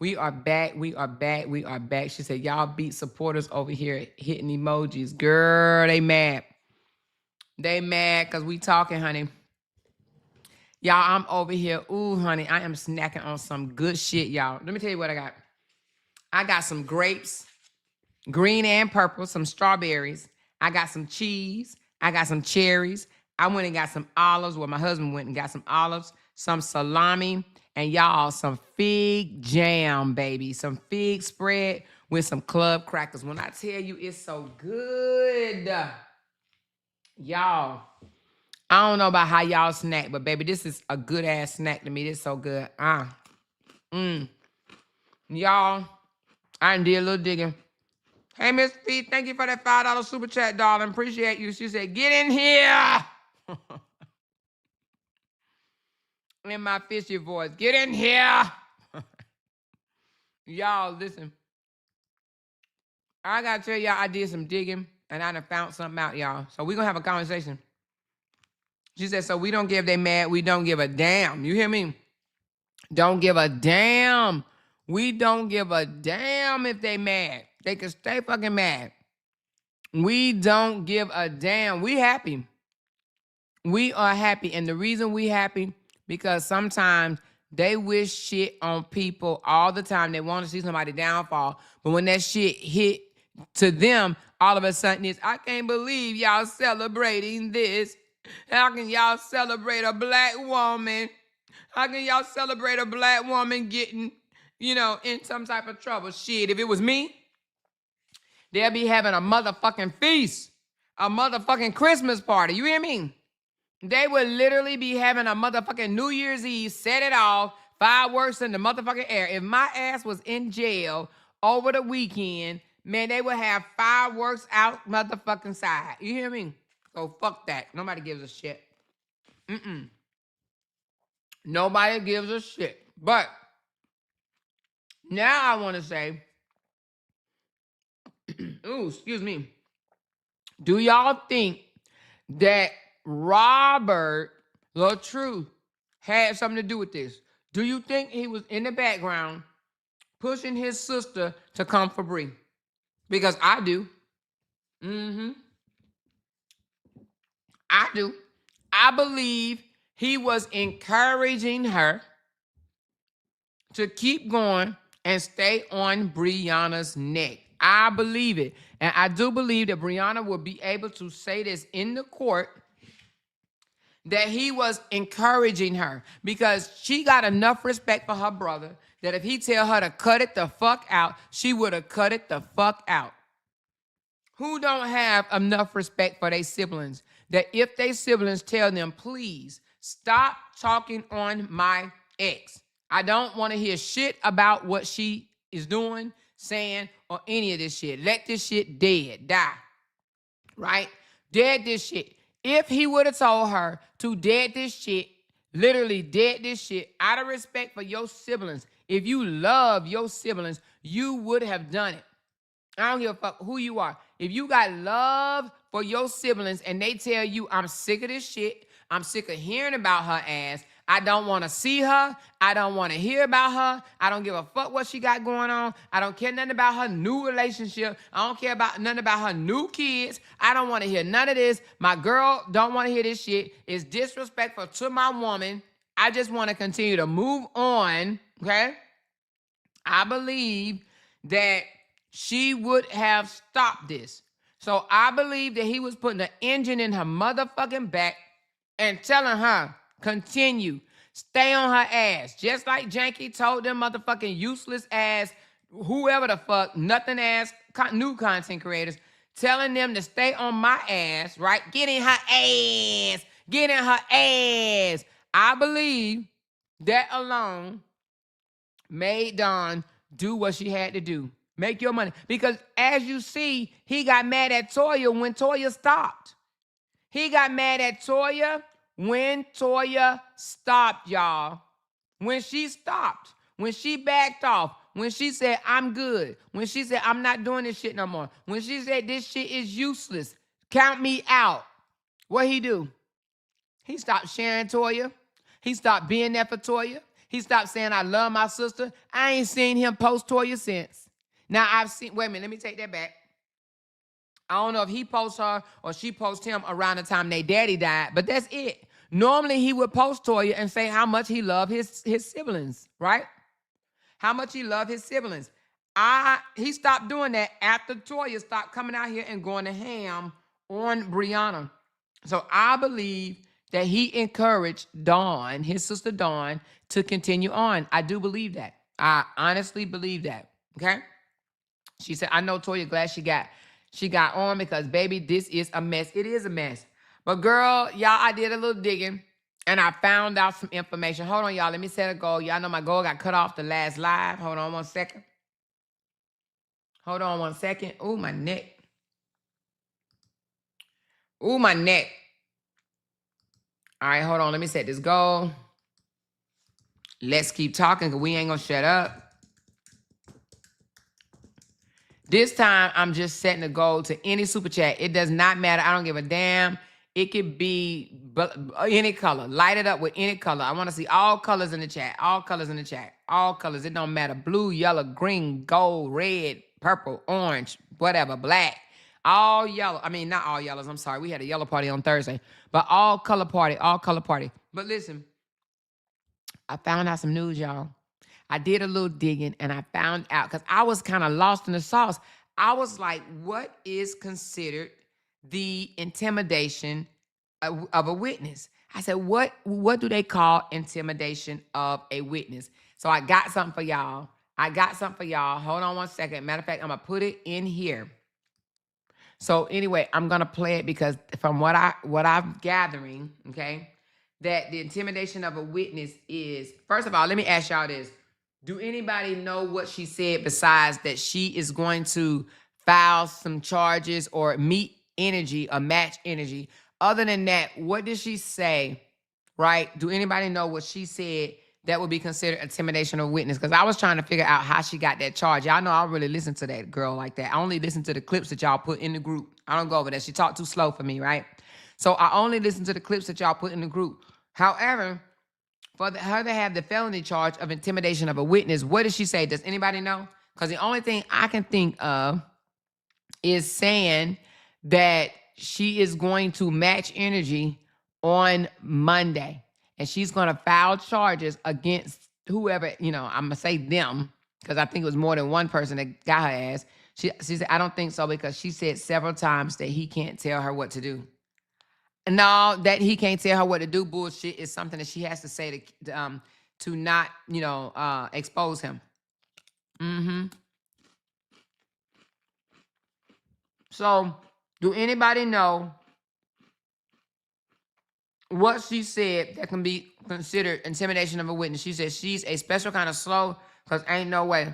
We are back. We are back. We are back. She said, y'all beat supporters over here hitting emojis. Girl, they mad. They mad because we talking, honey. Y'all, I'm over here. Ooh, honey, I am snacking on some good shit, y'all. Let me tell you what I got. I got some grapes, green and purple, some strawberries. I got some cheese. I got some cherries. I went and got some olives. Well, my husband went and got some olives, some salami, and y'all, some fig jam, baby. Some fig spread with some club crackers. When I tell you it's so good, y'all, I don't know about how y'all snack, but baby, this is a good ass snack to me. This is so good. Y'all, I done did a little digging. Hey, Miss P, thank you for that $5 super chat, darling. Appreciate you. She said, get in here. In my fishy voice, get in here. Y'all, listen. I gotta tell y'all, I did some digging and I done found something out, y'all. So we're gonna have a conversation. She said, so we don't give they mad, we don't give a damn. You hear me? Don't give a damn. We don't give a damn if they mad. They can stay fucking mad. We don't give a damn. We happy. We are happy. And the reason we happy, because sometimes they wish shit on people all the time. They want to see somebody downfall. But when that shit hit to them, all of a sudden it's, I can't believe y'all celebrating this. How can y'all celebrate a black woman? How can y'all celebrate a black woman getting, in some type of trouble? Shit, if it was me, they'll be having a motherfucking feast, a motherfucking Christmas party. You hear me? They would literally be having a motherfucking New Year's Eve, set it off, fireworks in the motherfucking air. If my ass was in jail over the weekend, man, they would have fireworks out motherfucking side. You hear me? So fuck that. Nobody gives a shit. Nobody gives a shit. But now I want to say, ooh, excuse me. Do y'all think that Robert LaTruth had something to do with this? Do you think he was in the background pushing his sister to come for Bree? Because I do. I do. I believe he was encouraging her to keep going and stay on Brianna's neck. I believe it. And I do believe that Brianna will be able to say this in the court, that he was encouraging her, because she got enough respect for her brother that if he tell her to cut it the fuck out, she would have cut it the fuck out. Who don't have enough respect for their siblings that if their siblings tell them, please stop talking on my ex, I don't want to hear shit about what she is doing, saying, or any of this shit. Let this shit dead, die. Right? Dead this shit. If he would have told her to dead this shit, literally dead this shit, out of respect for your siblings, if you love your siblings, you would have done it. I don't give a fuck who you are. If you got love for your siblings and they tell you, I'm sick of this shit, I'm sick of hearing about her ass, I don't want to see her, I don't want to hear about her, I don't give a fuck what she got going on, I don't care nothing about her new relationship, I don't care about nothing about her new kids, I don't want to hear none of this, my girl don't want to hear this shit, it's disrespectful to my woman, I just want to continue to move on, okay? I believe that she would have stopped this. So I believe that he was putting an engine in her motherfucking back and telling her, continue, stay on her ass. Just like Janky told them motherfucking useless ass, whoever the fuck, nothing ass, new content creators, telling them to stay on my ass, right? Get in her ass. Get in her ass. I believe that alone made Dawn do what she had to do. Make your money. Because as you see, he got mad at Toya when Toya stopped. He got mad at Toya when Toya stopped, y'all. When she stopped. When she backed off. When she said, I'm good. When she said, I'm not doing this shit no more. When she said, this shit is useless. Count me out. What he do? He stopped sharing Toya. He stopped being there for Toya. He stopped saying, I love my sister. I ain't seen him post Toya since. Now I've seen, wait a minute, let me take that back. I don't know if he posts her or she posts him around the time their daddy died, but that's it. Normally he would post Toya and say how much he loved his siblings, right? How much he loved his siblings. He stopped doing that after Toya stopped coming out here and going to ham on Brianna. So I believe that he encouraged Dawn, his sister Dawn, to continue on. I do believe that. I honestly believe that. Okay. She said, I know Toya glad she got on because baby, this is a mess. It is a mess. But girl, y'all, I did a little digging and I found out some information. Hold on, y'all. Let me set a goal. Y'all know my goal got cut off the last live. Hold on one second. Hold on one second. Ooh, my neck. Ooh, my neck. All right, hold on. Let me set this goal. Let's keep talking because we ain't going to shut up. This time, I'm just setting a goal to any super chat. It does not matter. I don't give a damn. It could be any color. Light it up with any color. I want to see all colors in the chat. All colors in the chat. All colors. It don't matter. Blue, yellow, green, gold, red, purple, orange, whatever, black. All yellow. I mean, not all yellows. I'm sorry. We had a yellow party on Thursday. But all color party. All color party. But listen, I found out some news, y'all. I did a little digging and I found out because I was kind of lost in the sauce. I was like, what is considered the intimidation of a witness? I said, what do they call intimidation of a witness? So I got something for y'all. Hold on one second. Matter of fact, I'm going to put it in here. So anyway, I'm going to play it because from what I'm gathering, okay, that the intimidation of a witness is, first of all, let me ask y'all this. Do anybody know what she said besides that she is going to file some charges or meet energy or match energy? Other than that, what did she say, right? Do anybody know what she said that would be considered intimidation of witness? Because I was trying to figure out how she got that charge. Y'all know I don't really listen to that girl like that. I only listen to the clips that y'all put in the group. I don't go over that. She talked too slow for me, right? So I only listen to the clips that y'all put in the group. However, for her to have the felony charge of intimidation of a witness, what did she say? Does anybody know? Because the only thing I can think of is saying that she is going to match energy on Monday. And she's going to file charges against whoever, I'm going to say them, because I think it was more than one person that got her ass. She said, I don't think so, because she said several times that he can't tell her what to do. No, that he can't tell her what to do bullshit is something that she has to say to not, expose him. So, do anybody know what she said that can be considered intimidation of a witness? She said she's a special kind of slow because ain't no way.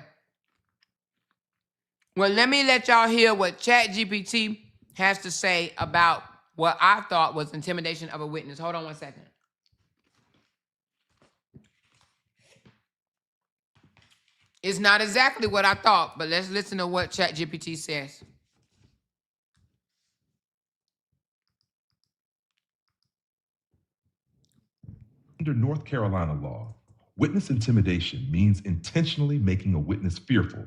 Well, let me let y'all hear what ChatGPT has to say about what I thought was intimidation of a witness. Hold on one second. It's not exactly what I thought, but let's listen to what ChatGPT says. Under North Carolina law, witness intimidation means intentionally making a witness fearful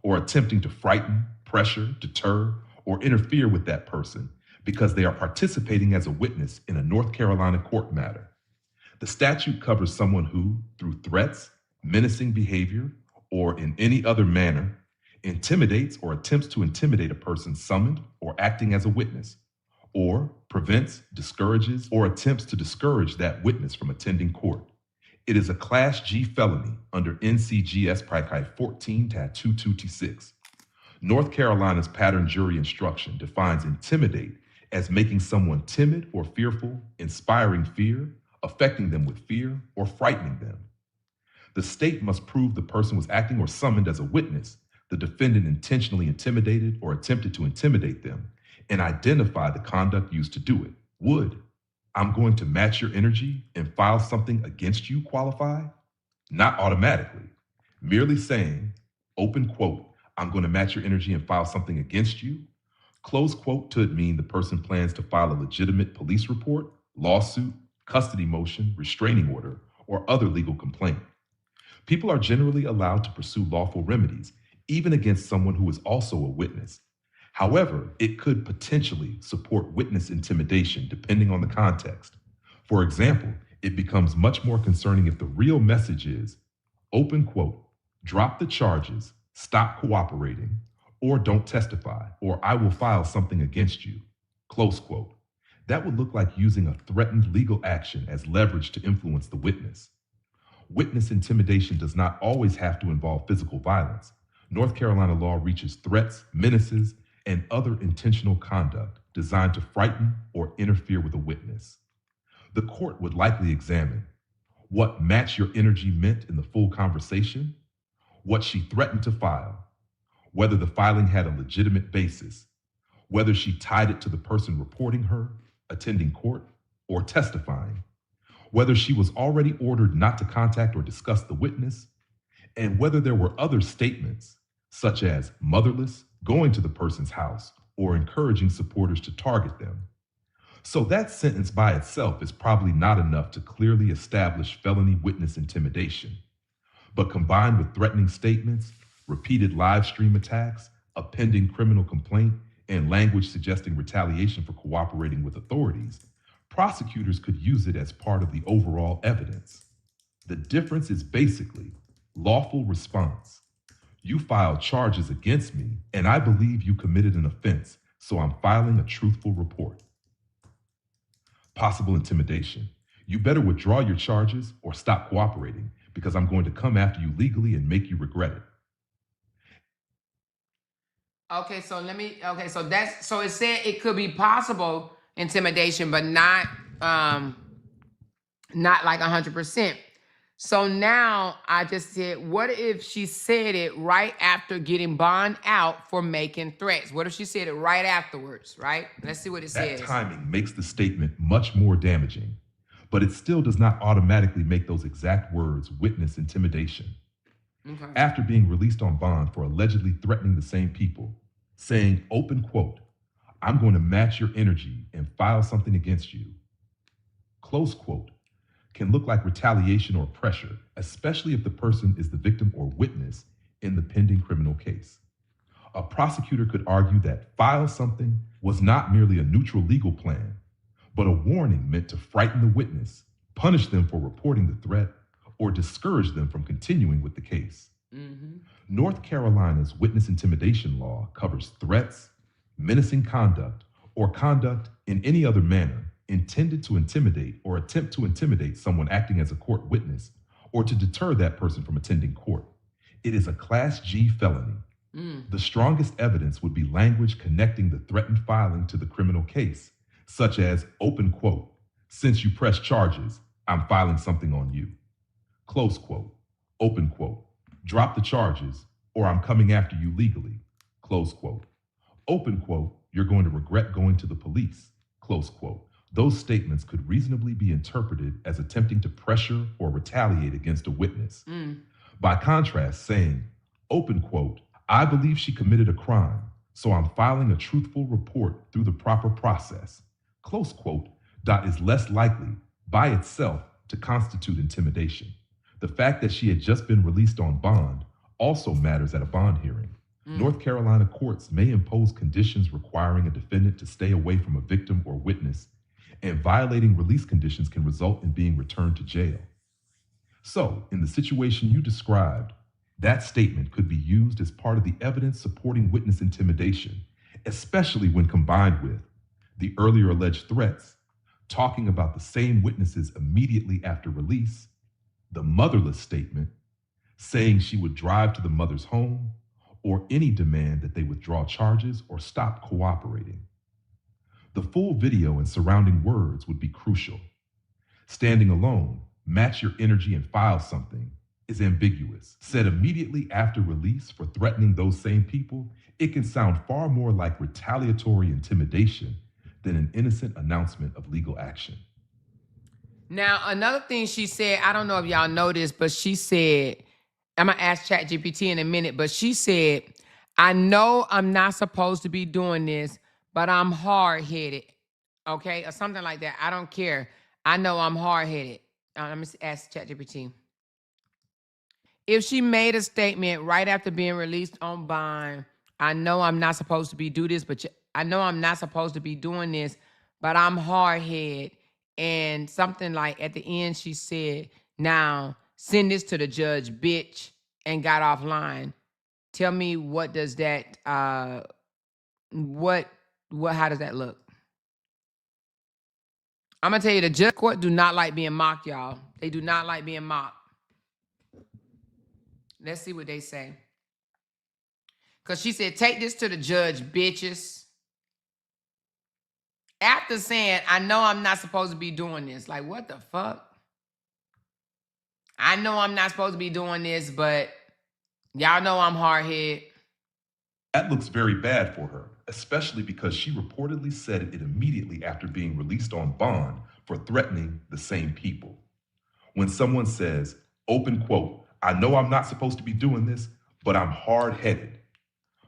or attempting to frighten, pressure, deter, or interfere with that person because they are participating as a witness in a North Carolina court matter. The statute covers someone who, through threats, menacing behavior, or in any other manner, intimidates or attempts to intimidate a person summoned or acting as a witness, or prevents, discourages, or attempts to discourage that witness from attending court. It is a Class G felony under NCGS Prakai 14-2226. North Carolina's pattern jury instruction defines intimidate as making someone timid or fearful, inspiring fear, affecting them with fear, or frightening them. The state must prove the person was acting or summoned as a witness, the defendant intentionally intimidated or attempted to intimidate them, and identify the conduct used to do it. Would "I'm going to match your energy and file something against you" qualify? Not automatically. Merely saying, open quote, "I'm going to match your energy and file something against you," close quote, could mean the person plans to file a legitimate police report, lawsuit, custody motion, restraining order, or other legal complaint. People are generally allowed to pursue lawful remedies, even against someone who is also a witness. However, it could potentially support witness intimidation depending on the context. For example, it becomes much more concerning if the real message is, open quote, drop the charges, stop cooperating, or don't testify, or I will file something against you, close quote. That would look like using a threatened legal action as leverage to influence the witness. Witness intimidation does not always have to involve physical violence. North Carolina law reaches threats, menaces, and other intentional conduct designed to frighten or interfere with a witness. The court would likely examine what match your energy meant in the full conversation, what she threatened to file, whether the filing had a legitimate basis, whether she tied it to the person reporting her, attending court, or testifying, whether she was already ordered not to contact or discuss the witness, and whether there were other statements, such as motherless, going to the person's house, or encouraging supporters to target them. So that sentence by itself is probably not enough to clearly establish felony witness intimidation. But combined with threatening statements, repeated live stream attacks, a pending criminal complaint, and language suggesting retaliation for cooperating with authorities, prosecutors could use it as part of the overall evidence. The difference is basically lawful response. You filed charges against me, and I believe you committed an offense, so I'm filing a truthful report. Possible intimidation. You better withdraw your charges or stop cooperating, because I'm going to come after you legally and make you regret it. Okay, so it said it could be possible intimidation, but not like 100%. So now I just said, what if she said it right after getting bond out for making threats? What if she said it right afterwards, right? Let's see what it says. That timing makes the statement much more damaging, but it still does not automatically make those exact words witness intimidation. Okay. After being released on bond for allegedly threatening the same people, saying, open quote, I'm going to match your energy and file something against you, close quote, can look like retaliation or pressure, especially if the person is the victim or witness in the pending criminal case. A prosecutor could argue that file something was not merely a neutral legal plan, but a warning meant to frighten the witness, punish them for reporting the threat, or discourage them from continuing with the case. Mm-hmm. North Carolina's witness intimidation law covers threats, menacing conduct, or conduct in any other manner intended to intimidate or attempt to intimidate someone acting as a court witness or to deter that person from attending court. It is a Class G felony. The strongest evidence would be language connecting the threatened filing to the criminal case, such as, open quote, since you press charges, I'm filing something on you. Close quote, open quote, drop the charges, or I'm coming after you legally. Close quote. Open quote, you're going to regret going to the police. Close quote. Those statements could reasonably be interpreted as attempting to pressure or retaliate against a witness. By contrast, saying, open quote, I believe she committed a crime, so I'm filing a truthful report through the proper process. Close quote, is less likely by itself to constitute intimidation. The fact that she had just been released on bond also matters at a bond hearing. North Carolina courts may impose conditions requiring a defendant to stay away from a victim or witness, and violating release conditions can result in being returned to jail. So, in the situation you described, that statement could be used as part of the evidence supporting witness intimidation, especially when combined with the earlier alleged threats, talking about the same witnesses immediately after release, the motherless statement, saying she would drive to the mother's home, or any demand that they withdraw charges or stop cooperating. The full video and surrounding words would be crucial. Standing alone, match your energy and file something, is ambiguous. Said immediately after release for threatening those same people, it can sound far more like retaliatory intimidation than an innocent announcement of legal action. Now, another thing she said, I don't know if y'all know this, but she said, I'm going to ask ChatGPT in a minute, but she said, I know I'm not supposed to be doing this, but I'm hard-headed, okay? Or something like that. I don't care. I know I'm hard-headed. Let me ask ChatGPT. if she made a statement right after being released on bond, I know I'm not supposed to be do this, but I know I'm not supposed to be doing this, but I'm hard-headed. And something like at the end, she said, now send this to the judge, bitch, and got offline. Tell me, what does that, what, how does that look? I'm gonna tell you, the judge court do not like being mocked, y'all. They do not like being mocked. Let's see what they say. Because she said, take this to the judge, bitches. After saying, I know I'm not supposed to be doing this. Like, what the fuck? I know I'm not supposed to be doing this, but y'all know I'm hard-headed. That looks very bad for her, especially because she reportedly said it immediately after being released on bond for threatening the same people. When someone says, open quote, I know I'm not supposed to be doing this, but I'm hard-headed,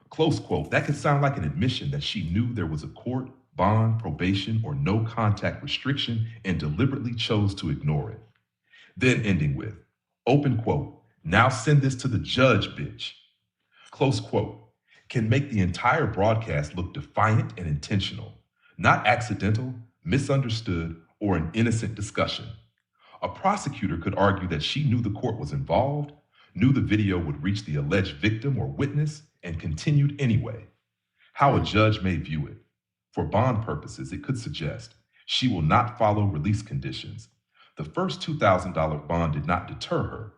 close quote, that could sound like an admission that she knew there was a court, bond, probation, or no contact restriction and deliberately chose to ignore it. Then ending with, open quote, now send this to the judge, bitch, close quote, can make the entire broadcast look defiant and intentional, not accidental, misunderstood, or an innocent discussion. A prosecutor could argue that she knew the court was involved, knew the video would reach the alleged victim or witness, and continued anyway. How a judge may view it. For bond purposes, it could suggest she will not follow release conditions. The first $2,000 bond did not deter her.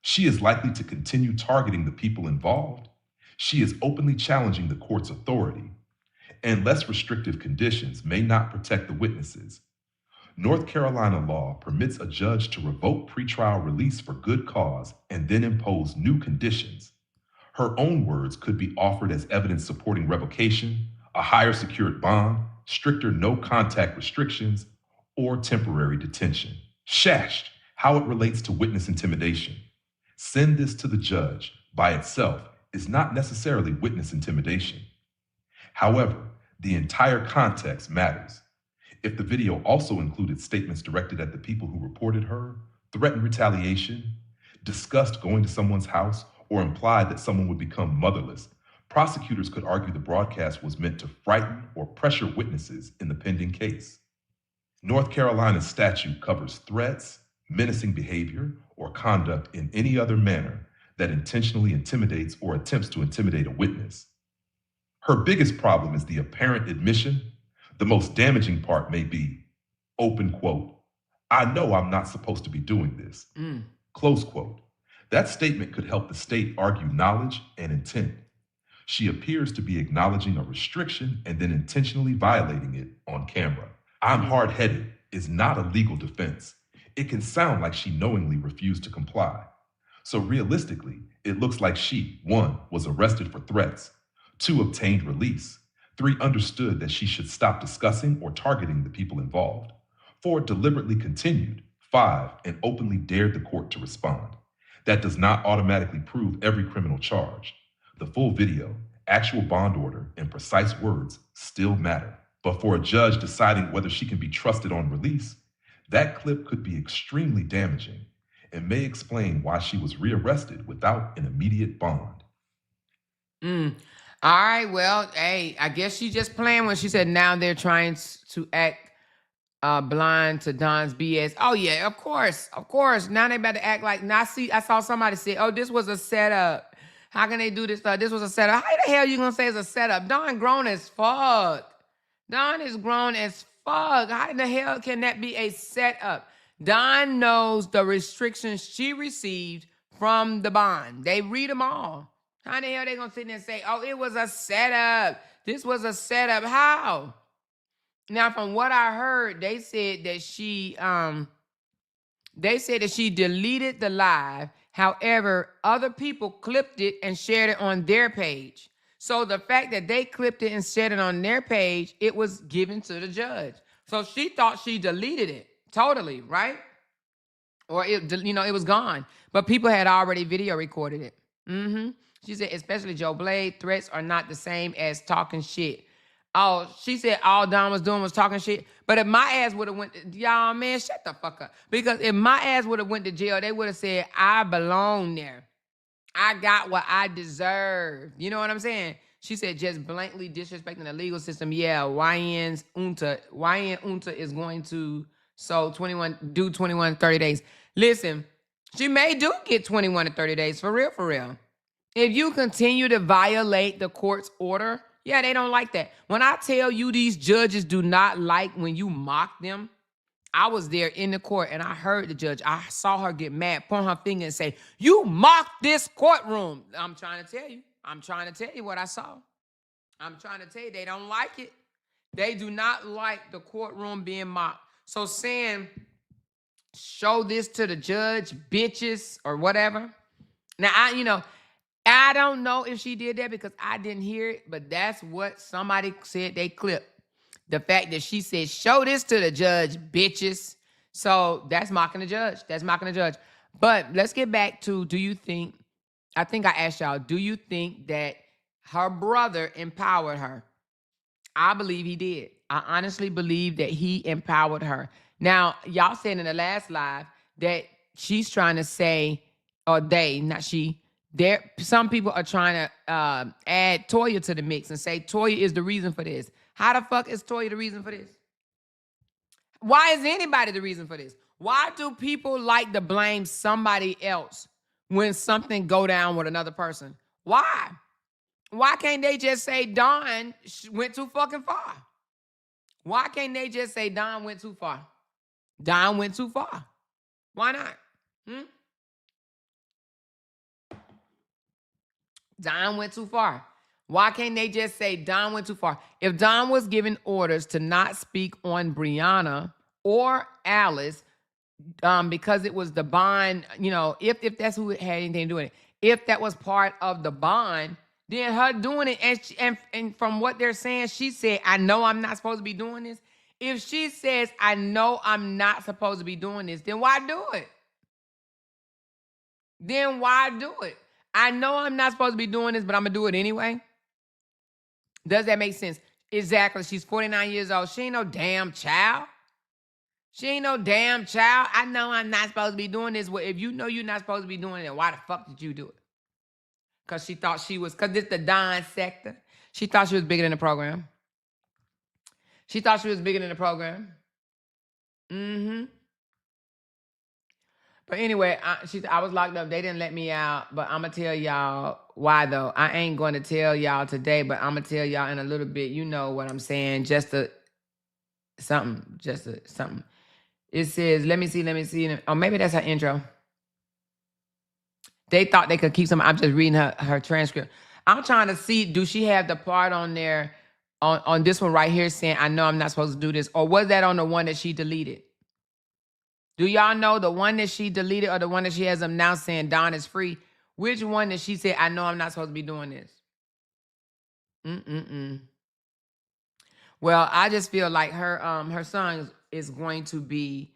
She is likely to continue targeting the people involved. She is openly challenging the court's authority. And less restrictive conditions may not protect the witnesses. North Carolina law permits a judge to revoke pretrial release for good cause and then impose new conditions. Her own words could be offered as evidence supporting revocation, a higher secured bond, stricter no contact restrictions, or temporary detention. Shashed, how it relates to witness intimidation. Send this to the judge by itself is not necessarily witness intimidation. However, the entire context matters. If the video also included statements directed at the people who reported her, threatened retaliation, discussed going to someone's house, or implied that someone would become motherless, prosecutors could argue the broadcast was meant to frighten or pressure witnesses in the pending case. North Carolina's statute covers threats, menacing behavior, or conduct in any other manner that intentionally intimidates or attempts to intimidate a witness. Her biggest problem is the apparent admission. The most damaging part may be, open quote, I know I'm not supposed to be doing this, close quote. That statement could help the state argue knowledge and intent. She appears to be acknowledging a restriction and then intentionally violating it on camera. I'm hard-headed is not a legal defense. It can sound like she knowingly refused to comply. So realistically, it looks like she, 1, was arrested for threats, 2, obtained release, 3, understood that she should stop discussing or targeting the people involved, 4, deliberately continued, 5, and openly dared the court to respond. That does not automatically prove every criminal charge. The full video, actual bond order, and precise words still matter. But for a judge deciding whether she can be trusted on release, that clip could be extremely damaging and may explain why she was rearrested without an immediate bond. All right, well, hey, I guess she just playing when she said now they're trying to act blind to Don's BS. Oh, yeah, of course. Now they about to act like, now I saw somebody say, oh, this was a setup. How can they do this stuff? This was a setup. How the hell you gonna say it's a setup? Don grown as fuck. Don is grown as fuck. How in the hell can that be a setup? Don knows the restrictions she received from the bond. They read them all. How the hell they gonna sit there and say, oh, it was a setup. This was a setup. How? Now, from what I heard, they said that she deleted the live. However, other people clipped it and shared it on their page. So the fact that they clipped it and shared it on their page, it was given to the judge. So she thought she deleted it totally, right? Or it was gone. But people had already video recorded it. She said, especially Joe Blade, threats are not the same as talking shit. Oh, she said all Don was doing was talking shit. But if my ass would have went, y'all, man, shut the fuck up. Because if my ass would have went to jail, they would have said, I belong there. I got what I deserve. You know what I'm saying? She said, just blankly disrespecting the legal system. Yeah, YN Unta is going to do 21 30 days. Listen, she may do get 21 to 30 days for real, for real. If you continue to violate the court's order, yeah, they don't like that. When I tell you these judges do not like when you mock them, I was there in the court and I heard the judge. I saw her get mad, point her finger and say, "You mocked this courtroom." I'm trying to tell you. I'm trying to tell you what I saw. I'm trying to tell you, they don't like it. They do not like the courtroom being mocked. So saying, show this to the judge, bitches, or whatever. Now, I don't know if she did that because I didn't hear it, but that's what somebody said they clipped. The fact that she said, show this to the judge, bitches. So that's mocking the judge. That's mocking the judge. But let's get back to, I think I asked y'all, do you think that her brother empowered her? I believe he did. I honestly believe that he empowered her. Now, y'all said in the last live that she's trying to say, or they, not she, some people are trying to add Toya to the mix and say Toya is the reason for this. How the fuck is Toya the reason for this? Why is anybody the reason for this? Why do people like to blame somebody else when something go down with another person? Why? Why can't they just say Dawn went too fucking far? Why can't they just say Dawn went too far? Dawn went too far. Why not? Dawn went too far. Why can't they just say Dawn went too far? If Dawn was given orders to not speak on Brianna or Alice, because it was the bond, if that's who had anything to do with it, if that was part of the bond, then her doing it, and from what they're saying, she said, I know I'm not supposed to be doing this. If she says, I know I'm not supposed to be doing this, then why do it? Then why do it? I know I'm not supposed to be doing this, but I'm going to do it anyway. Does that make sense? Exactly. She's 49 years old. She ain't no damn child. She ain't no damn child. I know I'm not supposed to be doing this. Well, if you know you're not supposed to be doing it, then why the fuck did you do it? Because she thought because this the Dawn sector. She thought she was bigger than the program. She thought she was bigger than the program. But anyway, I was locked up. They didn't let me out. But I'm going to tell y'all why, though. I ain't going to tell y'all today, but I'm going to tell y'all in a little bit. You know what I'm saying. Something. It says, let me see. Oh, maybe that's her intro. They thought they could keep some. I'm just reading her transcript. I'm trying to see, do she have the part on there, on this one right here saying, I know I'm not supposed to do this? Or was that on the one that she deleted? Do y'all know the one that she deleted or the one that she has them now saying Dawn is free? Which one that she said, I know I'm not supposed to be doing this? Well, I just feel like her son is going to be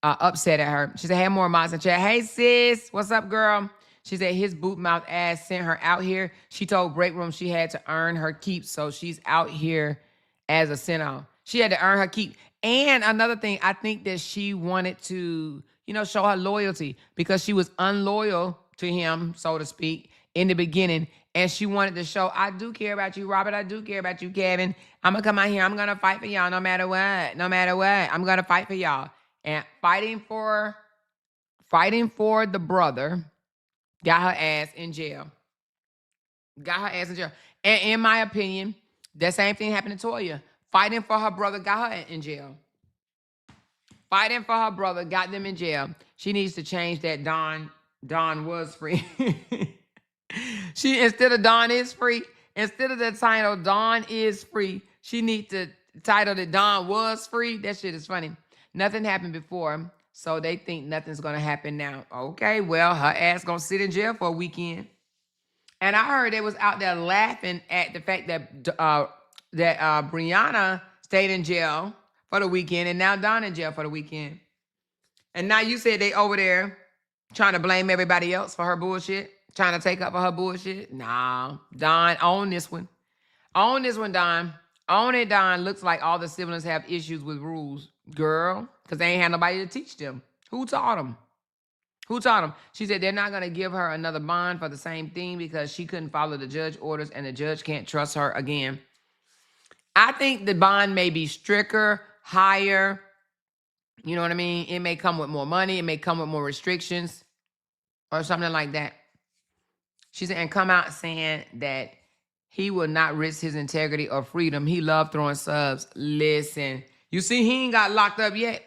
upset at her. She said, hey, more mods in chat. Hey, sis, what's up, girl? She said his boot mouth ass sent her out here. She told Break Room she had to earn her keep, so she's out here as a send-off. She had to earn her keep. And another thing, I think that she wanted to, show her loyalty because she was unloyal to him, so to speak, in the beginning. And she wanted to show, I do care about you, Robert. I do care about you, Kevin. I'm going to come out here. I'm going to fight for y'all no matter what. No matter what. I'm going to fight for y'all. And fighting for the brother got her ass in jail. And in my opinion, that same thing happened to Toya. Fighting for her brother got her in jail. Fighting for her brother got them in jail. She needs to change that Dawn was free. Instead of Dawn is free, instead of the title Dawn is free, she needs to title that Dawn was free. That shit is funny. Nothing happened before, so they think nothing's going to happen now. Okay, well, her ass going to sit in jail for a weekend. And I heard they was out there laughing at the fact that Brianna stayed in jail for the weekend and now Dawn in jail for the weekend. And now you said they over there trying to blame everybody else for her bullshit, trying to take up for her bullshit. Nah, Dawn, own this one. Own this one, Dawn. Own it, Dawn. Looks like all the siblings have issues with rules, girl, because they ain't had nobody to teach them. Who taught them? Who told him? She said they're not going to give her another bond for the same thing because she couldn't follow the judge orders and the judge can't trust her again. I think the bond may be stricter, higher. You know what I mean? It may come with more money. It may come with more restrictions or something like that. She said, and come out saying that he will not risk his integrity or freedom. He loved throwing subs. Listen, you see, he ain't got locked up yet.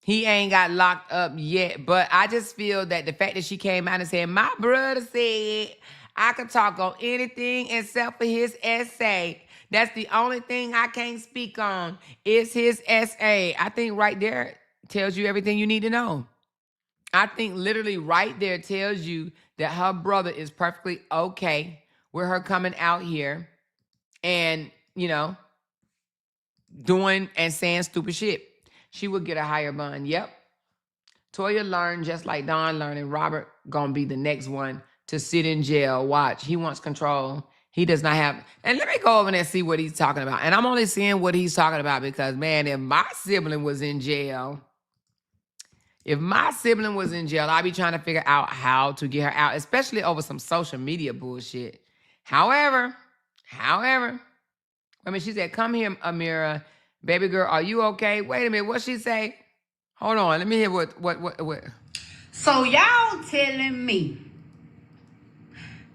He ain't got locked up yet. But I just feel that the fact that she came out and said, my brother said I could talk on anything except for his essay. That's the only thing I can't speak on is his essay. I think right there tells you everything you need to know. I think literally right there tells you that her brother is perfectly okay with her coming out here and, you know, doing and saying stupid shit. She would get a higher bond. Yep. Toya learned just like Don learned, and Robert gonna be the next one to sit in jail. Watch. He wants control. He does not have. And let me go over there and see what he's talking about. And I'm only seeing what he's talking about because, man, if my sibling was in jail, I'd be trying to figure out how to get her out, especially over some social media bullshit. However, I mean, she said, come here, Amira. Baby girl, are you okay? Wait a minute, what she say? Hold on, let me hear what. So y'all telling me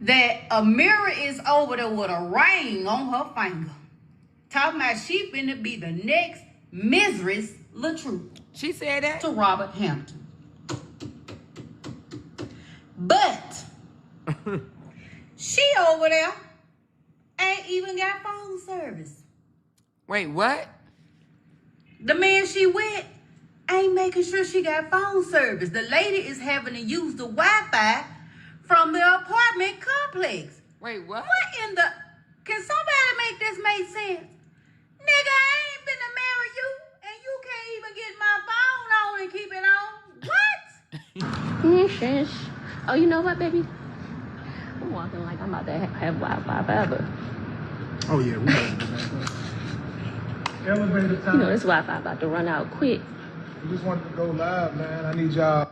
that Amira is over there with a ring on her finger. Talking about she finna be the next Mistress LaTruth. She said that? To Robert Hampton. But she over there ain't even got phone service. Wait, what? The man she with ain't making sure she got phone service. The lady is having to use the Wi-Fi from the apartment complex. Wait, what? What in the... Can somebody make this make sense? Nigga, I ain't finna marry you, and you can't even get my phone on and keep it on. What? Shush. Oh, you know what, baby? I'm walking like I'm about to have Wi-Fi forever. Oh, yeah, we got elevator time. You know, this Wi-Fi about to run out quick. We just wanted to go live, man. I need y'all.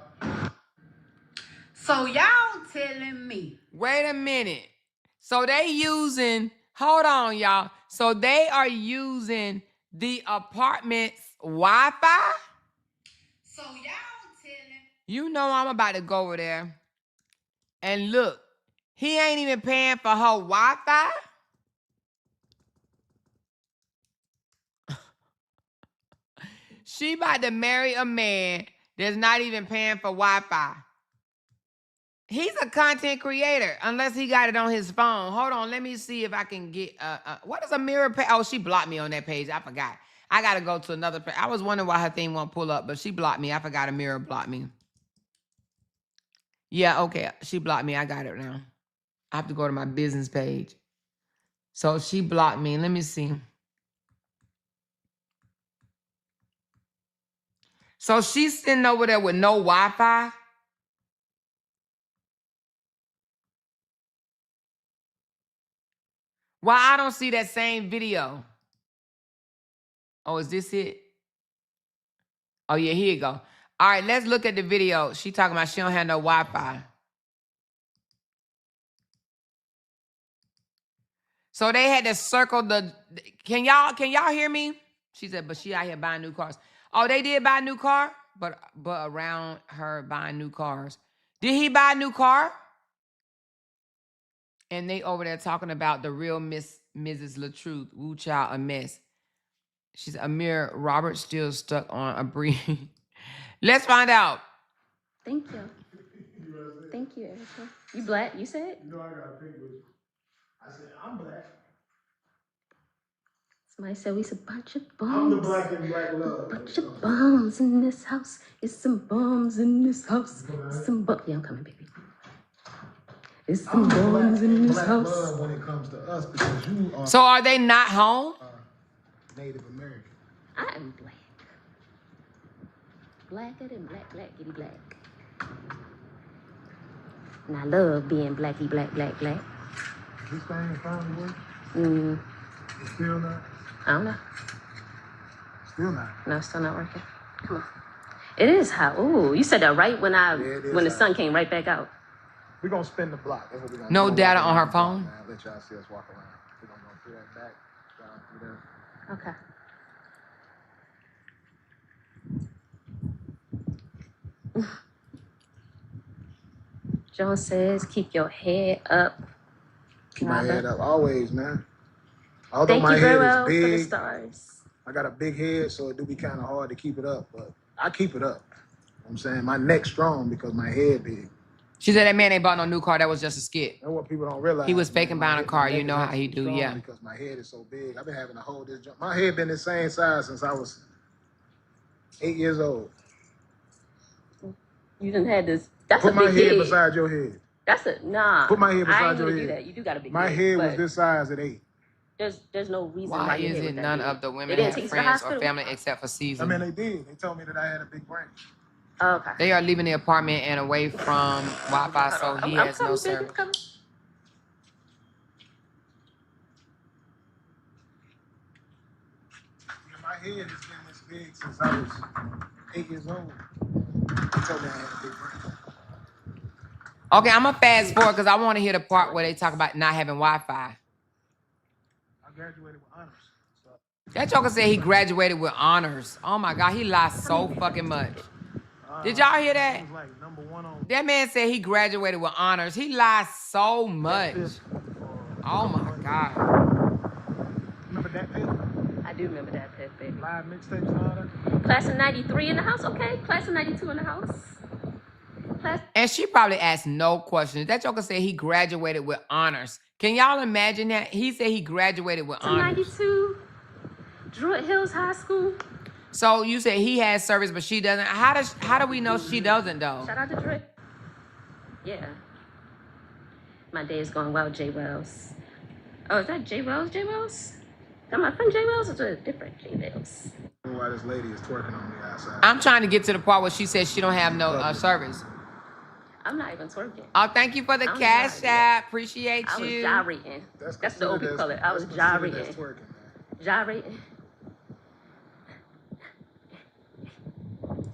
So y'all telling me. Wait a minute. So they using, hold on, y'all. So they are using the apartment's Wi-Fi? So y'all telling. You know I'm about to go over there. And look, he ain't even paying for her Wi-Fi? She about to marry a man that's not even paying for Wi-Fi. He's a content creator, unless he got it on his phone. Hold on, let me see if I can get, what is Amira page? Oh, she blocked me on that page. I forgot. I got to go to another page. I was wondering why her thing won't pull up, but she blocked me. I forgot Amira blocked me. Yeah, okay. She blocked me. I got it now. I have to go to my business page. So she blocked me. Let me see. So she's sitting over there with no Wi-Fi? Why I don't see that same video? Oh, is this it? Oh, yeah, here you go. All right, let's look at the video. She talking about she don't have no Wi-Fi. So they had to circle the... Can y'all hear me? She said, but she out here buying new cars. Oh, they did buy a new car? But around her buying new cars. Did he buy a new car? And they over there talking about the real Mrs. LaTruth. Woo child, a mess. She's Amir Robert still stuck on a breeze. Let's find out. Thank you. Thank you, Erica. You black, you said? You know I got a pink with you. I said, I'm black. Somebody said we's a bunch of bums. I'm the black and black love. A bunch of bums in this house. It's some bums in this house. It's some bums. Yeah, I'm coming, baby. It's some bums in this house. Love when it comes to us because you are. So are they not home? Native American. I am black. Blacker than black, blackity black. And I love being blacky black, black, black. This thing finally work? It's still not? I don't know. Still not. No, it's still not working. Come on. It is hot. Ooh, you said that right when it is when the hot. sun came right back out. We're gonna spin the block. That's what we're gonna No do. data Walk on her around the block, phone? man. Let y'all see us walk around. We're gonna go through that back, down through there. Okay. Joan says, keep your head up. Keep my Robert. head up always, man. Although Thank my you very head well is for the big, stars. I got a big head, so it do be kind of hard to keep it up, but I keep it up. You know what I'm saying my neck's strong because my head big. She said that man ain't bought no new car. That was just a skit. That's what people don't realize. He was man. faking My buying a head- car. my You neck know is how he actually do, strong yeah. Because my head is so big. I've been having to hold this joint. My head been the same size since I was 8 years old. You done had this. That's Put a my big head head. beside your head. That's a nah. Put my head I beside ain't your gonna do head. that. You do got a big My head. head was but this size at 8. There's no reason why, Why your is head it was that none big. of the They women didn't have take you to the friends or hospital? family except for I Season? mean, they did. They told me that I had a big brain. Oh, okay. They are leaving the apartment and away from Wi-Fi, so he I'm has no coming, baby, service. I'm coming. My head has been this big since I was 8 years old. They told me I had a big brain. Okay, I'm gonna fast forward because I want to hear the part where they talk about not having Wi-Fi. I graduated with honors. So That joker said he graduated with honors. Oh my God, he lied so fucking much. Did y'all hear that? It was like number 1 on That man said he graduated with honors. He lied so much. Oh my God. Remember that paper? I do remember that pet, baby. Live mixtapes and all that? Class of 93 in the house, okay. Class of 92 in the house. Class. And she probably asked no questions. That joker said he graduated with honors. Can y'all imagine that? He said he graduated with honors. 92. Druid Hills High School. So you said he has service, but she doesn't. How do we know she doesn't though? Shout out to Druid. Yeah. My day is going well, J Wells. Oh, is that J Wells? J Wells? Is that my friend J Wells or is it a different J Wells? Why this lady is twerking on me outside? I'm trying to get to the part where she says she don't have no service. I'm not even twerking. Oh, thank you for the I don't cash know. app. Appreciate I was you. gyrating. That's the old people call it. I was gyrating. That's twerking, man. Gyrating.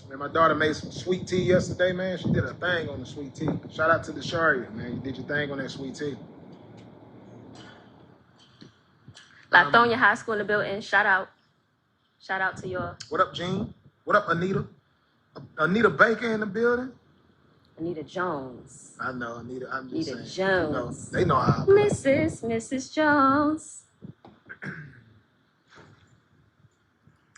Man, my daughter made some sweet tea yesterday, man. She did a thing on the sweet tea. Shout out to the Sharia, man. You did your thing on that sweet tea. Lithonia High School in the building. Shout out. Shout out to your What up, Gene? What up, Anita? Anita Baker in the building? Anita Jones. I know, Anita. I'm just Anita saying. Jones. They know how I play. Mrs. Jones.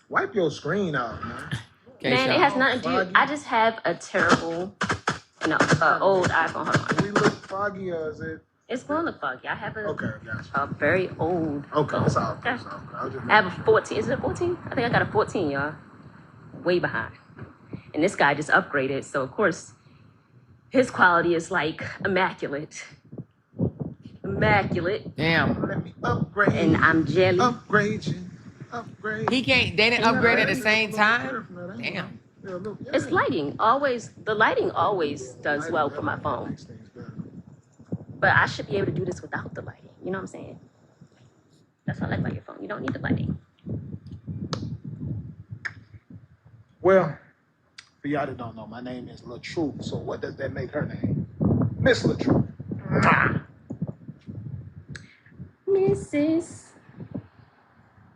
Wipe your screen out, man. Okay, Man, it Sean. has nothing to do. Foggy. I just have a terrible, old iPhone. Hold on. We look foggy, or is it? It's going to look foggy. I have Okay, gotcha. a very old. Okay, phone. it's all good. Okay. It's all good. I was just I have a 14. Is it a 14? I think I got a 14, y'all. Way behind. And this guy just upgraded. So, of course, his quality is like immaculate. Immaculate. Damn. Let me upgrade. And I'm jelly. Upgrade you. Upgrade. He can't. They didn't upgrade at the same time. Damn. It's lighting. Always, the lighting always does well for my phone. But I should be able to do this without the lighting. You know what I'm saying? That's what I like about your phone. You don't need the lighting. Well, for y'all that don't know, my name is LaTrue. So what does that make her name? Miss LaTrue.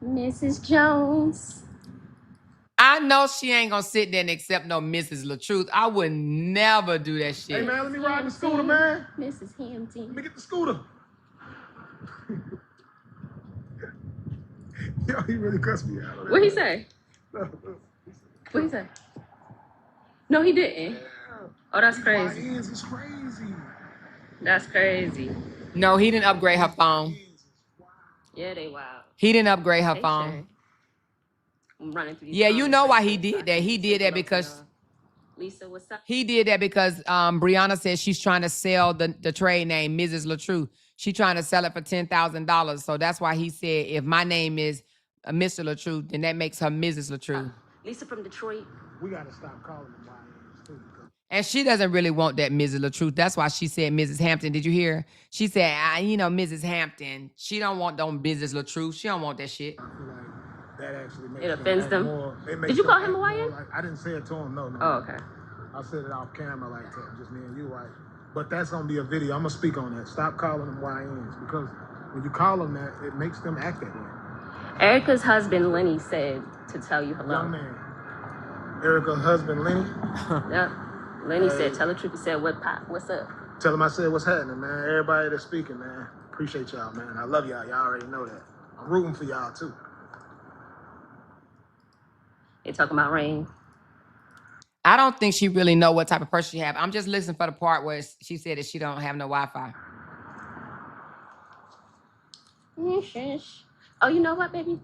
Mrs. Jones. I know she ain't gonna sit there and accept no Mrs. LaTruth. I would never do that shit. Hey man, let me ride the scooter, man. Mrs. Hampton. Let me get the scooter. Yo, he really cussed me out. What he say? What he say? No, he didn't. Oh, that's crazy. My ears is crazy. That's crazy. No, he didn't upgrade her phone. Yeah, they wild. He didn't upgrade her Hey, phone. Shay. I'm running through these Yeah, you comments know right why quick. he did that. He did that because Lisa, what's up? he did that because Brianna said she's trying to sell the trade name Mrs. LaTrue. She's trying to sell it for $10,000. So that's why he said if my name is Mr. LaTrue, then that makes her Mrs. LaTrue. Lisa from Detroit. We gotta stop calling them YNs too. And she doesn't really want that Mrs. LaTrue. That's why she said Mrs. Hampton. Did you hear? She said, Mrs. Hampton. She don't want them Mrs. LaTrue. She don't want that shit. I feel like that actually makes It them offends act them? more. It makes Did you them call him act more Hawaiian? like, I didn't say it to him. No. Oh, okay. I said it off camera like that, just me and you, right? But that's gonna be a video. I'm gonna speak on that. Stop calling them YNs because when you call them that, it makes them act that way. Erica's husband Lenny said to tell you hello. Young man, Erica's husband Lenny. Yep. Lenny Hey. said, tell the truth. He said, what's up? Tell him I said what's happening, man. Everybody that's speaking, man. Appreciate y'all, man. I love y'all. Y'all already know that. I'm rooting for y'all too. They talking about Rain. I don't think she really know what type of person she have. I'm just listening for the part where she said that she don't have no Wi-Fi. Oh, you know what, baby?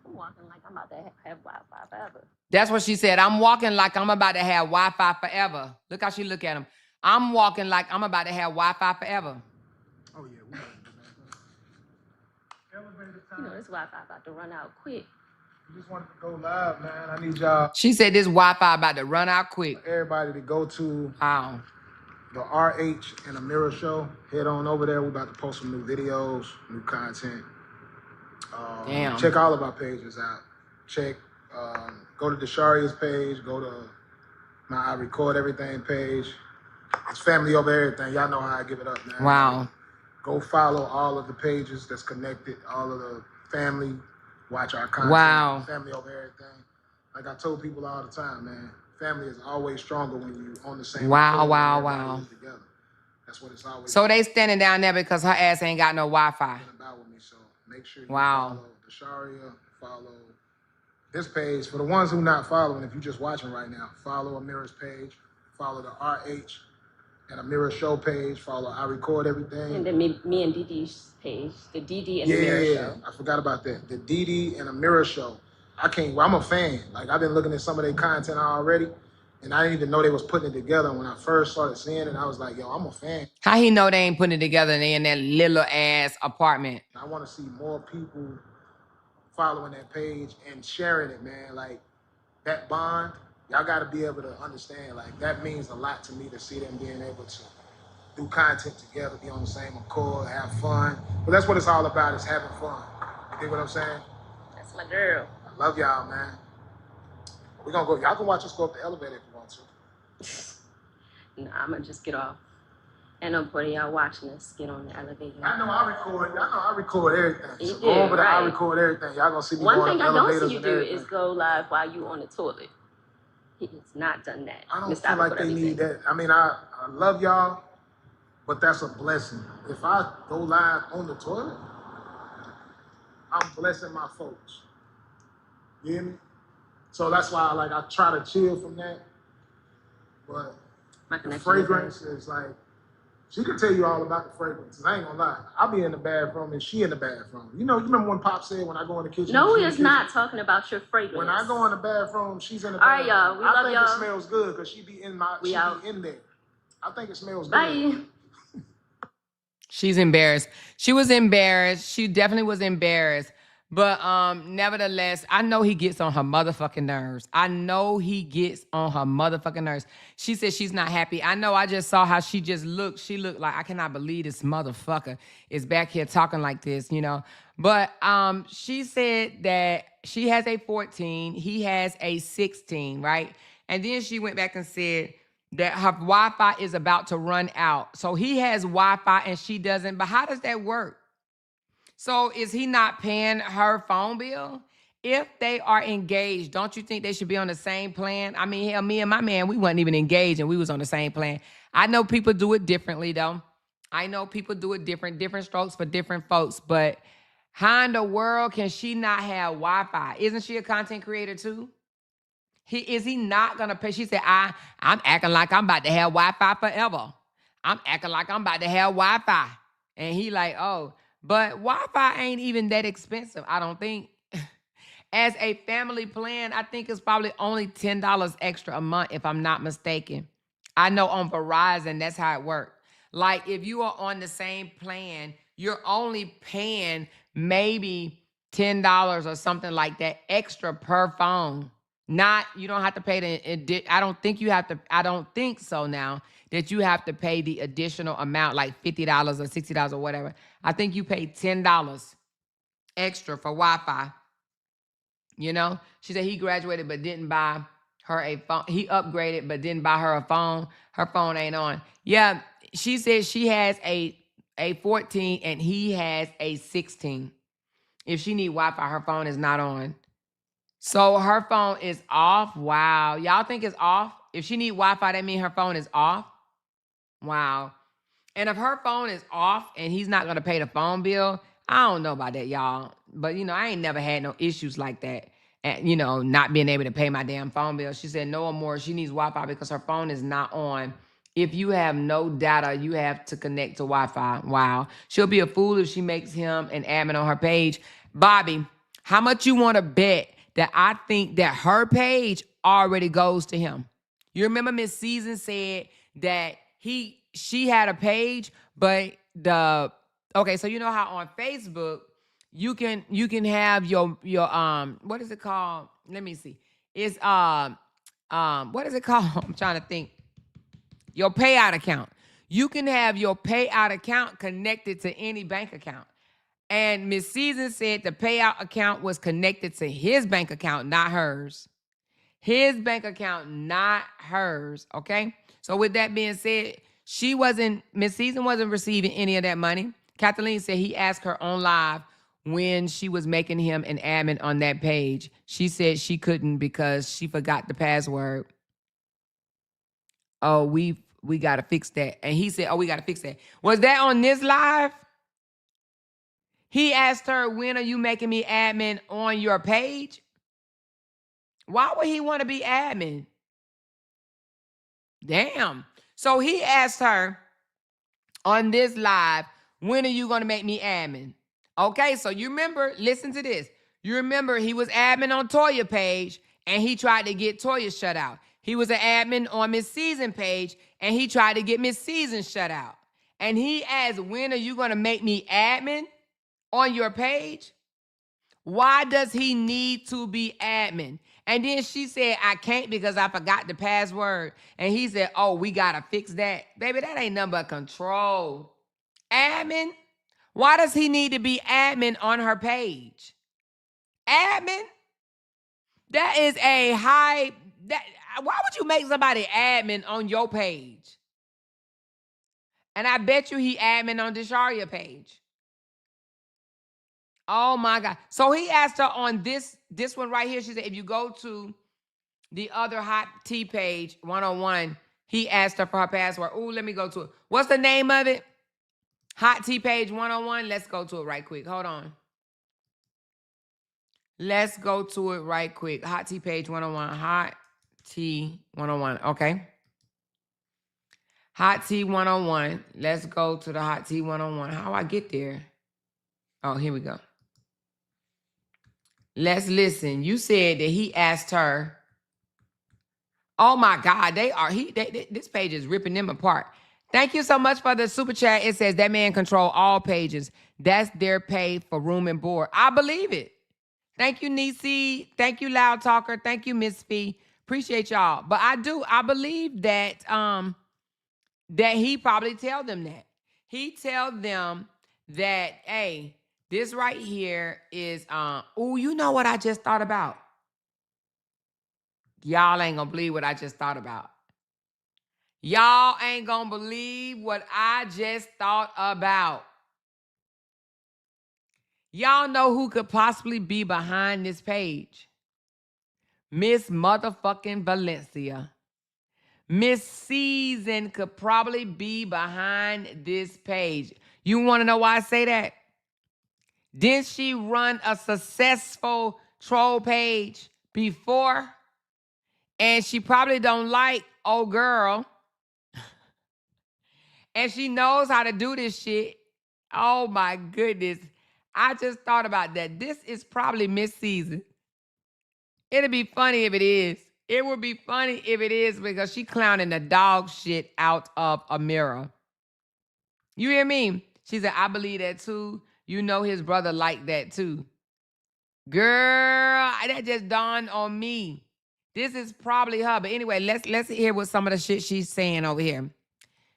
I'm walking like I'm about to have Wi-Fi forever. That's what she said. I'm walking like I'm about to have Wi-Fi forever. Look how she look at him. I'm walking like I'm about to have Wi-Fi forever. Oh yeah, we gotta do that. Elevator You know, time. this Wi-Fi about to run out quick. We just wanted to go live, man. I need y'all, She said this Wi-Fi about to run out quick. everybody, to go to Wow. the RH and Amira show. Head on over there. We're about to post some new videos, new content. Damn. Check all of our pages out. Check, go to Desharia's page. Go to my I Record Everything page. It's family over everything. Y'all know how I give it up, man. Wow. Go follow all of the pages that's connected. All of the family. Watch our content. Wow. Family over everything. Like I told people all the time, man. Family is always stronger when you're on the same. Wow, accord, wow, everybody wow. is together. That's what it's always. So they standing down there because her ass ain't got no Wi-Fi. been about with me. So make sure you Wow. follow Desharia, follow this page. For the ones who not following, if you're just watching right now, follow Amira's page, follow the RH and Amira show page, follow I Record Everything. And then me and Dee Dee's page, the Dee Dee and the Mirror show. I forgot about that. The Dee Dee and Amira show. I'm a fan. Like I've been looking at some of their content already, and I didn't even know they was putting it together. When I first started seeing it, I was like, yo, I'm a fan. How he know they ain't putting it together and they in that little ass apartment? I want to see more people following that page and sharing it, man. Like that bond, y'all got to be able to understand. Like that means a lot to me to see them being able to do content together, be on the same accord, have fun. But that's what it's all about, is having fun. You dig what I'm saying? That's my girl. I love y'all, man. We're gonna go. Y'all can watch us go up the elevator if you want to. Nah, I'm gonna just get off. And no point of y'all watching us get on the elevator. I know I record everything. You So do, go over there, I right. record everything. Y'all gonna see me One going thing up I don't elevators see you and do everything. is go live while you on the toilet. He has not done that. I don't Missed feel out like on they everything. need that. I mean, I love y'all, but that's a blessing. If I go live on the toilet, I'm blessing my folks. You hear me? So that's why I try to chill from that. But My the connection fragrance is like, she can tell you all about the fragrances. I ain't gonna lie. I'll be in the bathroom and she in the bathroom. You remember when Pop said when I go in the kitchen? No, she he in the is kitchen? not talking about your fragrance. When I go in the bathroom, she's in the All right, bathroom. y'all. We I love think y'all. it smells good because she be in my. We she out. be in there. I think it smells good. Bye. She's embarrassed. She was embarrassed. She definitely was embarrassed. But nevertheless, I know he gets on her motherfucking nerves. I know he gets on her motherfucking nerves. She said she's not happy. I know I just saw how she just looked. She looked like, I cannot believe this motherfucker is back here talking like this, you know. But she said that she has a 14, he has a 16, right? And then she went back and said that her Wi-Fi is about to run out. So he has Wi-Fi and she doesn't. But how does that work? So is he not paying her phone bill? If they are engaged, don't you think they should be on the same plan? I mean, hell, me and my man, we wasn't even engaged and we was on the same plan. I know people do it differently though. I know people do it different strokes for different folks, but how in the world can she not have Wi-Fi? Isn't she a content creator too? Is he not gonna pay? She said, I'm acting like I'm about to have Wi-Fi forever. I'm acting like I'm about to have Wi-Fi. And he like, oh, but Wi-Fi ain't even that expensive, I don't think. As a family plan, I think it's probably only $10 extra a month, if I'm not mistaken. I know on Verizon, that's how it works. Like if you are on the same plan, you're only paying maybe $10 or something like that extra per phone. You don't have to pay I don't think so now, that you have to pay the additional amount, like $50 or $60 or whatever. I think you pay $10 extra for Wi-Fi. You know, she said he graduated but didn't buy her a phone. He upgraded but didn't buy her a phone. Her phone ain't on. Yeah, she said she has a 14 and he has a 16. If she need Wi-Fi, her phone is not on. So her phone is off. Wow. Y'all think it's off? If she need Wi-Fi, that means her phone is off. Wow. And if her phone is off and he's not going to pay the phone bill, I don't know about that, y'all. But, you know, I ain't never had no issues like that. And, you know, not being able to pay my damn phone bill. She said no more. She needs Wi-Fi because her phone is not on. If you have no data, you have to connect to Wi-Fi. Wow. She'll be a fool if she makes him an admin on her page. Bobby, how much you want to bet that I think that her page already goes to him? You remember Miss Season said that she had a page, but okay, so you know how on Facebook you can have your what is it called? Let me see. It's what is it called? I'm trying to think. Your payout account. You can have your payout account connected to any bank account. And Miss Season said the payout account was connected to his bank account, not hers. His bank account, not hers. Okay. So with that being said, Miss Season wasn't receiving any of that money. Kathleen said he asked her on live when she was making him an admin on that page. She said she couldn't because she forgot the password. Oh, we got to fix that. And he said, oh, we got to fix that. Was that on this live? He asked her, when are you making me admin on your page? Why would he want to be admin? Damn. So he asked her on this live, when are you going to make me admin? Okay, so you remember, listen to this. You remember he was admin on Toya page and he tried to get Toya shut out. He was an admin on Miss Season page and he tried to get Miss Season shut out. And he asked, when are you going to make me admin on your page? Why does he need to be admin? And then she said, I can't because I forgot the password. And he said, oh, we got to fix that. Baby, that ain't nothing but control. Admin? Why does he need to be admin on her page? Admin? That is a high... why would you make somebody admin on your page? And I bet you he admin on Desharia page. Oh my God. So he asked her on this one right here. She said, if you go to the other Hot Tea page, 101, he asked her for her password. Ooh, let me go to it. What's the name of it? Hot Tea page 101. Let's go to it right quick. Hold on. Let's go to it right quick. Hot Tea page 101. Hot Tea 101. Okay. Hot Tea 101. Let's go to the Hot Tea 101. How do I get there? Oh, here we go. Let's listen. You said that he asked her. Oh my God, this page is ripping them apart. Thank you so much for the super chat. It says that man control all pages. That's their pay for room and board. I believe it. Thank you, Nisi. Thank you, Loud Talker. Thank you, Miss Fee. Appreciate y'all. But I believe that that he probably tell them that. He tell them that, hey, this right here is, oh, you know what I just thought about? Y'all ain't gonna believe what I just thought about. Y'all ain't gonna believe what I just thought about. Y'all know who could possibly be behind this page? Miss motherfucking Valencia. Miss Season could probably be behind this page. You want to know why I say that? Didn't she run a successful troll page before? And she probably don't like old girl. And she knows how to do this shit. Oh my goodness. I just thought about that. This is probably Miss Season. It'd be funny if it is. It would be funny if it is because she clowning the dog shit out of Amira. You hear me? She said, I believe that too. You know his brother liked that too. Girl, that just dawned on me. This is probably her. But anyway, let's hear what some of the shit she's saying over here.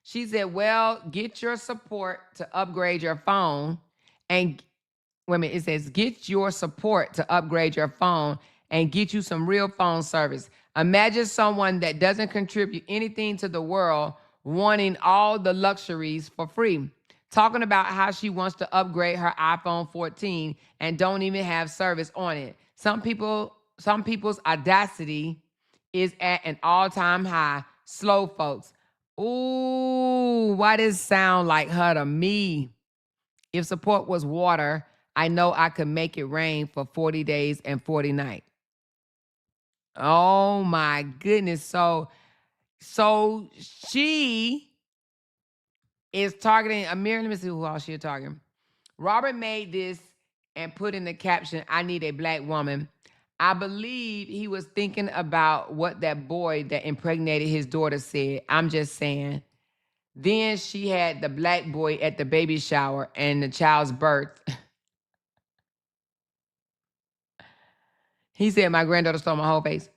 She said, well, get your support to upgrade your phone and women, it says, get your support to upgrade your phone and get you some real phone service. Imagine someone that doesn't contribute anything to the world wanting all the luxuries for free. Talking about how she wants to upgrade her iPhone 14 and don't even have service on it. Some people's audacity is at an all-time high. Slow folks. Ooh, why does sound like her to me? If support was water, I know I could make it rain for 40 days and 40 nights. Oh my goodness. So she is targeting Amir. Let me see who else she's targeting. Robert made this and put in the caption, I need a black woman. I believe he was thinking about what that boy that impregnated his daughter said. I'm just saying. Then she had the black boy at the baby shower and the child's birth. He said, my granddaughter stole my whole face.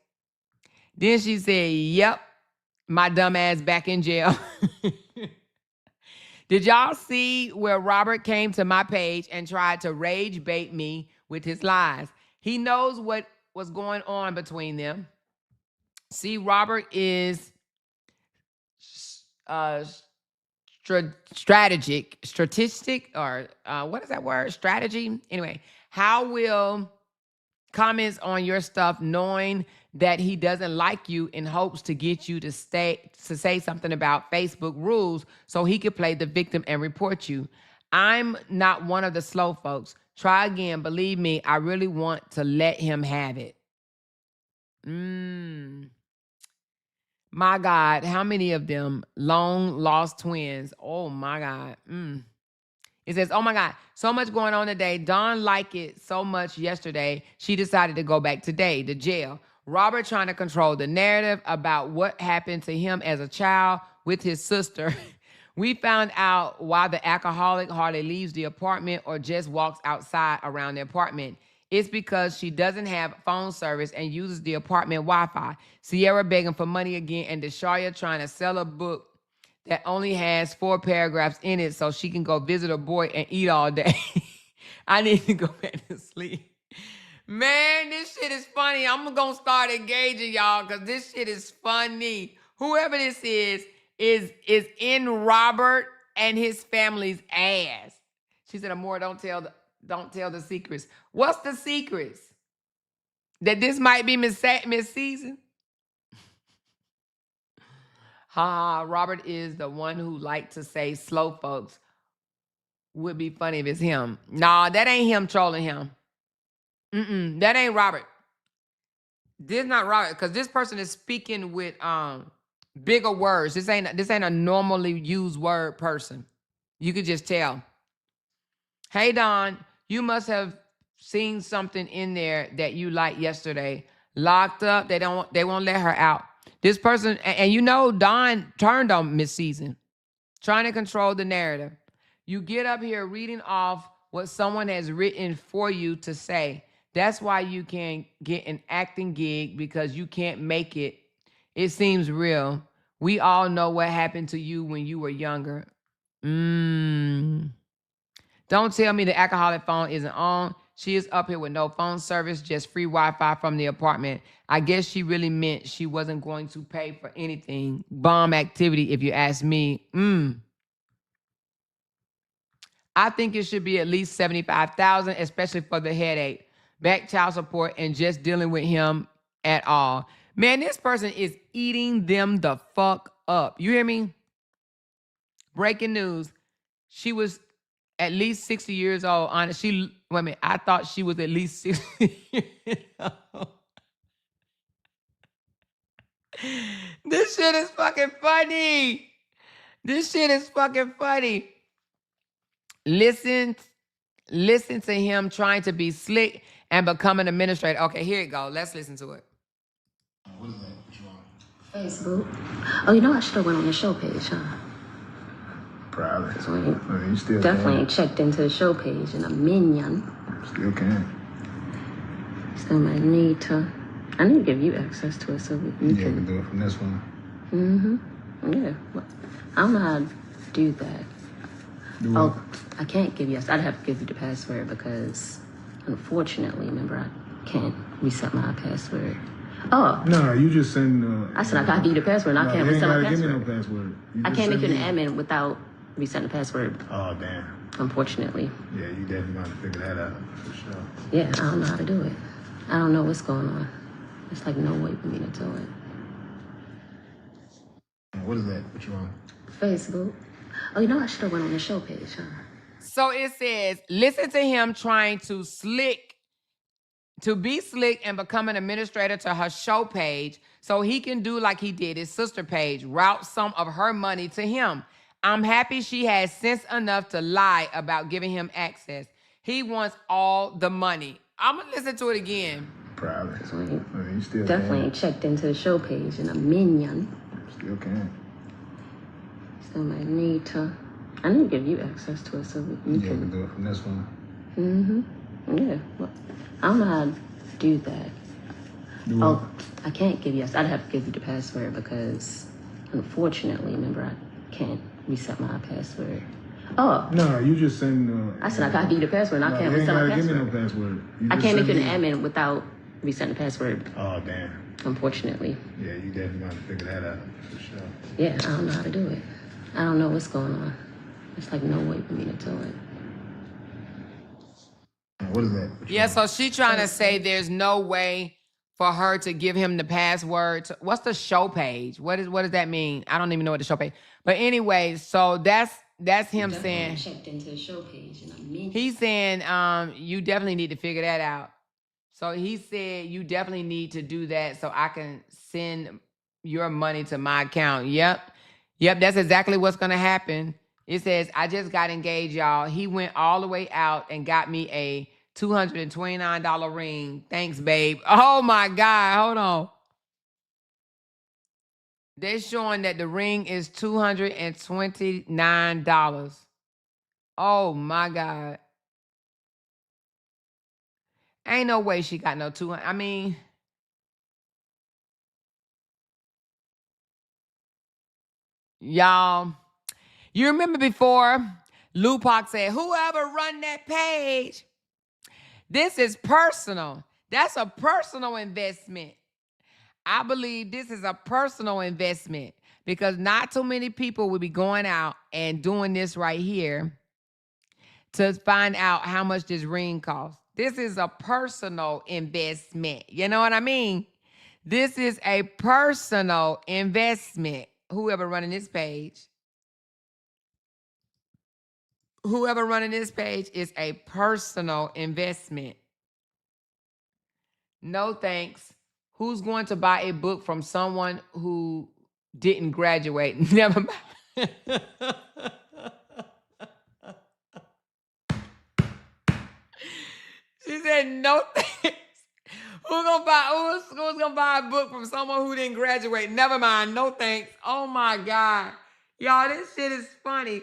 Then she said, yep, my dumb ass back in jail. Did y'all see where Robert came to my page and tried to rage bait me with his lies? He knows what was going on between them. See, Robert is strategic, or what is that word? Strategy? Anyway, how will comments on your stuff knowing that he doesn't like you in hopes to get you to say something about Facebook rules so he could play the victim and report you? I'm not one of the slow folks. Try again. Believe me, I really want to let him have it. My God, how many of them long lost twins? Oh my God. It says, oh my God, so much going on today. Dawn liked it so much yesterday, she decided to go back today to jail. Robert trying to control the narrative about what happened to him as a child with his sister. We found out why the alcoholic hardly leaves the apartment or just walks outside around the apartment. It's because she doesn't have phone service and uses the apartment Wi-Fi. Sierra begging for money again, and Desharia trying to sell a book that only has 4 paragraphs in it so she can go visit a boy and eat all day. I need to go back to sleep. Man, this shit is funny. I'm going to start engaging y'all because this shit is funny. Whoever this is in Robert and his family's ass. She said, Amor, don't tell the secrets. What's the secrets? That this might be Miss Season? Robert is the one who liked to say slow folks. Would be funny if it's him. Nah, that ain't him trolling him. That ain't Robert. This not Robert, because this person is speaking with bigger words. This ain't a normally used word person. You could just tell. Hey Don, you must have seen something in there that you liked yesterday. Locked up. They won't let her out. This person, and you know Don turned on Miss Season, trying to control the narrative. You get up here reading off what someone has written for you to say. That's why you can't get an acting gig, because you can't make it. It seems real. We all know what happened to you when you were younger. Don't tell me the alcoholic phone isn't on. She is up here with no phone service, just free Wi-Fi from the apartment. I guess she really meant she wasn't going to pay for anything. Bomb activity, if you ask me. I think it should be at least $75,000, especially for the headache, back child support, and just dealing with him at all. Man, this person is eating them the fuck up. You hear me? Breaking news. She was at least 60 years old. Honestly, wait a minute. I thought she was at least 60 years old. This shit is fucking funny. This shit is fucking funny. Listen to him trying to be slick and become an administrator. Okay, here you go. Let's listen to it. What is that? What you want? Facebook. Oh, you know I should have went on the show page, huh? Probably. So you still definitely can. ain't checked into the show page in a minion. Still can. So I need to give you access to it so you You can can do it from this one. Yeah. Well, I don't know how to do that. Oh, I can't give you. I'd have to give you the password because, unfortunately, remember I can't reset my password. Oh. No, you just send. I said I gotta give you the password. And I can't reset my password. Give me no password. I can't make you an admin without resetting the password. Oh damn. Unfortunately. Yeah, you definitely got to figure that out for sure. Yeah, I don't know how to do it. I don't know what's going on. It's like no way for me to do it. What is that? What you on? Facebook. Oh, you know I should have went on the show page, huh? So it says, listen to him trying to be slick and become an administrator to her show page so he can do like he did his sister page, route some of her money to him. I'm happy she has sense enough to lie about giving him access. He wants all the money. I'm going to listen to it again. Probably. So you still definitely ain't checked into the show page in a minion. Still can. Still might need to. I need to give you access to it so you Yeah, can we do it from this one. Mm-hmm. Yeah. Well, I don't know how to do that. Oh, I can't give you. I'd have to give you the password because, unfortunately, remember I can't reset my password. Oh. No, you just send. I said I gotta give you the password. And I can't reset my password. Give me no password. I can't make you an admin without resetting the password. Oh damn. Unfortunately. Yeah, you definitely got to figure that out for sure. Yeah, I don't know how to do it. I don't know what's going on. It's like no way for me to do it. What is that? Yeah, so she trying to say there's no way for her to give him the password. What's the show page? What does that mean? I don't even know what the show page. But anyway, so that's him saying. Checked into the show page in a minute. He's saying you definitely need to figure that out. So he said you definitely need to do that so I can send your money to my account. Yep, that's exactly what's gonna happen. It says, I just got engaged, y'all. He went all the way out and got me a $229 ring. Thanks, babe. Oh my God, hold on. They're showing that the ring is $229. Oh my God. Ain't no way she got no 200. I mean, y'all, you remember before Lupac said, whoever run that page, this is personal. That's a personal investment. I believe this is a personal investment because not too many people will be going out and doing this right here to find out how much this ring costs. This is a personal investment. You know what I mean? This is a personal investment. Whoever running this page is a personal investment. No thanks. Who's going to buy a book from someone who didn't graduate? Never mind. She said, no thanks. Who's gonna buy a book from someone who didn't graduate? Never mind. No thanks. Oh my God. Y'all, this shit is funny.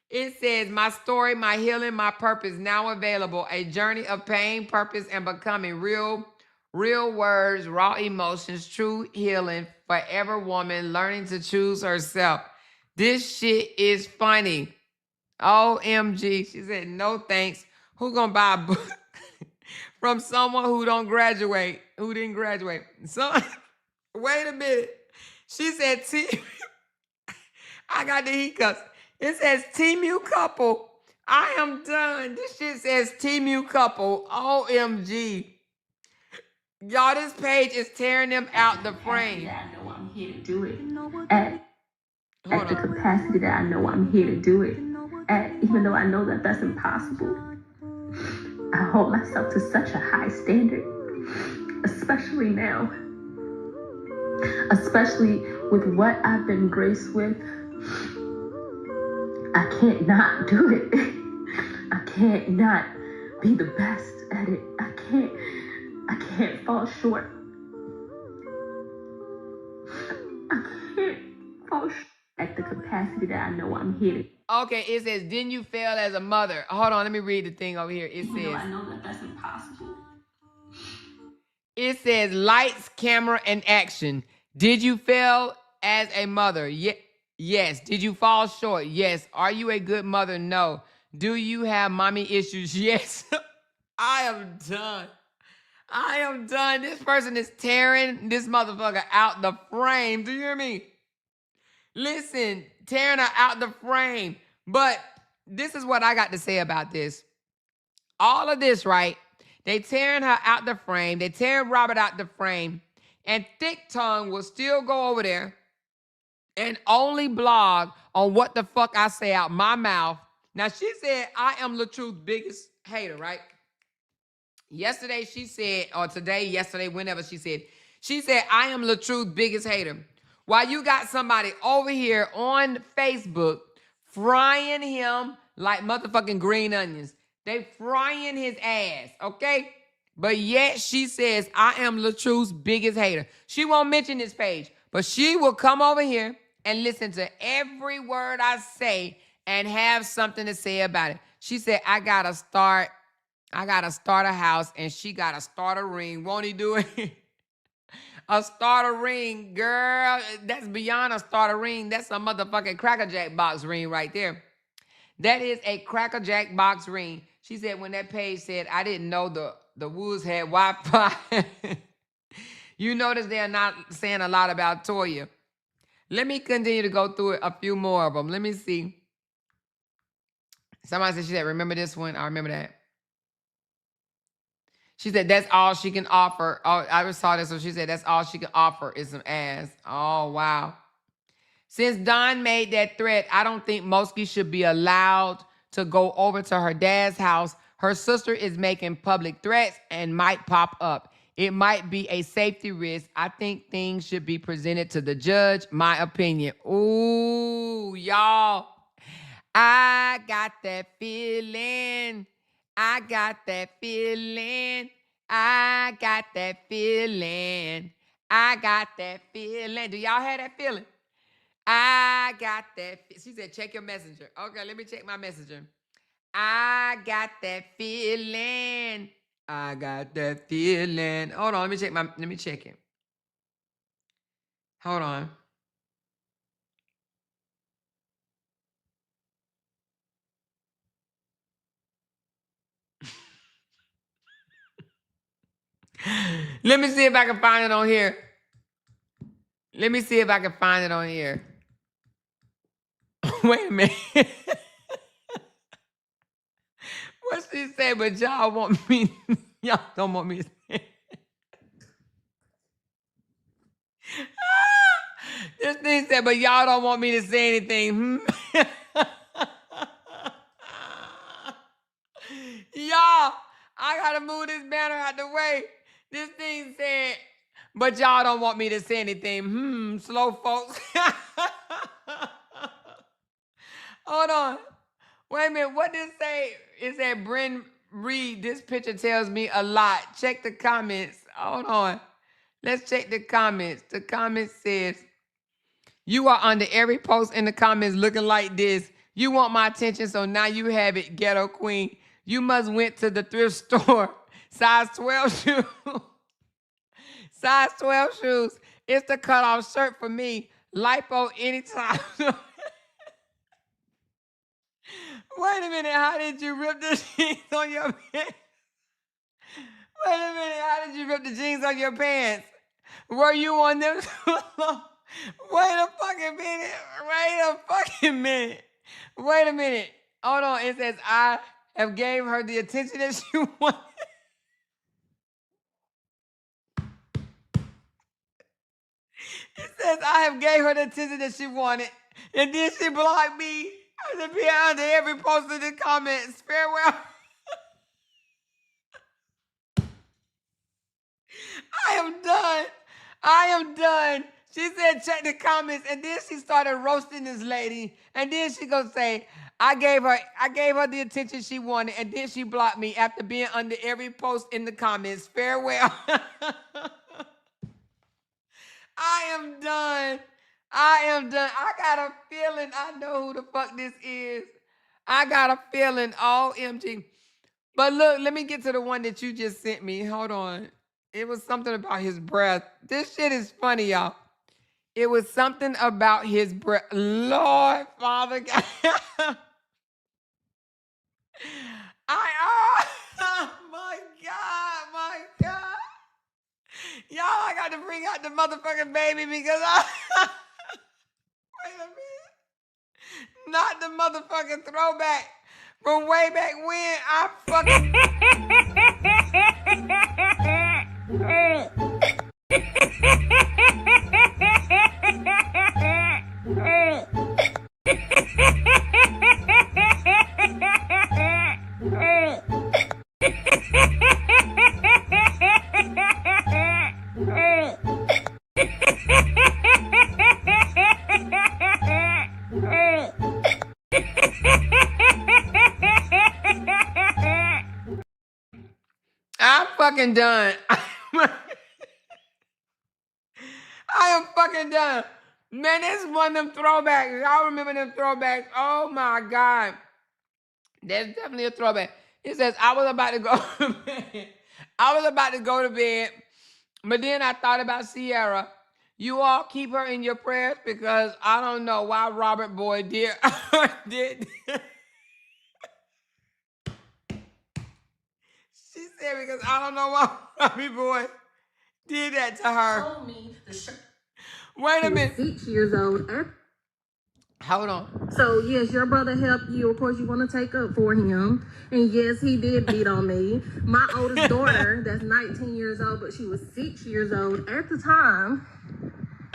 It says, my story, my healing, my purpose now available. A journey of pain, purpose, and becoming real words, raw emotions, true healing, forever woman, learning to choose herself. This shit is funny. OMG. She said, no thanks. Who gonna buy a book from someone who didn't graduate? So, wait a minute. She said, I got the hiccups. It says Temu couple. I am done. This shit says Temu couple. OMG. Y'all, this page is tearing them out the frame. I know I'm here to do it. At the capacity that I know I'm here to do it. Even though I know that that's impossible. I hold myself to such a high standard. Especially now. Especially with what I've been graced with. I can't not do it. I can't not be the best at it. I can't fall short. I can't fall short at the capacity that I know I'm here to. Okay, it says, didn't you fail as a mother? Hold on, let me read the thing over here. It says, I know that that's impossible. It says, lights, camera, and action. Did you fail as a mother? Yes. Did you fall short? Yes. Are you a good mother? No. Do you have mommy issues? Yes. I am done. I am done. This person is tearing this motherfucker out the frame. Do you hear me? Listen, tearing her out the frame. But this is what I got to say about this. All of this, right? They tearing her out the frame. They tearing Robert out the frame. And Thick Tongue will still go over there and only blog on what the fuck I say out my mouth. Now, she said, I am LaTruth's biggest hater, right? Yesterday, she said, or today, yesterday, whenever she said, I am LaTruth's biggest hater. While you got somebody over here on Facebook frying him like motherfucking green onions. They frying his ass, okay? But yet she says, I am LaTruth's biggest hater. She won't mention this page, but she will come over here and listen to every word I say and have something to say about it. She said, I gotta start a house, and she gotta start a ring. Won't he do it? A starter ring, girl. That's beyond a starter ring. That's a motherfucking Cracker Jack box ring right there. That is a Cracker Jack box ring. She said when that page said, I didn't know the Woods had Wi-Fi. You notice they're not saying a lot about Toya. Let me continue to go through a few more of them. Let me see. Somebody said, she said, remember this one? I remember that. She said, that's all she can offer. Oh, I just saw this. So she said, that's all she can offer is some ass. Oh, wow. Since Dawn made that threat, I don't think Moski should be allowed to go over to her dad's house. Her sister is making public threats and might pop up. It might be a safety risk. I think things should be presented to the judge. My opinion. Ooh, y'all. I got that feeling. I got that feeling. I got that feeling. I got that feeling. Do y'all have that feeling? I got that. She said, check your messenger. Okay, let me check my messenger. I got that feeling. I got that feeling. Hold on, let me check it. Hold on. Let me see if I can find it on here. Let me see if I can find it on here. Wait a minute. What she say? But y'all want me. Y'all don't want me to say. This thing said, but y'all don't want me to say anything. Y'all, I gotta move this banner out the way. This thing said, but y'all don't want me to say anything. Slow folks. Hold on. Wait a minute. What did it say? It said, Bryn Reed, this picture tells me a lot. Check the comments. Hold on. Let's check the comments. The comment says, you are under every post in the comments looking like this. You want my attention, so now you have it, ghetto queen. You must went to the thrift store. Size 12 shoes. Size 12 shoes. It's the cutoff shirt for me. Lipo anytime. Wait a minute. How did you rip the jeans on your pants? Wait a minute. How did you rip the jeans on your pants? Were you on them too long? Wait a fucking minute. Wait a minute. Hold on. It says, I have gave her the attention that she wanted. It says, I have gave her the attention that she wanted. And then she blocked me. I should be under every post in the comments. Farewell. I am done. She said, check the comments. And then she started roasting this lady. And then she gonna say, I gave her the attention she wanted. And then she blocked me after being under every post in the comments. Farewell. I am done. I got a feeling I know who the fuck this is. I got a feeling, OMG. But look, let me get to the one that you just sent me. Hold on. It was something about his breath. This shit is funny, y'all. It was something about his breath. Lord, Father God. Oh my God, my God. Y'all, I got to bring out the motherfucking baby because wait a minute. Not the motherfucking throwback from way back when. I I'm fucking done. I am fucking done. Man, this is one of them throwbacks. Y'all remember them throwbacks? Oh my God. That's definitely a throwback. It says, I was about to go to bed. I was about to go to bed, but then I thought about Sierra. You all keep her in your prayers because I don't know why Robert Boyd did. did. She said because I don't know why Robert Boyd did that to her. Told me the shirt. Wait a minute. 6 years old. Hold on. So yes, your brother helped you. Of course, you want to take up for him. And yes, he did beat on me. My oldest daughter, that's 19 years old, but she was 6 years old at the time,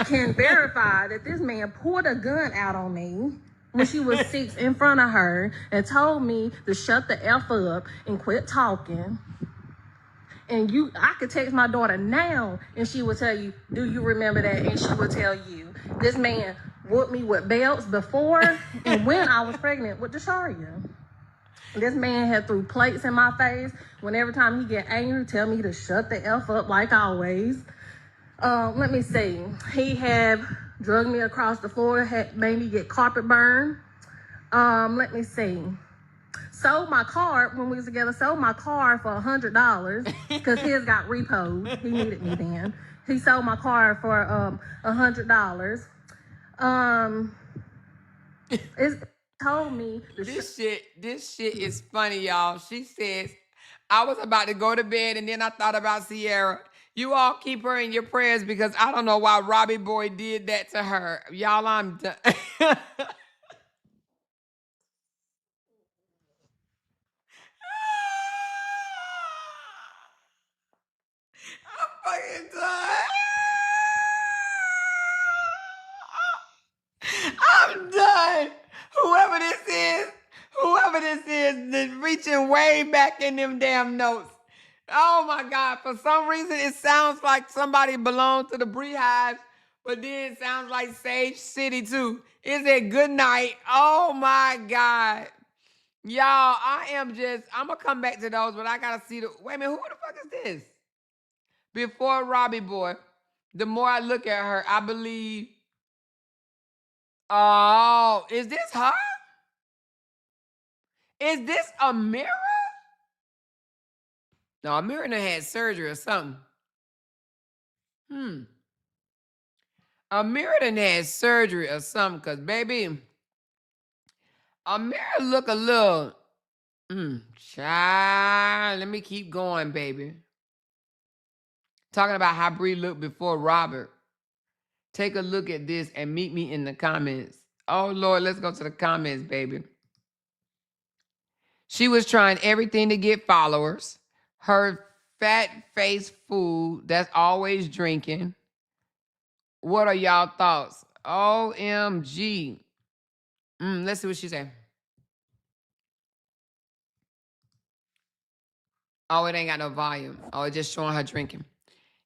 can verify that this man pulled a gun out on me when she was 6 in front of her and told me to shut the F up and quit talking. And I could text my daughter now and she will tell you, do you remember that? And she will tell you, this man whooped me with belts before and when I was pregnant with Desharia. This man had threw plates in my face. Every time he get angry, tell me to shut the F up like always. Let me see. He had drugged me across the floor, had made me get carpet burn. Let me see. Sold my car when we was together. Sold my car for $100 because his got repoed. He needed me then. He sold my car for $100. It told me This shit is funny, y'all. She says, I was about to go to bed and then I thought about Sierra. You all keep her in your prayers because I don't know why Robbie Boy did that to her. Y'all, I'm done. I'm fucking done. I'm done. Whoever this is reaching way back in them damn notes. Oh my God. For some reason, it sounds like somebody belonged to the Beehives, but then it sounds like Sage City too. Is it good night? Oh my God. Y'all, I'm going to come back to those, but I got to see wait a minute, who the fuck is this? Before Robbie Boy, the more I look at her, I believe, oh, is this her? Is this Amira? No, Amira done had surgery or something. Amira done had surgery or something, because, baby, Amira look a little, child, let me keep going, baby. Talking about how Bree looked before Robert. Take a look at this and meet me in the comments. Oh, Lord, let's go to the comments, baby. She was trying everything to get followers. Her fat face fool that's always drinking. What are y'all thoughts? OMG. Let's see what she said. Oh, it ain't got no volume. Oh, it's just showing her drinking.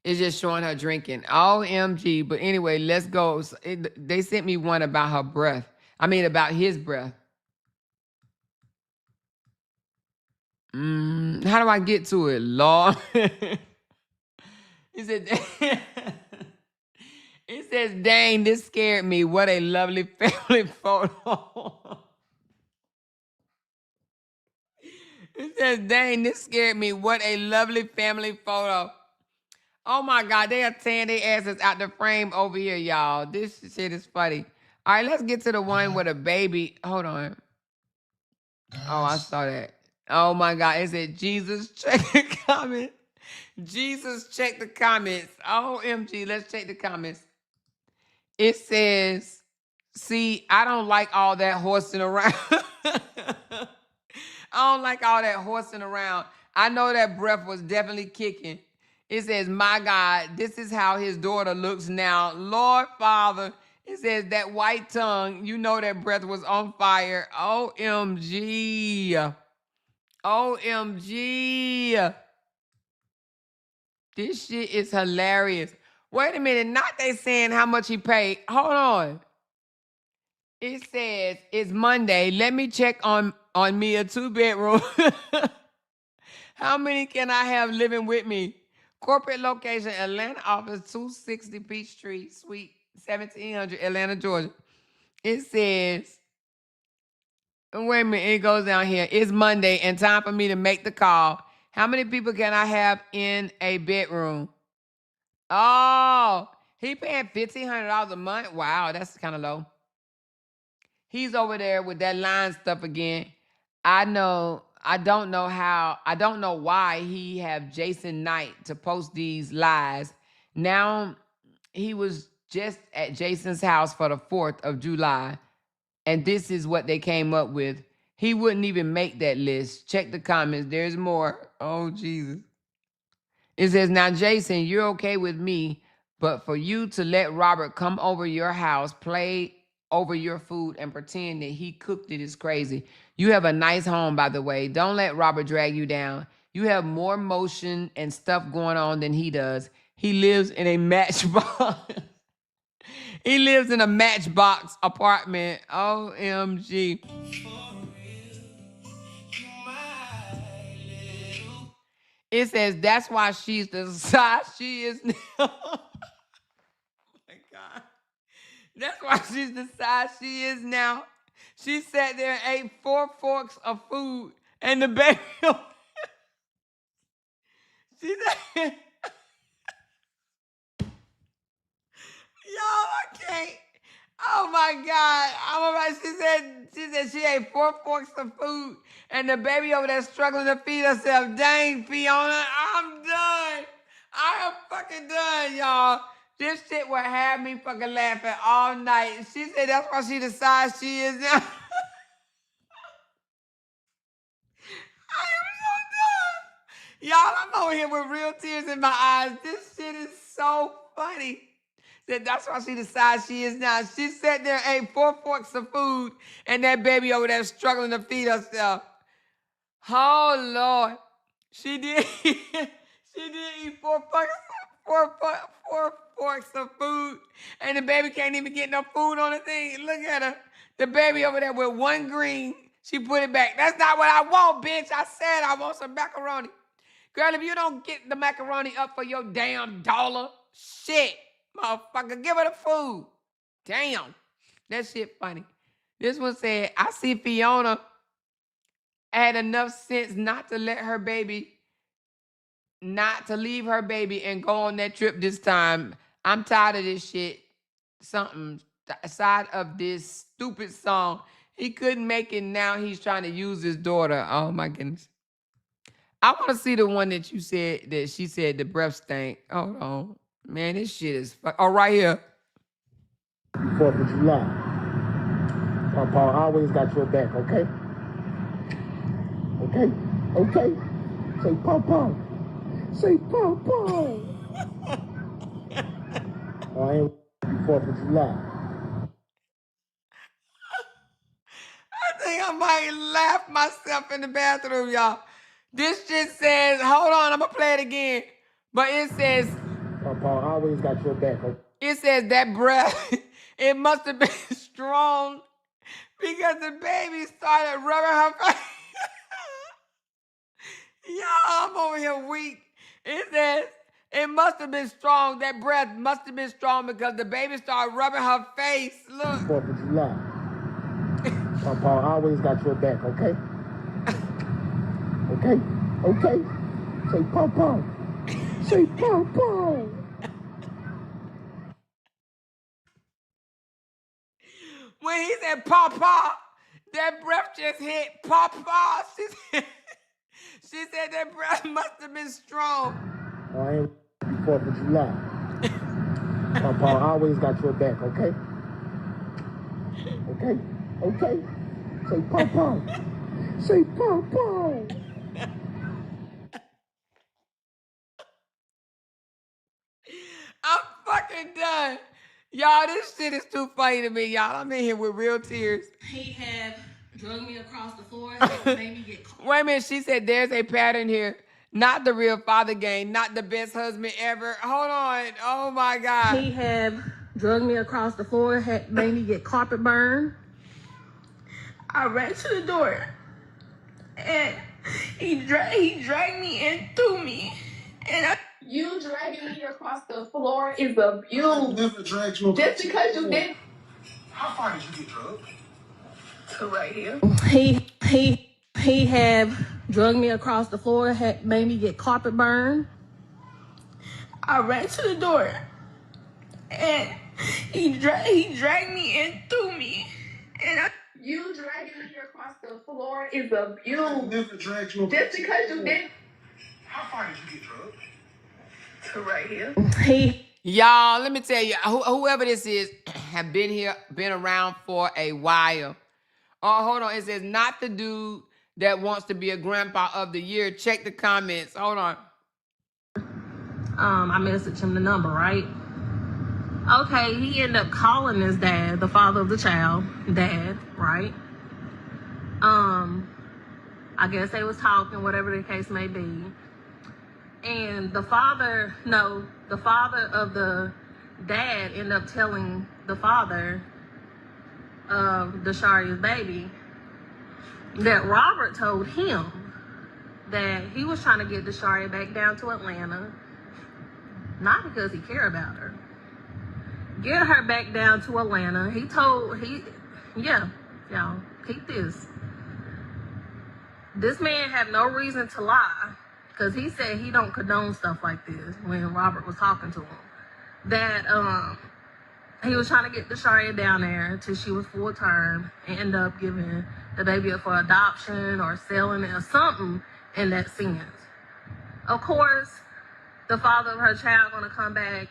It's just showing her drinking. OMG. But anyway, let's go. They sent me one about her breath. I mean, about his breath. How do I get to it, Lord? He said, it says, dang, this scared me. What a lovely family photo. It says, dang, this scared me. What a lovely family photo. Oh my God, they are tearing their asses out the frame over here, y'all. This shit is funny. All right, let's get to the one with a baby. Hold on. Oh, I saw that. Oh my God, it said Jesus check the comments. Jesus check the comments. OMG, let's check the comments. It says, see, I don't like all that horsing around. I don't like all that horsing around. I know that breath was definitely kicking. It says, my God, this is how his daughter looks now. Lord Father, it says that white tongue, you know that breath was on fire. OMG. OMG. This shit is hilarious. Wait a minute, not they saying how much he paid. Hold on. It says it's Monday. Let me check on me a 2-bedroom. How many can I have living with me? Corporate location, Atlanta office, 260 Peachtree Suite, 1700 Atlanta, Georgia. It says, wait a minute, it goes down here. It's Monday and time for me to make the call. How many people can I have in a bedroom? Oh, he paying $1,500 a month? Wow, that's kind of low. He's over there with that line stuff again. I don't know why he have Jason Knight to post these lies. Now he was just at Jason's house for the 4th of July, and this is what they came up with. He wouldn't even make that list. Check the comments. There's more. Oh, Jesus. It says, now, Jason, you're okay with me, but for you to let Robert come over your house, play over your food, and pretend that he cooked it is crazy. You have a nice home, by the way. Don't let Robert drag you down. You have more motion and stuff going on than he does. He lives in a matchbox. He lives in a matchbox apartment. OMG. It says that's why she's the size she is now. Oh my God. That's why she's the size she is now. She sat there and ate 4 forks of food and the baby. She said, y'all, I can't. Oh my God. I'm about, she said she ate 4 forks of food and the baby over there struggling to feed herself. Dang, Fiona, I'm done. I am fucking done, y'all. This shit would have me fucking laughing all night. She said that's why she the size she is now. I am so done. Y'all, I'm over here with real tears in my eyes. This shit is so funny. That's why she the size she is now. She sat there and ate 4 forks of food, and that baby over there struggling to feed herself. Oh, Lord. She did eat 4 forks of food, and the baby can't even get no food on the thing. Look at her. The baby over there with 1 green. She put it back. That's not what I want, bitch. I said I want some macaroni. Girl, if you don't get the macaroni up for your damn dollar, shit, motherfucker, give her the food. Damn. That shit funny. This one said, I see Fiona had enough sense not to leave her baby and go on that trip this time. I'm tired of this shit. Something aside of this stupid song. He couldn't make it. Now he's trying to use his daughter. Oh my goodness. I want to see the one that you said that she said the breath stank. Hold on. Man, this shit is oh, right here. 4th of July. Papa always got your back, okay? Okay? Okay? Say Papa. Say Papa. I ain't 4th of July. I think I might laugh myself in the bathroom, y'all. This shit says, hold on, I'm going to play it again. But it says, Papa always got your back, okay? It says that breath, it must have been strong because the baby started rubbing her face. Y'all, I'm over here weak. It says it must have been strong. That breath must have been strong because the baby started rubbing her face. Look. 4th of July. Papa always got your back, okay? Okay? Okay? Say Papa. Say Papa. When he said Papa, that breath just hit Papa. She said that breath must have been strong. I ain't 4th of July. Papa always got your back, okay? Okay? Okay? Say Papa. Say Papa. I'm fucking done. Y'all, this shit is too funny to me, y'all. I'm in here with real tears. He had drug me across the floor, made me get caught. Wait a minute, she said there's a pattern here. Not the real father game, not the best husband ever. Hold on. Oh my God. He had drug me across the floor, had made me get carpet burn. I ran to the door, and he dragged me and threw me. And you dragging me across the floor is abuse. I never dragged you across Just because you didn't. How far did you get drugged? To right here. He had drugged me across the floor, had made me get carpet burn. I ran to the door, and he dragged me and threw me. And you dragging me across the floor is abuse. I never dragged you across Just because you didn't. How far did you get drugged? To right here. Y'all, let me tell you, whoever this is have been around for a while. Oh, hold on. It says not the dude that wants to be a grandpa of the year. Check the comments. Hold on. I messaged him the number, right? Okay, he ended up calling his dad, the father of the child, dad, right? I guess they was talking, whatever the case may be. And the father of the dad ended up telling the father of Desharia's baby that Robert told him that he was trying to get Desharia back down to Atlanta, not because he cared about her. Get her back down to Atlanta. Y'all, keep this. This man had no reason to lie, because he said he don't condone stuff like this when Robert was talking to him. That he was trying to get Desharia down there till she was full term and end up giving the baby up for adoption or selling it or something in that sense. Of course, the father of her child gonna come back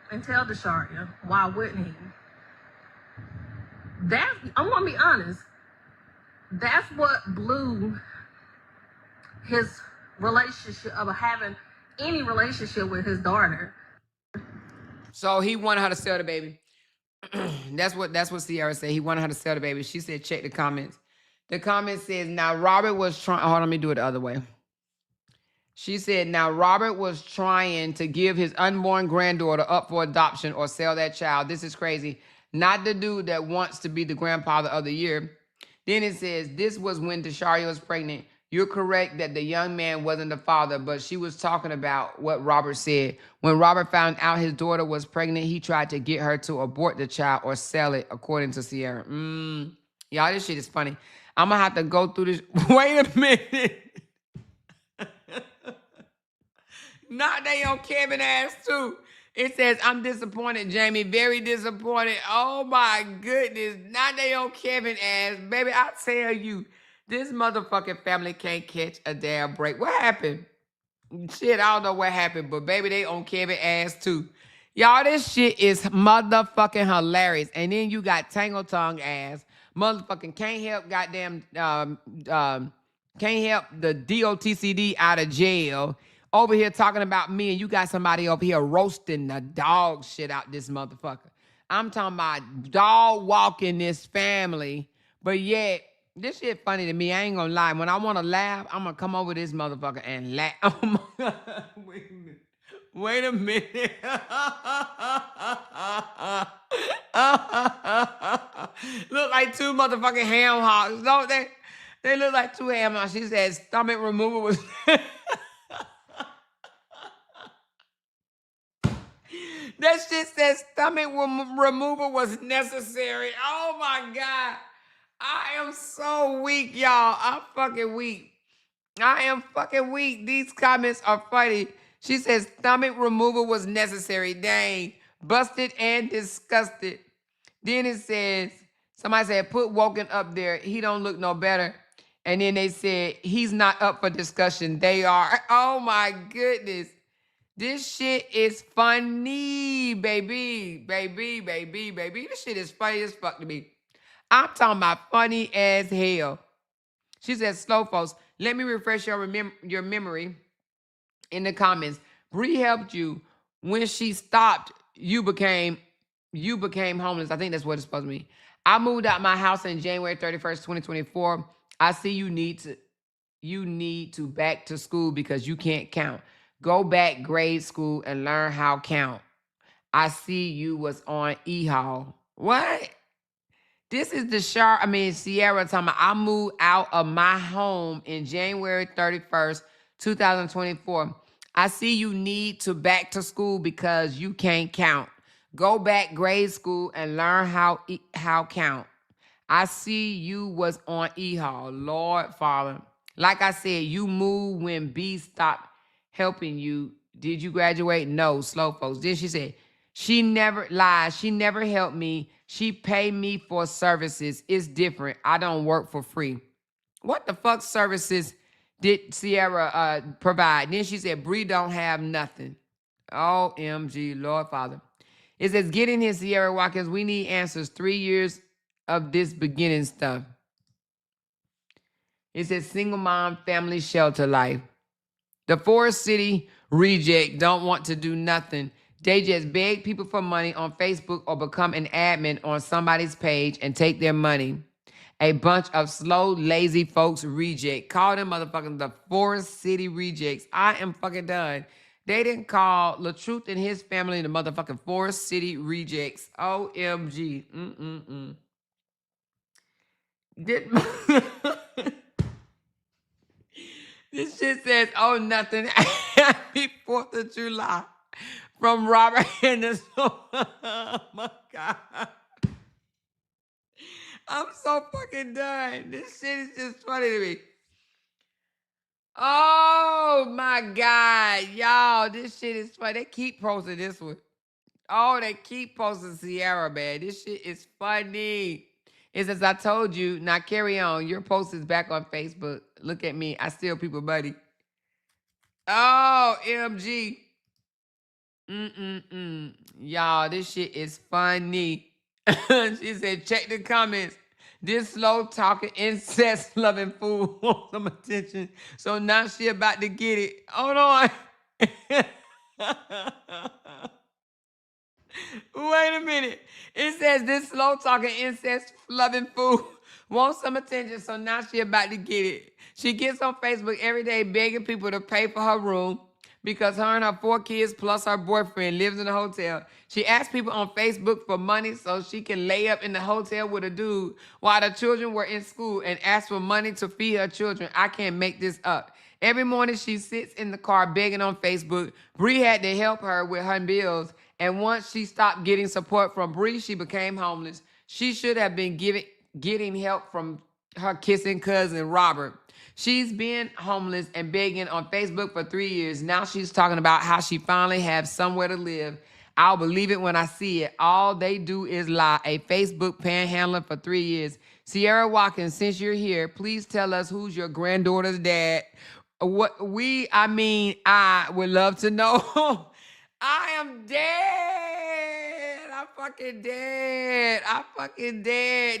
and tell Desharia. Why wouldn't he? I'm gonna be honest. That's what blew his relationship of having any relationship with his daughter. So he wanted her to sell the baby. That's what Sierra said. He wanted her to sell the baby. She said, check the comments. The comment says, now Robert was trying. Hold on, let me do it the other way. She said, now Robert was trying to give his unborn granddaughter up for adoption or sell that child. This is crazy. Not the dude that wants to be the grandfather of the year. Then it says, this was when Desharia was pregnant. You're correct that the young man wasn't the father, but she was talking about what Robert said. When Robert found out his daughter was pregnant, he tried to get her to abort the child or sell it, according to Sierra. Y'all, this shit is funny. I'm going to have to go through this. Wait a minute. Not they on Kevin ass too. It says, I'm disappointed, Jamie. Very disappointed. Oh my goodness. Not they on Kevin ass. Baby, I tell you, this motherfucking family can't catch a damn break. What happened? Shit, I don't know what happened, but baby, they on Kevin ass too. Y'all, this shit is motherfucking hilarious. And then you got Tangle Tongue ass. Motherfucking can't help goddamn, can't help the DOTCD out of jail. Over here talking about me, and you got somebody over here roasting the dog shit out this motherfucker. I'm talking about dog walking this family, but yet this shit funny to me. I ain't gonna lie. When I want to laugh, I'm gonna come over this motherfucker and laugh. Wait a minute. Wait a minute. Look like two motherfucking ham hocks, don't they? They look like two ham hocks. She said stomach removal was. That shit says stomach removal was necessary. Oh my God. I am so weak, y'all. I'm fucking weak. I am fucking weak. These comments are funny. She says stomach removal was necessary. Dang. Busted and disgusted. Then it says, somebody said, put Woken up there. He don't look no better. And then they said, he's not up for discussion. They are. Oh my goodness. This shit is funny, baby. Baby, baby, baby. This shit is funny as fuck to me. I'm talking about funny as hell. She says, slow folks, let me refresh your memory in the comments. Bree helped you when she stopped. You became homeless. I think that's what it's supposed to mean. I moved out my house on January 31st, 2024. I see you need to back to school because you can't count. Go back grade school and learn how count. I see you was on E-Haul. What? This is the Sierra talking about, I moved out of my home in January 31st, 2024. I see you need to back to school because you can't count. Go back grade school and learn how count. I see you was on E-Haul. Lord Father. Like I said, you moved when B stopped helping you. Did you graduate? No, slow folks. Then she said, she never lied. She never helped me. She paid me for services. It's different. I don't work for free. What the fuck services did Sierra provide? Then she said, Bree don't have nothing. OMG, Lord Father. It says, get in here, Sierra Watkins. We need answers. 3 years of this beginning stuff. It says, single mom, family shelter life. The Forest City reject don't want to do nothing. They just beg people for money on Facebook or become an admin on somebody's page and take their money. A bunch of slow, lazy folks reject. Call them motherfucking the Forest City rejects. I am fucking done. They didn't call LaTruth and his family the motherfucking Forest City rejects. OMG. This shit says, oh, nothing. Happy 4th of July. From Robert Henderson. Oh, my God. I'm so fucking done. This shit is just funny to me. Oh, my God. Y'all, this shit is funny. They keep posting this one. Oh, they keep posting Sierra, man. This shit is funny. It's as I told you. Now carry on. Your post is back on Facebook. Look at me. I steal people, buddy. Oh, MG. Y'all, this shit is funny. She said, check the comments. This slow talking, incest loving fool wants some attention. So now she about to get it. Hold on. Wait a minute. It says this slow talking, incest loving fool wants some attention. So now she about to get it. She gets on Facebook every day begging people to pay for her room because her and her 4 kids plus her boyfriend lives in a hotel. She asks people on Facebook for money so she can lay up in the hotel with a dude while the children were in school and asks for money to feed her children. I can't make this up. Every morning she sits in the car begging on Facebook. Bree had to help her with her bills. And once she stopped getting support from Bree, she became homeless. She should have been getting help from her kissing cousin, Robert. She's been homeless and begging on Facebook for 3 years. Now she's talking about how she finally has somewhere to live. I'll believe it when I see it. All they do is lie. A Facebook panhandler for 3 years. Sierra Watkins, since you're here, please tell us who's your granddaughter's dad. I would love to know. I am dead. I'm fucking dead.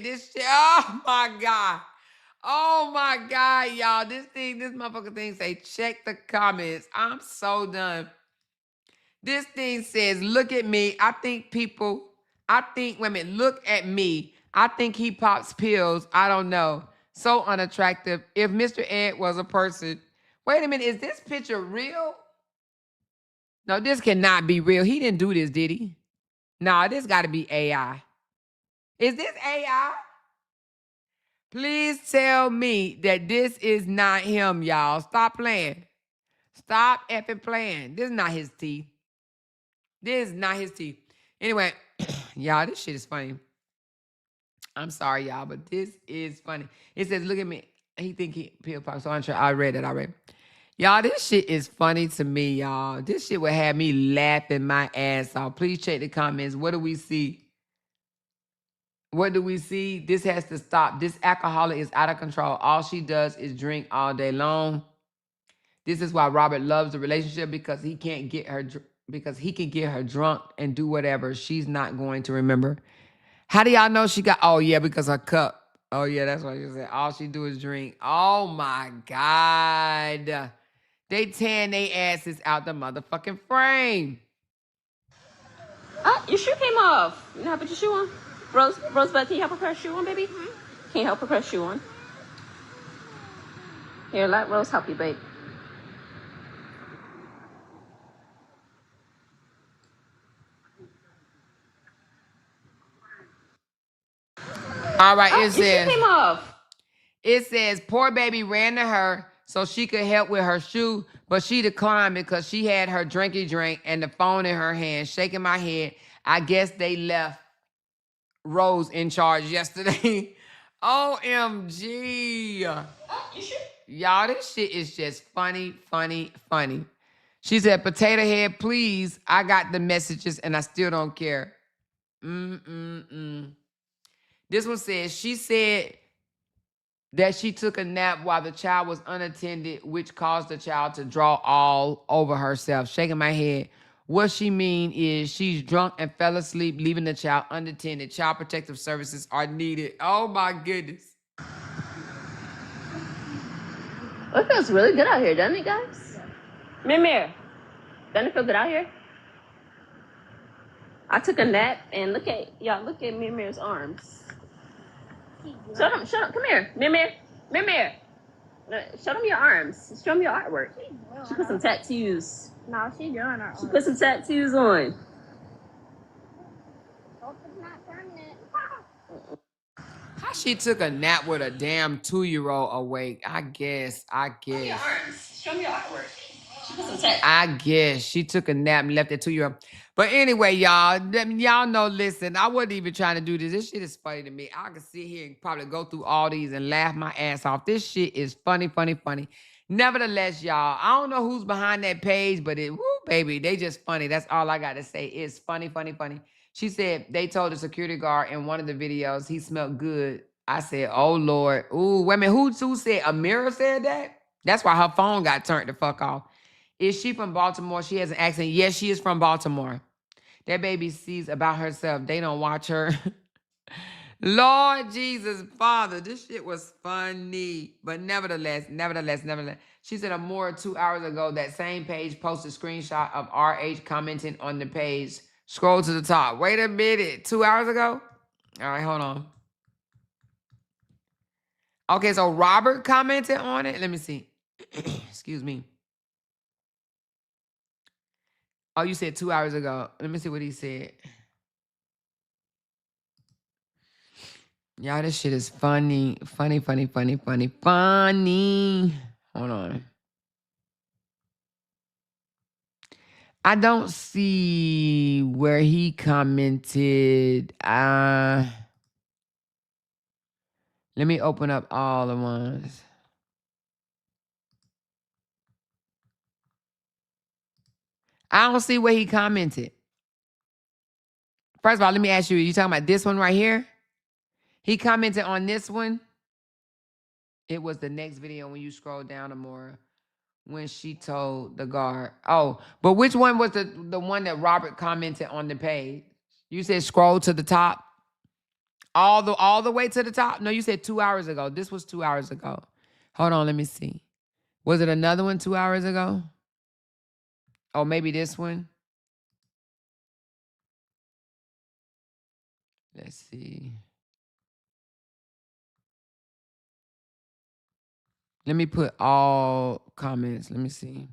This shit, oh my God. Oh my God, y'all. This motherfucking thing say, check the comments. I'm so done. This thing says, look at me. Women, look at me. I think he pops pills. I don't know. So unattractive. If Mr. Ed was a person. Wait a minute, is this picture real? No, this cannot be real. He didn't do this, did he? Nah, this got to be AI. Is this AI? Please tell me that this is not him, y'all. Stop playing. Stop effing playing. This is not his teeth. Anyway, y'all, this shit is funny. I'm sorry, y'all, but this is funny. It says, look at me. He think he pill pop. So I'm sure I read it already. Y'all, this shit is funny to me, y'all. This shit would have me laughing my ass off. Please check the comments. What do we see? What do we see? This has to stop. This alcoholic is out of control. All she does is drink all day long. This is why Robert loves the relationship, because he can't get her, because he can get her drunk and do whatever. She's not going to remember. How do y'all know she got? Oh yeah, because her cup. Oh yeah, that's what you said. All she do is drink. Oh my God. They tearing their asses out the motherfucking frame. Your shoe came off. You know how to put your shoe on? Rosebud, can you help her put her shoe on, baby? Can you help her put her shoe on? Here, let Rose help you, babe. All right, Your shoe came off. it says poor baby ran to her so she could help with her shoe, but she declined because she had her drinky drink and the phone in her hand, shaking my head. I guess they left Rose in charge yesterday. OMG. Y'all, this shit is just funny, funny, funny. She said, potato head, please. I got the messages and I still don't care. This one says, she said that she took a nap while the child was unattended, which caused the child to draw all over herself. Shaking my head. What she mean is she's drunk and fell asleep, leaving the child unattended. Child protective services are needed. Oh my goodness. Well, it feels really good out here, doesn't it, guys? Mimir, doesn't it feel good out here? I took a nap and look at Mimir's arms. Show them, come here, Mimir. Show them your arms. Show them your artwork. She put some tattoos. No, she doing her She put some tattoos on. How she took a nap with a damn 2-year-old awake? I guess. Show me your arms. Show me your artwork. She put some tattoos. I guess she took a nap and left that 2-year-old. But anyway, y'all know, listen, I wasn't even trying to do this. This shit is funny to me. I could sit here and probably go through all these and laugh my ass off. This shit is funny, funny, funny. Nevertheless, y'all, I don't know who's behind that page, but woo, baby, they just funny. That's all I got to say. It's funny, funny, funny. She said they told the security guard in one of the videos he smelled good. I said, oh, Lord. Ooh, wait a minute. Who said? Amira said that? That's why her phone got turned the fuck off. Is she from Baltimore? She has an accent. Yes, she is from Baltimore. That baby sees about herself. They don't watch her. Lord Jesus, Father, this shit was funny. But nevertheless. She said more 2 hours ago, that same page posted a screenshot of RH commenting on the page. Scroll to the top. Wait a minute. 2 hours ago? All right, hold on. Okay, so Robert commented on it. Let me see. Excuse me. Oh, you said 2 hours ago. Let me see what he said. Y'all, this shit is funny. Funny. Hold on. I don't see where he commented. Let me open up all the ones. I don't see where he commented. First of all, let me ask you talking about this one right here? He commented on this one. It was the next video when you scroll down more, when she told the guard. Oh, but which one was the one that Robert commented on the page? You said scroll to the top? All the way to the top? No, you said 2 hours ago. This was 2 hours ago. Hold on, let me see. Was it another one 2 hours ago? Oh, maybe this one? Let's see. Let me put all comments. Let me see.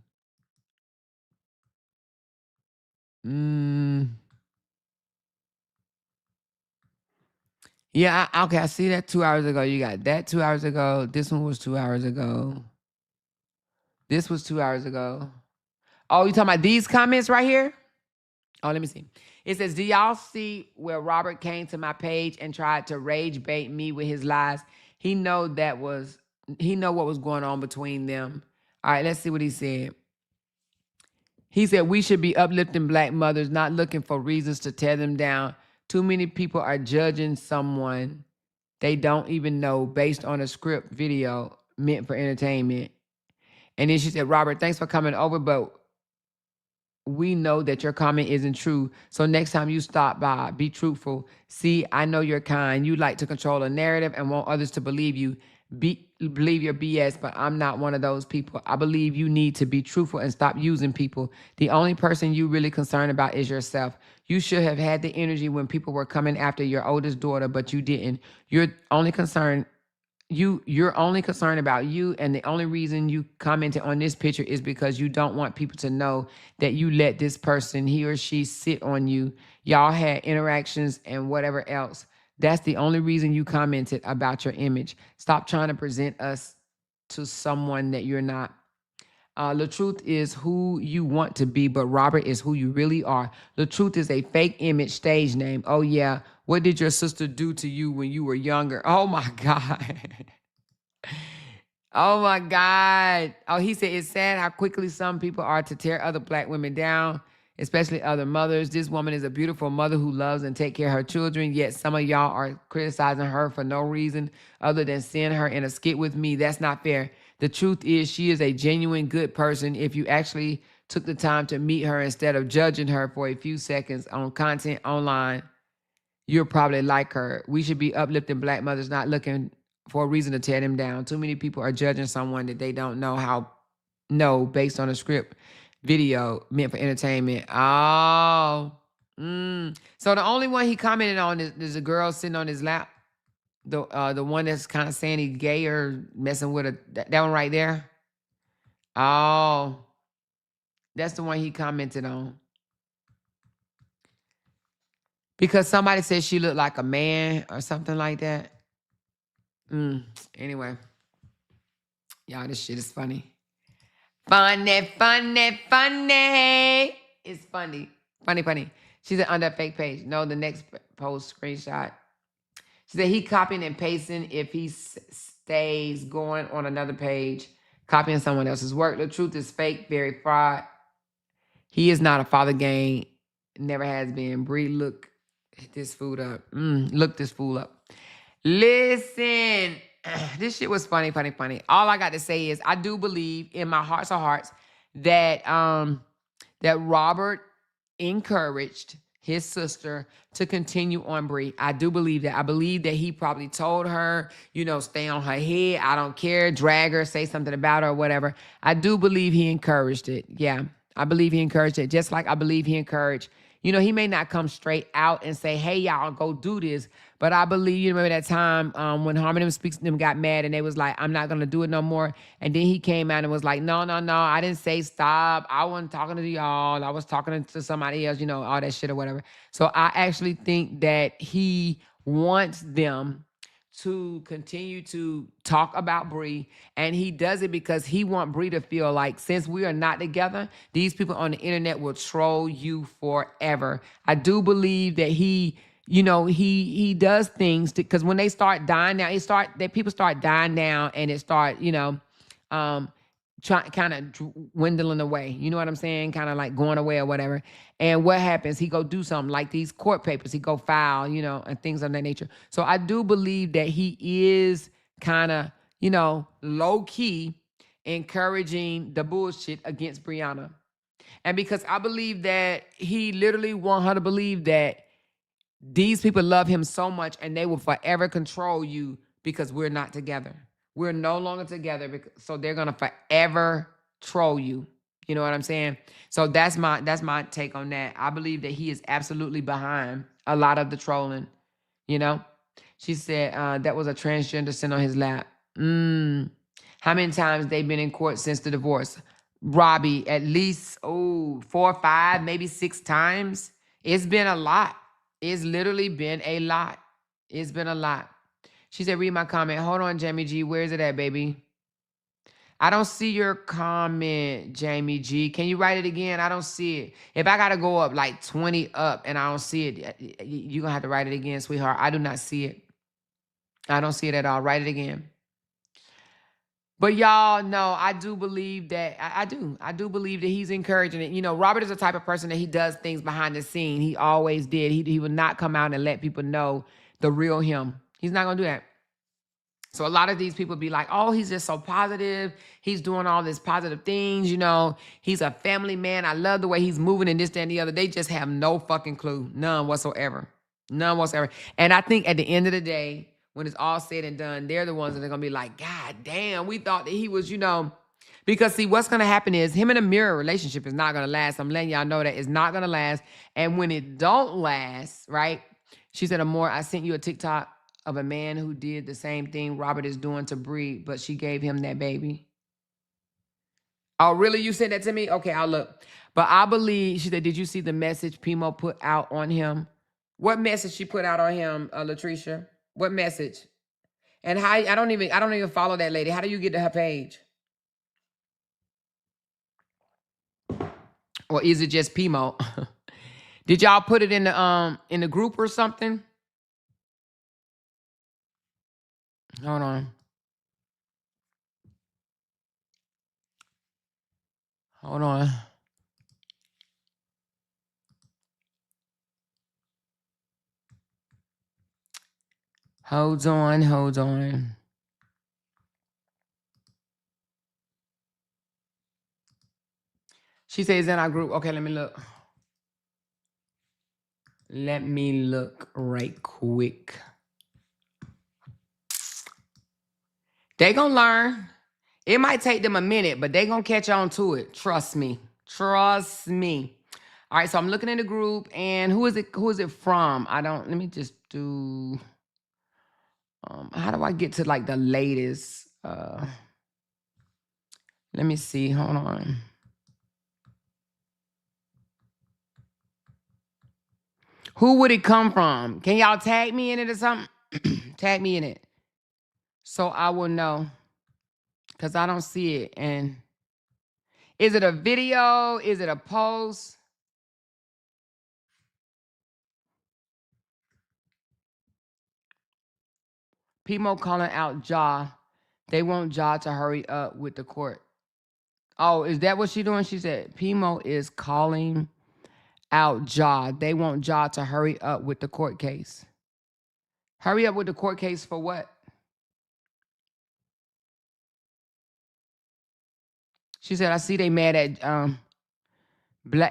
Yeah, okay, I see that 2 hours ago. You got that 2 hours ago. This one was 2 hours ago. This was 2 hours ago. Oh, you talking about these comments right here? Oh, let me see. It says, do y'all see where Robert came to my page and tried to rage bait me with his lies? He know what was going on between them. All right, let's see what he said. He said, we should be uplifting black mothers, not looking for reasons to tear them down. Too many people are judging someone they don't even know based on a script video meant for entertainment. And then she said, Robert, thanks for coming over, but we know that your comment isn't true. So next time you stop by, be truthful. See, I know you're kind. You like to control a narrative and want others to believe you. Believe your BS, but I'm not one of those people. I believe you need to be truthful and stop using people. The only person you really concerned about is yourself. You should have had the energy when people were coming after your oldest daughter, but you didn't. You're only concerned about you, and the only reason you commented on this picture is because you don't want people to know that you let this person, he or she, sit on you. Y'all had interactions and whatever else. That's the only reason you commented about your image. Stop trying to present us to someone that you're not. The truth is who you want to be, but Robert is who you really are. The truth is a fake image stage name. Oh yeah, what did your sister do to you when you were younger? Oh my God. Oh my God. Oh, he said, it's sad how quickly some people are to tear other black women down, especially other mothers. This woman is a beautiful mother who loves and takes care of her children, yet some of y'all are criticizing her for no reason other than seeing her in a skit with me. That's not fair. The truth is she is a genuine good person. If you actually took the time to meet her instead of judging her for a few seconds on content online, you'll probably like her. We should be uplifting black mothers, not looking for a reason to tear them down. Too many people are judging someone that they don't know based on a script video meant for entertainment. Oh. So the only one he commented on is a girl sitting on his lap. The one that's kind of saying he's gay or messing with that one right there. Oh. That's the one he commented on. Because somebody said she looked like a man or something like that. Anyway. Y'all, this shit is funny. Funny. It's funny. Funny. She said on that fake page. No, the next post screenshot. She said he copying and pasting if he stays going on another page, copying someone else's work. The truth is fake, very fraud. He is not a father gang. Never has been. Bree, look this food up. Look this fool up. Listen, this shit was funny. All I got to say is I do believe in my hearts of hearts that that Robert encouraged his sister to continue on Bree. I do believe that. I believe that he probably told her, stay on her head. I don't care. Drag her, say something about her or whatever. I do believe he encouraged it. Yeah, I believe he encouraged it. Just like I believe he encouraged, he may not come straight out and say, hey, y'all, go do this. But I believe, you remember that time when Harmony Speaks to them got mad and they was like, I'm not going to do it no more. And then he came out and was like, no, I didn't say stop. I wasn't talking to y'all. I was talking to somebody else, all that shit or whatever. So I actually think that he wants them to continue to talk about Bree, and he does it because he wants Bree to feel like since we are not together, these people on the internet will troll you forever. I do believe that he does things because when they start dying now, people start dying down, and it start kind of dwindling away. You know what I'm saying? Kind of like going away or whatever. And what happens? He go do something like these court papers. He go file, and things of that nature. So I do believe that he is kind of, low key encouraging the bullshit against Brianna. And because I believe that he literally want her to believe that these people love him so much and they will forever control you because we're not together. We're no longer together, so they're gonna forever troll you. You know what I'm saying? So that's my take on that. I believe that he is absolutely behind a lot of the trolling. She said that was a transgender sitting on his lap. How many times they've been in court since the divorce? Robbie, at least 4 or 5, maybe 6 times. It's been a lot. It's literally been a lot. It's been a lot. She said, read my comment. Hold on, Jamie G. Where is it at, baby? I don't see your comment, Jamie G. Can you write it again? I don't see it. If I got to go up like 20 up and I don't see it, you're going to have to write it again, sweetheart. I do not see it. I don't see it at all. Write it again. But y'all know, I do believe that, I do believe that he's encouraging it. You know, Robert is the type of person that he does things behind the scene. He always did. He would not come out and let people know the real him. He's not going to do that. So a lot of these people be like, oh, he's just so positive. He's doing all these positive things. You know, he's a family man. I love the way he's moving and this, that, and the other. They just have no fucking clue. None whatsoever. None whatsoever. And I think at the end of the day, when it's all said and done, they're the ones that are going to be like, God damn, we thought that he was, you know, because see, what's going to happen is him and Amira relationship is not going to last. I'm letting y'all know that it's not going to last. And when it don't last, right? She said, Amor, I sent you a TikTok of a man who did the same thing Robert is doing to Bree, but she gave him that baby. Oh, really? You sent that to me? Okay, I'll look. But I believe, she said, did you see the message Pimo put out on him? What message she put out on him, Latricia? What message? And how, I don't even follow that lady. How do you get to her page? Or is it just Pimo? Did y'all put it in the group or something? Hold on. Hold on. Hold on. She says in our group. Okay, let me look. Let me look right quick. They gonna learn. It might take them a minute, but they gonna catch on to it. Trust me. Trust me. All right, so I'm looking in the group, and who is it from? Let me just do, how do I get to like the latest? Let me see, hold on. Who would it come from? Can y'all tag me in it or something? Tag me in it. So I will know. Because I don't see it. And is it a video? Is it a post? Pimo calling out Ja. They want Ja to hurry up with the court. Oh, is that what she doing? She said, Pimo is calling out Ja. They want Ja to hurry up with the court case. Hurry up with the court case for what? She said, I see they mad at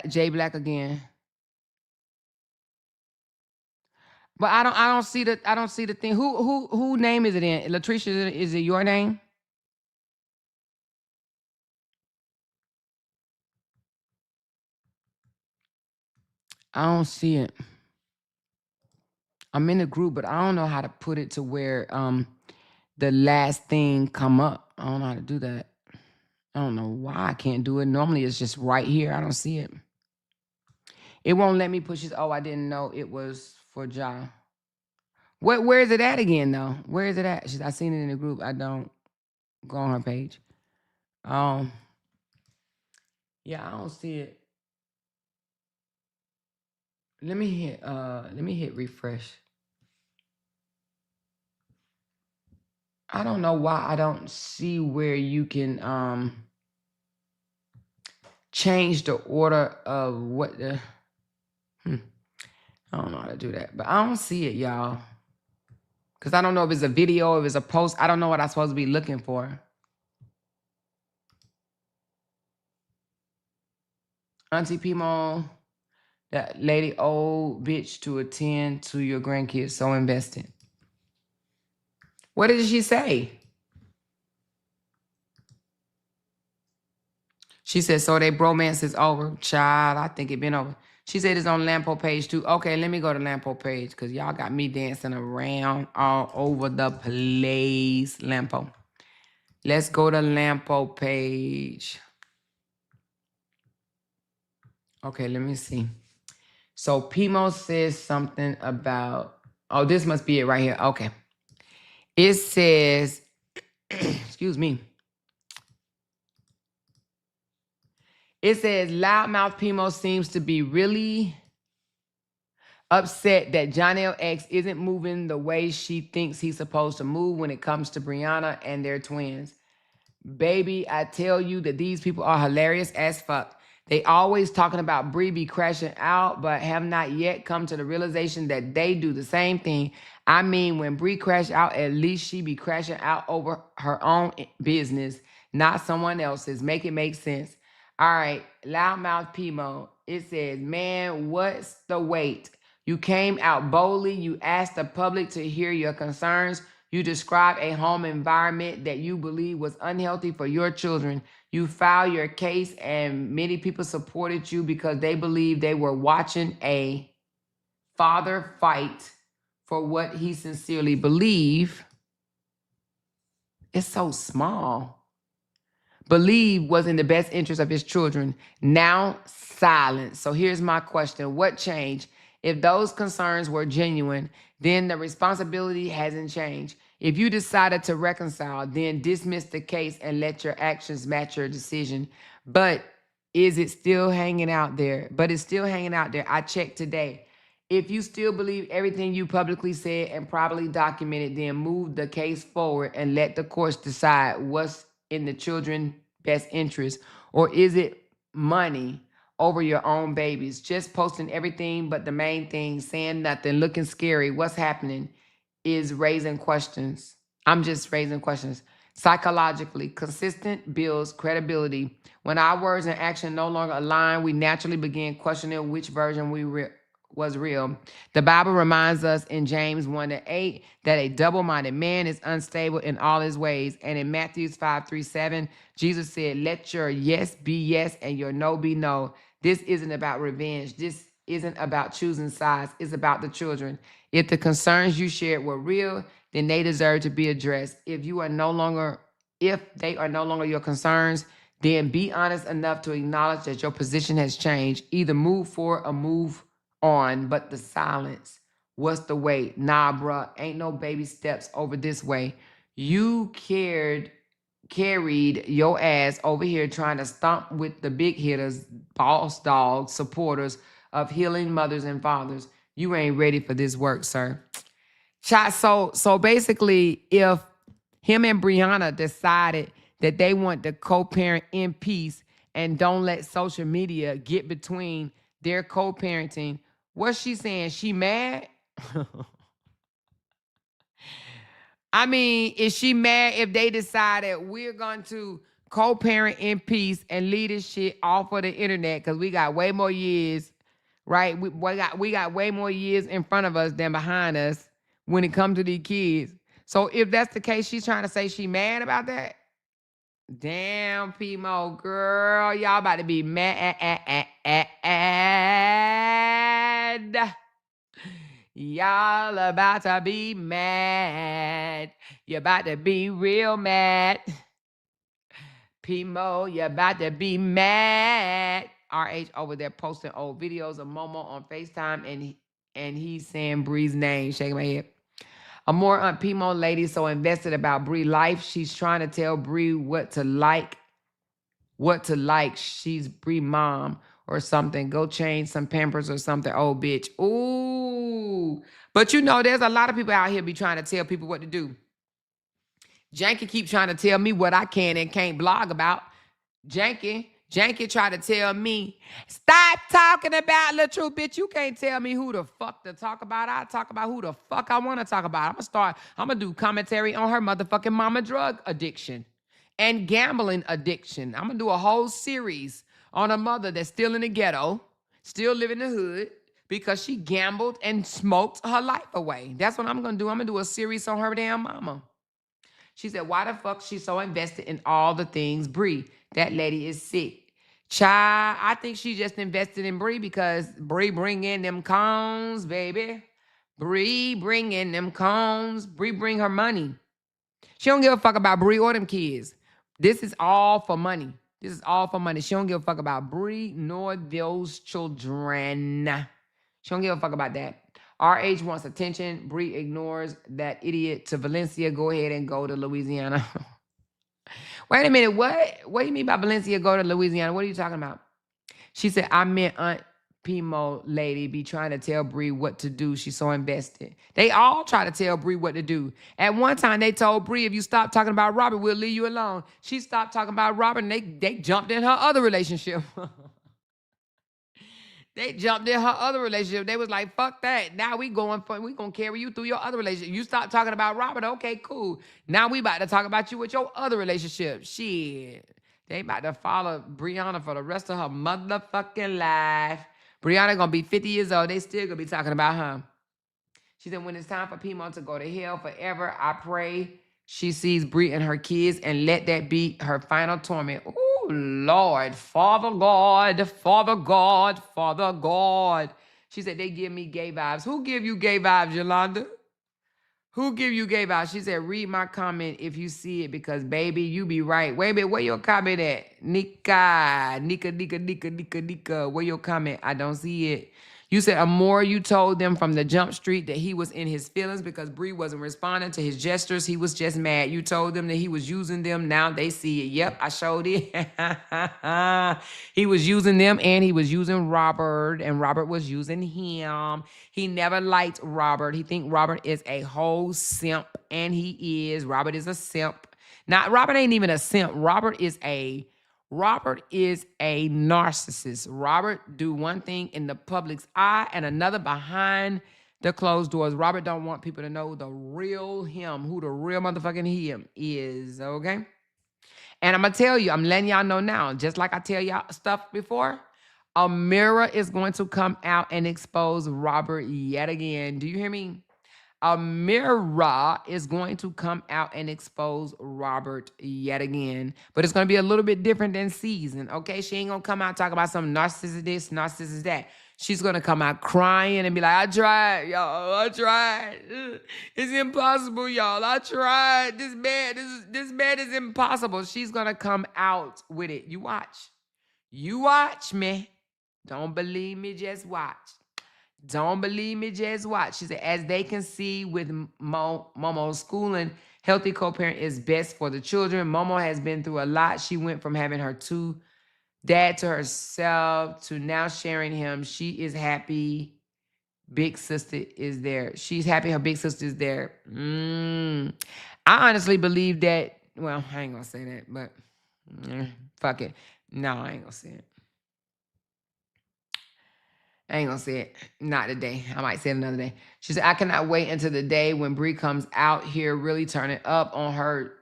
Jay Black again. But I don't see the thing. Who name is it in? Latricia, is it your name? I don't see it. I'm in the group, but I don't know how to put it to where the last thing come up. I don't know how to do that. I don't know why I can't do it. Normally it's just right here. I don't see it. It won't let me push it. Oh, I didn't know it was for Ja. Where is it at again though? Where is it at? I seen it in the group. I don't go on her page. Yeah, I don't see it. Let me hit refresh. I don't know why I don't see where you can change the order of what the I don't know how to do that, but I don't see it, y'all. Because I don't know if it's a video, if it's a post. I don't know what I'm supposed to be looking for. Auntie Pimo, that lady old bitch to attend to your grandkids, so invested. What did she say? She said, so they bromance is over. Child, I think it been over. She said it's on Lampo page too. Okay, let me go to Lampo page because y'all got me dancing around all over the place. Lampo. Let's go to Lampo page. Okay, let me see. So Pimo says something about, oh, this must be it right here. Okay. It says, excuse me. It says, Loudmouth Pimo seems to be really upset that Jonell X isn't moving the way she thinks he's supposed to move when it comes to Brianna and their twins. Baby, I tell you that these people are hilarious as fuck. They always talking about Bree be crashing out, but have not yet come to the realization that they do the same thing. I mean, when Bree crash out, at least she be crashing out over her own business, not someone else's. Make it make sense. All right, Loudmouth Pimo. It says, man, what's the wait? You came out boldly. You asked the public to hear your concerns. You described a home environment that you believe was unhealthy for your children. You filed your case, and many people supported you because they believed they were watching a father fight for what he sincerely believed. It's so small. Believe was in the best interest of his children. Now silence. So here's my question. What changed? If those concerns were genuine, then the responsibility hasn't changed. If you decided to reconcile, then dismiss the case and let your actions match your decision. But is it still hanging out there? But it's still hanging out there. I checked today. If you still believe everything you publicly said and probably documented, then move the case forward and let the courts decide what's in the children's best interest. Or is it money over your own babies? Just posting everything but the main thing, saying nothing, looking scary. What's happening is raising questions. I'm just raising questions. Psychologically, consistent builds credibility. When our words and action no longer align, we naturally begin questioning which version was real. The Bible reminds us in James 1:8 that a double-minded man is unstable in all his ways. And in Matthew 5:3-7, Jesus said, let your yes be yes and your no be no. This isn't about revenge. This isn't about choosing sides. It's about the children. If the concerns you shared were real, then they deserve to be addressed. If they are no longer your concerns, then be honest enough to acknowledge that your position has changed. Either move forward or move on, but the silence. What's the wait? Nah, bruh, ain't no baby steps over this way. You carried your ass over here trying to stomp with the big hitters, boss dogs, supporters of healing mothers and fathers. You ain't ready for this work, sir. So basically, if him and Brianna decided that they want to co-parent in peace and don't let social media get between their co-parenting, what's she saying? She mad? I mean, is she mad if they decided we're going to co-parent in peace and leave this shit off of the internet because we got way more years, right? We got way more years in front of us than behind us when it comes to these kids. So if that's the case, she's trying to say she mad about that? Damn, Pimo, girl, y'all about to be mad. Y'all about to be mad. You about to be real mad. Pimo, you about to be mad. RH over there posting old videos of Momo on FaceTime and he's saying Bree's name, shaking my head. A more Pimo lady so invested about Bree life. She's trying to tell Bree what to like. She's Bree mom or something. Go change some Pampers or something, old bitch. Ooh. But you know, there's a lot of people out here be trying to tell people what to do. Janky keep trying to tell me what I can and can't blog about. Janky try to tell me, stop talking about Lil Truth, bitch. You can't tell me who the fuck to talk about. I talk about who the fuck I want to talk about. I'm going to do commentary on her motherfucking mama drug addiction and gambling addiction. I'm going to do a whole series on a mother that's still in the ghetto, still living in the hood, because she gambled and smoked her life away. That's what I'm going to do. I'm going to do a series on her damn mama. She said, why the fuck she so invested in all the things Bree? That lady is sick. Child, I think she just invested in Bree because Bree bring in them cones, baby. Bree bring in them cones. Bree bring her money. She don't give a fuck about Bree or them kids. This is all for money. She don't give a fuck about Bree nor those children. She don't give a fuck about that. RH wants attention. Bree ignores that idiot to Valencia. Go ahead and go to Louisiana. Wait a minute. What do you mean by Valencia go to Louisiana? What are you talking about? She said, I meant Aunt Pimo lady be trying to tell Bree what to do. She's so invested. They all try to tell Bree what to do. At one time, they told Bree, if you stop talking about Robert, we'll leave you alone. She stopped talking about Robert, and they jumped in her other relationship. They jumped in her other relationship. They was like, fuck that. Now we gonna carry you through your other relationship. You stop talking about Robert, okay, cool. Now we about to talk about you with your other relationship. Shit. They about to follow Brianna for the rest of her motherfucking life. Brianna gonna be 50 years old. They still gonna be talking about her. She said, when it's time for Pimo to go to hell forever, I pray she sees Bree and her kids and let that be her final torment. Oh, Lord, Father God, Father God, Father God. She said, they give me gay vibes. Who give you gay vibes, Yolanda? Who give you gay vibes? She said, read my comment if you see it because, baby, you be right. Wait a minute, where your comment at? Nika. Where your comment? I don't see it. You said, Amor, you told them from the jump street that he was in his feelings because Bree wasn't responding to his gestures. He was just mad. You told them that he was using them. Now they see it. Yep, I showed it. He was using them and he was using Robert and Robert was using him. He never liked Robert. He think Robert is a whole simp and he is. Robert is a simp. Now, Robert ain't even a simp. Robert is a narcissist. Robert do one thing in the public's eye and another behind the closed doors. Robert don't want people to know the real him, who the real motherfucking him is, okay? And I'm going to tell you, I'm letting y'all know now, just like I tell y'all stuff before, a mirror is going to come out and expose Robert yet again. Do you hear me? A mirror is going to come out and expose Robert yet again. But it's going to be a little bit different than season, okay? She ain't going to come out talking about some narcissist this, narcissist that. She's going to come out crying and be like, I tried, y'all. I tried. It's impossible, y'all. I tried. This man is impossible. She's going to come out with it. You watch. You watch me. Don't believe me, just watch. Don't believe me, just watch. She said, as they can see with Momo's schooling, healthy co-parent is best for the children. Momo has been through a lot. She went from having her dad to herself to now sharing him. She is happy. Big sister is there. She's happy her big sister is there. I honestly believe that, well, I ain't gonna say that, but fuck it. No, I ain't gonna say it. I ain't gonna say it. Not today. I might say it another day. She said, I cannot wait until the day when Bree comes out here really turning up on her.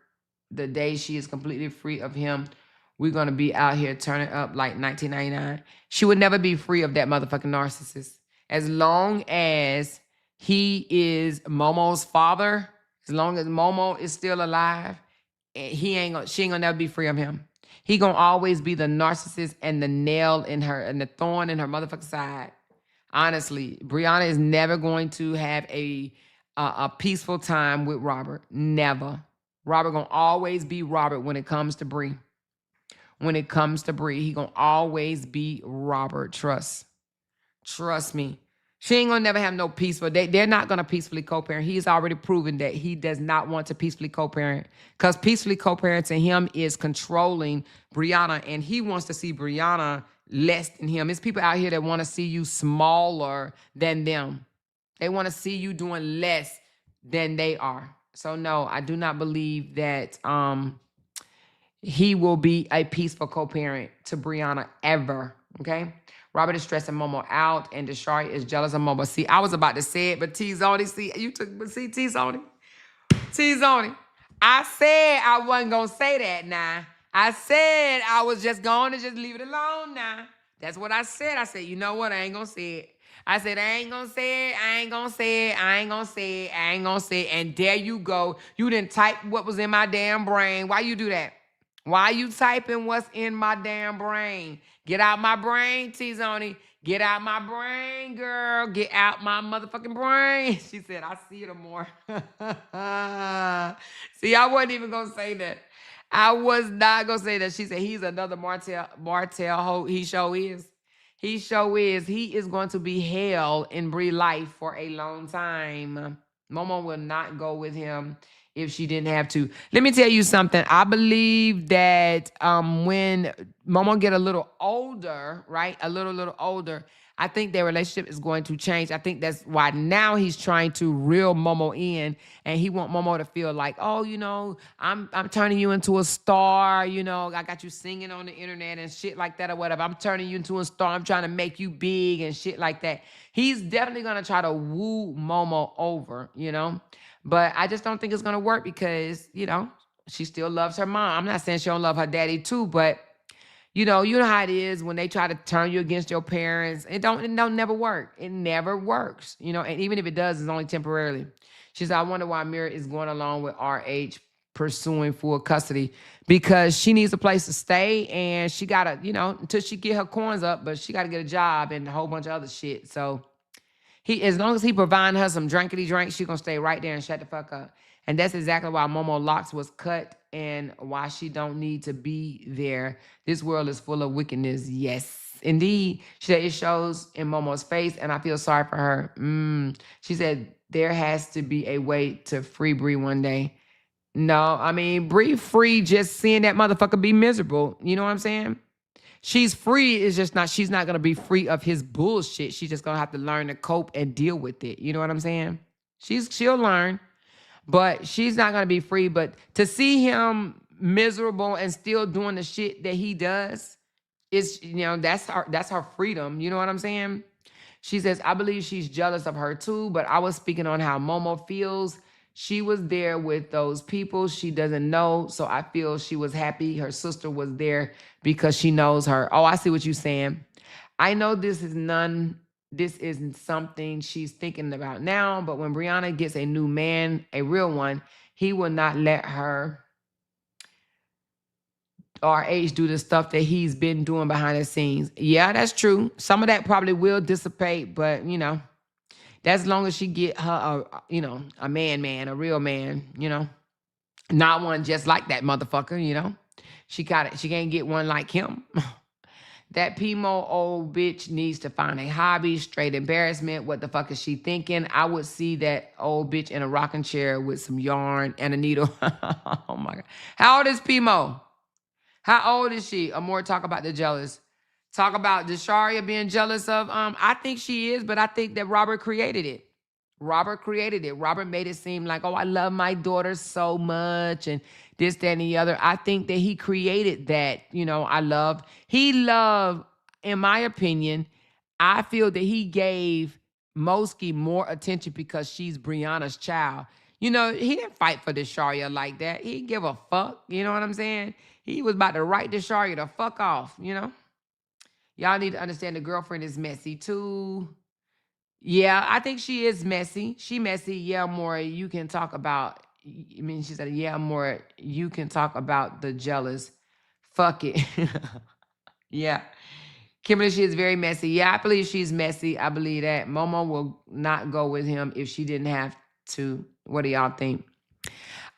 The day she is completely free of him. We're gonna be out here turning up like 1999. She would never be free of that motherfucking narcissist. As long as he is Momo's father, as long as Momo is still alive, she ain't gonna never be free of him. He gonna always be the narcissist and the nail in her and the thorn in her motherfucking side. Honestly, Brianna is never going to have a peaceful time with Robert. Never. Robert gonna always be Robert when it comes to Bree. When it comes to Bree, he gonna always be Robert. Trust me. She ain't gonna never have no peaceful. They're not gonna peacefully co-parent. He's already proven that he does not want to peacefully co-parent. Because peacefully co-parenting him is controlling Brianna, and he wants to see Brianna less than him. It's people out here that want to see you smaller than them. They want to see you doing less than they are. So no, I do not believe that he will be a peaceful co-parent to Brianna ever. Okay. Robert is stressing Momo out, and Deshari is jealous of Momo. See, I was about to say it, but T-Zoni, T-Zoni. I said I wasn't going to say that now. I said I was just going to just leave it alone now. That's what I said. I said, you know what? I ain't going to say it. I said, I ain't going to say it. And there you go. You didn't type what was in my damn brain. Why you do that? Why you typing what's in my damn brain? Get out my brain, T-Zoni. Get out my brain, girl. Get out my motherfucking brain. She said, I see it more. See, I wasn't even going to say that. I was not going to say that. She said, he's another Martell hoe. He sure is. He sure is. He is going to be hell in Bree life for a long time. Momo will not go with him if she didn't have to. Let me tell you something. I believe that when Momo get a little older, right? A little older, I think their relationship is going to change. I think that's why now he's trying to reel Momo in, and he want Momo to feel like, oh, you know, I'm turning you into a star. You know, I got you singing on the internet and shit like that or whatever. I'm turning you into a star. I'm trying to make you big and shit like that. He's definitely gonna try to woo Momo over, you know. But I just don't think it's gonna work because, you know, she still loves her mom. I'm not saying she don't love her daddy too, but you know how it is when they try to turn you against your parents. It don't never work. It never works. You know, and even if it does, it's only temporarily. She said, I wonder why Mira is going along with RH pursuing full custody because she needs a place to stay and she gotta, you know, until she get her coins up, but she gotta get a job and a whole bunch of other shit. So he, as long as he providing her some drinkity drink, she gonna stay right there and shut the fuck up. And that's exactly why Momo Locks was cut and why she don't need to be there. This world is full of wickedness. Yes, indeed. She said it shows in Momo's face, and I feel sorry for her. She said there has to be a way to free Bree one day. No, I mean, Bree free just seeing that motherfucker be miserable. You know what I'm saying? She's free, is just not, she's not gonna be free of his bullshit. She's just gonna have to learn to cope and deal with it. You know what I'm saying? She'll learn, but she's not gonna be free. But to see him miserable and still doing the shit that he does, is, you know, that's her freedom. You know what I'm saying? She says, I believe she's jealous of her too, but I was speaking on how Momo feels. She was there with those people she doesn't know, so I feel she was happy her sister was there because she knows her. Oh, I see what you're saying. I know this isn't something she's thinking about now, but when Brianna gets a new man, a real one, he will not let her RH do the stuff that he's been doing behind the scenes. Yeah, that's true. Some of that probably will dissipate, but you know, that's as long as she get her, a man, a real man, you know, not one just like that motherfucker, you know. She can't get one like him. That Pimo old bitch needs to find a hobby, straight embarrassment. What the fuck is she thinking? I would see that old bitch in a rocking chair with some yarn and a needle. Oh my God. How old is Pimo? How old is she? Amor, talk about the jealous. Talk about Desharia being jealous of, I think she is, but I think that Robert created it. Robert made it seem like, oh, I love my daughter so much and this, that, and the other. I think that he created that, you know, he loved, in my opinion, I feel that he gave Mosky more attention because she's Brianna's child. You know, he didn't fight for Desharia like that. He didn't give a fuck, you know what I'm saying? He was about to write Desharia the fuck off, you know? Y'all need to understand the girlfriend is messy too. Yeah, I think she is messy. She messy. Yeah, more you can talk about. I mean, she said, yeah, more you can talk about the jealous. Fuck it. Yeah. Kimberly, she is very messy. Yeah, I believe she's messy. I believe that. Momo will not go with him if she didn't have to. What do y'all think?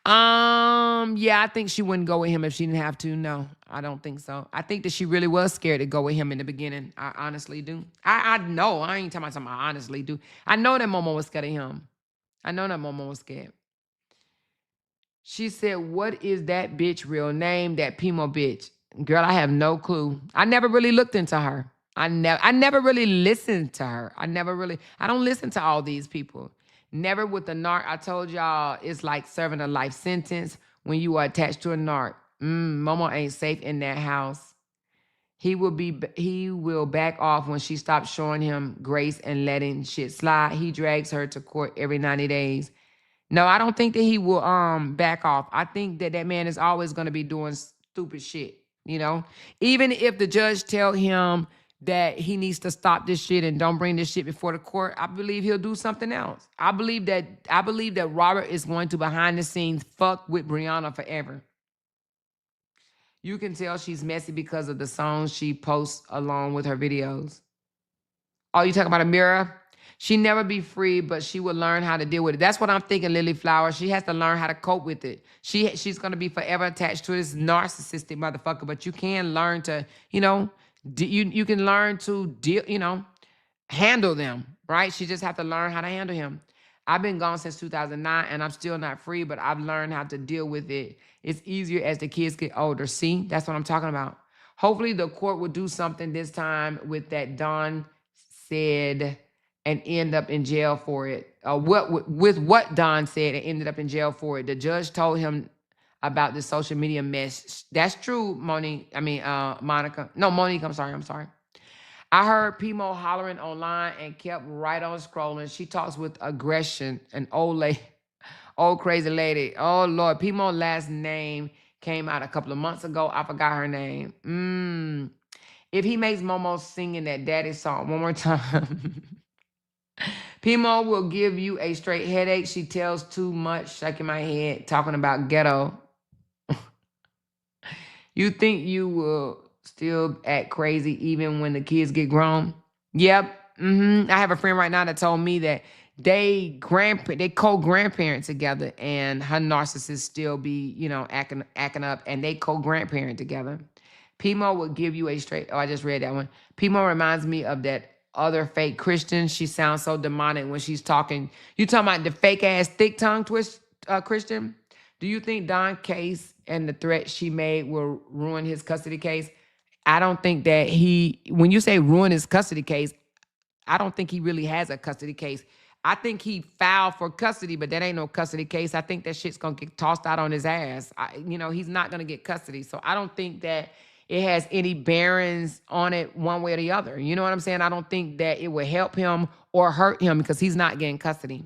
Yeah, I think she wouldn't go with him if she didn't have to. No, I don't think so. I think that she really was scared to go with him in the beginning. I honestly do. I know. I ain't talking about something. I honestly do. I know that Momo was scared of him. I know that Momo was scared. She said, what is that bitch real name? That Pimo bitch. Girl, I have no clue. I never really looked into her. I never really listened to her. I don't listen to all these people. Never with the narc. I told y'all it's like serving a life sentence when you are attached to a narc. Momo ain't safe in that house. He will back off when she stops showing him grace and letting shit slide. He drags her to court every 90 days. No, I don't think that he will back off. I think that man is always going to be doing stupid shit, you know? Even if the judge tell him that he needs to stop this shit and don't bring this shit before the court, I believe he'll do something else. I believe that Robert is going to behind the scenes fuck with Brianna forever. You can tell she's messy because of the songs she posts along with her videos. Oh, you talking about Amira? She never be free, but she will learn how to deal with it. That's what I'm thinking, Lily Flower. She has to learn how to cope with it. She's going to be forever attached to this narcissistic motherfucker, but you can learn to, you know, you can learn to deal, you know, handle them, right? She just have to learn how to handle him. I've been gone since 2009 and I'm still not free, but I've learned how to deal with it. It's easier as the kids get older. See, that's what I'm talking about. Hopefully the court will do something this time with that Don said and end up in jail for it. With what Don said and ended up in jail for it. The judge told him about the social media mess. That's true, Monique. Monica. No, Monique. I'm sorry. I heard Pimo hollering online and kept right on scrolling. She talks with aggression. An old lady, old crazy lady. Oh Lord, Pimo's last name came out a couple of months ago. I forgot her name. If he makes Momo singing that daddy song one more time, Pimo will give you a straight headache. She tells too much, shaking my head, talking about ghetto. You think you will still act crazy even when the kids get grown? Yep. I have a friend right now that told me that they co-grandparent together, and her narcissist still be, acting up, and they co-grandparent together. Pimo will give you a straight. Oh, I just read that one. Pimo reminds me of that other fake Christian. She sounds so demonic when she's talking. You talking about the fake ass thick tongue twist Christian? Do you think Don case and the threat she made will ruin his custody case? I don't think that when you say ruin his custody case, I don't think he really has a custody case. I think he filed for custody, but that ain't no custody case. I think that shit's gonna get tossed out on his ass. He's not gonna get custody. So I don't think that it has any bearings on it one way or the other. You know what I'm saying? I don't think that it will help him or hurt him because he's not getting custody.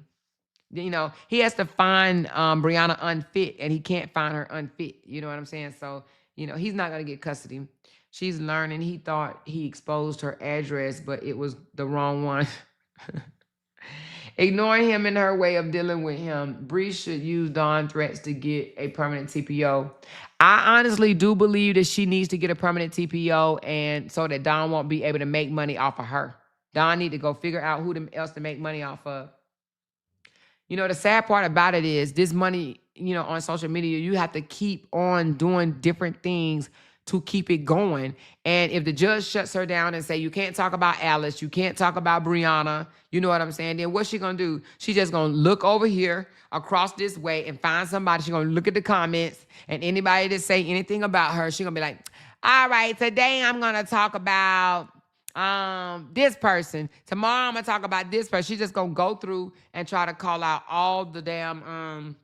He has to find Brianna unfit, and he can't find her unfit. You know what I'm saying? So, he's not going to get custody. She's learning. He thought he exposed her address, but it was the wrong one. Ignoring him in her way of dealing with him, Bree should use Dawn threats to get a permanent TPO. I honestly do believe that she needs to get a permanent TPO, and so that Dawn won't be able to make money off of her. Dawn need to go figure out who else to make money off of. The sad part about it is this money, on social media, you have to keep on doing different things to keep it going. And if the judge shuts her down and say, you can't talk about Alice, you can't talk about Brianna, you know what I'm saying? Then what's she going to do? She's just going to look over here across this way and find somebody. She's going to look at the comments, and anybody that say anything about her, she's going to be like, all right, today I'm going to talk about this person. Tomorrow I'm going to talk about this person. She's just going to go through and try to call out all the damn,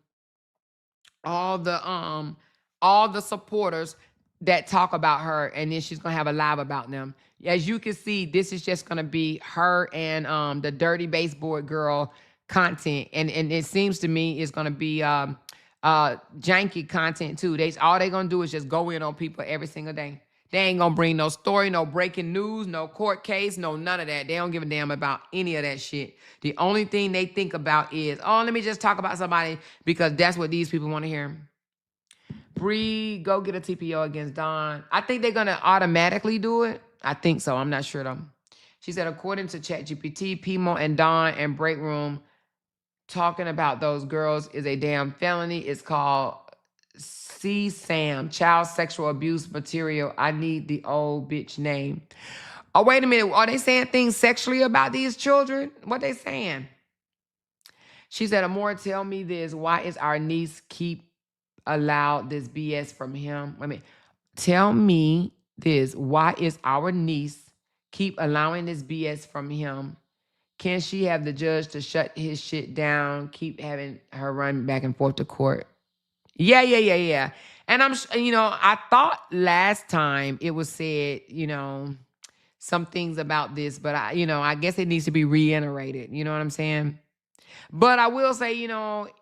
all the supporters that talk about her, and then she's gonna have a live about them. As you can see, this is just gonna be her and the dirty baseboard girl content, and it seems to me it's gonna be janky content too. All they gonna do is just go in on people every single day. They ain't gonna bring no story, no breaking news, no court case, no none of that. They don't give a damn about any of that shit. The only thing they think about is, oh, let me just talk about somebody because that's what these people want to hear. Bree, go get a TPO against Dawn. I think they're going to automatically do it. I think so. I'm not sure, though. She said, according to ChatGPT, Pimo and Dawn and Break Room talking about those girls is a damn felony. It's called CSAM, Child Sexual Abuse Material. I need the old bitch name. Oh, wait a minute. Are they saying things sexually about these children? What they saying? She said, Amora, tell me this. Why is our niece keep allowed this BS from him? Tell me this. Why is our niece keep allowing this BS from him? Can she have the judge to shut his shit down, keep having her run back and forth to court? Yeah. And I thought last time it was said, some things about this, but I guess it needs to be reiterated. You know what I'm saying? But I will say,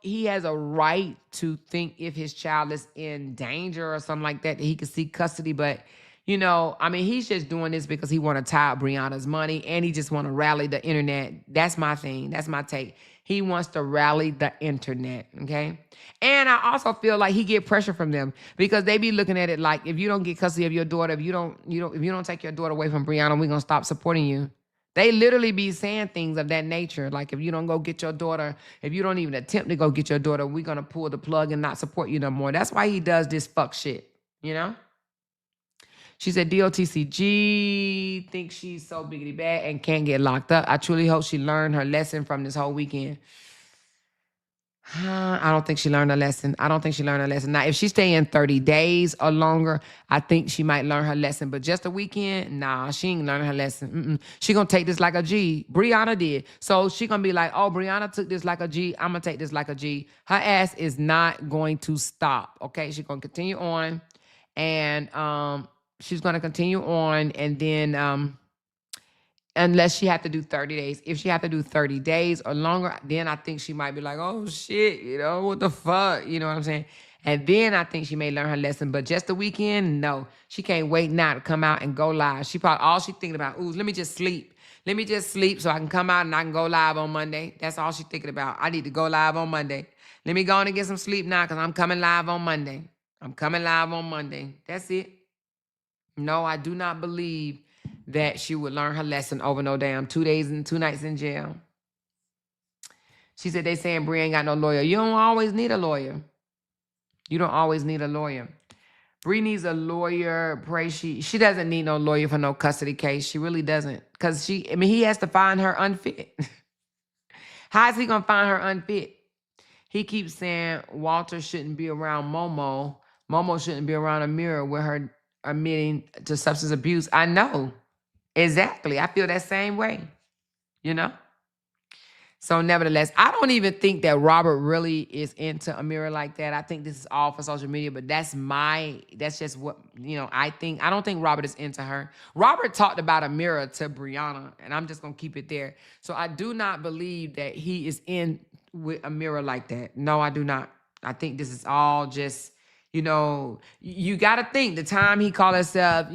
he has a right to think if his child is in danger or something like that he could seek custody. But, he's just doing this because he want to tie up Brianna's money, and he just want to rally the internet. That's my thing. That's my take. He wants to rally the internet, okay? And I also feel like he get pressure from them because they be looking at it like, if you don't get custody of your daughter, if you don't take your daughter away from Brianna, we're gonna stop supporting you. They literally be saying things of that nature. Like, if you don't go get your daughter, if you don't even attempt to go get your daughter, we're going to pull the plug and not support you no more. That's why he does this fuck shit, She said DOTCG thinks she's so biggity bad and can't get locked up. I truly hope she learned her lesson from this whole weekend. I don't think she learned a lesson. I don't think she learned a lesson. Now, if she stay in 30 days or longer, I think she might learn her lesson. But just a weekend, nah, she ain't learning her lesson. She gonna take this like a G. Brianna did. So she gonna be like, oh, Brianna took this like a G. I'm gonna take this like a G. Her ass is not going to stop. Okay, she's gonna continue on, and she's gonna continue on, and then unless she have to do 30 days. If she have to do 30 days or longer, then I think she might be like, oh shit, what the fuck? You know what I'm saying? And then I think she may learn her lesson. But just the weekend, no. She can't wait now to come out and go live. All she thinking about, let me just sleep. Let me just sleep so I can come out and I can go live on Monday. That's all she thinking about. I need to go live on Monday. Let me go on and get some sleep now because I'm coming live on Monday. I'm coming live on Monday. That's it. No, I do not believe that she would learn her lesson over no damn 2 days and 2 nights in jail. She said they saying Bree ain't got no lawyer. You don't always need a lawyer. You don't always need a lawyer. Bree needs a lawyer. Pray she doesn't need no lawyer for no custody case. She really doesn't. Because he has to find her unfit. How is he gonna find her unfit? He keeps saying Walter shouldn't be around Momo. Momo shouldn't be around Amira with her admitting to substance abuse. I know. Exactly. I feel that same way, So nevertheless, I don't even think that Robert really is into Amira like that. I think this is all for social media, but that's just what, I think. I don't think Robert is into her. Robert talked about Amira to Brianna, and I'm just going to keep it there. So I do not believe that he is in with Amira like that. No, I do not. I think this is all just... you got to think the time he called himself,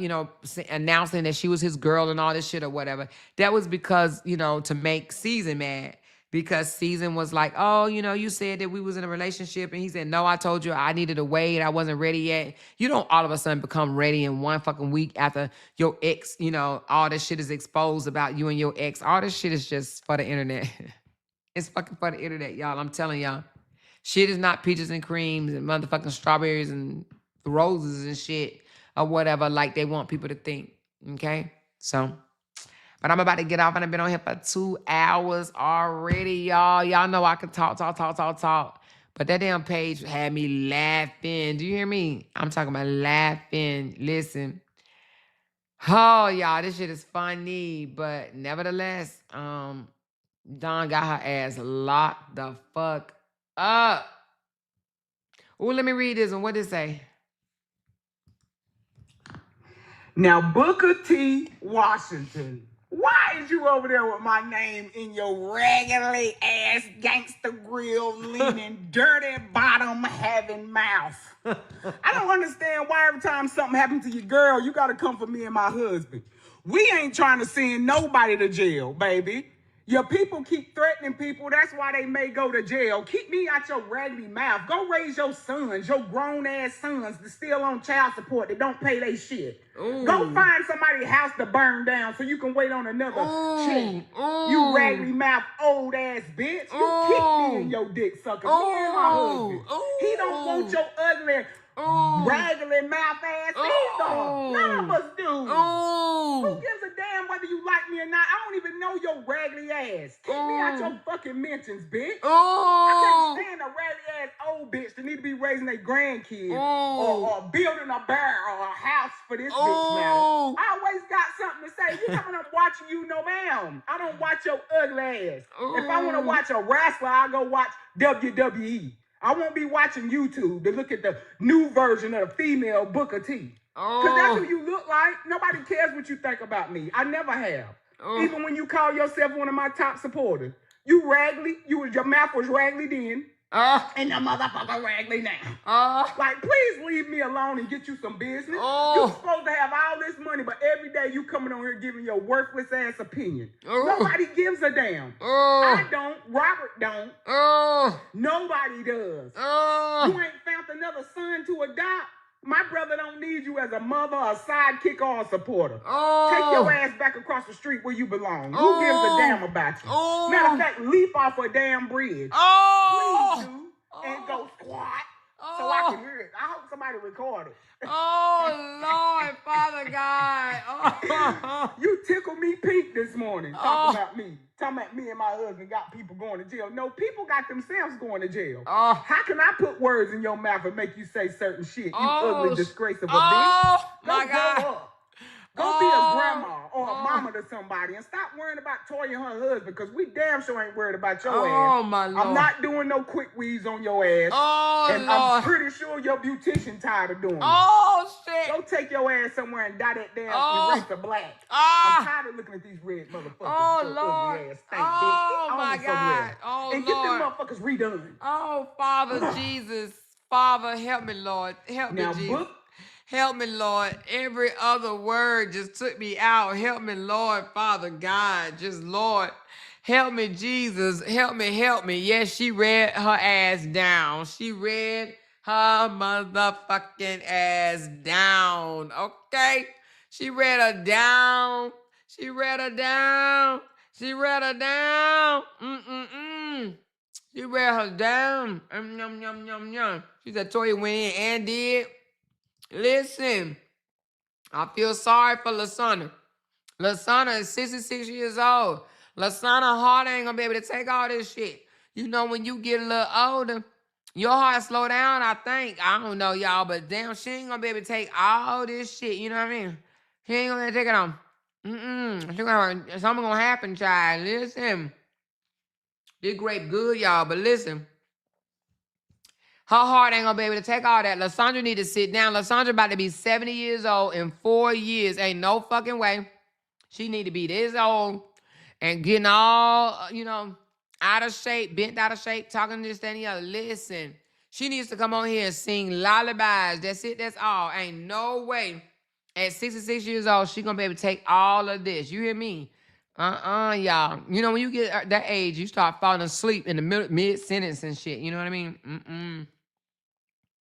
announcing that she was his girl and all this shit or whatever, that was because, to make Season mad. Because Season was like, oh, you said that we was in a relationship. And he said, no, I told you I needed to wait. I wasn't ready yet. You don't all of a sudden become ready in one fucking week after your ex, all this shit is exposed about you and your ex. All this shit is just for the internet. It's fucking for the internet, y'all. I'm telling y'all. Shit is not peaches and creams and motherfucking strawberries and roses and shit or whatever like they want people to think, okay? So, but I'm about to get off and I've been on here for 2 hours already, y'all. Y'all know I can talk. But that damn page had me laughing. Do you hear me? I'm talking about laughing. Listen. Oh, y'all, this shit is funny. But nevertheless, Dawn got her ass locked the fuck up. Oh, let me read this one. What did it say? Now, Booker T. Washington, why is you over there with my name in your raggedy ass gangster grill leaning dirty bottom having mouth? I don't understand why every time something happens to your girl, you gotta come for me and my husband. We ain't trying to send nobody to jail, baby. Your people keep threatening people. That's why they may go to jail. Keep me out your raggedy mouth. Go raise your sons, your grown-ass sons that's still on child support that don't pay their shit. Ooh. Go find somebody's house to burn down so you can wait on another check. You raggedy mouth old-ass bitch. You keep me in your dick sucker. Me and my husband. He don't want your ugly... raggedy mouth ass either. None of us do. Who gives a damn whether you like me or not? I don't even know your raggedy ass. Keep me out your fucking mentions, bitch. I can't stand a raggedy ass old bitch that need to be raising their grandkids or building a barrel or a house for this bitch now. I always got something to say. You coming up watching you, no ma'am. I don't watch your ugly ass. If I want to watch a wrestler, I'll go watch WWE. I won't be watching YouTube to look at the new version of the female Booker T. Because that's who you look like. Nobody cares what you think about me. I never have. Even when you call yourself one of my top supporters. You raggedy. Your mouth was raggedy then. And the motherfucker raggedy now. Like, please leave me alone and get you some business. You're supposed to have all this money, but every day you coming on here giving your worthless ass opinion. Nobody gives a damn. I don't. Robert don't. Nobody does. You ain't found another son to adopt. My brother don't need you as a mother, a sidekick, or a supporter. Take your ass back across the street where you belong. Who gives a damn about you? Matter of fact, leap off a damn bridge. Please do. And go squat. so I can hear it. I hope somebody record it. Oh, Lord, Father God. Oh. You tickled me pink this morning. Oh. Talking about me and my husband got people going to jail. No, people got themselves going to jail. Oh. How can I put words in your mouth and make you say certain shit? You ugly disgrace of a bitch. Oh, Go my grow God. up. Go be a grandma or a mama to somebody and stop worrying about Toya and her husband, because we damn sure ain't worried about your ass. Oh, my Lord. I'm not doing no quick weaves on your ass. Oh, and Lord. I'm pretty sure your beautician tired of doing it. Oh, shit. Go take your ass somewhere and dye that damn eraser black. Ah. I'm tired of looking at these red motherfuckers. Oh, with your Lord. ugly ass stank, Oh, bitch. Get my on somewhere. God. Oh, and Lord. get them motherfuckers redone. Oh, Father Jesus. Father, help me, Lord. Help me, Now, Jesus. Help me, Lord. Every other word just took me out. Help me, Lord, Father God. Just, Lord, help me, Jesus. Help me, help me. Yes, she read her ass down. She read her motherfucking ass down. Okay? She read her down. She read her down. She read her down. She read her down. Yum, yum, yum, yum. She said, Toya went in and did. Listen, I feel sorry for Lasana. Lasana is 66 years old. Lasana heart ain't gonna be able to take all this shit. You know, when you get a little older, your heart slow down, I think. I don't know, y'all, but damn, she ain't gonna be able to take all this shit. You know what I mean? She ain't gonna take it on. Something gonna happen, child. Listen. This grape good, y'all, but listen. Her heart ain't gonna be able to take all that. Lysandra need to sit down. Lysandra about to be 70 years old in 4 years. Ain't no fucking way. She need to be this old and getting all, out of shape, bent out of shape, talking this, that, and the other. Listen, she needs to come on here and sing lullabies. That's it, that's all. Ain't no way at 66 years old she gonna be able to take all of this. You hear me? Y'all. You know, when you get that age, you start falling asleep in the mid-sentence and shit. You know what I mean?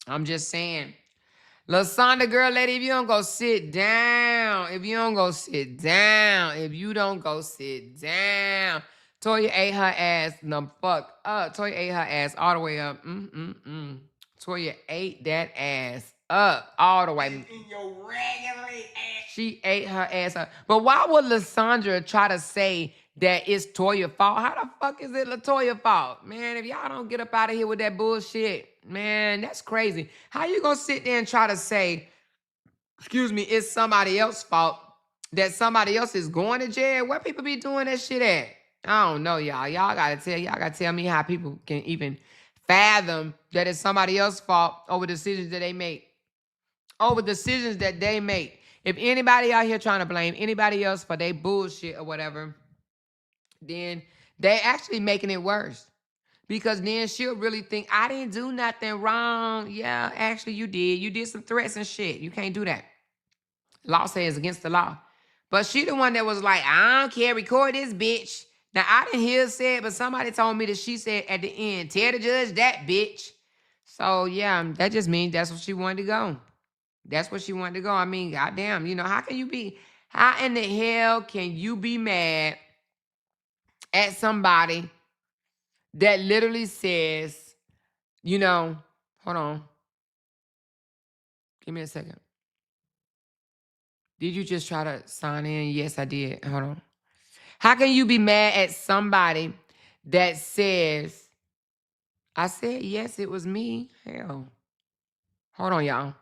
I'm just saying. Lasanda girl, lady, if you don't go sit down. If you don't go sit down. Toya ate her ass the fuck up. Toya ate her ass all the way up. Toya ate that ass up all the way. In your raggedy ass. She ate her ass up. But why would Lysandra try to say that it's Toya's fault? How the fuck is it Latoya's fault? Man, if y'all don't get up out of here with that bullshit, man, that's crazy. How you gonna sit there and try to say, it's somebody else's fault that somebody else is going to jail? Where people be doing that shit at? I don't know, y'all. Y'all gotta tell me how people can even fathom that it's somebody else's fault over decisions that they make. Over decisions that they make. If anybody out here trying to blame anybody else for their bullshit or whatever, then they actually making it worse. Because then she'll really think, I didn't do nothing wrong. Yeah, actually you did. You did some threats and shit. You can't do that. Law says against the law. But she the one that was like, I don't care, record this bitch. Now, I didn't hear her say it, but somebody told me that she said at the end, tell the judge that bitch. So, yeah, that just means that's what she wanted to go. That's what she wanted to go. I mean, goddamn, how in the hell can you be mad at somebody that literally says, hold on. Give me a second. Did you just try to sign in? Yes, I did. Hold on. How can you be mad at somebody that says, I said, yes, it was me? Hell. Hold on, y'all.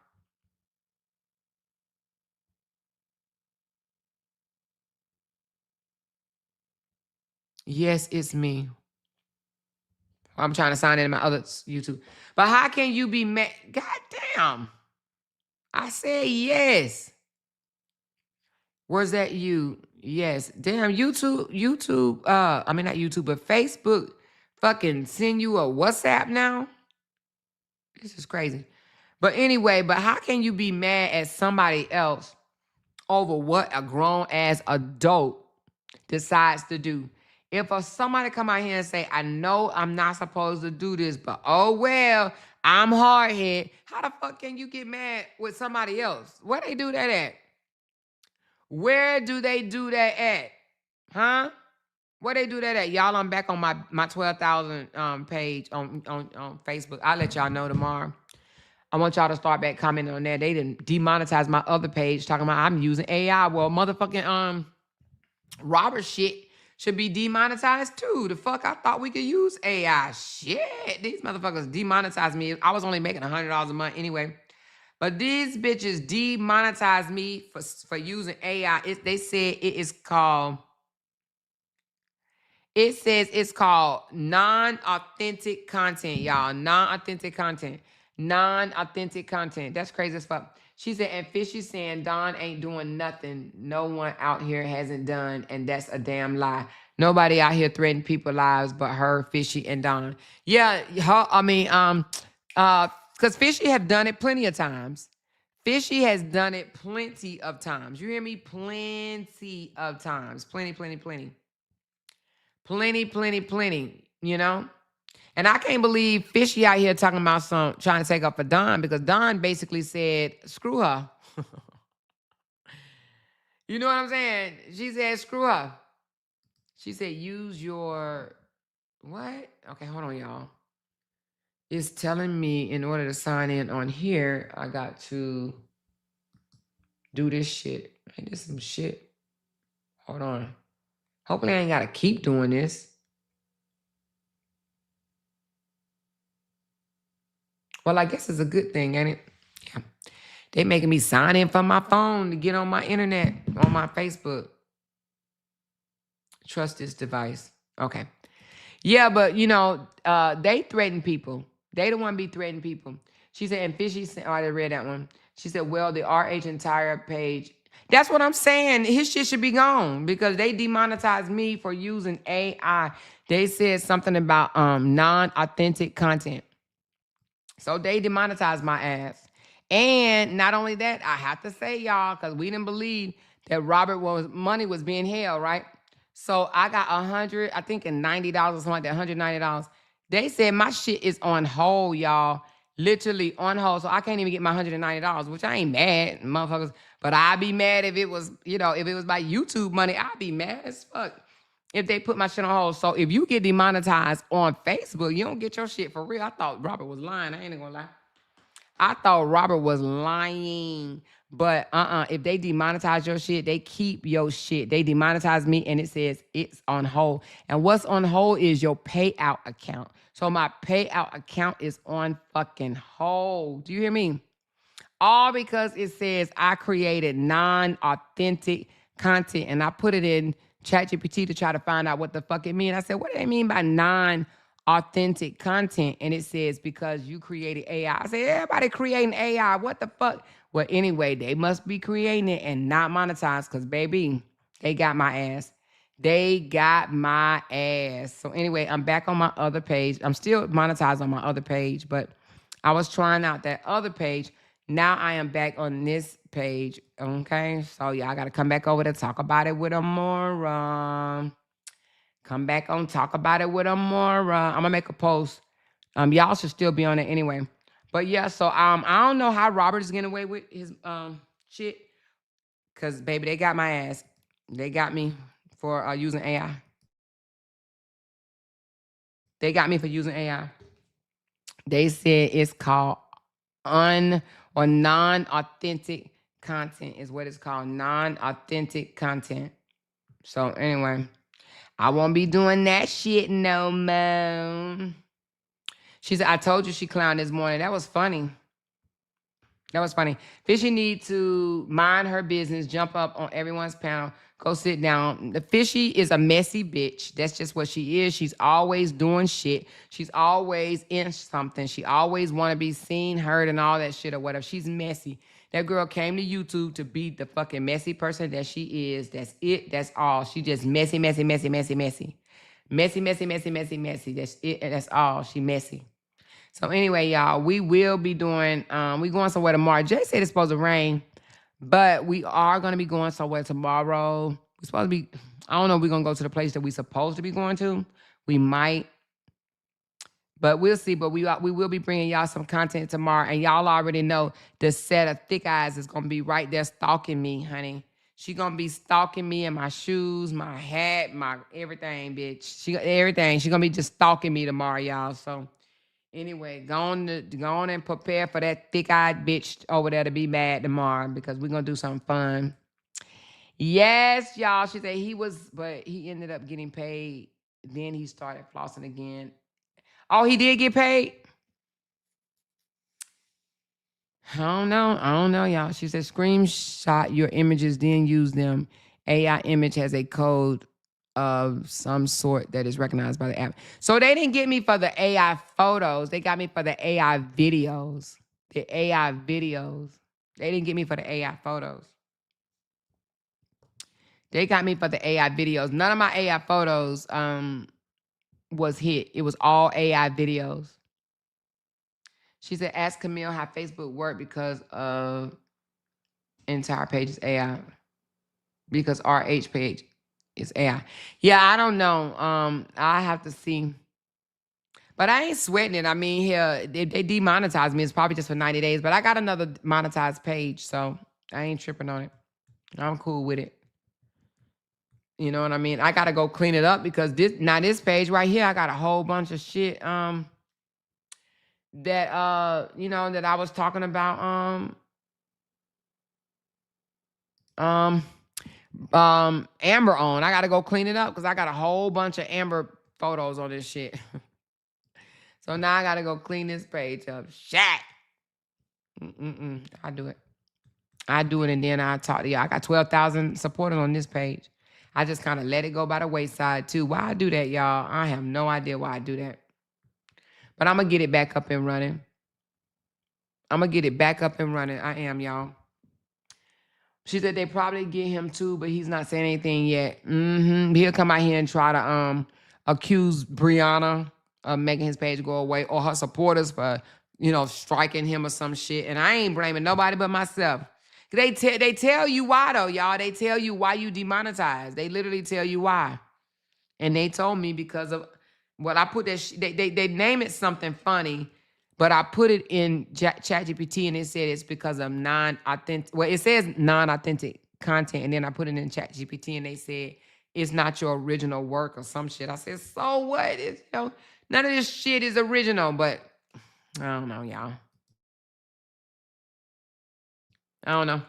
Yes, it's me. I'm trying to sign in my other YouTube. But how can you be mad? God damn. I said yes. Where's that you? Yes. Damn, YouTube, I mean not YouTube, but Facebook fucking send you a WhatsApp now? This is crazy. But anyway, how can you be mad at somebody else over what a grown-ass adult decides to do? If somebody come out here and say, I know I'm not supposed to do this, but oh well, I'm hard-headed, how the fuck can you get mad with somebody else? Where they do that at? Where do they do that at? Huh? Where they do that at? Y'all, I'm back on my 12,000 page on Facebook. I'll let y'all know tomorrow. I want y'all to start back commenting on that. They didn't demonetize my other page talking about I'm using AI. Well, motherfucking Robert shit should be demonetized too. The fuck, I thought we could use AI. Shit, these motherfuckers demonetized me. I was only making $100 a month anyway. But these bitches demonetized me for using AI. They said it is called, it says it's called non-authentic content, y'all. Non-authentic content. Non-authentic content. That's crazy as fuck. She said, and Fishy saying Don ain't doing nothing. No one out here hasn't done, and that's a damn lie. Nobody out here threatening people's lives but her, Fishy, and Don. Yeah, because Fishy have done it plenty of times. Fishy has done it plenty of times. You hear me? Plenty of times. Plenty, plenty, plenty. Plenty, plenty, plenty, you know? And I can't believe Fishy out here talking about trying to take up for Don, because Don basically said, screw her. You know what I'm saying? She said, screw her. She said, use your, what? Okay, hold on, y'all. It's telling me in order to sign in on here, I got to do this shit. Ain't this some shit? Hold on. Hopefully I ain't got to keep doing this. Well, I guess it's a good thing, ain't it? Yeah. They making me sign in from my phone to get on my internet, on my Facebook. Trust this device. Okay. Yeah, but, you know, they threaten people. They don't want to be threatening people. She said, and Fishy said, oh, I read that one. She said, well, the RH entire page. That's what I'm saying. His shit should be gone because they demonetized me for using AI. They said something about non-authentic content. So they demonetized my ass. And not only that, I have to say, y'all, because we didn't believe that money was being held, right? So I got $100, I think, and $90 or something like that, $190. They said my shit is on hold, y'all. Literally on hold. So I can't even get my $190, which I ain't mad, motherfuckers. But I'd be mad if it was, you know, if it was my YouTube money, I'd be mad as fuck if they put my shit on hold. So if you get demonetized on Facebook, you don't get your shit for real. I thought Robert was lying. I ain't gonna lie. I thought Robert was lying. But if they demonetize your shit, they keep your shit. They demonetize me and it says it's on hold. And what's on hold is your payout account. So my payout account is on fucking hold. Do you hear me? All because it says I created non-authentic content and I put it in ChatGPT to try to find out what the fuck it means. I said, what do they mean by non-authentic content? And it says, because you created AI. I said, everybody creating AI. What the fuck? Well, anyway, they must be creating it and not monetized because, baby, they got my ass. They got my ass. So anyway, I'm back on my other page. I'm still monetized on my other page, but I was trying out that other page. Now I am back on this page, okay? So, yeah, I got to come back over to talk about it with Amora. Come back on Talk About It with Amora. I'm going to make a post. Y'all should still be on it anyway. But, yeah, so I don't know how Robert is getting away with his shit because, baby, they got my ass. They got me for using AI. They got me for using AI. They said it's called non-authentic content is what it's called. Non-authentic content. So anyway, I won't be doing that shit no more. She said, I told you she clowned this morning. That was funny. That was funny. Fishy need to mind her business, jump up on everyone's panel, go sit down. The Fishy is a messy bitch. That's just what she is. She's always doing shit. She's always in something. She always want to be seen, heard, and all that shit or whatever. She's messy. That girl came to YouTube to be the fucking messy person that she is. That's it. That's all. She just messy, messy, messy, messy, messy. Messy, messy, messy, messy, messy. That's it. That's all. She messy. So anyway, y'all, we will be doing, we going somewhere tomorrow. Jay said it's supposed to rain, but we are going to be going somewhere tomorrow. We're supposed to be, I don't know if we're going to go to the place that we're supposed to be going to. We might, but we'll see. But we will be bringing y'all some content tomorrow. And y'all already know the set of Thick Eyes is going to be right there stalking me, honey. She going to be stalking me in my shoes, my hat, my everything, bitch. Everything. She going to be just stalking me tomorrow, y'all. So Anyway, go on and prepare for that thick-eyed bitch over there to be mad tomorrow because we're gonna do something fun. Yes, y'all. She said but he ended up getting paid. Then he started flossing again. Oh, he did get paid? I don't know, y'all. She said, screenshot your images, then use them. AI image has a code of some sort that is recognized by the app. So they didn't get me for the AI photos. They got me for the AI videos. The AI videos. They didn't get me for the AI photos. They got me for the AI videos. None of my AI photos was hit. It was all AI videos. She said, ask Camille how Facebook worked because of entire page is AI. Because RH page is AI. Yeah, I don't know. I have to see. But I ain't sweating it. I mean, here, they demonetized me. It's probably just for 90 days. But I got another monetized page, so I ain't tripping on it. I'm cool with it. You know what I mean? I got to go clean it up because this page right here, I got a whole bunch of shit that that I was talking about Amber on. I got to go clean it up because I got a whole bunch of Amber photos on this shit. So now I got to go clean this page up. Shit. I do it. And then I talk to y'all. I got 12,000 supporters on this page. I just kind of let it go by the wayside too. Why I do that, y'all? I have no idea why I do that. But I'm going to get it back up and running. I am, y'all. She said they probably get him too, but he's not saying anything yet. He'll come out here and try to accuse Brianna of making his page go away or her supporters for, striking him or some shit. And I ain't blaming nobody but myself. They tell you why though, y'all. They tell you why you demonetize. They literally tell you why. And they told me because of what I put that they name it something funny, but I put it in ChatGPT and it said it's because of non-authentic. Well, it says non-authentic content, and then I put it in ChatGPT and they said it's not your original work or some shit. I said, so what? It's, none of this shit is original, but I don't know, y'all. I don't know.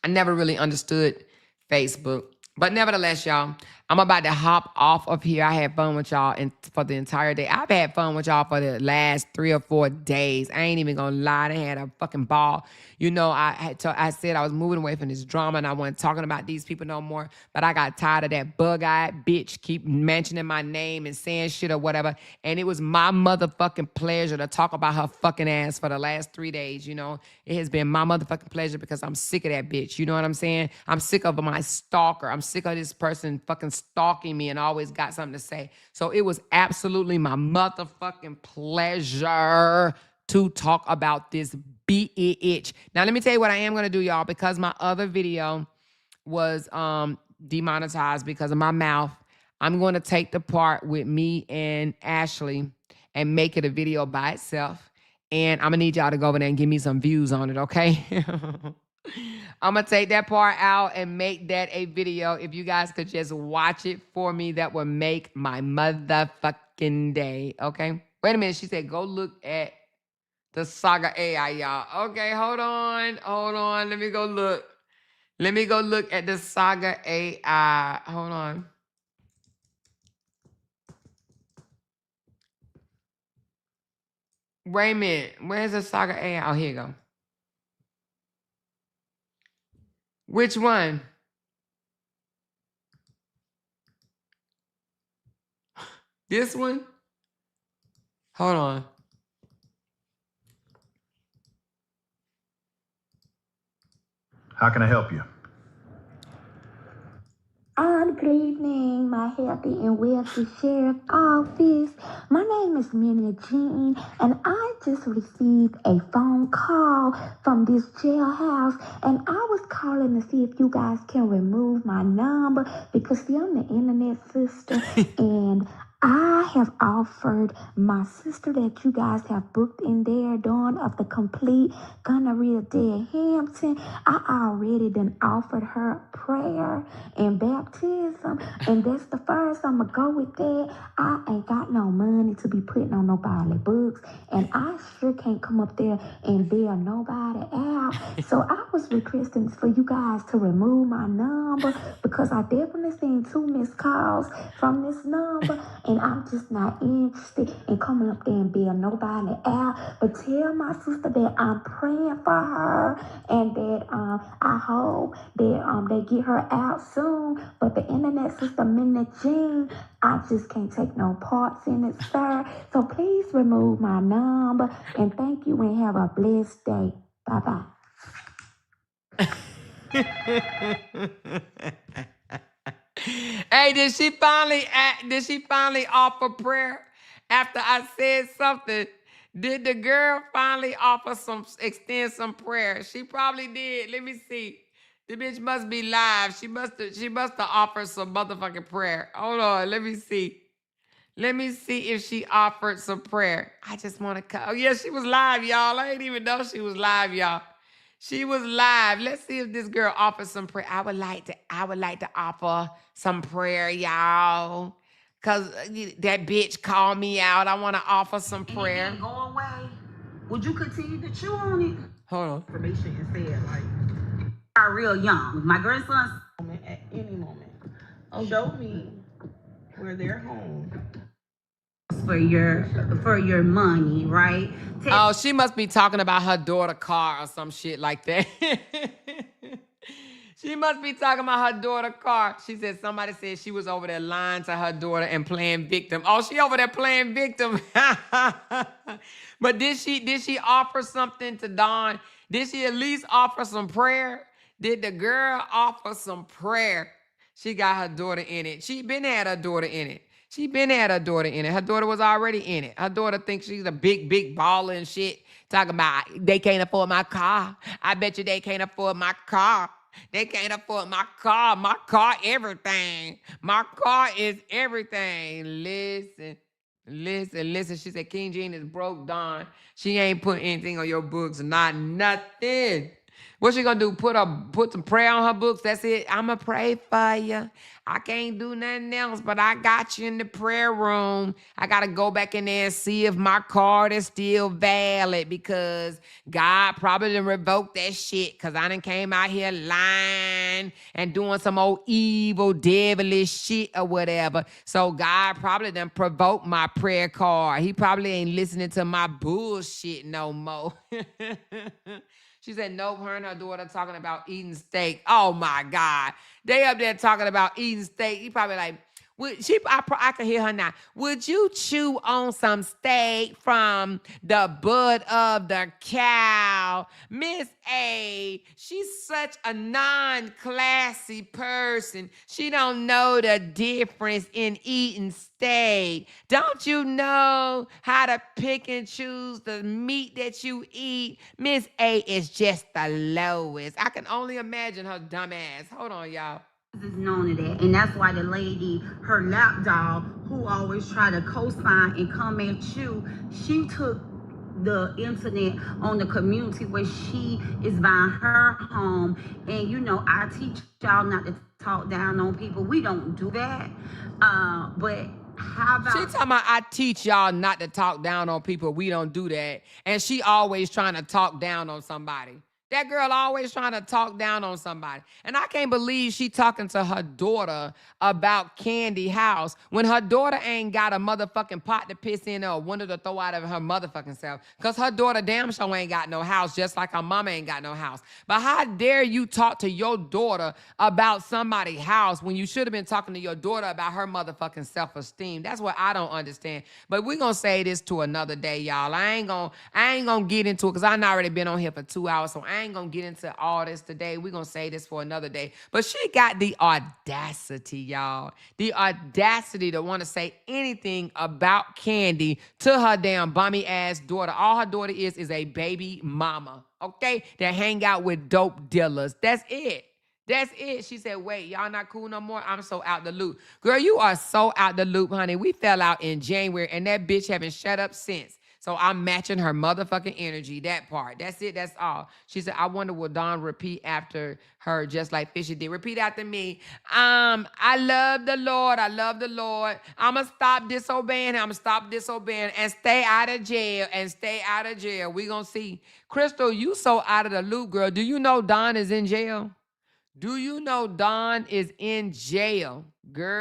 I never really understood Facebook. But nevertheless, y'all, I'm about to hop off of here. I had fun with y'all for the entire day. I've had fun with y'all for the last 3 or 4 days. I ain't even gonna lie. I had a fucking ball. I said I was moving away from this drama and I wasn't talking about these people no more. But I got tired of that bug-eyed bitch keep mentioning my name and saying shit or whatever. And it was my motherfucking pleasure to talk about her fucking ass for the last 3 days, It has been my motherfucking pleasure because I'm sick of that bitch. You know what I'm saying? I'm sick of my stalker. I'm sick of this person fucking stalking me and always got something to say. So it was absolutely my motherfucking pleasure to talk about this bitch. Now, let me tell you what I am going to do, y'all, because my other video was demonetized because of my mouth. I'm going to take the part with me and Ashley and make it a video by itself. And I'm going to need y'all to go over there and give me some views on it, okay? I'm going to take that part out and make that a video. If you guys could just watch it for me, that would make my motherfucking day, okay? Wait a minute. She said, go look at the Saga AI, y'all. Okay, hold on. Let me go look. Let me go look at the Saga AI. Hold on. Wait a minute. Where's the Saga AI? Oh, here you go. Which one? This one? Hold on. How can I help you? Good evening, my healthy and wealthy sheriff office. My name is Minnie Jean, and I just received a phone call from this jailhouse, and I was calling to see if you guys can remove my number because see, I'm the internet sister, and I have offered my sister that you guys have booked in there, Dawn of the Complete Gonorrhea Dead Hampton. I already done offered her prayer and baptism, and that's the first. I'ma go with that. I ain't got no money to be putting on nobody books, and I sure can't come up there and bail nobody out. So I was requesting for you guys to remove my number because I definitely seen 2 missed calls from this number, and I'm just not interested in coming up there and bail nobody out. But tell my sister that I'm praying for her and that I hope that they get her out soon. But the internet sister Minna Jean, I just can't take no parts in it, sir. So please remove my number, and thank you and have a blessed day. Bye-bye. Hey, did she finally offer prayer after I said something? Did the girl finally extend some prayer? She probably did. Let me see. The bitch must be live. She must have offered some motherfucking prayer. Hold on, let me see. Let me see if she offered some prayer. I just want to come. Oh, yeah, she was live, y'all. I didn't even know she was live, y'all. She was live. Let's see if this girl offers some prayer. I would like to offer some prayer, y'all. Cause that bitch called me out. I want to offer some prayer. And it didn't go away. Would you continue to chew on it? Hold on. Information and said like, are real young. My grandson's at any moment. Show me where they're home. For your money, right? Oh, she must be talking about her daughter car or some shit like that. She must be talking about her daughter car. She said somebody said she was over there lying to her daughter and playing victim. Oh, she over there playing victim. But did she offer something to Dawn? Did she at least offer some prayer? Did the girl offer some prayer? She got her daughter in it. She been had her daughter in it. She been had her daughter in it. Her daughter was already in it. Her daughter thinks she's a big baller and shit. Talking about they can't afford my car. I bet you they can't afford my car. They can't afford my car. My car, everything. My car is everything. Listen. She said King Jean is broke, Dawn. She ain't put anything on your books. Not nothing. What she gonna do? Put some prayer on her books? That's it. I'ma pray for you. I can't do nothing else, but I got you in the prayer room. I gotta go back in there and see if my card is still valid because God probably done revoked that shit because I done came out here lying and doing some old evil, devilish shit or whatever. So God probably done provoked my prayer card. He probably ain't listening to my bullshit no more. She said, nope, her and her daughter talking about eating steak. Oh, my God. They up there talking about eating steak. He probably like, I can hear her now. Would you chew on some steak from the butt of the cow? Miss A, she's such a non-classy person. She don't know the difference in eating steak. Don't you know how to pick and choose the meat that you eat? Miss A is just the lowest. I can only imagine her dumb ass. Hold on, y'all. Is known to that, and that's why the lady, her lap dog, who always try to co-sign and come at you, she took the internet on the community where she is buying her home. And you know, I teach y'all not to talk down on people. We don't do that. But how about she talking about I teach y'all not to talk down on people. We don't do that. And she always trying to talk down on somebody. That girl always trying to talk down on somebody. And I can't believe she talking to her daughter about Candy House when her daughter ain't got a motherfucking pot to piss in or a window to throw out of her motherfucking self. Because her daughter damn sure ain't got no house, just like her mama ain't got no house. But how dare you talk to your daughter about somebody's house when you should have been talking to your daughter about her motherfucking self-esteem? That's what I don't understand. But we're going to say this to another day, y'all. I ain't gonna get into it because I've already been on here for 2 hours, so I ain't gonna get into all this today. We're gonna say this for another day. But she got the audacity, y'all. The audacity to want to say anything about Candy to her damn bummy ass daughter. All her daughter is a baby mama, okay? That hang out with dope dealers. That's it. That's it. She said, wait, y'all not cool no more? I'm so out the loop. Girl, you are so out the loop, honey. We fell out in January, and that bitch haven't shut up since. So I'm matching her motherfucking energy, that part. That's it, that's all. She said, I wonder will Dawn repeat after her just like Fisher did. Repeat after me. I love the Lord. I love the Lord. I'ma stop disobeying him. I'ma stop disobeying and stay out of jail and stay out of jail. We gonna see. Crystal, you so out of the loop, girl. Do you know Dawn is in jail? Do you know Dawn is in jail? Girl,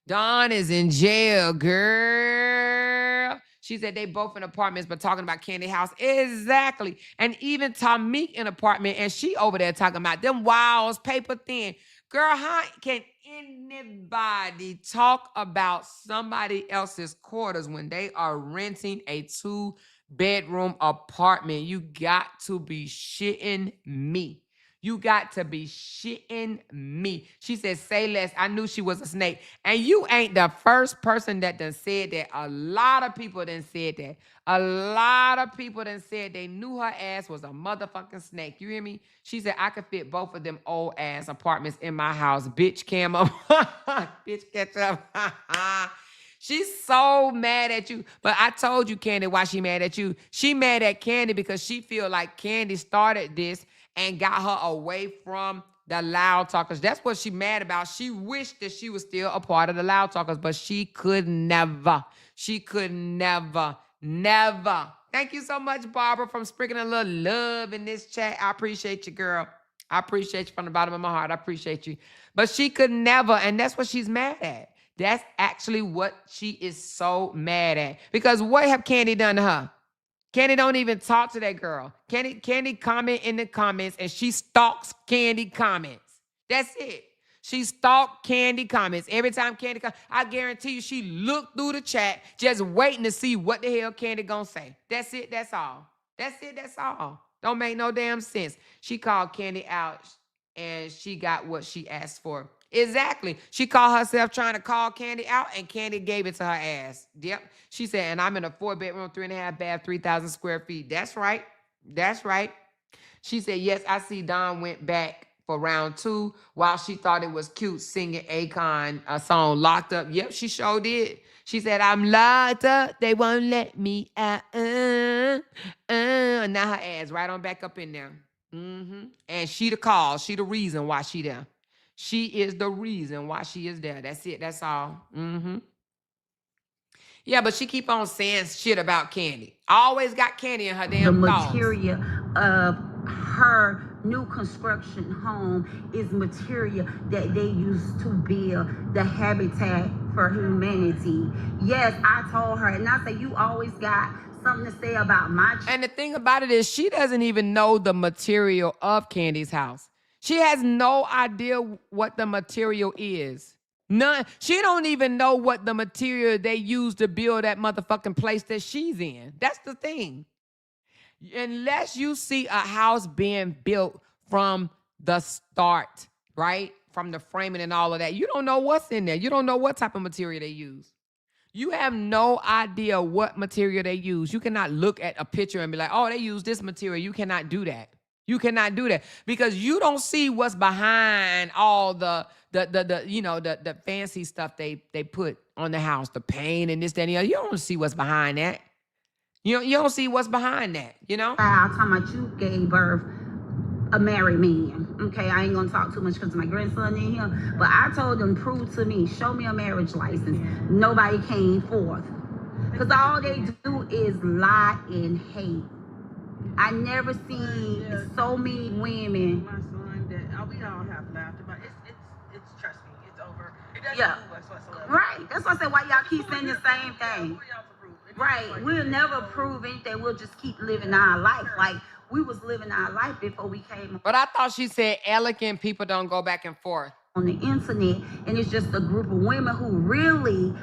Dawn is in jail, girl. She said they both in apartments, but talking about Candy House. Exactly. And even Tamik in apartment, and she over there talking about them walls, paper thin. Girl, how can anybody talk about somebody else's quarters when they are renting a 2-bedroom apartment? You got to be shitting me. You got to be shitting me. She said, say less. I knew she was a snake. And you ain't the first person that done said that. A lot of people done said that. A lot of people done said they knew her ass was a motherfucking snake. You hear me? She said, I could fit both of them old ass apartments in my house. Bitch, cam up. Bitch, catch up. She's so mad at you. But I told you, Candy, why she mad at you. She mad at Candy because she feel like Candy started this and got her away from the Loud Talkers. That's what she mad about. She wished that she was still a part of the Loud Talkers, but she could never. She could never. Thank you so much, Barbara, from sprinkling a little love in this chat. I appreciate you, girl. I appreciate you from the bottom of my heart. I appreciate you. But she could never, and that's what she's mad at. That's actually what she is so mad at. Because what have Candy done to her? Candy don't even talk to that girl. Candy comment in the comments, and she stalks Candy comments. That's it. She stalked Candy comments. Every time Candy comes, I guarantee you she looked through the chat just waiting to see what the hell Candy gonna say. That's it. That's all. That's it. That's all. Don't make no damn sense. She called Candy out, and she got what she asked for. Exactly. She called herself trying to call Candy out, and Candy gave it to her ass. Yep. She said, and I'm in a 4-bedroom, 3.5 bath, 3,000 square feet. That's right. That's right. She said, yes, I see Dawn went back for round 2 while she thought it was cute singing Akon a song Locked Up. Yep, she sure did. She said, I'm locked up. They won't let me out. Now her ass right on back up in there. And she the cause. She the reason why she there. She is the reason why she is there. That's it. That's all. Yeah, but she keep on saying shit about Candy. Always got Candy in her damn thoughts. The material of her new construction home is material that they used to build the Habitat for Humanity. Yes, I told her, and I say you always got something to say about my. And the thing about it is, she doesn't even know the material of Candy's house. She has no idea what the material is. None. She don't even know what the material they use to build that motherfucking place that she's in. That's the thing. Unless you see a house being built from the start, right? From the framing and all of that, you don't know what's in there. You don't know what type of material they use. You have no idea what material they use. You cannot look at a picture and be like, oh, they use this material. You cannot do that. You cannot do that because you don't see what's behind all the fancy stuff they put on the house, the paint and this, that, and the other. You don't see what's behind that. You don't see what's behind that, you know? I'm talking about you gave birth a married man. Okay, I ain't gonna talk too much because my grandson in here, but I told them, prove to me, show me a marriage license. Nobody came forth because all they do is lie and hate. I never seen so many women. My son, that we all have laughter, but it's trust me, it's over. It doesn't move us whatsoever. Right. That's why I said why y'all keep saying the same thing. Right. We'll never prove anything. We'll just keep living our life like we was living our life before we came. But I thought she said elegant people don't go back and forth on the internet, and it's just a group of women who really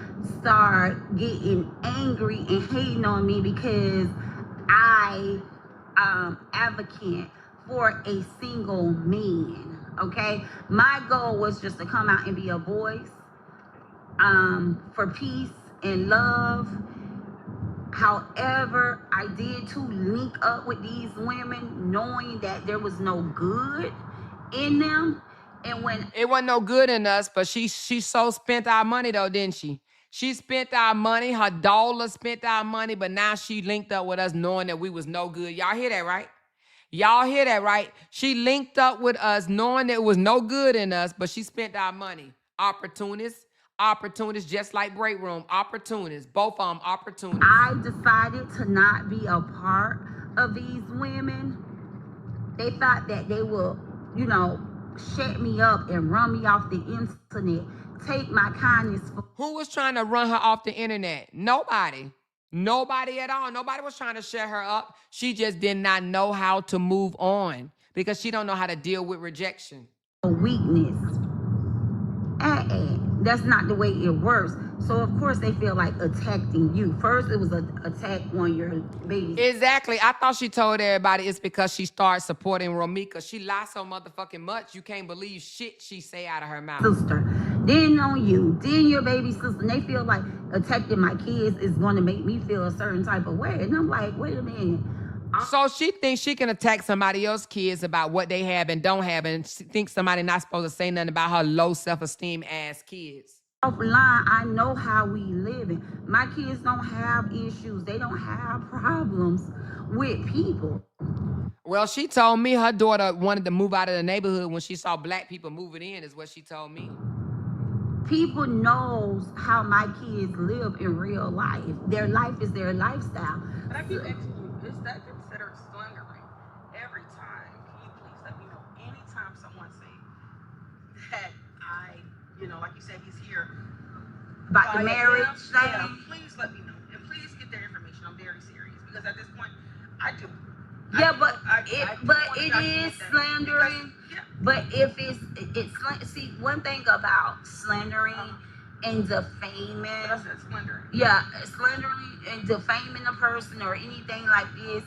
start getting angry and hating on me because I advocate for a single man. Okay, my goal was just to come out and be a voice for peace and love. However, I did to link up with these women knowing that there was no good in them. And when It wasn't no good in us, but she so spent our money though, didn't she? She spent our money. Her dollar spent our money, but now she linked up with us knowing that we was no good. Y'all hear that, right? Y'all hear that, right? She linked up with us knowing there was no good in us, but she spent our money. Opportunists, just like Break Room, opportunists, both of them opportunists. I decided to not be a part of these women, they thought that they will, shut me up and run me off the internet, take my kindness for. Who was trying to run her off the internet? Nobody. Nobody at all. Nobody was trying to shut her up. She just did not know how to move on because she don't know how to deal with rejection. A weakness. That's not the way it works. So of course they feel like attacking you. First it was an attack on your baby. Exactly. I thought she told everybody it's because she started supporting Romika. She lies so motherfucking much. You can't believe shit she say out of her mouth. Sister. Then on you. Then your baby sister. And they feel like attacking my kids is going to make me feel a certain type of way. And I'm like, wait a minute. So she thinks she can attack somebody else's kids about what they have and don't have, and she thinks somebody not supposed to say nothing about her low self-esteem ass kids. Offline, I know how we living. My kids don't have issues. They don't have problems with people. Well, she told me her daughter wanted to move out of the neighborhood when she saw black people moving in, is what she told me. People knows how my kids live in real life. Their life is their lifestyle. But I keep asking you, is that considered slandering? Every time, can you please let me know? Anytime someone say that like you said, he's here. About the marriage thing? Yeah, please let me know. And please get that information. I'm very serious. Because at this point, I do. Yeah, but it is slandering. Yeah. But if see, one thing about slandering and defaming. That's slandering. Yeah, slandering and defaming a person or anything like this,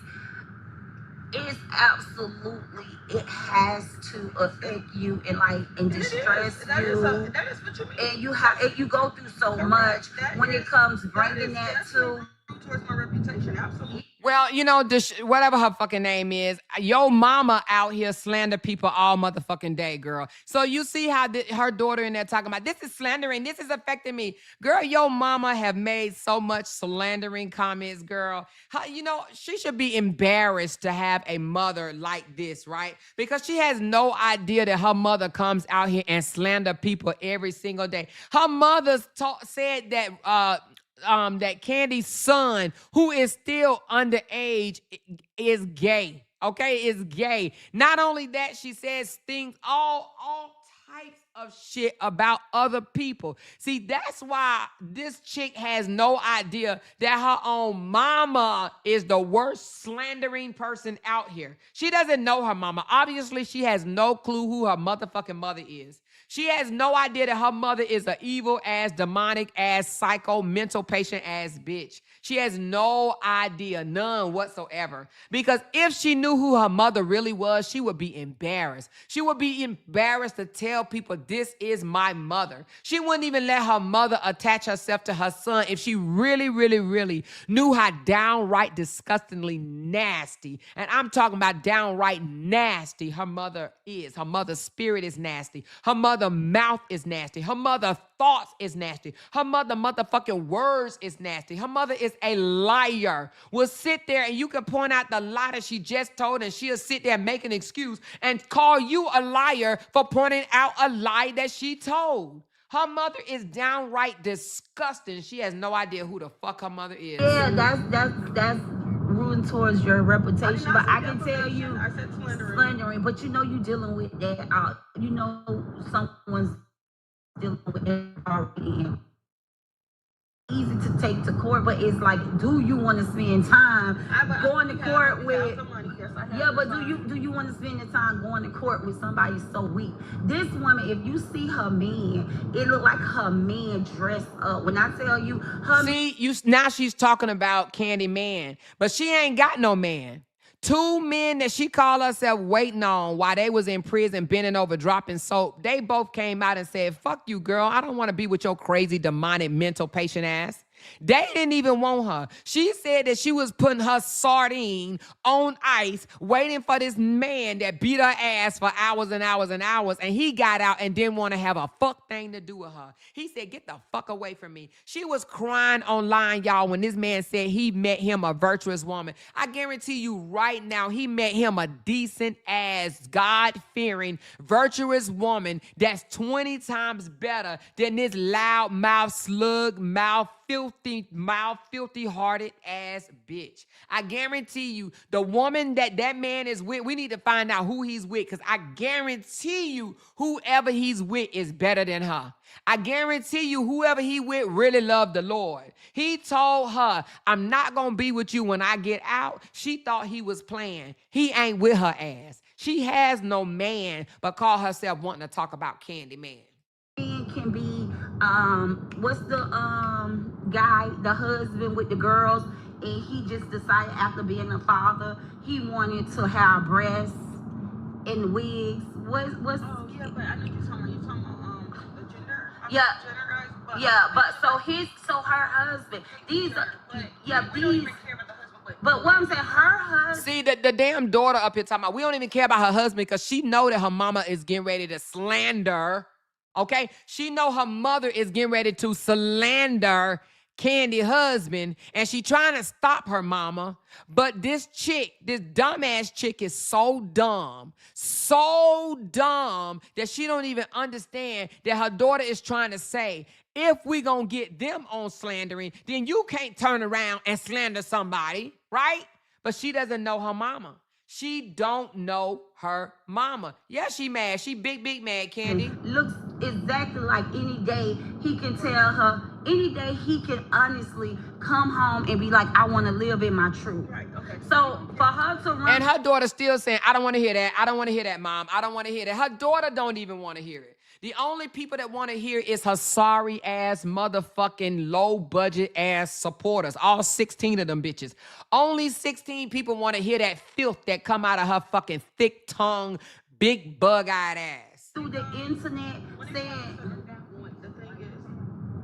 is absolutely, it has to affect you and distress you. That is what you mean. And you go through so much when it comes bringing that to. Towards my reputation, absolutely. Well, whatever her fucking name is, your mama out here slander people all motherfucking day, girl. So you see how her daughter in there talking about, this is slandering, this is affecting me. Girl, your mama have made so much slandering comments, girl. She should be embarrassed to have a mother like this, right? Because she has no idea that her mother comes out here and slander people every single day. Her mother said that that Candy's son, who is still underage, is gay. Okay, is gay. Not only that, she says things, all types of shit about other people. See, that's why this chick has no idea that her own mama is the worst slandering person out here. She doesn't know her mama. Obviously, she has no clue who her motherfucking mother is. She has no idea that her mother is an evil-ass, demonic-ass, psycho, mental patient-ass bitch. She has no idea, none whatsoever. Because if she knew who her mother really was, she would be embarrassed. She would be embarrassed to tell people, this is my mother. She wouldn't even let her mother attach herself to her son if she really, really, really knew how downright disgustingly nasty, and I'm talking about downright nasty, her mother is. Her mother's spirit is nasty. Her mother's mouth is nasty. Her mother's thoughts is nasty. Her motherfucking words is nasty. Her mother is a liar. Will sit there and you can point out the lie that she just told, and she'll sit there and make an excuse and call you a liar for pointing out a lie that she told. Her mother is downright disgusting. She has no idea who the fuck her mother is. Yeah, that's ruin towards your reputation. But I can tell you, I said slandering. But you dealing with that. Someone's dealing with that already. Easy to take to court, but it's like, do you want to spend time going to court with? Yeah, but do you want to spend the time going to court with somebody so weak? This woman, if you see her man, it look like her man dressed up. When I tell you, now she's talking about Candy Man, but she ain't got no man. 2 men that she called herself waiting on while they was in prison, bending over, dropping soap, they both came out and said, fuck you, girl. I don't want to be with your crazy, demonic, mental patient ass. They didn't even want her. She said that she was putting her sardine on ice, waiting for this man that beat her ass for hours and hours and hours, and he got out and didn't want to have a fuck thing to do with her. He said, get the fuck away from me. She was crying online, y'all, when this man said he met him a virtuous woman. I guarantee you right now, he met him a decent ass, God-fearing, virtuous woman that's 20 times better than this loud mouth, slug mouth, filthy hearted ass bitch. I guarantee you, the woman that man is with, we need to find out who he's with, because I guarantee you, whoever he's with is better than her. I guarantee you, whoever he with really loved the Lord. He told her, I'm not going to be with you when I get out. She thought he was playing. He ain't with her ass. She has no man, but call herself wanting to talk about Candy Man. Can be what's the guy, the husband with the girls, and he just decided after being a father he wanted to have breasts and wigs. What's Oh yeah, but I know you're talking about the gender. Yeah. Gender guys. But yeah, but so her husband, these are we don't even care about the husband. but what I'm saying, her husband. See, the damn daughter up here talking about, we don't even care about her husband because she know that her mama is getting ready to slander. Okay? She know her mother is getting ready to slander Candy husband, and she trying to stop her mama. But this chick, this dumbass chick is so dumb that she don't even understand that her daughter is trying to say, if we gonna get them on slandering, then you can't turn around and slander somebody, right? But she doesn't know her mama. She don't know her mama. Yeah, she mad. She big mad, Candy. Looks exactly like any day he can tell her, any day he can honestly come home and be like, I want to live in my truth. Right, okay. So for her to run. And her daughter still saying, I don't want to hear that. I don't want to hear that, Mom. I don't want to hear that. Her daughter don't even want to hear it. The only people that want to hear is her sorry ass, motherfucking low budget ass supporters. All 16 of them bitches. Only 16 people want to hear that filth that come out of her fucking thick tongue, big bug-eyed ass. Through the internet saying. The thing is,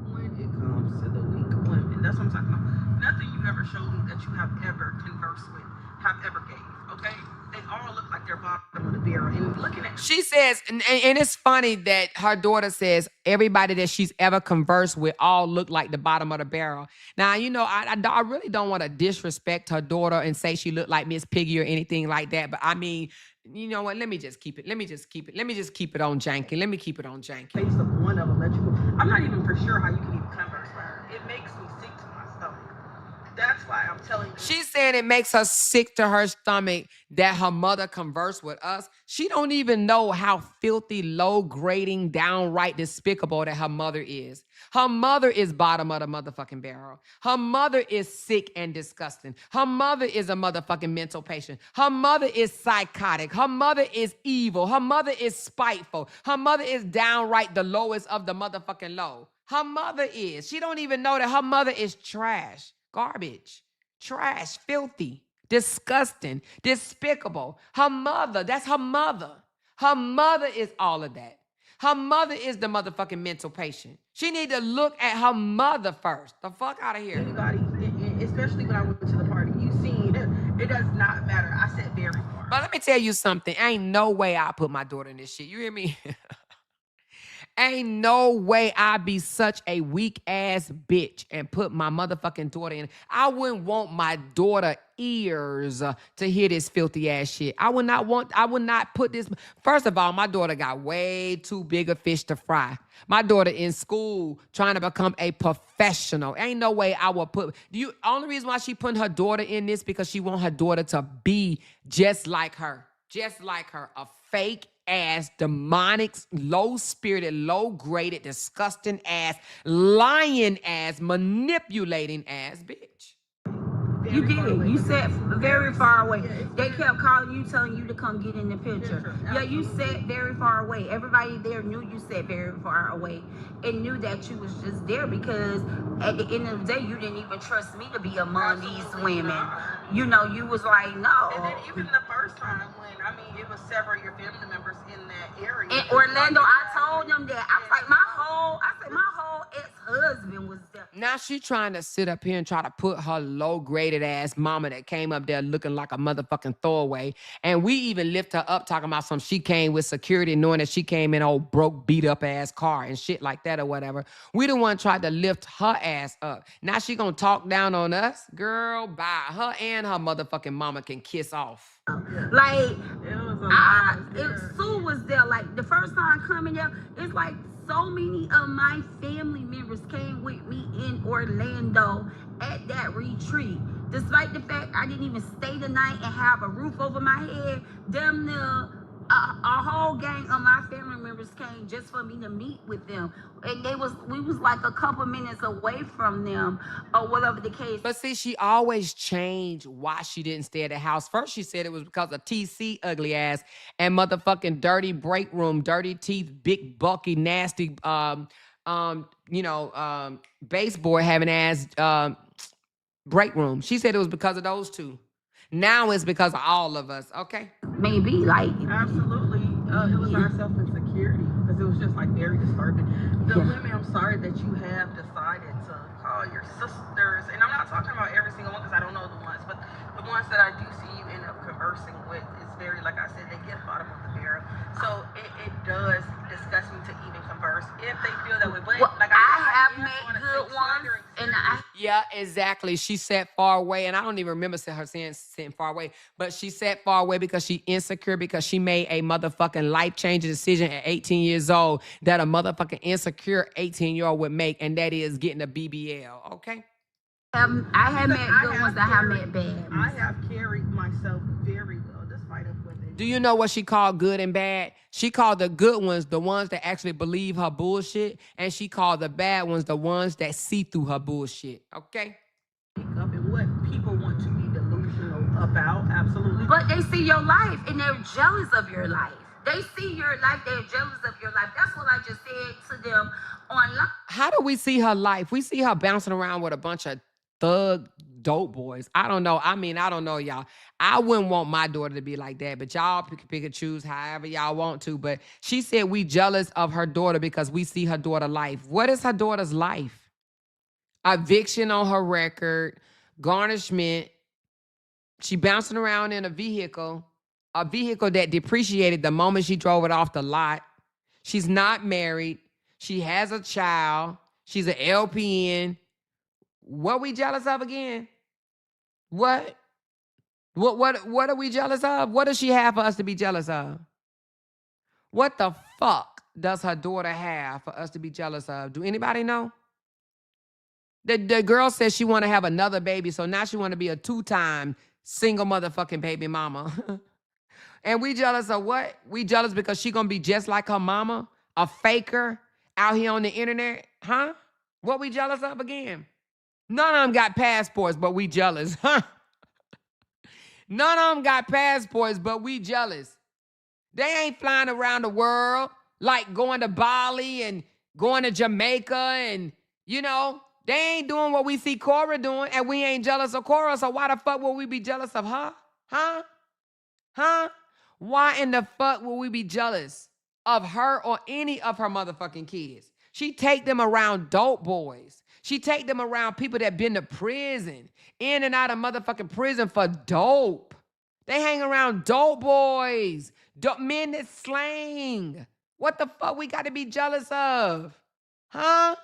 when it comes to the weak women, that's what I'm talking about. Nothing you ever showed me that you have ever conversed with, have ever gave, okay? They all look like they're bottom of the barrel. And looking at She says, and it's funny that her daughter says everybody that she's ever conversed with all look like the bottom of the barrel. Now, you know, I really don't want to disrespect her daughter and say she looked like Miss Piggy or anything like that. But I mean, you know what? Let me just keep it on janky. Let me keep it on janky. face of one of them that you, I'm not even for sure how you can even converse with her. It makes me sick to my stomach. That's why I'm telling you. She's saying it makes her sick to her stomach that her mother conversed with us. She don't even know how filthy, low grading, downright despicable that her mother is. Her mother is bottom of the motherfucking barrel. Her mother is sick and disgusting. Her mother is a motherfucking mental patient. Her mother is psychotic. Her mother is evil. Her mother is spiteful. Her mother is downright the lowest of the motherfucking low. Her mother is. She don't even know that her mother is trash. Garbage, trash, filthy, disgusting, despicable. Her mother, that's her mother. Her mother is all of that. Her mother is the motherfucking mental patient. She need to look at her mother first. The fuck out of here. Anybody, especially when I went to the party, you seen it does not matter. I said very far. But let me tell you something. Ain't no way I put my daughter in this shit. You hear me? Ain't no way I'd be such a weak ass bitch and put my motherfucking daughter in. I wouldn't want my daughter ears to hear this filthy ass shit. I would not put this. First of all, my daughter got way too big a fish to fry. My daughter in school trying to become a professional. Ain't no way I would put. Only reason why she putting her daughter in this because she want her daughter to be just like her. Just like her. A fake ass, demonic, low-spirited, low-graded, disgusting ass, lying ass, manipulating ass bitch. You did. You sat very far away. They kept calling you, telling you to come get in the picture. Yeah, you sat very far away. Everybody there knew you sat very far away and knew that you was just there because at the end of the day, you didn't even trust me to be among these women. You know, you was like, no. And then even the first time when, it was several of your family members in that area. In Orlando, I told them that. I was like, my whole ex-husband was there. Now she trying to sit up here and try to put her low-graded ass mama that came up there looking like a motherfucking throwaway. And we even lift her up talking about some she came with security knowing that she came in old broke beat up ass car and shit like that or whatever. We the one tried to lift her ass up. Now she gonna talk down on us? Girl, bye. Her and her motherfucking mama can kiss off. Like, It was a lot. Sue was there. Like, the first time coming there, it's like so many of my family members came with me in Orlando at that retreat. Despite the fact I didn't even stay the night and have a roof over my head, damn near a whole gang of my family members came just for me to meet with them. And we was like a couple minutes away from them or whatever the case. But see, she always changed why she didn't stay at the house. First, she said it was because of TC ugly ass and motherfucking dirty break room, dirty teeth, big, bulky, nasty, baseboard having ass break room. She said it was because of those two. Now it's because of all of us, okay? Maybe, like... Absolutely. It was our self-insecurity because it was just like very disturbing. The women, I'm sorry that you have decided to call your sisters, and I'm not talking about every single one because I don't know the ones, but the ones that I do see you end up conversing with, it's very, like I said, they get bottom of the barrel. So it does disgust me to even converse if they feel that way. But Well, like I said, have am met gonna good say ones, triggering and serious. Yeah, exactly. She sat far away, and I don't even remember her saying sitting far away, but she sat far away because she insecure because she made a motherfucking life-changing decision at 18 years old that a motherfucking insecure 18-year-old would make, and that is getting a BBL, okay? I have met good ones. I have met bad I ones. have carried myself very well despite of women. Do you know what she called good and bad? She called the good ones the ones that actually believe her bullshit, and she called the bad ones the ones that see through her bullshit, okay? Up and what people want to be delusional about, absolutely. But they see your life and they're jealous of your life. They see your life, they're jealous of your life. That's what I just said to them online. How do we see her life? We see her bouncing around with a bunch of thug dope boys. I don't know. I mean, I don't know, y'all. I wouldn't want my daughter to be like that, but y'all pick and choose however y'all want to. But she said we jealous of her daughter because we see her daughter life. What is her daughter's life? Eviction on her record, garnishment. She bouncing around in a vehicle that depreciated the moment she drove it off the lot. She's not married. She has a child. She's an LPN. What we jealous of again? What are we jealous of? What does she have for us to be jealous of? What the fuck does her daughter have for us to be jealous of? Do anybody know? The girl says she want to have another baby, so now she want to be a 2-time single motherfucking baby mama. And we jealous of what? We jealous because she gonna be just like her mama, a faker out here on the internet, huh? What we jealous of again? None of them got passports, but we jealous, huh? None of them got passports, but we jealous. They ain't flying around the world like going to Bali and going to Jamaica and, they ain't doing what we see Cora doing, and we ain't jealous of Cora, so why the fuck would we be jealous of her? Huh? Why in the fuck would we be jealous of her or any of her motherfucking kids? She take them around dope boys. She take them around people that been to prison, in and out of motherfucking prison for dope. They hang around dope boys, men that slang. What the fuck we got to be jealous of? Huh?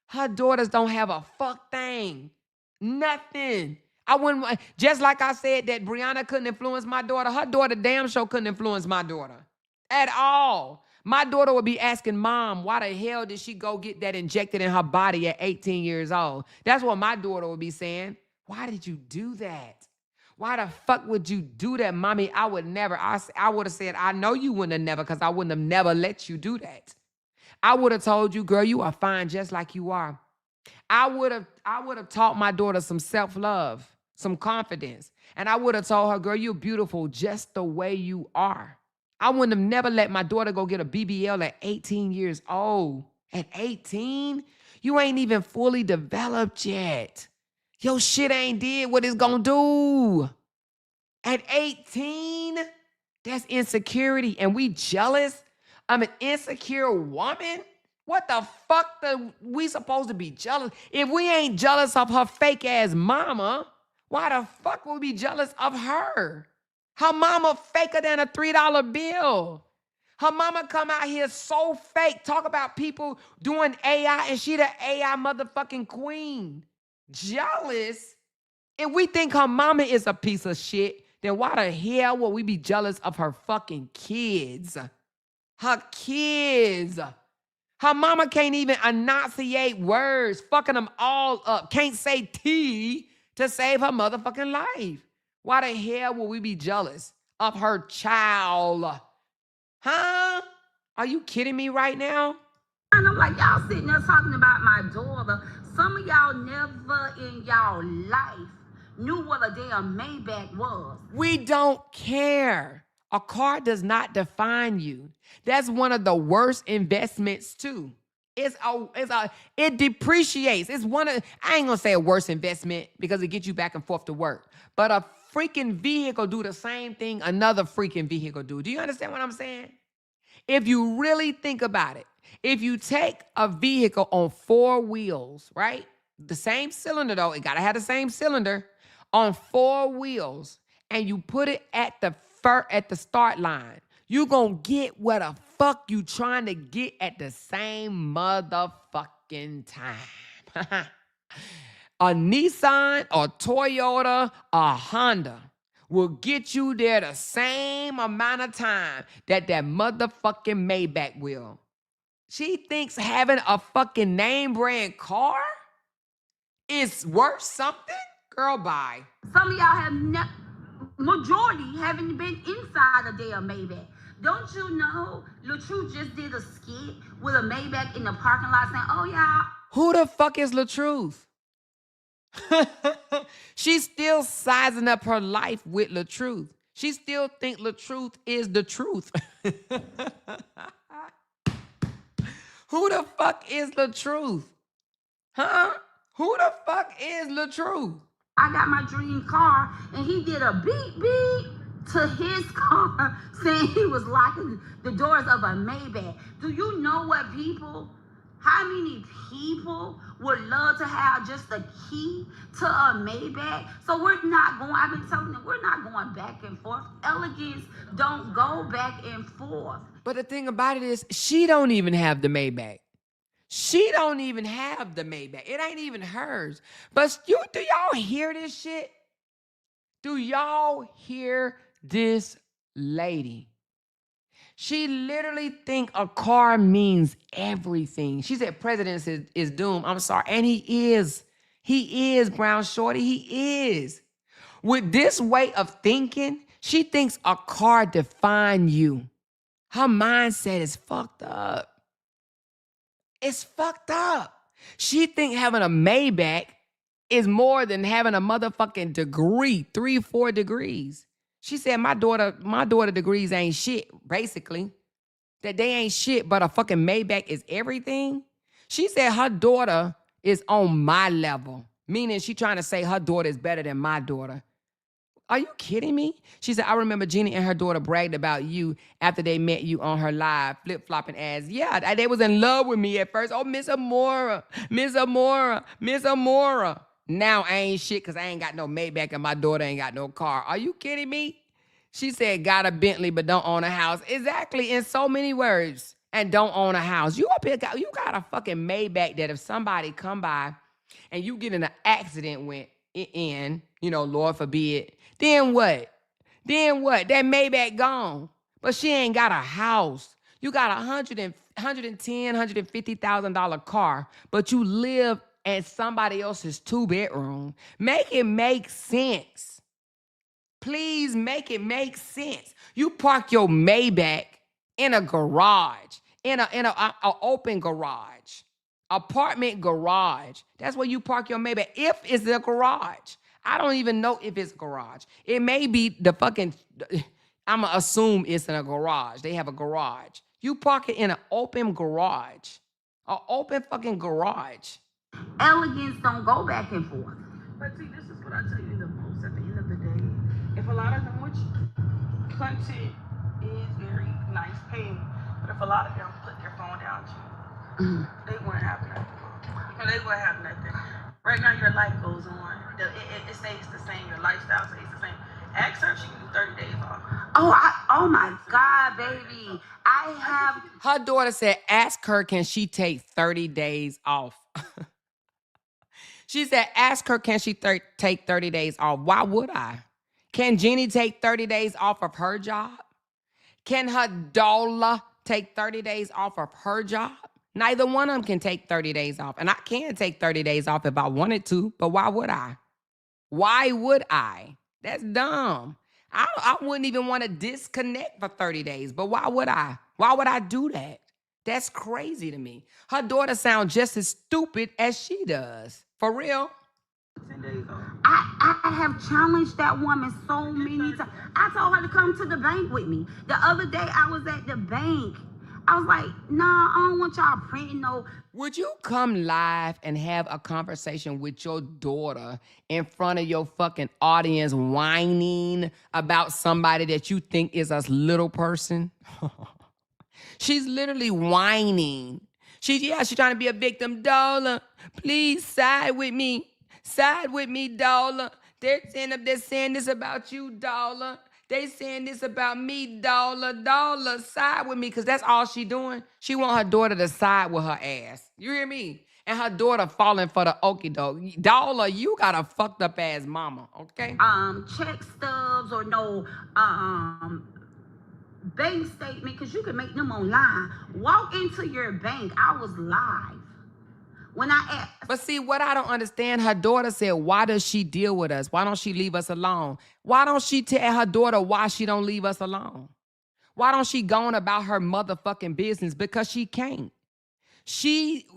Her daughters don't have a fuck thing. Nothing. I wouldn't, just like I said that Brianna couldn't influence my daughter, her daughter damn sure couldn't influence my daughter at all. My daughter would be asking mom, why the hell did she go get that injected in her body at 18 years old? That's what my daughter would be saying. Why did you do that? Why the fuck would you do that, mommy? I would never. I would have said, I know you wouldn't have never, because I wouldn't have never let you do that. I would have told you, girl, you are fine just like you are. I would have taught my daughter some self-love, some confidence. And I would have told her, girl, you're beautiful just the way you are. I wouldn't have never let my daughter go get a BBL at 18 years old. At 18? You ain't even fully developed yet. Your shit ain't did what it's gonna do. At 18? That's insecurity. And we jealous? I'm an insecure woman? What the fuck we supposed to be jealous? If we ain't jealous of her fake ass mama, why the fuck would we be jealous of her? Her mama faker than a $3 bill. Her mama come out here so fake. Talk about people doing AI and she the AI motherfucking queen. Jealous? If we think her mama is a piece of shit, then why the hell would we be jealous of her fucking kids? Her kids. Her mama can't even enunciate words, fucking them all up. Can't say T to save her motherfucking life. Why the hell would we be jealous of her child? Huh? Are you kidding me right now? And I'm like, y'all sitting there talking about my daughter. Some of y'all never in y'all life knew what a damn Maybach was. We don't care. A car does not define you. That's one of the worst investments too. It depreciates. It's I ain't gonna say a worse investment because it gets you back and forth to work. But a freaking vehicle do the same thing another freaking vehicle do. Do you understand what I'm saying? If you really think about it, if you take a vehicle on 4 wheels, right? The same cylinder though, it gotta have the same cylinder on 4 wheels, and you put it at the start line, you gonna get what the fuck you trying to get at the same motherfucking time. A Nissan, a Toyota, a Honda will get you there the same amount of time that motherfucking Maybach will. She thinks having a fucking name brand car is worth something? Girl, bye. Some of y'all have majority haven't been inside a damn Maybach. Don't you know LaTruth just did a skit with a Maybach in the parking lot saying, oh, yeah. Who the fuck is LaTruth? She's still sizing up her life with LaTruth. She still think LaTruth is the truth. Who the fuck is LaTruth? Huh? Who the fuck is LaTruth? I got my dream car, and he did a beep beep to his car saying he was locking the doors of a Maybach. Do you know how many people would love to have just a key to a Maybach? So I've been telling them, we're not going back and forth. Elegance don't go back and forth. But the thing about it is, she don't even have the Maybach. She don't even have the Maybach. It ain't even hers. But do y'all hear this shit? Do y'all hear this lady? She literally think a car means everything. She said president is doomed. I'm sorry. And he is. He is, Brown Shorty. He is. With this way of thinking, she thinks a car defines you. Her mindset is fucked up. It's fucked up. She think having a Maybach is more than having a motherfucking degree, 3-4 degrees. She said my daughter degrees ain't shit, basically. That they ain't shit, but a fucking Maybach is everything. She said her daughter is on my level, meaning she trying to say her daughter is better than my daughter. Are you kidding me? She said, I remember Jeannie and her daughter bragged about you after they met you on her live, flip-flopping ass. Yeah, they was in love with me at first. Oh, Miss Amora, Miss Amora, Miss Amora. Now I ain't shit because I ain't got no Maybach and my daughter ain't got no car. Are you kidding me? She said, got a Bentley but don't own a house. Exactly, in so many words. And don't own a house. You up here, you got a fucking Maybach that if somebody come by and you get in an accident Lord forbid, then what? Then what? That Maybach gone. But she ain't got a house. You got $110,000, $150,000 car, but you live at somebody else's 2-bedroom. Make it make sense. Please make it make sense. You park your Maybach in a garage, in a open garage, apartment garage. That's where you park your Maybach. If it's a garage. I don't even know if it's a garage. It may be I'm going to assume it's in a garage. They have a garage. You park it in an open garage. An open fucking garage. Elegance don't go back and forth. But see, this is what I tell you the most at the end of the day. If a lot of them, which content is very nice paying, but if a lot of them put their phone down to you, They wouldn't have nothing. They wouldn't have nothing. Right now, your life goes on. It stays the same. Your lifestyle stays the same. Ask her, she can do 30 days off. Oh my God, baby. I have. Her daughter said, ask her, can she take 30 days off? She said, ask her, can she take 30 days off? Why would I? Can Jeannie take 30 days off of her job? Can her daughter take 30 days off of her job? Neither one of them can take 30 days off. And I can take 30 days off if I wanted to, but why would I? Why would I? That's dumb. I wouldn't even want to disconnect for 30 days, but why would I? Why would I do that? That's crazy to me. Her daughter sounds just as stupid as she does. For real. 10 days off. I have challenged that woman so many times. I told her to come to the bank with me. The other day I was at the bank. I was like, nah, I don't want y'all printing no. Would you come live and have a conversation with your daughter in front of your fucking audience whining about somebody that you think is a little person? She's literally whining. She's trying to be a victim. Dollar, please side with me. Side with me, Dollar. They're saying this about you, Dollar. They saying this about me, Dollar. Dollar, side with me, because that's all she doing. She want her daughter to side with her ass. You hear me? And her daughter falling for the okie doke. Dollar, you got a fucked up ass mama, okay? Check stubs or no bank statement, because you can make them online. Walk into your bank. I was live. When I asked. But see, what I don't understand, her daughter said, why does she deal with us? Why don't she leave us alone? Why don't she tell her daughter why she don't leave us alone? Why don't she go on about her motherfucking business? Because she can't. She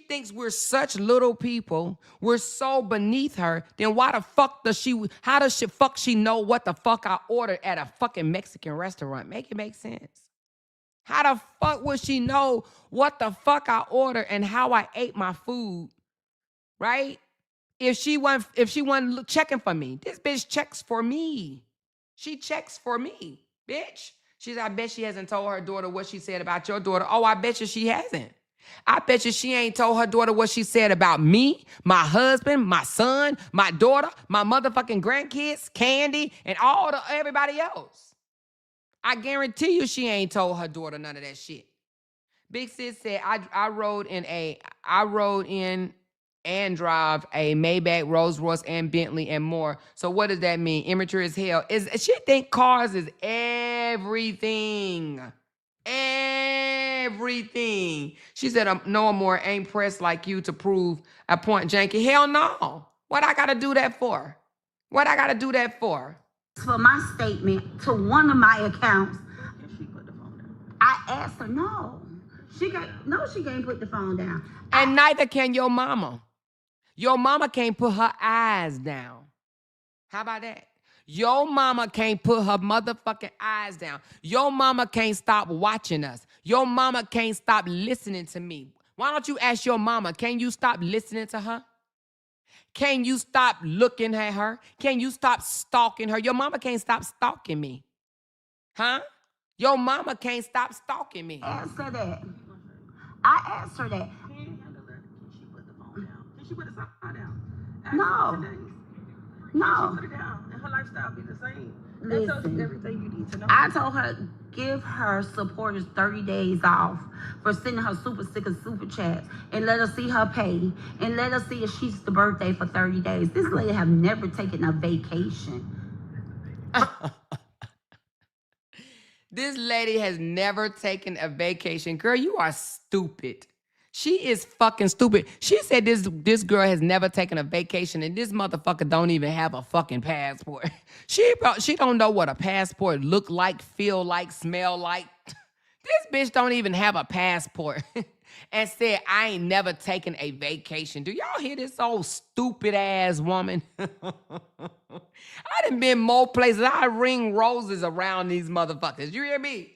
thinks we're such little people. We're so beneath her. Then why the fuck does she know what the fuck I ordered at a fucking Mexican restaurant? Make it make sense. How the fuck would she know what the fuck I ordered and how I ate my food, right? If she wasn't checking for me. This bitch checks for me. She checks for me, bitch. I bet she hasn't told her daughter what she said about your daughter. Oh, I bet you she hasn't. I bet you she ain't told her daughter what she said about me, my husband, my son, my daughter, my motherfucking grandkids, Candy, and everybody else. I guarantee you she ain't told her daughter none of that shit. Big Sis said, I rode in and drive a Maybach, Rolls Royce, and Bentley and more. So what does that mean? Immature as hell. She think cars is everything. Everything. She said, no more ain't pressed like you to prove a point, Janky. Hell no. What I gotta do that for? What I gotta do that for? For my statement to one of my accounts, I asked her, no. She can't put the phone down. And neither can your mama. Your mama can't put her eyes down. How about that? Your mama can't put her motherfucking eyes down. Your mama can't stop watching us. Your mama can't stop listening to me. Why don't you ask your mama, can you stop listening to her? Can you stop looking at her? Can you stop stalking her? Your mama can't stop stalking me. Huh? Your mama can't stop stalking me. Ask her that. I asked her that. Can she put the phone down? Can she put the phone down? No. Can she put it down? And her lifestyle be the same. That tells you everything you need to know. I told her, give her supporters 30 days off for sending her super sticker super chats and let her see her pay and let her see if she's the birthday for 30 days. This lady have never taken a vacation. This lady has never taken a vacation. Girl, you are stupid. She is fucking stupid. She said this girl has never taken a vacation and this motherfucker don't even have a fucking passport. She don't know what a passport look like, feel like, smell like. This bitch don't even have a passport and said, I ain't never taken a vacation. Do y'all hear this old stupid ass woman? I done been more places. I ring roses around these motherfuckers. You hear me?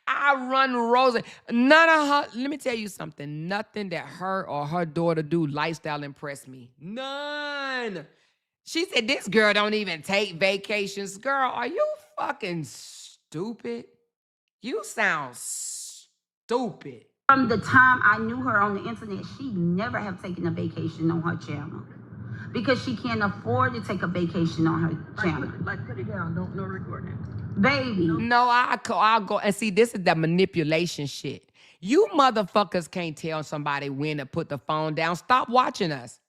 I run roses. None of her, let me tell you something. Nothing that her or her daughter do lifestyle impress me. None. She said, this girl don't even take vacations. Girl, are you fucking stupid? You sound stupid. From the time I knew her on the internet, she never have taken a vacation on her channel because she can't afford to take a vacation on her channel. Put it down. Don't no recording. Baby. No, I'll go and see. This is the manipulation shit. You motherfuckers can't tell somebody when to put the phone down. Stop watching us.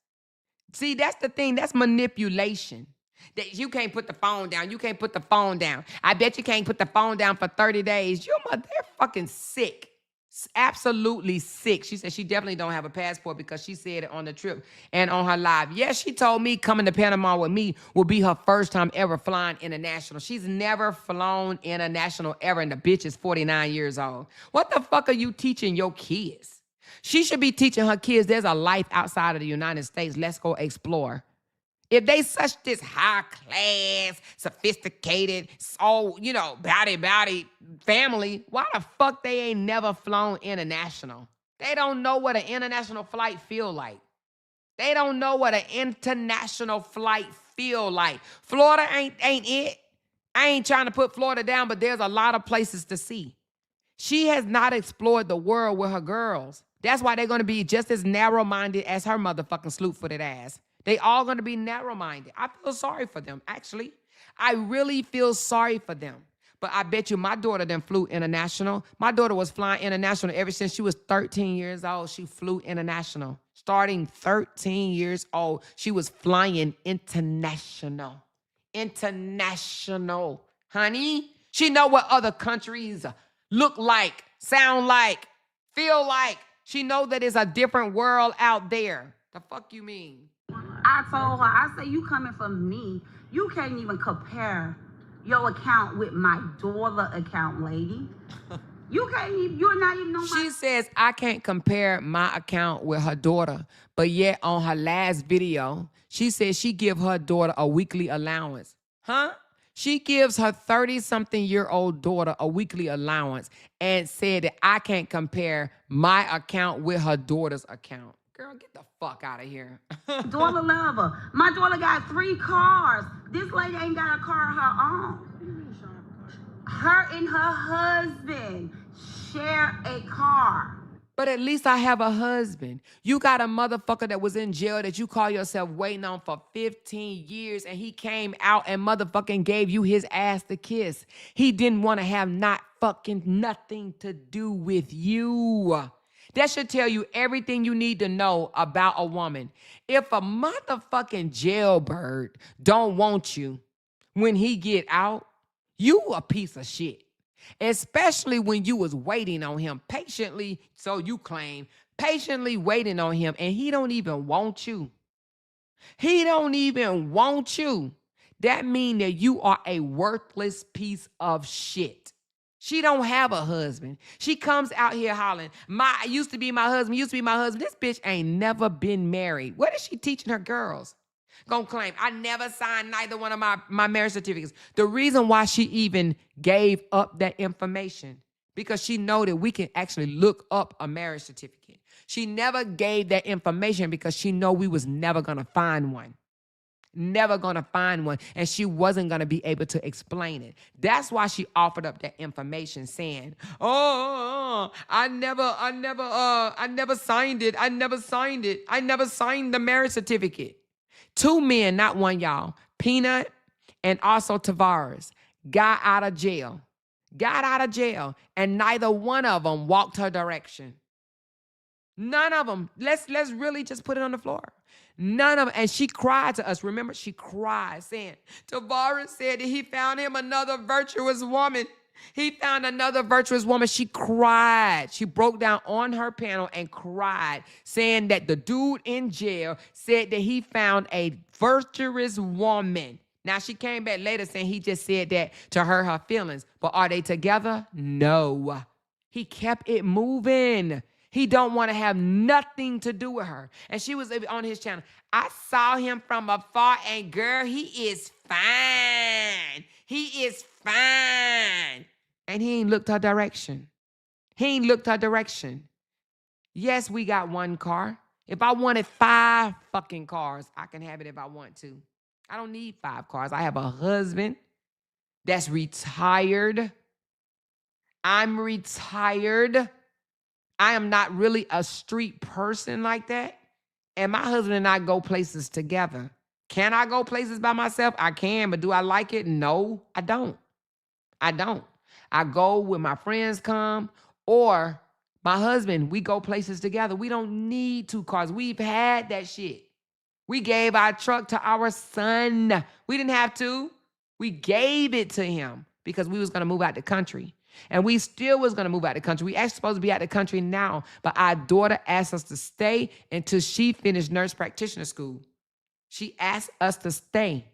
See, that's the thing. That's manipulation. That you can't put the phone down. You can't put the phone down. I bet you can't put the phone down for 30 days. They're fucking sick. Absolutely sick. She said she definitely don't have a passport because she said it on the trip and on her live. Yes, she told me coming to Panama with me will be her first time ever flying international. She's never flown international ever, and the bitch is 49 years old. What the fuck are you teaching your kids? She should be teaching her kids there's a life outside of the United States. Let's go explore. If they such this high class, sophisticated, so, bowdy family, why the fuck they ain't never flown international? They don't know what an international flight feel like. They don't know what an international flight feel like. Florida ain't it. I ain't trying to put Florida down, but there's a lot of places to see. She has not explored the world with her girls. That's why they're going to be just as narrow-minded as her motherfucking sloot-footed ass. They all going to be narrow-minded. I feel sorry for them, actually. I really feel sorry for them. But I bet you my daughter then flew international. My daughter was flying international ever since she was 13 years old. She flew international. Starting 13 years old, she was flying international. International. Honey, she know what other countries look like, sound like, feel like. She know that it's a different world out there. The fuck you mean? I told her, I said, you coming from me. You can't even compare your account with my daughter account, lady. You can't even, you're not even on my... She says, I can't compare my account with her daughter. But yet on her last video, she says she give her daughter a weekly allowance. Huh? She gives her 30-something-year-old daughter a weekly allowance and said that I can't compare my account with her daughter's account. Girl, get the fuck out of here. Daughter lover. My daughter got 3 cars. This lady ain't got a car of her own. Her and her husband share a car. But at least I have a husband. You got a motherfucker that was in jail that you call yourself waiting on for 15 years and he came out and motherfucking gave you his ass to kiss. He didn't want to have not fucking nothing to do with you. That should tell you everything you need to know about a woman. If a motherfucking jailbird don't want you when he get out, you a piece of shit. Especially when you was waiting on him patiently, so you claim, patiently waiting on him, and he don't even want you. He don't even want you. That mean that you are a worthless piece of shit. She don't have a husband. She comes out here hollering, used to be my husband, used to be my husband. This bitch ain't never been married. What is she teaching her girls? Gonna claim, I never signed neither one of my marriage certificates. The reason why she even gave up that information, because she know that we can actually look up a marriage certificate. She never gave that information because she know we was never gonna find one. Never gonna find one, and she wasn't gonna be able to explain it. That's why she offered up that information, saying, I never signed it. I never signed it. I never signed the marriage certificate. 2 men, not one, y'all, Peanut and also Tavares, got out of jail, and neither one of them walked her direction. None of them. Let's really just put it on the floor. None of them. And she cried to us. Remember, she cried, saying, Tavares said that he found him another virtuous woman. He found another virtuous woman. She cried. She broke down on her panel and cried, saying that the dude in jail said that he found a virtuous woman. Now, she came back later saying he just said that to hurt her feelings. But are they together? No. He kept it moving. He don't want to have nothing to do with her. And she was on his channel. I saw him from afar, and girl, he is fine. He is fine. And he ain't looked her direction. Yes, we got 1 car. If I wanted 5 fucking cars, I can have it if I want to. I don't need 5 cars. I have a husband that's retired. I'm retired. I am not really a street person like that. And my husband and I go places together. Can I go places by myself? I can, but do I like it? No, I don't. I don't. I go when my friends come or my husband, we go places together. We don't need 2 cars. We've had that shit. We gave our truck to our son. We didn't have to. We gave it to him because we was going to move out the country. And we still was going to move out the country. We actually supposed to be out the country now, but our daughter asked us to stay until she finished nurse practitioner school. She asked us to stay,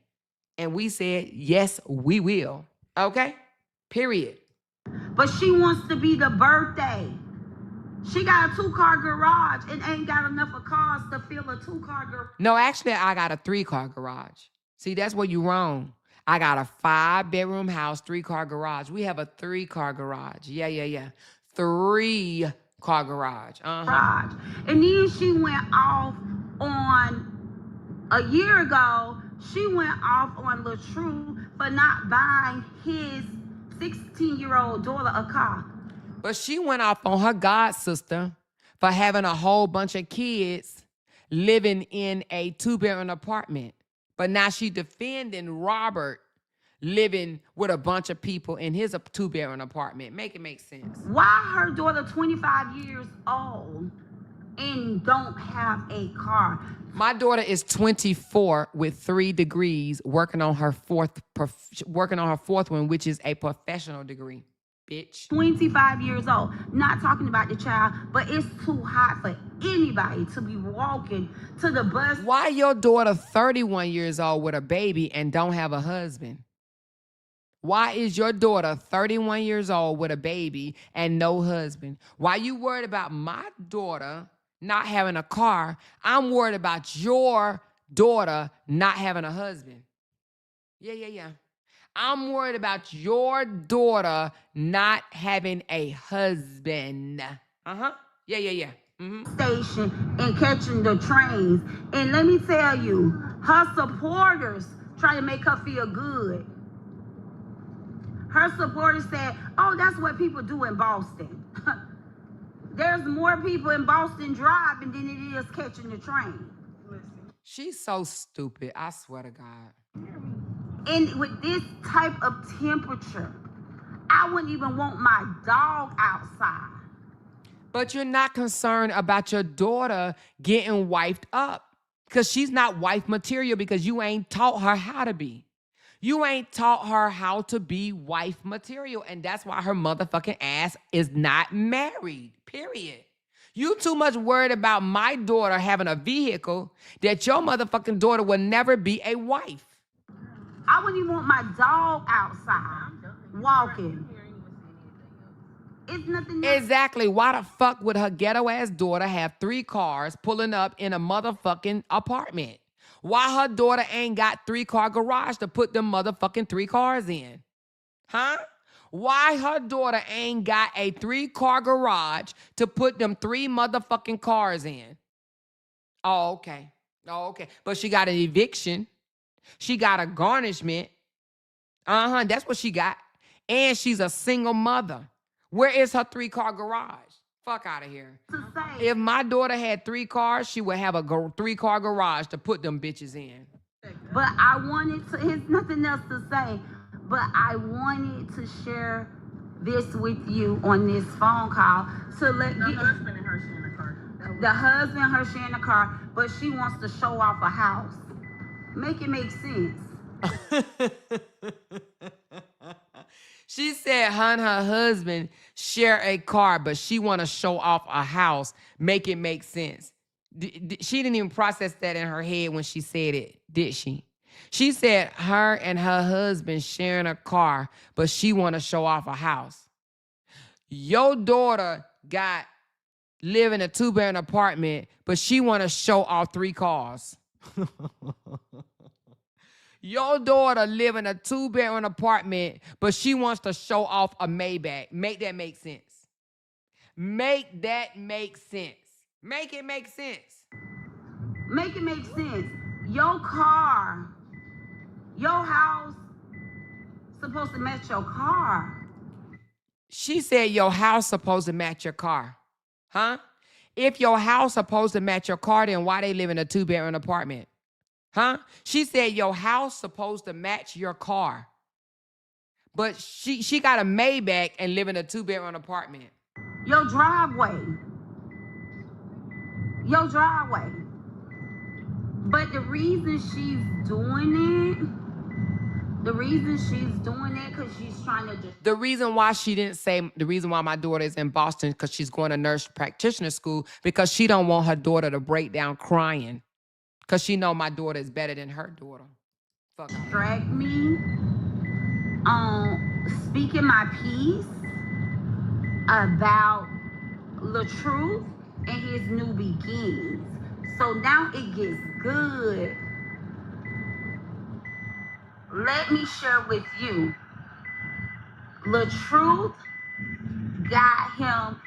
and we said, yes, we will. Okay? Period. But she wants to be the birthday. She got a 2-car garage and ain't got enough of cars to fill a 2-car garage. No, actually, I got a 3-car garage. See, that's where you wrong. I got a 5-bedroom house, 3-car garage. We have a 3-car garage. Yeah. 3-car garage. Garage. And then she went off on, a year ago, she went off on LaTrue for not buying his 16-year-old daughter a car. But she went off on her god sister for having a whole bunch of kids living in a 2-bedroom apartment. But now she defending Robert living with a bunch of people in his 2-bedroom apartment. Make it make sense. Why her daughter 25 years old and don't have a car? My daughter is 24 with 3 degrees, working on her fourth one, which is a professional degree. Bitch. 25 years old. Not talking about the child, but it's too hot for anybody to be walking to the bus. Why your daughter 31 years old with a baby and don't have a husband? Why is your daughter 31 years old with a baby and no husband? Why you worried about my daughter not having a car? I'm worried about your daughter not having a husband. Yeah. I'm worried about your daughter not having a husband. Yeah. Station and catching the trains. And let me tell you, her supporters try to make her feel good. Her supporters said, oh, that's what people do in Boston. There's more people in Boston driving than it is catching the train. She's so stupid, I swear to God. And with this type of temperature, I wouldn't even want my dog outside. But you're not concerned about your daughter getting wifed up because she's not wife material because you ain't taught her how to be. You ain't taught her how to be wife material, and that's why her motherfucking ass is not married, period. You too much worried about my daughter having a vehicle that your motherfucking daughter will never be a wife. I wouldn't even want my dog outside walking. It's nothing else. Exactly. Why the fuck would her ghetto ass daughter have 3 cars pulling up in a motherfucking apartment? Why her daughter ain't got 3-car garage to put them motherfucking 3 cars in? Huh? Why her daughter ain't got a 3-car garage to put them 3 motherfucking cars in? Oh, okay. But she got an eviction. She got a garnishment. That's what she got. And she's a single mother. Where is her 3-car garage? Fuck out of here. If my daughter had 3 cars, she would have a 3-car garage to put them bitches in. But I wanted to, there's nothing else to say, but I wanted to share this with you on this phone call to let The husband and her sharing a car. the husband and her sharing a car, but she wants to show off a house. Make it make sense. She said her and her husband share a car, but she want to show off a house. Make it make sense. She didn't even process that in her head when she said it, did she? She said her and her husband sharing a car, but she want to show off a house. Your daughter live in a 2-bedroom apartment, but she want to show off 3 cars. Your daughter live in a 2-bedroom apartment, but she wants to show off a Maybach. Make that make sense. Make that make sense. Make it make sense. Make it make sense. Your car, your house, supposed to match your car. She said your house supposed to match your car. Huh? If your house supposed to match your car, then why they live in a 2-bedroom apartment? Huh? She said your house supposed to match your car. But she got a Maybach and live in a 2-bedroom apartment. Your driveway. Your driveway. But the reason she's doing it, because she's trying to just... The reason why she didn't say, the reason why my daughter is in Boston, because she's going to nurse practitioner school, because she don't want her daughter to break down crying. Because she know my daughter is better than her daughter. Fuck. Distract me on speaking my piece about LaTruth and his new beginnings. So now it gets good. Let me share with you. LaTruth got him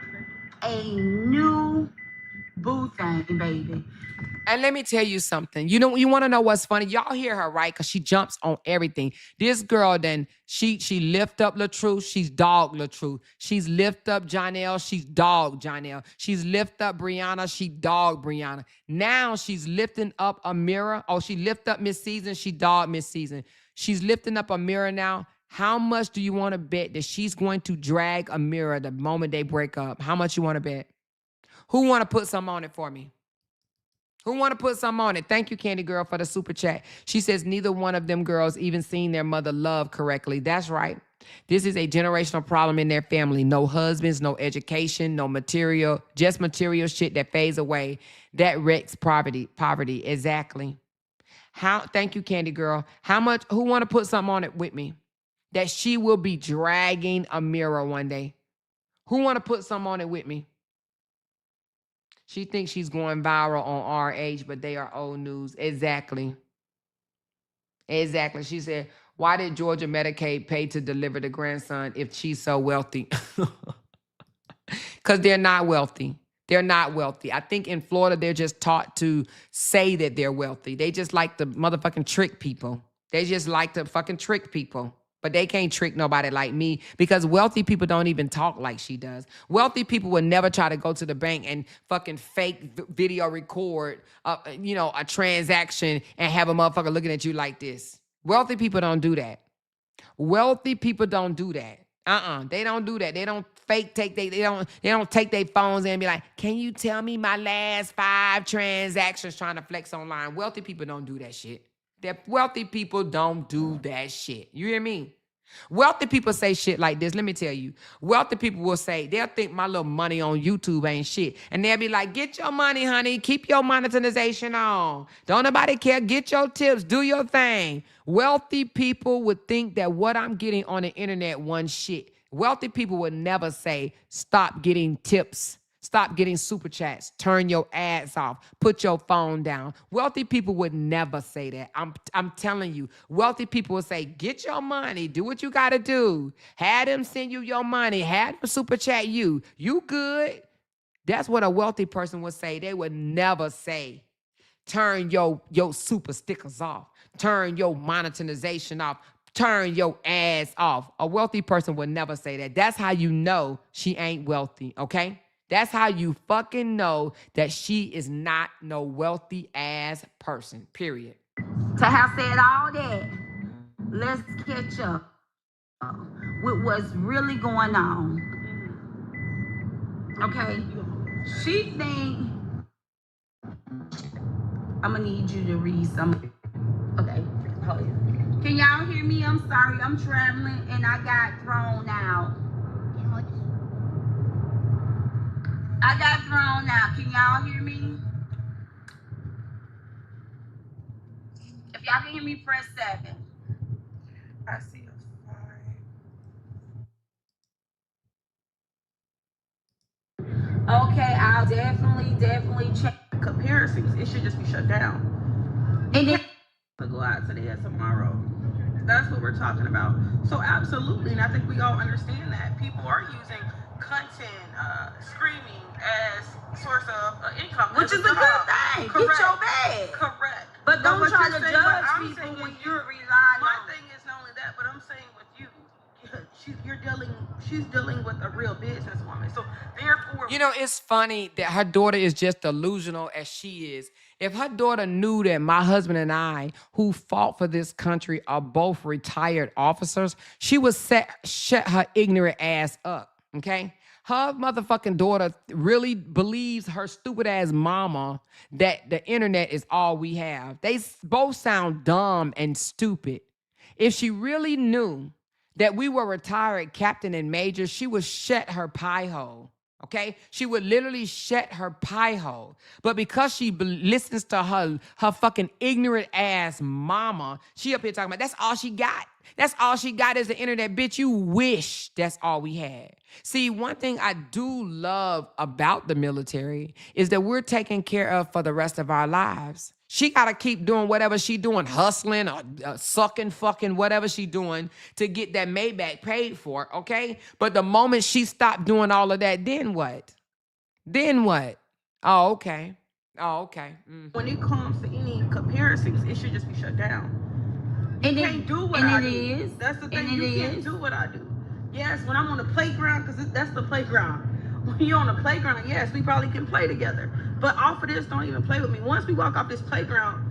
a new boo thing, baby. And let me tell you something. You want to know what's funny? Y'all hear her, right? Because she jumps on everything. This girl then, she lift up LaTruth. She's dog LaTruth. She's lift up Jonelle. She's dog Jonelle. She's lift up Brianna. She dog Brianna. Now she's lifting up Amira. Oh, she lift up Miss Season. She dog Miss Season. She's lifting up Amira now. How much do you want to bet that she's going to drag Amira the moment they break up? How much you want to bet? Who want to put some on it for me? Who want to put some on it? Thank you, Candy Girl, for the super chat. She says neither one of them girls even seen their mother love correctly. That's right. This is a generational problem in their family. No husbands, no education, no material, just material shit that fades away. That wrecks poverty. Exactly. Thank you, Candy Girl. Who want to put something on it with me? That she will be dragging Amira one day. Who want to put something on it with me? She thinks she's going viral on RH, but they are old news. Exactly. She said, why did Georgia Medicaid pay to deliver the grandson if she's so wealthy? Because they're not wealthy. They're not wealthy. I think in Florida, they're just taught to say that they're wealthy. They just like to motherfucking trick people. They just like to fucking trick people. But they can't trick nobody like me because wealthy people don't even talk like she does. Wealthy people would never try to go to the bank and fucking fake video record, a transaction and have a motherfucker looking at you like this. Wealthy people don't do that. Wealthy people don't do that. They don't do that. They don't fake take they don't take their phones and be like, can you tell me my last 5 transactions trying to flex online? Wealthy people don't do that shit. Wealthy people don't do that shit. You hear me? Wealthy people say shit like this. Let me tell you. Wealthy people will say, they'll think my little money on YouTube ain't shit. And they'll be like, get your money, honey. Keep your monetization on. Don't nobody care. Get your tips. Do your thing. Wealthy people would think that what I'm getting on the internet one shit. Wealthy people would never say, stop getting tips. Stop getting super chats. Turn your ads off. Put your phone down. Wealthy people would never say that. I'm telling you. Wealthy people would say, get your money. Do what you got to do. Have them send you your money. Have them super chat you. You good. That's what a wealthy person would say. They would never say, turn your super stickers off. Turn your monetization off. Turn your ads off. A wealthy person would never say that. That's how you know she ain't wealthy, okay? That's how you fucking know that she is not no wealthy ass person, period. To have said all that, let's catch up with what's really going on. Okay? She think I'm gonna need you to read some. Okay, hold it. Can y'all hear me? I'm sorry, I'm traveling and I got thrown out. Can y'all hear me? If y'all can hear me, press 7. I see us. Okay, I'll definitely check. Comparisons, it should just be shut down. And then To go out today or tomorrow. That's what we're talking about. So absolutely, and I think we all understand that people are using content, streaming as source of income, which is a good thing. Correct. Get your bag. Correct. But don't what try you're to saying- judge what I'm people saying when is you're relying My on. thing is not only that, but I'm saying with you, she's dealing with a real businesswoman. So therefore, You know, it's funny that her daughter is just delusional as she is. If her daughter knew that my husband and I, who fought for this country, are both retired officers, she would shut her ignorant ass up, okay? Her motherfucking daughter really believes her stupid ass mama that the internet is all we have. They both sound dumb and stupid. If she really knew that we were retired captain and major, she would shut her pie hole. Okay, she would literally shut her pie hole. But because she listens to her fucking ignorant ass mama, she up here talking about that's all she got. That's all she got is the internet. Bitch, you wish that's all we had. See, one thing I do love about the military is that we're taken care of for the rest of our lives. She got to keep doing whatever she doing, hustling or sucking, fucking, whatever she doing to get that Maybach paid for, okay? But the moment she stopped doing all of that, then what? Then what? Oh, okay. Oh, okay. when it comes to any comparisons, it should just be shut down. You can't do what I do. That's the thing. You can't do what I do. Yes, when I'm on the playground, because that's the playground. When you're on the playground, yes, we probably can play together. But off of this, don't even play with me. Once we walk off this playground,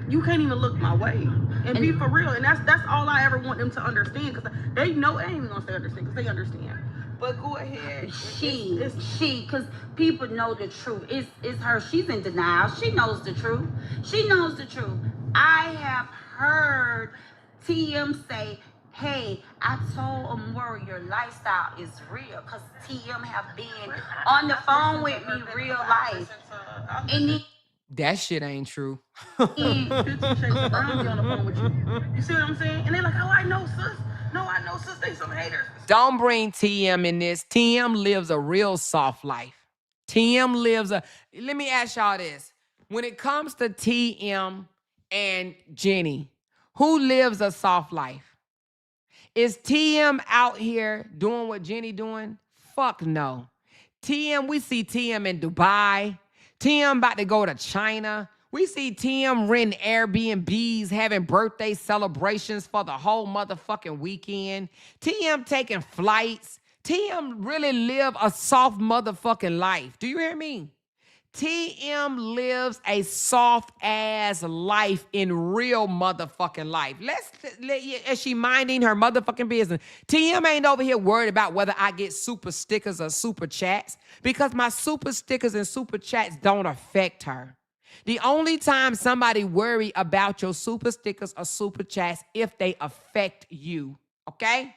you can't even look my way and be for real. And that's all I ever want them to understand, because they know, they ain't even gonna say understand, because they understand. But go ahead. Because people know the truth. It's her. She's in denial. She knows the truth. She knows the truth. I have heard TM say, hey, I told Amora your lifestyle is real, because TM have been on the phone with me real life. And that shit ain't true. 50 Shades of Brown be on the phone with you. You see what I'm saying? And they're like, oh, I know, sis. No, I know, sis. They some haters. Don't bring TM in this. TM lives a real soft life. TM lives a... Let me ask y'all this. When it comes to TM and Jenny, who lives a soft life? Is TM out here doing what Jenny doing? Fuck no. TM, we see TM in Dubai. TM about to go to China. We see TM renting Airbnbs, having birthday celebrations for the whole motherfucking weekend. TM taking flights. TM really live a soft motherfucking life. Do you hear me? TM lives a soft ass life in real motherfucking life. Is she minding her motherfucking business? TM ain't over here worried about whether I get super stickers or super chats, because my super stickers and super chats don't affect her. The only time somebody worry about your super stickers or super chats if they affect you, okay?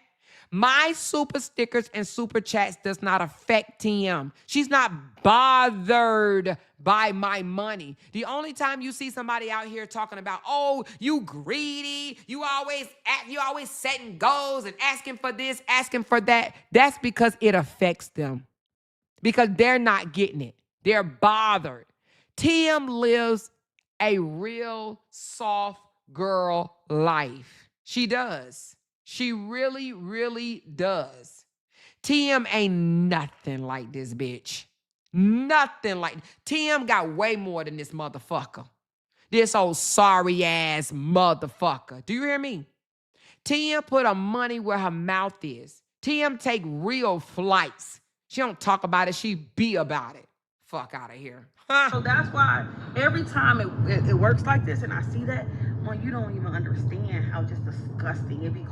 My super stickers and super chats does not affect TM. She's not bothered by my money. The only time you see somebody out here talking about, oh, you greedy, you always setting goals and asking for this, asking for that, that's because it affects them. Because they're not getting it. They're bothered. TM lives a real soft girl life. She does. She really, really does. TM ain't nothing like this bitch. Nothing like... TM got way more than this motherfucker. This old sorry ass motherfucker. Do you hear me? TM put her money where her mouth is. TM take real flights. She don't talk about it. She be about it. Fuck out of here. So that's why every time it works like this, and I see that, well, you don't even understand how just disgusting it be.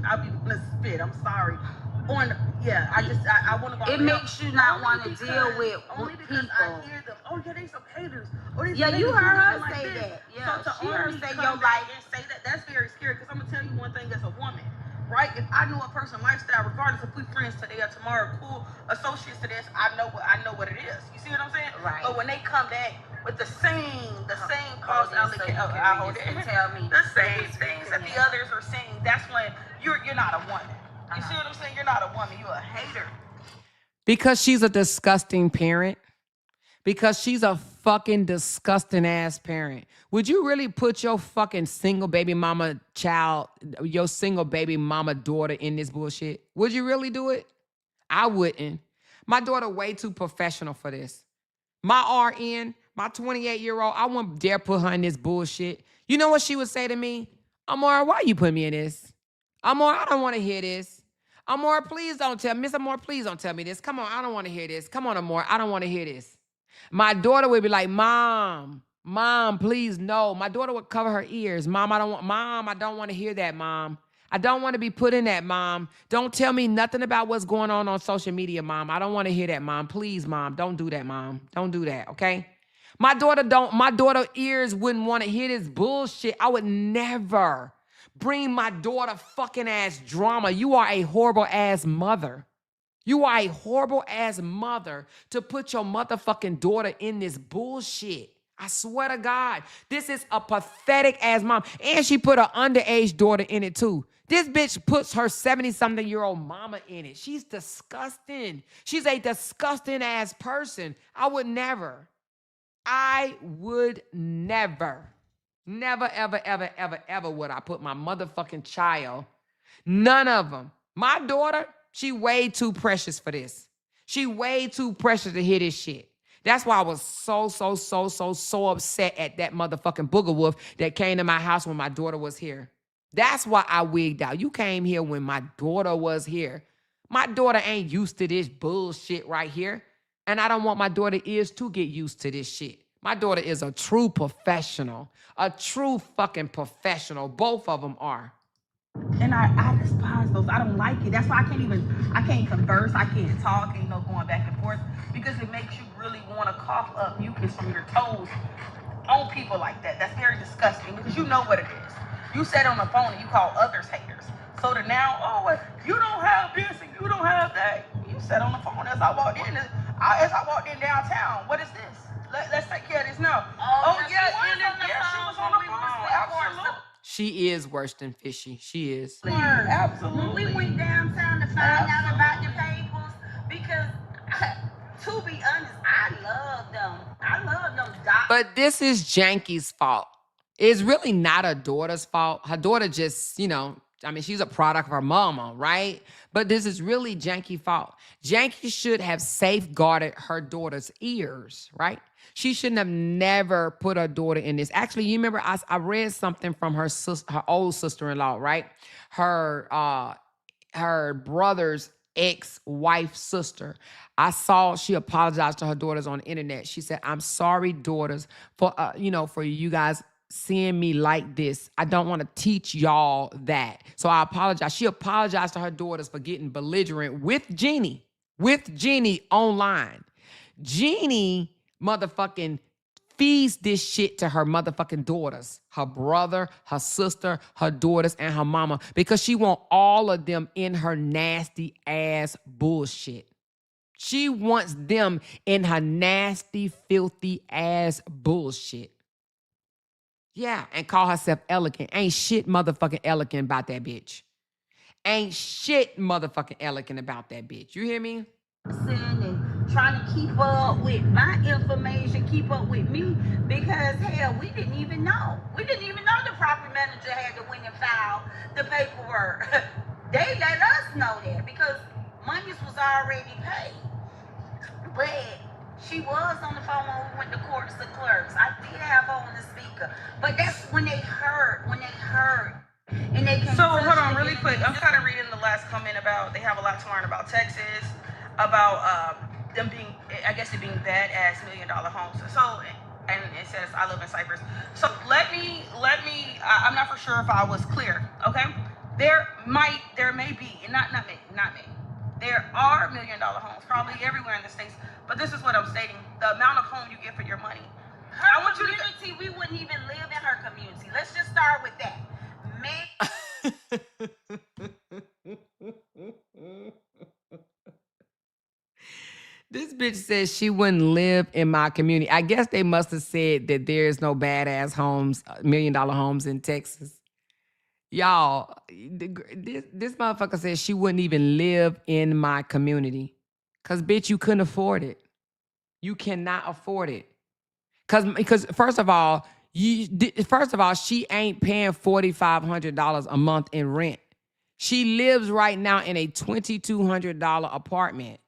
I'll be gonna spit. I'm sorry. I want to go. It makes you not want to deal with only because people. I hear them. Oh yeah, they some haters. Yeah, you heard her say that. Yeah, so to she heard only say come your back life. and say that, that's very scary. Because I'm gonna tell you one thing as a woman, right? If I know a person's lifestyle, regardless if we friends today or tomorrow, cool associates to this, I know what it is. You see what I'm saying? Right. But when they come back with the same false allegations, tell me the same things that the others are saying, that's when you're not a woman. You see what I'm saying? You're not a woman. You're a hater. Because she's a disgusting parent. Because she's a fucking disgusting ass parent. Would you really put your fucking single baby mama child, your single baby mama daughter in this bullshit? Would you really do it? I wouldn't. My daughter way too professional for this. My RN, my 28-year-old, I wouldn't dare put her in this bullshit. You know what she would say to me? Amara, why you put me in this? Amor, I don't want to hear this. Amor, please don't tell Miss Amor, please don't tell me this. Come on, I don't want to hear this. Come on, Amor, I don't want to hear this. My daughter would be like, Mom, please no. My daughter would cover her ears. Mom, I don't want to hear that, Mom. I don't want to be put in that, Mom. Don't tell me nothing about what's going on social media, Mom. I don't want to hear that, Mom. Please, Mom, don't do that, Mom. Don't do that, okay? My daughter ears wouldn't want to hear this bullshit. I would never bring my daughter fucking ass drama. You are a horrible ass mother. You are a horrible ass mother to put your motherfucking daughter in this bullshit. I swear to God, this is a pathetic ass mom. And she put her underage daughter in it too. This bitch puts her 70-something-year-old mama in it. She's disgusting. She's a disgusting ass person. I would never, never, ever, ever, ever, ever would I put my motherfucking child, none of them. My daughter, she way too precious for this. She way too precious to hear this shit. That's why I was so upset at that motherfucking booger wolf that came to my house when my daughter was here. That's why I wigged out. You came here when my daughter was here. My daughter ain't used to this bullshit right here. And I don't want my daughter ears to get used to this shit. My daughter is a true professional. A true fucking professional. Both of them are. And I despise those. I don't like it. That's why I can't converse. I can't talk. Ain't no going back and forth because it makes you really want to cough up mucus from your toes on people like that. That's very disgusting because you know what it is. You said on the phone and you call others haters. So to now, oh, well, you don't have this and you don't have that. You said on the phone as I walked in downtown. What is this? Let's take care of this now. She was on the phone. Absolutely. She is worse than fishy. She is. Absolutely. We went downtown to find out about the papers because, to be honest, I love them. I love those doctors. But this is Janky's fault. It's really not her daughter's fault. Her daughter just, she's a product of her mama, right? But this is really Janky's fault. Janky should have safeguarded her daughter's ears, right? She shouldn't have never put her daughter in this. Actually, you remember I read something from her old sister-in-law, right? Her brother's ex-wife's sister. I saw she apologized to her daughters on the internet. She said, "I'm sorry, daughters, for you guys seeing me like this. I don't want to teach y'all that. So I apologize." She apologized to her daughters for getting belligerent with Jeannie online. Jeannie motherfucking feeds this shit to her motherfucking daughters, her brother, her sister, her daughters, and her mama, because she want all of them in her nasty ass bullshit. She wants them in her nasty, filthy ass bullshit. Yeah, and call herself elegant. Ain't shit motherfucking elegant about that bitch. Ain't shit motherfucking elegant about that bitch. You hear me? And trying to keep up with my information, keep up with me, because hell, we didn't even know. We didn't even know the property manager had to win and file the paperwork. They let us know that because monies was already paid. But she was on the phone when we went to court to clerks. I did have her on the speaker. But that's when they heard. And they can. So hold on really quick. I'm kind of reading the last comment about they have a lot to learn about Texas, about them being, I guess it being badass $1 million homes. So, and it says I live in Cypress. So let me. I'm not for sure if I was clear. Okay, there may be, and not me. There are $1 million homes probably everywhere in the States. But this is what I'm stating: the amount of home you get for your money. Her community, we wouldn't even live in her community. Let's just start with that. This bitch says she wouldn't live in my community. I guess they must have said that there's no badass homes, $1 million homes in Texas. Y'all, this motherfucker says she wouldn't even live in my community. Because, bitch, you couldn't afford it. You cannot afford it. Because first of all, she ain't paying $4,500 a month in rent. She lives right now in a $2,200 apartment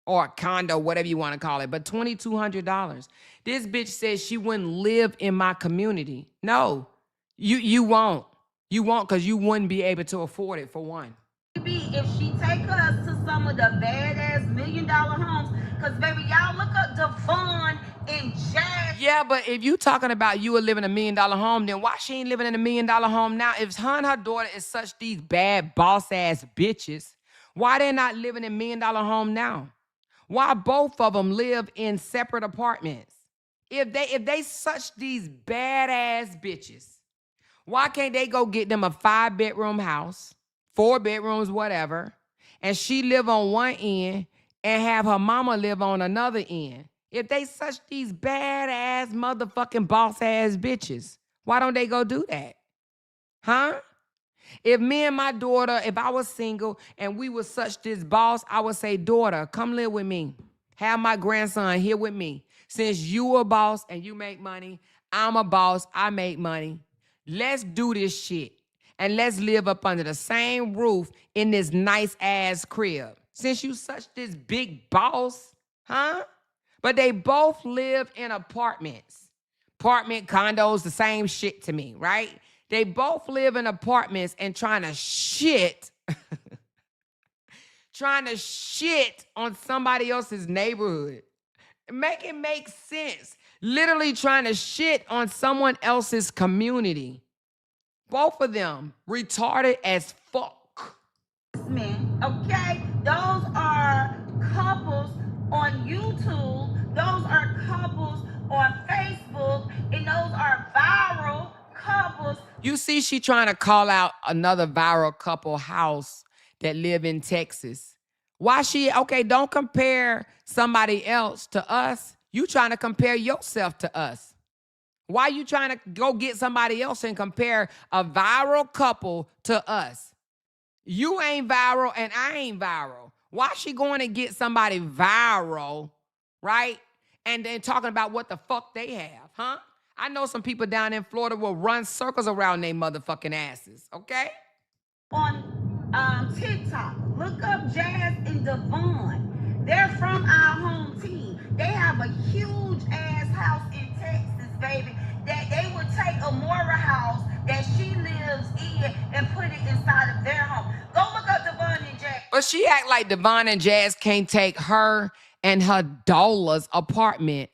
or a condo, whatever you want to call it, but $2,200. This bitch says she wouldn't live in my community. No, you won't. You won't, because you wouldn't be able to afford it, for one. Maybe if she take us to some of the badass $1 million homes, because baby, y'all look up Devon and Jazz. Yeah, but if you talking about you were living a $1 million home, then why she ain't living in a $1 million home now? If her and her daughter is such these bad boss ass bitches, why they not living in $1 million home now? Why both of them live in separate apartments? If they such these badass bitches, why can't they go get them a 5-bedroom house, 4 bedrooms, whatever, and she live on one end and have her mama live on another end? If they such these badass motherfucking boss ass bitches, why don't they go do that? Huh? If me and my daughter, if I was single and we were such this boss, I would say, daughter, come live with me. Have my grandson here with me. Since you a boss and you make money, I'm a boss, I make money. Let's do this shit. And let's live up under the same roof in this nice ass crib. Since you such this big boss, huh? But they both live in apartments. Apartment, condos, the same shit to me, right? They both live in apartments and trying to shit on somebody else's neighborhood. Make it make sense. Literally trying to shit on someone else's community. Both of them retarded as fuck. Men, okay? Those are couples on YouTube. Those are couples on Facebook. And those are viral couples. You see, she trying to call out another viral couple house that live in Texas. Why she, okay, don't compare somebody else to us. You trying to compare yourself to us. Why you trying to go get somebody else and compare a viral couple to us? You ain't viral and I ain't viral. Why she going to get somebody viral, right? And then talking about what the fuck they have, huh? I know some people down in Florida will run circles around their motherfucking asses, okay? On TikTok, look up Jazz and Devon. They're from our home team. They have a huge ass house in Texas, baby, that they would take a Mora house that she lives in and put it inside of their home. Go look up Devon and Jazz. But she act like Devon and Jazz can't take her and her dollars apartment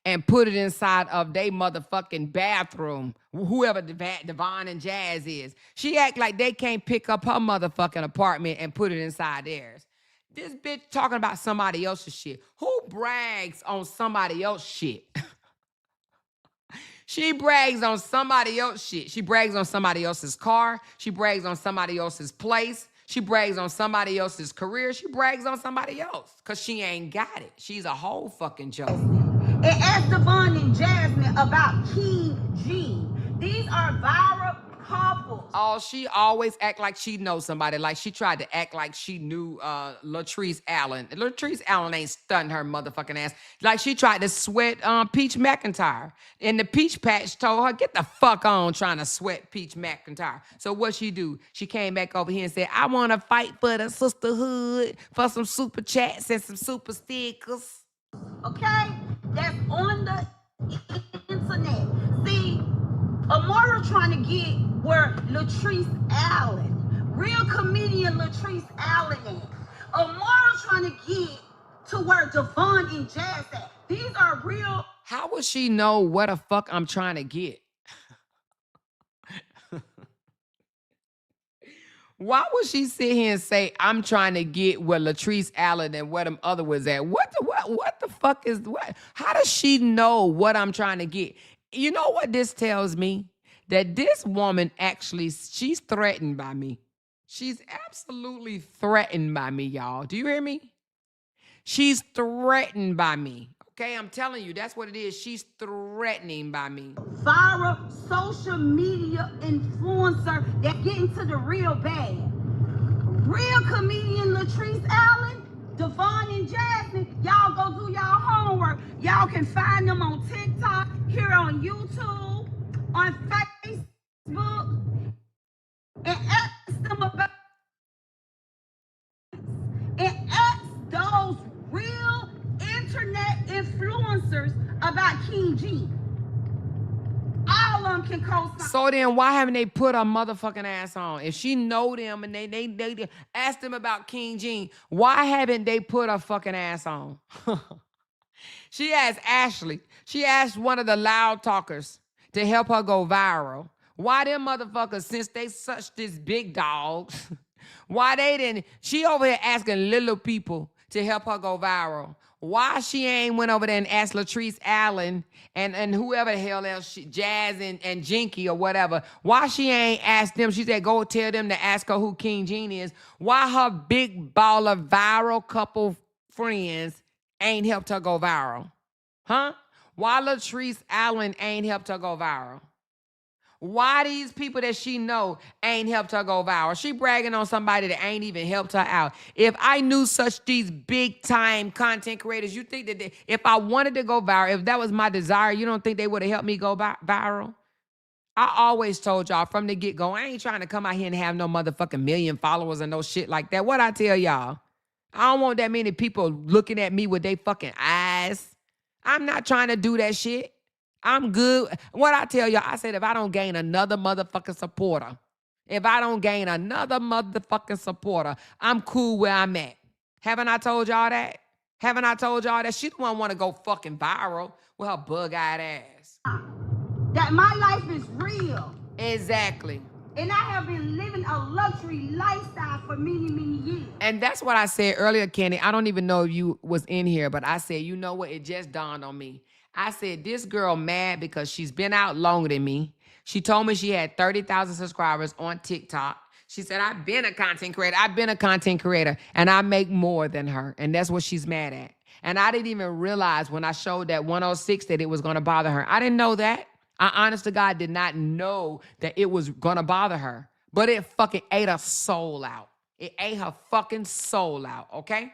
and put it inside of their motherfucking bathroom, whoever Devon and Jazz is. She act like they can't pick up her motherfucking apartment and put it inside theirs. This bitch talking about somebody else's shit. Who brags on somebody else's shit? She brags on somebody else's shit. She brags on somebody else's car. She brags on somebody else's place. She brags on somebody else's career. She brags on somebody else because she ain't got it. She's a whole fucking joke. And ask Devon and Jasmine about King G. These are viral couples. Oh, she always act like she knows somebody. Like she tried to act like she knew Latrice Allen. Latrice Allen ain't stunning her motherfucking ass. Like she tried to sweat Peach McIntyre. And the Peach Patch told her, get the fuck on trying to sweat Peach McIntyre. So what she do? She came back over here and said, I want to fight for the sisterhood, for some super chats and some super stickers. Okay? That's on the internet. See, Amara trying to get where Latrice Allen, real comedian Latrice Allen is. Amara trying to get to where Devon and Jazz at. These are real. How would she know what the fuck I'm trying to get? Why would she sit here and say, I'm trying to get where Latrice Allen and where them other was at? What the fuck is, what? How does she know what I'm trying to get? You know what this tells me? That this woman actually, she's threatened by me. She's absolutely threatened by me, y'all. Do you hear me? She's threatened by me. Okay, I'm telling you, that's what it is. She's threatening by me. Viral social media influencer that get into the real bag. Real comedian Latrice Allen, Devon and Jasmine, y'all go do y'all homework. Y'all can find them on TikTok, here on YouTube, on Facebook, and ask them about, and ask those real internet influencers about King G. All of them can co-sign. So then why haven't they put her motherfucking ass on? If she know them and they asked them about King Gene, why haven't they put her fucking ass on? She asked Ashley. She asked one of the loud talkers to help her go viral. Why them motherfuckers, since they such this big dogs, why they didn't, she over here asking little people to help her go viral. Why she ain't went over there and asked Latrice Allen and whoever the hell else, Jazz and Jinky or whatever. Why she ain't asked them? She said, go tell them to ask her who King Gene is. Why her big baller viral couple friends ain't helped her go viral? Huh? Why Latrice Allen ain't helped her go viral? Why these people that she know ain't helped her go viral? She bragging on somebody that ain't even helped her out. If I knew such these big time content creators, you think that if I wanted to go viral, if that was my desire, you don't think they would have helped me go viral? I always told y'all from the get-go, I ain't trying to come out here and have no motherfucking million followers and no shit like that. What I tell y'all? I don't want that many people looking at me with their fucking eyes. I'm not trying to do that shit. I'm good. What I tell y'all, I said if I don't gain another motherfucking supporter, I'm cool where I'm at. Haven't I told y'all that? Haven't I told y'all that? She don't want to go fucking viral with her bug-eyed ass. That my life is real. Exactly. And I have been living a luxury lifestyle for many, many years. And that's what I said earlier, Kenny. I don't even know if you was in here, but I said, you know what? It just dawned on me. I said, this girl mad because she's been out longer than me. She told me she had 30,000 subscribers on TikTok. She said, I've been a content creator, and I make more than her. And that's what she's mad at. And I didn't even realize when I showed that 106 that it was going to bother her. I didn't know that. I honest to God did not know that it was going to bother her. But it fucking ate her soul out. It ate her fucking soul out, okay?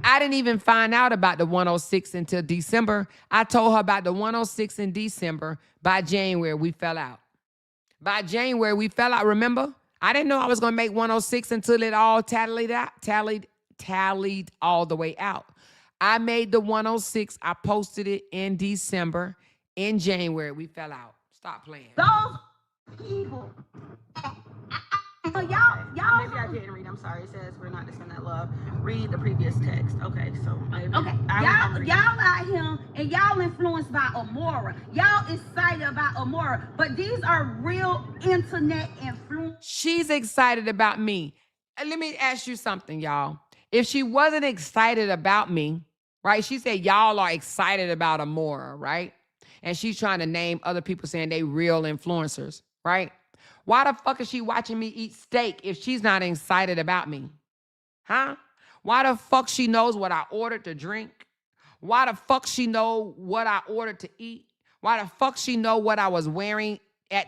I didn't even find out about the 106 until December. I told her about the 106 in December. By January, we fell out. Remember? I didn't know I was going to make 106 until it all tallied all the way out. I made the 106. I posted it in December. In January, we fell out. Stop playing. Those people. Y'all. Maybe I didn't read. I'm sorry. It says we're not to send that love. Read the previous text. Okay, so y'all out here and y'all influenced by Amora. Y'all excited about Amora, but these are real internet influencers. She's excited about me. And let me ask you something, y'all. If she wasn't excited about me, right? She said y'all are excited about Amora, right? And she's trying to name other people saying they real influencers, right? Why the fuck is she watching me eat steak if she's not excited about me? Huh? Why the fuck she knows what I ordered to drink? Why the fuck she know what I ordered to eat? Why the fuck she know what I was wearing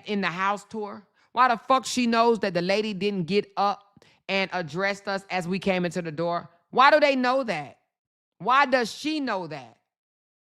in the house tour? Why the fuck she knows that the lady didn't get up and addressed us as we came into the door? Why do they know that? Why does she know that?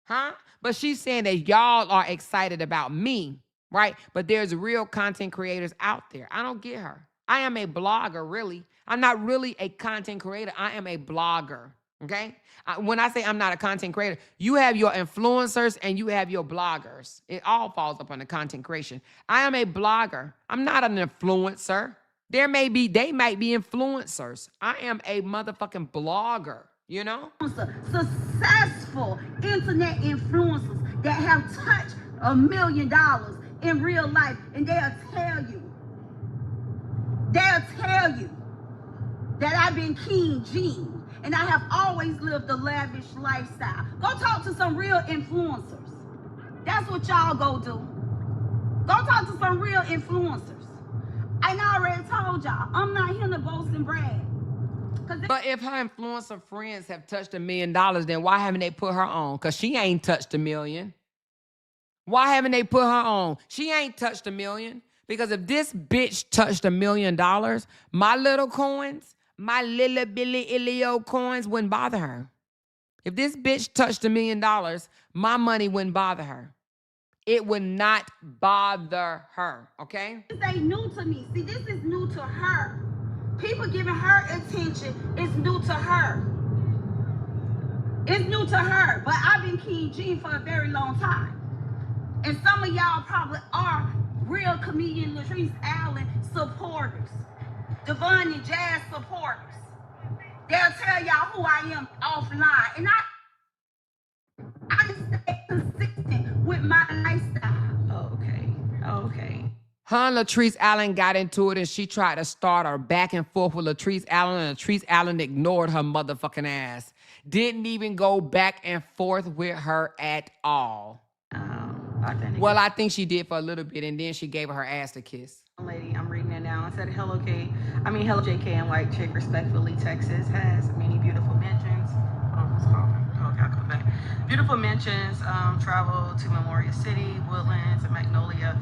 Huh? But she's saying that y'all are excited about me, right? But there's real content creators out there. I don't get her. I am a blogger, really. I'm not really a content creator. I am a blogger, okay? When I say I'm not a content creator, you have your influencers and you have your bloggers. It all falls upon the content creation. I am a blogger. I'm not an influencer. They might be influencers. I am a motherfucking blogger, you know? Successful internet influencers that have touched $1 million in real life, and they'll tell you that I've been King Gene, and I have always lived a lavish lifestyle. Go talk to some real influencers. That's what y'all go do. Go talk to some real influencers. And I already told y'all, I'm not here to boast and brag. But if her influencer friends have touched $1 million, then why haven't they put her on? Because she ain't touched $1 million. Why haven't they put her on? She ain't touched $1 million. Because if this bitch touched $1 million, my little coins, my little Billy Ilio coins wouldn't bother her. If this bitch touched $1 million, my money wouldn't bother her. It would not bother her, okay? This ain't new to me. See, this is new to her. People giving her attention is new to her. It's new to her, but I've been King Gene for a very long time. And some of y'all probably are comedian Latrice Allen supporters, Devon and Jazz supporters. They'll tell y'all who I am offline, and I stay consistent with my lifestyle. Okay. Her and Latrice Allen got into it and she tried to start her back and forth with Latrice Allen, and Latrice Allen ignored her motherfucking ass. Didn't even go back and forth with her at all. Well, I think she did for a little bit, and then she gave her ass a kiss. Lady, I'm reading it now. It said, hello JK and White Chick, respectfully, Texas has many beautiful mentions. Oh, it's calling. Okay, I'll come back. Beautiful mentions, travel to Memorial City, Woodlands, and Magnolia.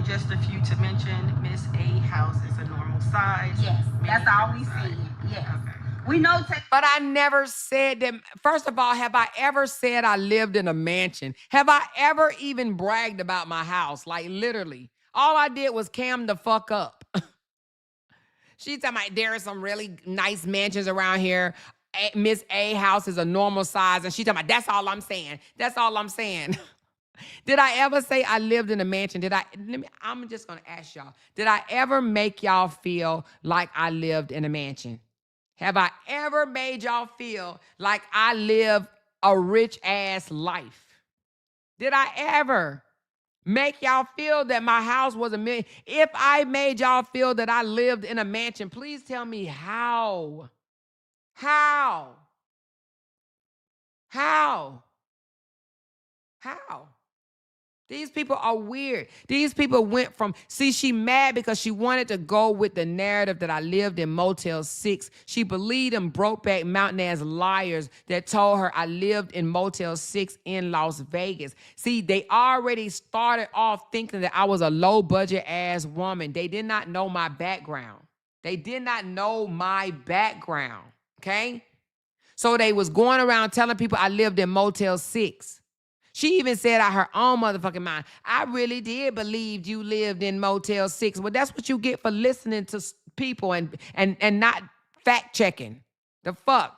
Just a few to mention. Miss A house is a normal size. Yes, that's all we see. Yes. Okay. We know. But I never said that. First of all, have I ever said I lived in a mansion? Have I ever even bragged about my house? Like, literally. All I did was cam the fuck up. She's talking about there are some really nice mansions around here. Miss A house is a normal size. And she's talking about, that's all I'm saying. That's all I'm saying. Did I ever say I lived in a mansion? I'm just going to ask y'all. Did I ever make y'all feel like I lived in a mansion? Have I ever made y'all feel like I live a rich ass life? Did I ever make y'all feel that my house was a million? If I made y'all feel that I lived in a mansion, please tell me how. How? These people are weird. These people went from, she mad because she wanted to go with the narrative that I lived in Motel 6. She believed in Brokeback Mountain ass liars that told her I lived in Motel 6 in Las Vegas. See, they already started off thinking that I was a low budget ass woman. They did not know my background. Okay? So they was going around telling people I lived in Motel 6. She even said out her own motherfucking mind, I really did believe you lived in Motel 6. Well, that's what you get for listening to people and not fact checking. The fuck?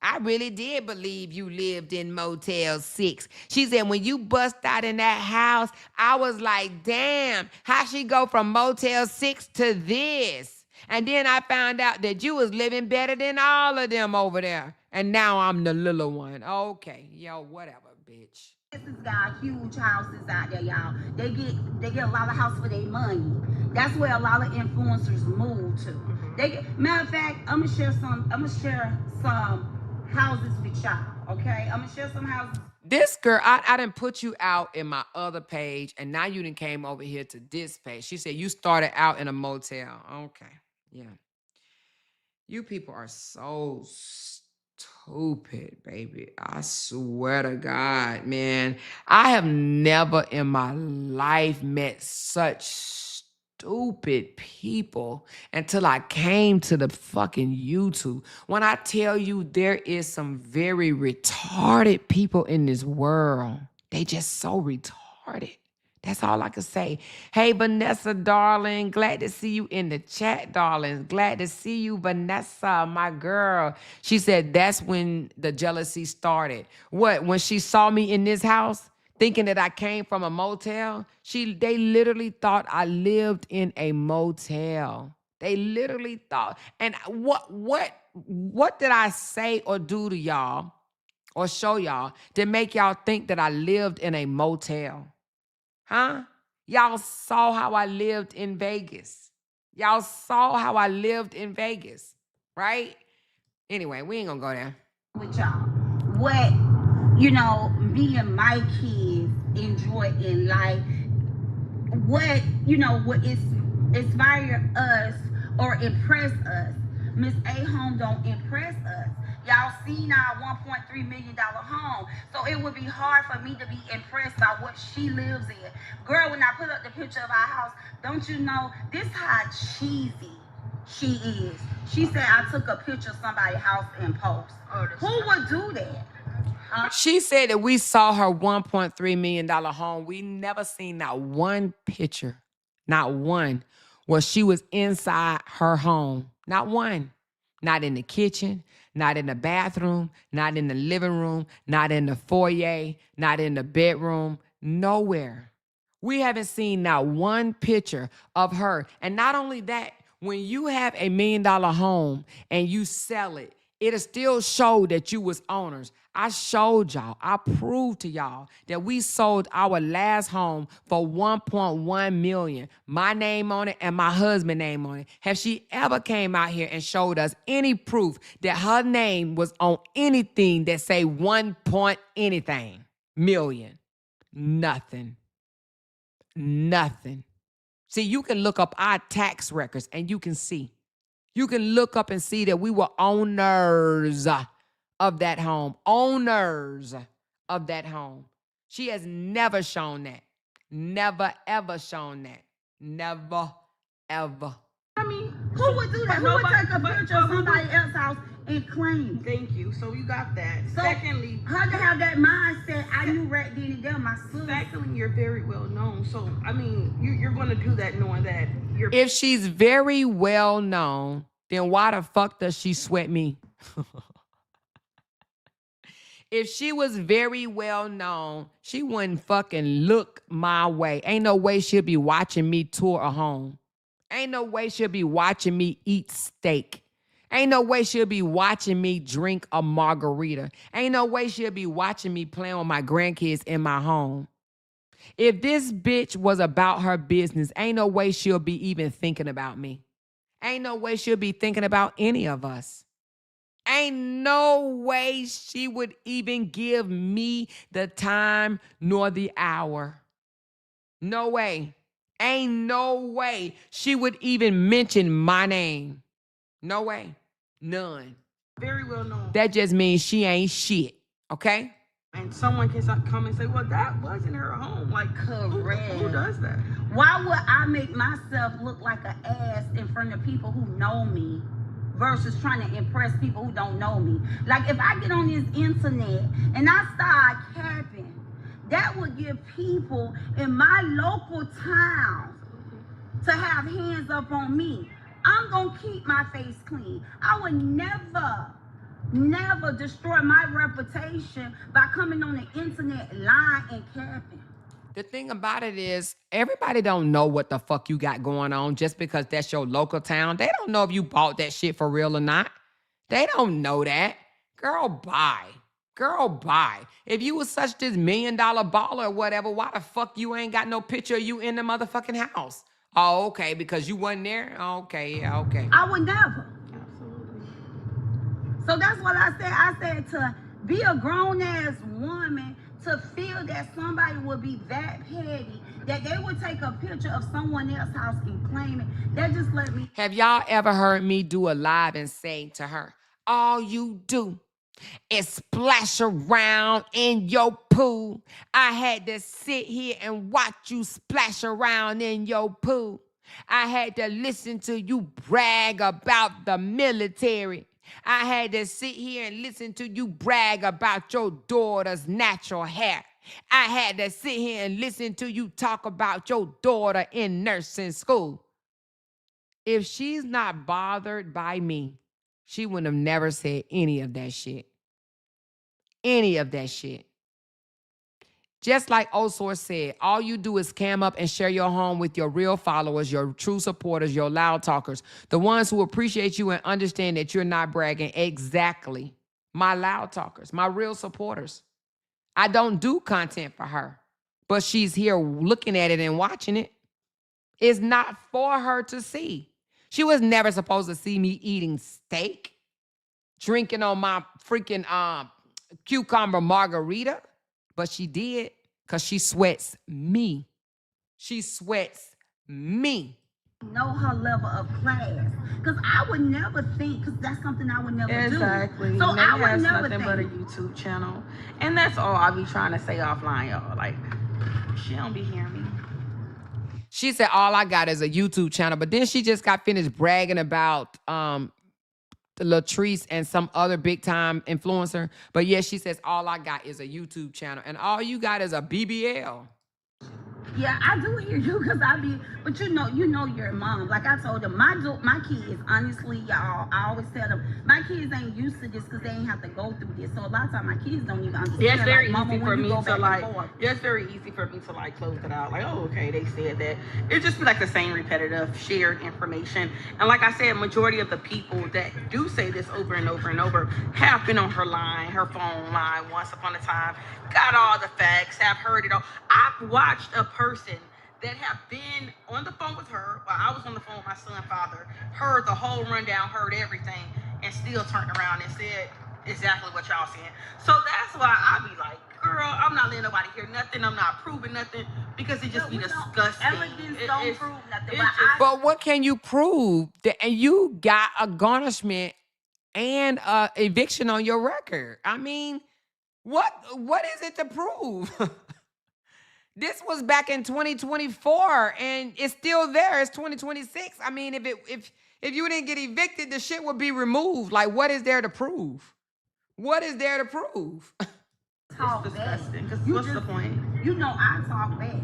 I really did believe you lived in Motel 6. She said, when you bust out in that house, I was like, damn, how she go from Motel 6 to this? And then I found out that you was living better than all of them over there. And now I'm the little one. Okay, yo, whatever. Bitch. This has got huge houses out there, y'all. They get a lot of house for their money. That's where a lot of influencers move to. Matter of fact, I'm gonna share some houses with y'all. Okay, I'm gonna share some houses. This girl, I done put you out in my other page, and now you done came over here to this page. She said you started out in a motel. Okay, yeah. You people are so stupid, baby. I swear to God, man. I have never in my life met such stupid people until I came to the fucking YouTube. When I tell you there is some very retarded people in this world, they just so retarded. That's all I can say. Hey, Vanessa, darling. Glad to see you in the chat, darling. Glad to see you, Vanessa, my girl. She said that's when the jealousy started. What? When she saw me in this house, thinking that I came from a motel? They literally thought I lived in a motel. They literally thought. And what did I say or do to y'all or show y'all to make y'all think that I lived in a motel? Huh? Y'all saw how I lived in Vegas. Y'all saw how I lived in Vegas, right? Anyway, we ain't gonna go there. With y'all, what, me and my kids enjoy in life, what inspire us or impress us. Miss A home don't impress us. Y'all seen our $1.3 million home. So it would be hard for me to be impressed by what she lives in. Girl, when I put up the picture of our house, don't you know, this how cheesy she is. She said I took a picture of somebody's house in post. Who would do that? She said that we saw her $1.3 million home. We never seen not one picture, not one, where she was inside her home. Not one. Not in the kitchen, not in the bathroom, not in the living room, not in the foyer, not in the bedroom, nowhere. We haven't seen not one picture of her. And not only that, when you have $1 million home and you sell it, it'll still show that you was owners. I showed y'all, I proved to y'all that we sold our last home for $1.1 million. My name on it and my husband's name on it. Have she ever came out here and showed us any proof that her name was on anything that say 1 point anything million? Nothing. Nothing. See, you can look up our tax records and you can see. You can look up and see that we were owners of that home. Owners of that home. She has never shown that. Never, ever shown that. Never, ever. I mean, Who would do that? Who would take a picture of who would- somebody else's house and claim it? Thank you. So you got that. So, Secondly, her to have that mindset, I knew right then and there, my sister. secondly, you're very well known. So I mean, you're going to do that knowing that you're. If she's very well known, then why the fuck does she sweat me? If she was very well known, she wouldn't fucking look my way. Ain't no way she'll be watching me tour a home. Ain't no way she'll be watching me eat steak. Ain't no way she'll be watching me drink a margarita. Ain't no way she'll be watching me playing with my grandkids in my home. If this bitch was about her business, ain't no way she'll be even thinking about me. Ain't no way she'll be thinking about any of us. Ain't no way she would even give me the time nor the hour. No way. Ain't no way she would even mention my name. No way. None. Very well known. That just means she ain't shit. Okay? And someone can come and say, well, that wasn't her home. Like, Correct. Who does that? Why would I make myself look like an ass in front of people who know me versus trying to impress people who don't know me? Like, if I get on this internet and I start capping, that would give people in my local town to have hands up on me. I'm going to keep my face clean. I would never destroy my reputation by coming on the internet lying and capping. The thing about it is, everybody don't know what the fuck you got going on just because that's your local town. They don't know if you bought that shit for real or not. They don't know that. Girl, bye. Girl, bye. If you was such this $1 million baller or whatever, why the fuck you ain't got no picture of you in the motherfucking house? Oh, okay, because you wasn't there? Okay, yeah, okay. I would never. Absolutely. So that's what I said. I said to be a grown-ass woman, to feel that somebody would be that petty, that they would take a picture of someone else's house and claim it, that just let me... Have y'all ever heard me do a live and say to her, all you do is splash around in your pool? I had to sit here and watch you splash around in your pool. I had to listen to you brag about the military. I had to sit here and listen to you brag about your daughter's natural hair. I had to sit here and listen to you talk about your daughter in nursing school. If she's not bothered by me, she wouldn't have never said any of that shit. Any of that shit. Just like Osource said, all you do is cam up and share your home with your real followers, your true supporters, your loud talkers, the ones who appreciate you and understand that you're not bragging. Exactly. My loud talkers, my real supporters. I don't do content for her, but she's here looking at it and watching it. It's not for her to see. She was never supposed to see me eating steak, drinking on my freaking cucumber margarita. But she did, because she sweats me. She sweats me. Know her level of class, because I would never think, because that's something I would never Exactly. do. So Nate I would has never nothing think. but a YouTube channel. And that's all I be trying to say offline, y'all. Like, she don't be hearing me. She said, all I got is a YouTube channel. But then she just got finished bragging about Latrice and some other big time influencer. But yes, she says, all I got is a YouTube channel. And all you got is a BBL. Yeah, I do hear you because but you know your mom. Like I told them, my kids, honestly, y'all, I always tell them, my kids ain't used to this because they ain't have to go through this. So a lot of times my kids don't even understand. Yeah, it's very like, easy for when you me go to back like. and forth. Yeah, it's very easy for me to like close it out. Like, oh, okay, they said that. It just be like the same repetitive shared information. And like I said, majority of the people that do say this over and over and over have been on her line, her phone line, once upon a time, got all the facts, have heard it all. I've watched a person that have been on the phone with her while I was on the phone with my son's father, heard the whole rundown, heard everything, and still turned around and said exactly what y'all saying. So that's why I be like, girl, I'm not letting nobody hear nothing. I'm not proving nothing because it just be disgusting. Evidence don't prove nothing. But what can you prove? And you got a garnishment and eviction on your record. I mean, what is it to prove? This was back in 2024 and it's still there. It's 2026. I mean, if you didn't get evicted, the shit would be removed. Like, what is there to prove? What is there to prove? Talk it's disgusting. Because what's the point? You know, I talk back.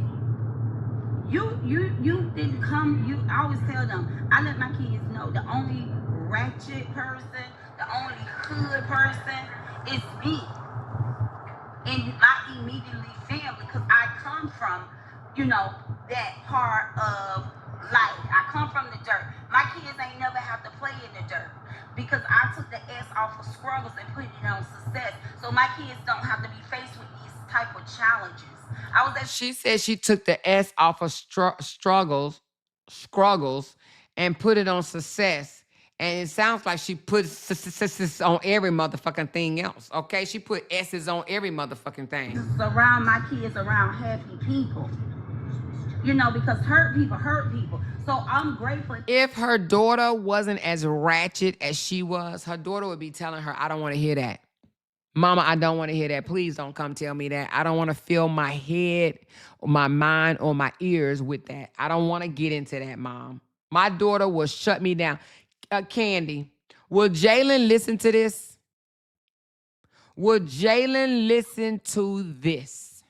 You didn't come. I always tell them, I let my kids know the only ratchet person, the only hood person is me and my immediately family, because I come from, that part of life. I come from the dirt. My kids ain't never have to play in the dirt because I took the S off of struggles and put it on success. So my kids don't have to be faced with these type of challenges. She said she took the S off of struggles, and put it on success. And it sounds like she put success on every motherfucking thing else. Okay, she put S's on every motherfucking thing. Surround my kids around happy people. Because hurt people. So I'm grateful. If her daughter wasn't as ratchet as she was, her daughter would be telling her, I don't want to hear that. Mama, I don't want to hear that. Please don't come tell me that. I don't want to fill my head or my mind or my ears with that. I don't want to get into that, Mom. My daughter will shut me down. Candy, will Jalen listen to this? Will Jalen listen to this?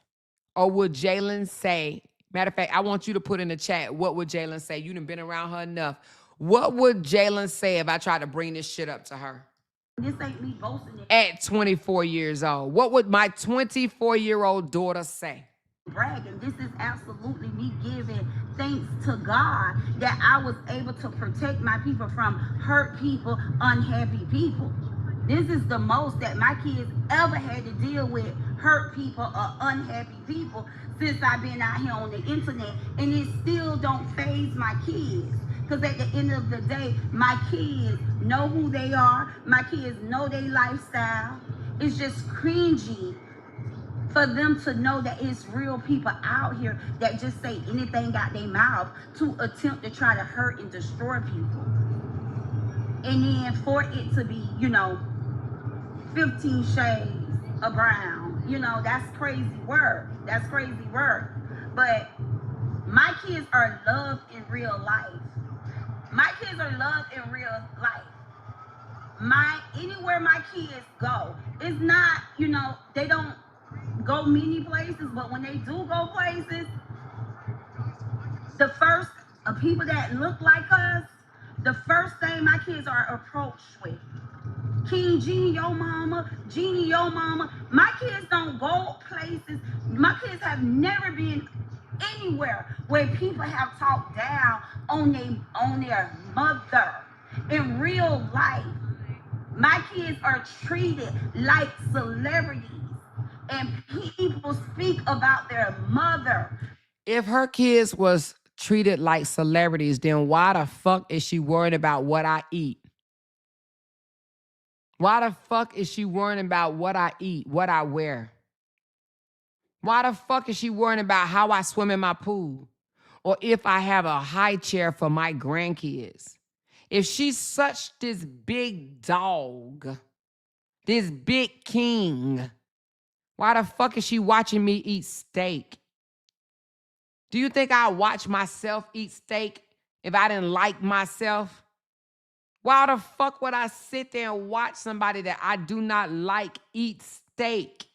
Or will Jalen say, matter of fact, I want you to put in the chat, what would Jalen say? You done been around her enough. What would Jalen say if I tried to bring this shit up to her? This ain't me boasting. At 24 years old. What would my 24-year-old daughter say? Bragging. This is absolutely me giving thanks to God that I was able to protect my people from hurt people, unhappy people. This is the most that my kids ever had to deal with, hurt people or unhappy people, since I've been out here on the internet. And it still don't faze my kids. Because at the end of the day, my kids know who they are. My kids know their lifestyle. It's just cringy for them to know that it's real people out here that just say anything out their mouth to attempt to try to hurt and destroy people. And then for it to be, 15 shades of brown, that's crazy work. That's crazy work. But my kids are loved in real life. My kids are loved in real life. Anywhere my kids go, it's not, they don't go many places, but when they do go places, the first people that look like us, the first thing my kids are approached with, King Jeannie, your mama, Jeannie, your mama. My kids don't go places. My kids have never been anywhere where people have talked down on their mother. In real life, my kids are treated like celebrities, and people speak about their mother. If her kids was treated like celebrities, then why the fuck is she worried about what I eat? Why the fuck is she worrying about what I eat, what I wear? Why the fuck is she worrying about how I swim in my pool? Or if I have a high chair for my grandkids? If she's such this big dog, this big king, why the fuck is she watching me eat steak? Do you think I'd watch myself eat steak if I didn't like myself? Why the fuck would I sit there and watch somebody that I do not like eat steak?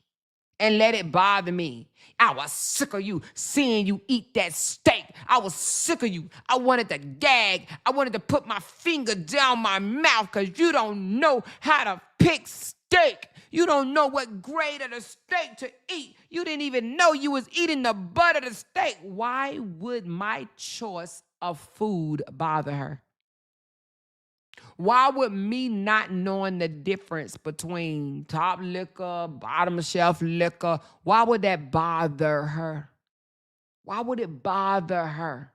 and let it bother me. I was sick of you seeing you eat that steak. I was sick of you. I wanted to gag. I wanted to put my finger down my mouth because you don't know how to pick steak. You don't know what grade of the steak to eat. You didn't even know you was eating the butt of the steak. Why would my choice of food bother her? Why would me not knowing the difference between top liquor, bottom shelf liquor, why would that bother her? Why would it bother her?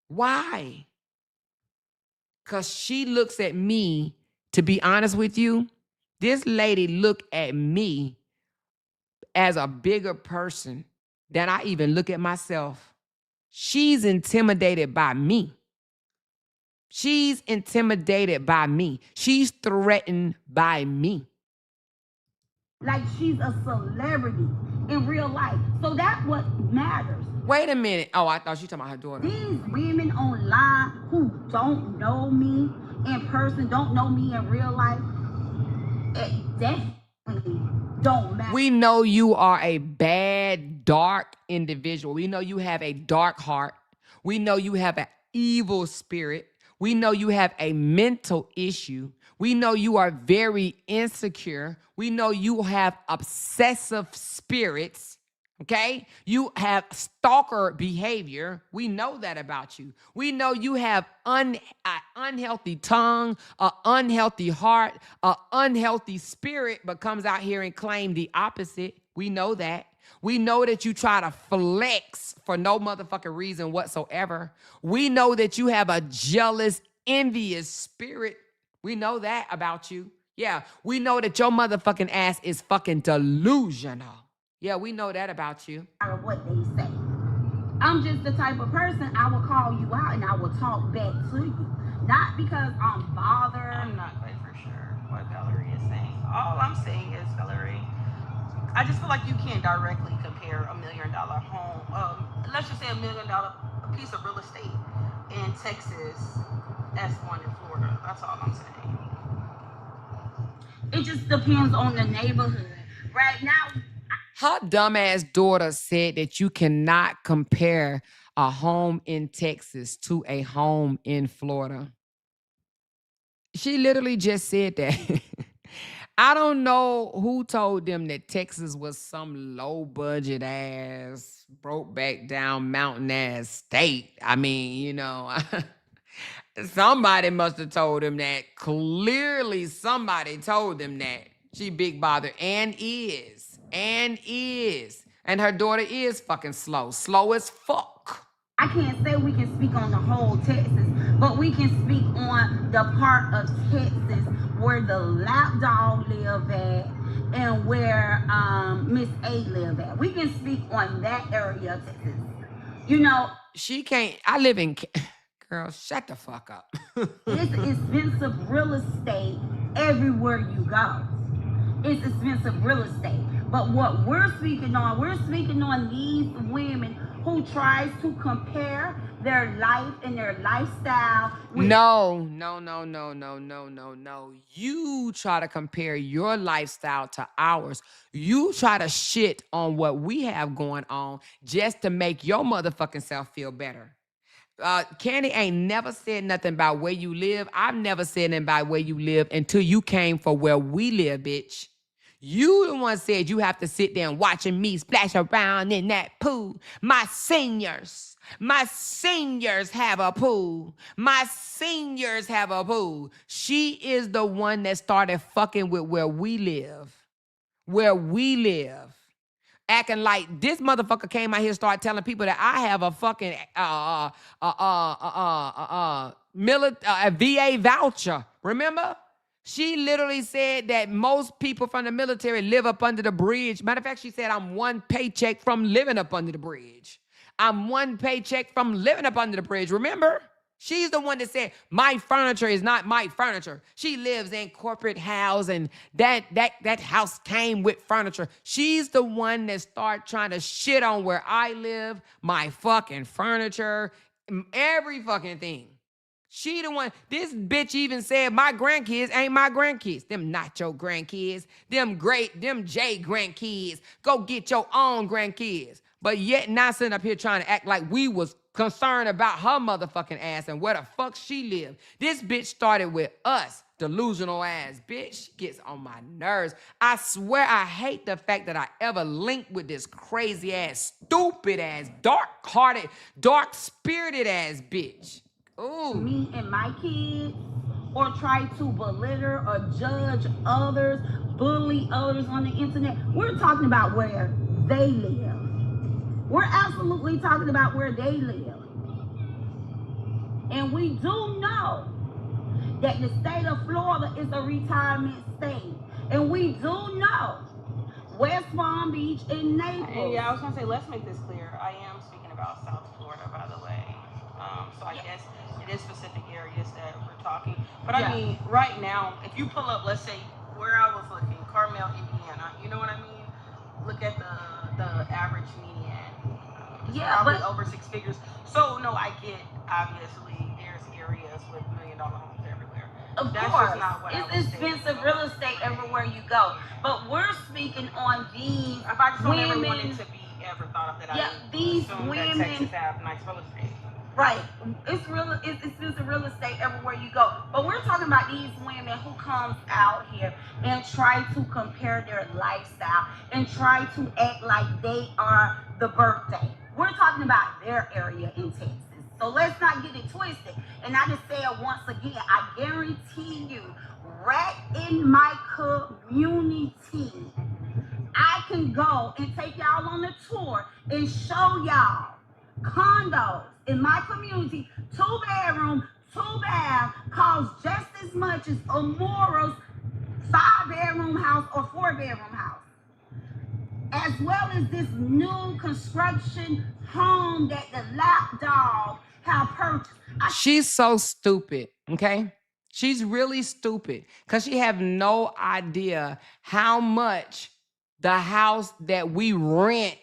Why? Because she looks at me, to be honest with you, this lady looked at me as a bigger person than I even look at myself. She's intimidated by me. She's intimidated by me. She's threatened by me. Like she's a celebrity in real life. So that's what matters. Wait a minute. Oh, I thought she was talking about her daughter. These women online who don't know me in person, don't know me in real life, it definitely don't matter. We know you are a bad, dark individual. We know you have a dark heart. We know you have an evil spirit. We know you have a mental issue. We know you are very insecure. We know you have obsessive spirits. Okay? You have stalker behavior. We know that about you. We know you have an unhealthy tongue, an unhealthy heart, an unhealthy spirit, but comes out here and claim the opposite. We know that. We know that you try to flex for no motherfucking reason whatsoever. We know that you have a jealous, envious spirit. We know that about you. Yeah, we know that your motherfucking ass is fucking delusional. Yeah, we know that about you. Or what they say. I'm just the type of person I will call you out and I will talk back to you. Not because I'm bothered. I'm not quite for sure what Valerie is saying. All I'm saying is, Valerie, I just feel like you can't directly compare $1 million home, let's just say $1 million piece of real estate in Texas as one in Florida. That's all I'm saying. It just depends on the neighborhood. Right now, Her dumbass daughter said that you cannot compare a home in Texas to a home in Florida. She literally just said that. I don't know who told them that Texas was some low budget ass, broke back down mountain ass state. I mean, you know, somebody must have told them that. Clearly somebody told them that. She big bother and is. And her daughter is fucking slow. Slow as fuck. I can't say we can speak on the whole Texas, but we can speak on the part of Texas where the lapdog live at and where Miss A live at. We can speak on that area of Texas. You know, She can't. I live in. Girl, shut the fuck up. it's expensive real estate everywhere you go. It's expensive real estate. But what we're speaking on these women who tries to compare their life and their lifestyle with No. You try to compare your lifestyle to ours. You try to shit on what we have going on just to make your motherfucking self feel better. Candy ain't never said nothing about where you live. I've never said nothing about where you live until you came for where we live, bitch. You the one said you have to sit there and watching me splash around in that pool. My seniors have a pool. My seniors have a pool. She is the one that started fucking with where we live. Where we live. Acting like this motherfucker came out here and started telling people that I have a fucking a VA voucher. Remember? She literally said that most people from the military live up under the bridge. Matter of fact, she said, I'm one paycheck from living up under the bridge. I'm one paycheck from living up under the bridge. Remember? She's the one that said, my furniture is not my furniture. She lives in corporate house and that house came with furniture. She's the one that started trying to shit on where I live, my fucking furniture, every fucking thing. She the one. This bitch even said my grandkids ain't my grandkids. Them not your grandkids. Them J grandkids. Go get your own grandkids. But yet not sitting up here trying to act like we was concerned about her motherfucking ass and where the fuck she lived. This bitch started with us. Delusional ass bitch. She gets on my nerves. I swear I hate the fact that I ever linked with this crazy ass, stupid ass, dark-hearted, dark-spirited ass bitch. Ooh. Me and my kids, or try to belittle or judge others, bully others on the internet. We're talking about where they live. We're absolutely talking about where they live. And we do know that the state of Florida is a retirement state. And we do know West Palm Beach and Naples. Yeah, I was gonna say, let's make this clear. I am speaking about South Florida, by the way. So I guess it is specific areas that we're talking. But I mean, right now, if you pull up, let's say where I was looking, Carmel, Indiana, you know what I mean? Look at the average median. Probably over 6 figures. So no, I get, obviously there's areas with $1 million homes everywhere. Of That's course, just not what I it's was expensive saying. real estate everywhere you go. But we're speaking on these If I just don't ever want women. it to be ever thought of that, Yeah, I these assume women. that Texas have nice real estate. Right. It's expensive real estate everywhere you go. But we're talking about these women who comes out here and try to compare their lifestyle and try to act like they are the birthday. We're talking about their area in Texas. So let's not get it twisted. And I just say it once again, I guarantee you, right in my community, I can go and take y'all on a tour and show y'all condos in my community, 2-bedroom, 2-bath, cost just as much as Amora's 5-bedroom house or 4-bedroom house. As well as this new construction home that the lapdog have purchased. She's so stupid, okay? She's really stupid because she have no idea how much the house that we rent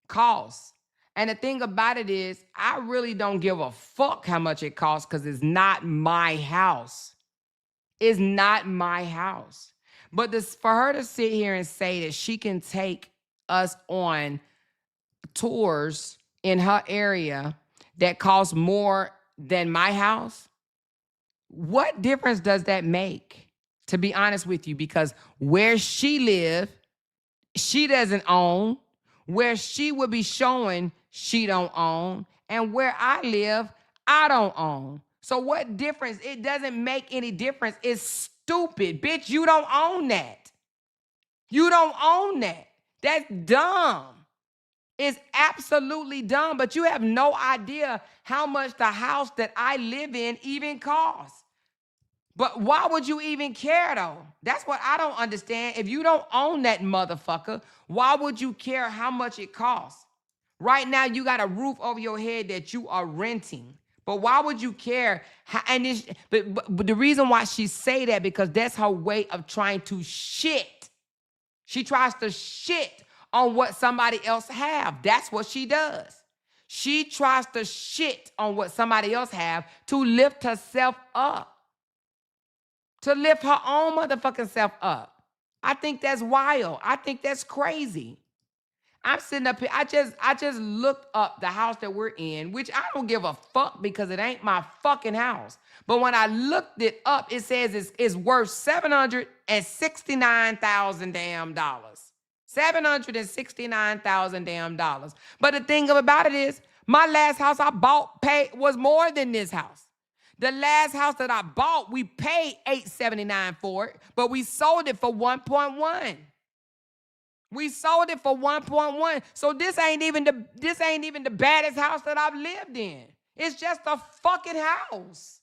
costs. And the thing about it is, I really don't give a fuck how much it costs because it's not my house. It's not my house. But for her to sit here and say that she can take us on tours in her area that cost more than my house, what difference does that make? To be honest with you, because where she live, she doesn't own. Where she would be showing, she don't own. And where I live, I don't own. So what difference? It doesn't make any difference. It's stupid. Bitch, you don't own that. You don't own that. That's dumb. It's absolutely dumb, but you have no idea how much the house that I live in even costs. But why would you even care though? That's what I don't understand. If you don't own that motherfucker, why would you care how much it costs? Right now, you got a roof over your head that you are renting. But why would you care? But the reason why she say that, because that's her way of trying to shit. She tries to shit on what somebody else have. That's what she does. She tries to shit on what somebody else have to lift herself up. To lift her own motherfucking self up. I think that's wild. I think that's crazy. I'm sitting up here. I just looked up the house that we're in, which I don't give a fuck because it ain't my fucking house. But when I looked it up, it says it's worth $769,000 damn dollars. $769,000 damn dollars. But the thing about it is, my last house I bought was more than this house. The last house that I bought, we paid $879 for it, but we sold it for 1.1. We sold it for 1.1. So this ain't even the baddest house that I've lived in. It's just a fucking house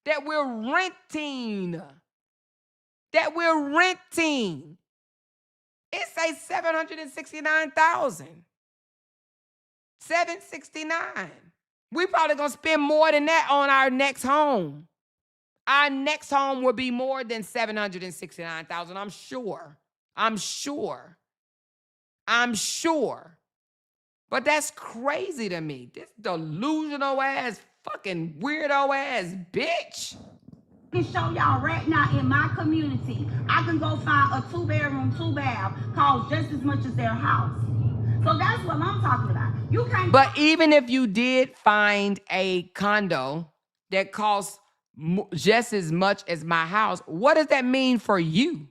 that we're renting. It says $769,000. $769,000. We probably gonna spend more than that on our next home. Our next home will be more than $769,000. I'm sure. But that's crazy to me. This delusional ass Fucking weirdo ass bitch. I can show y'all right now in my community. I can go find a 2-bedroom, 2-bath, cost just as much as their house. So that's what I'm talking about. You can't. But even if you did find a condo that costs just as much as my house, what does that mean for you?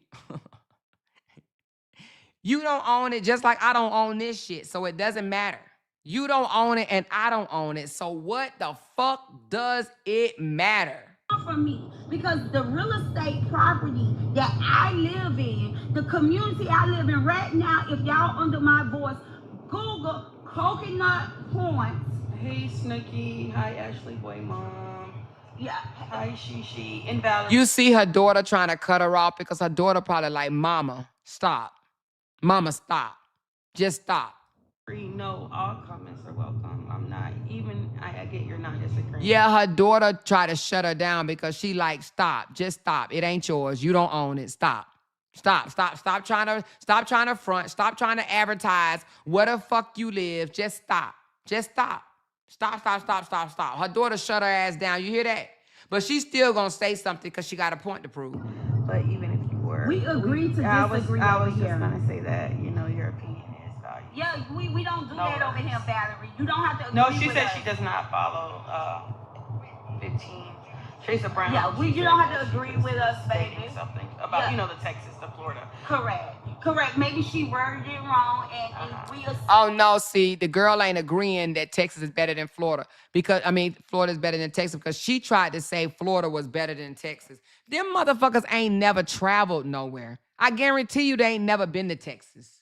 You don't own it just like I don't own this shit, so it doesn't matter. You don't own it and I don't own it, so what the fuck does it matter? For me, because the real estate property that I live in, the community I live in right now, if y'all under my voice, Google Coconut Point. Hey, Snooki. Hi, Ashley Boy Mom. Yeah. Hi, Shishi. And Valerie. You see her daughter trying to cut her off because her daughter probably like, Mama, stop. Mama, stop. Just stop. No, all comments are welcome. I'm not even, I get you're not disagreeing. Yeah, her daughter tried to shut her down because she like, stop, just stop. It ain't yours. You don't own it. Stop. Stop trying to front. Stop trying to advertise where the fuck you live. Just stop. Just stop. Stop. Her daughter shut her ass down. You hear that? But she's still gonna say something because she got a point to prove. But even if you were, we agreed to disagree. I was just gonna say that, you know, your opinion is valuable. Yeah, we don't do that over here, Valerie. You don't have to agree. No, she said us. she does not follow 15. Teresa Brown. Yeah, you don't have to agree with us, baby. Something about, you know, the Texas to Florida. Correct. Maybe she worded it wrong, and we. Oh no, see, the girl ain't agreeing that Texas is better than Florida Florida is better than Texas because she tried to say Florida was better than Texas. Them motherfuckers ain't never traveled nowhere. I guarantee you they ain't never been to Texas.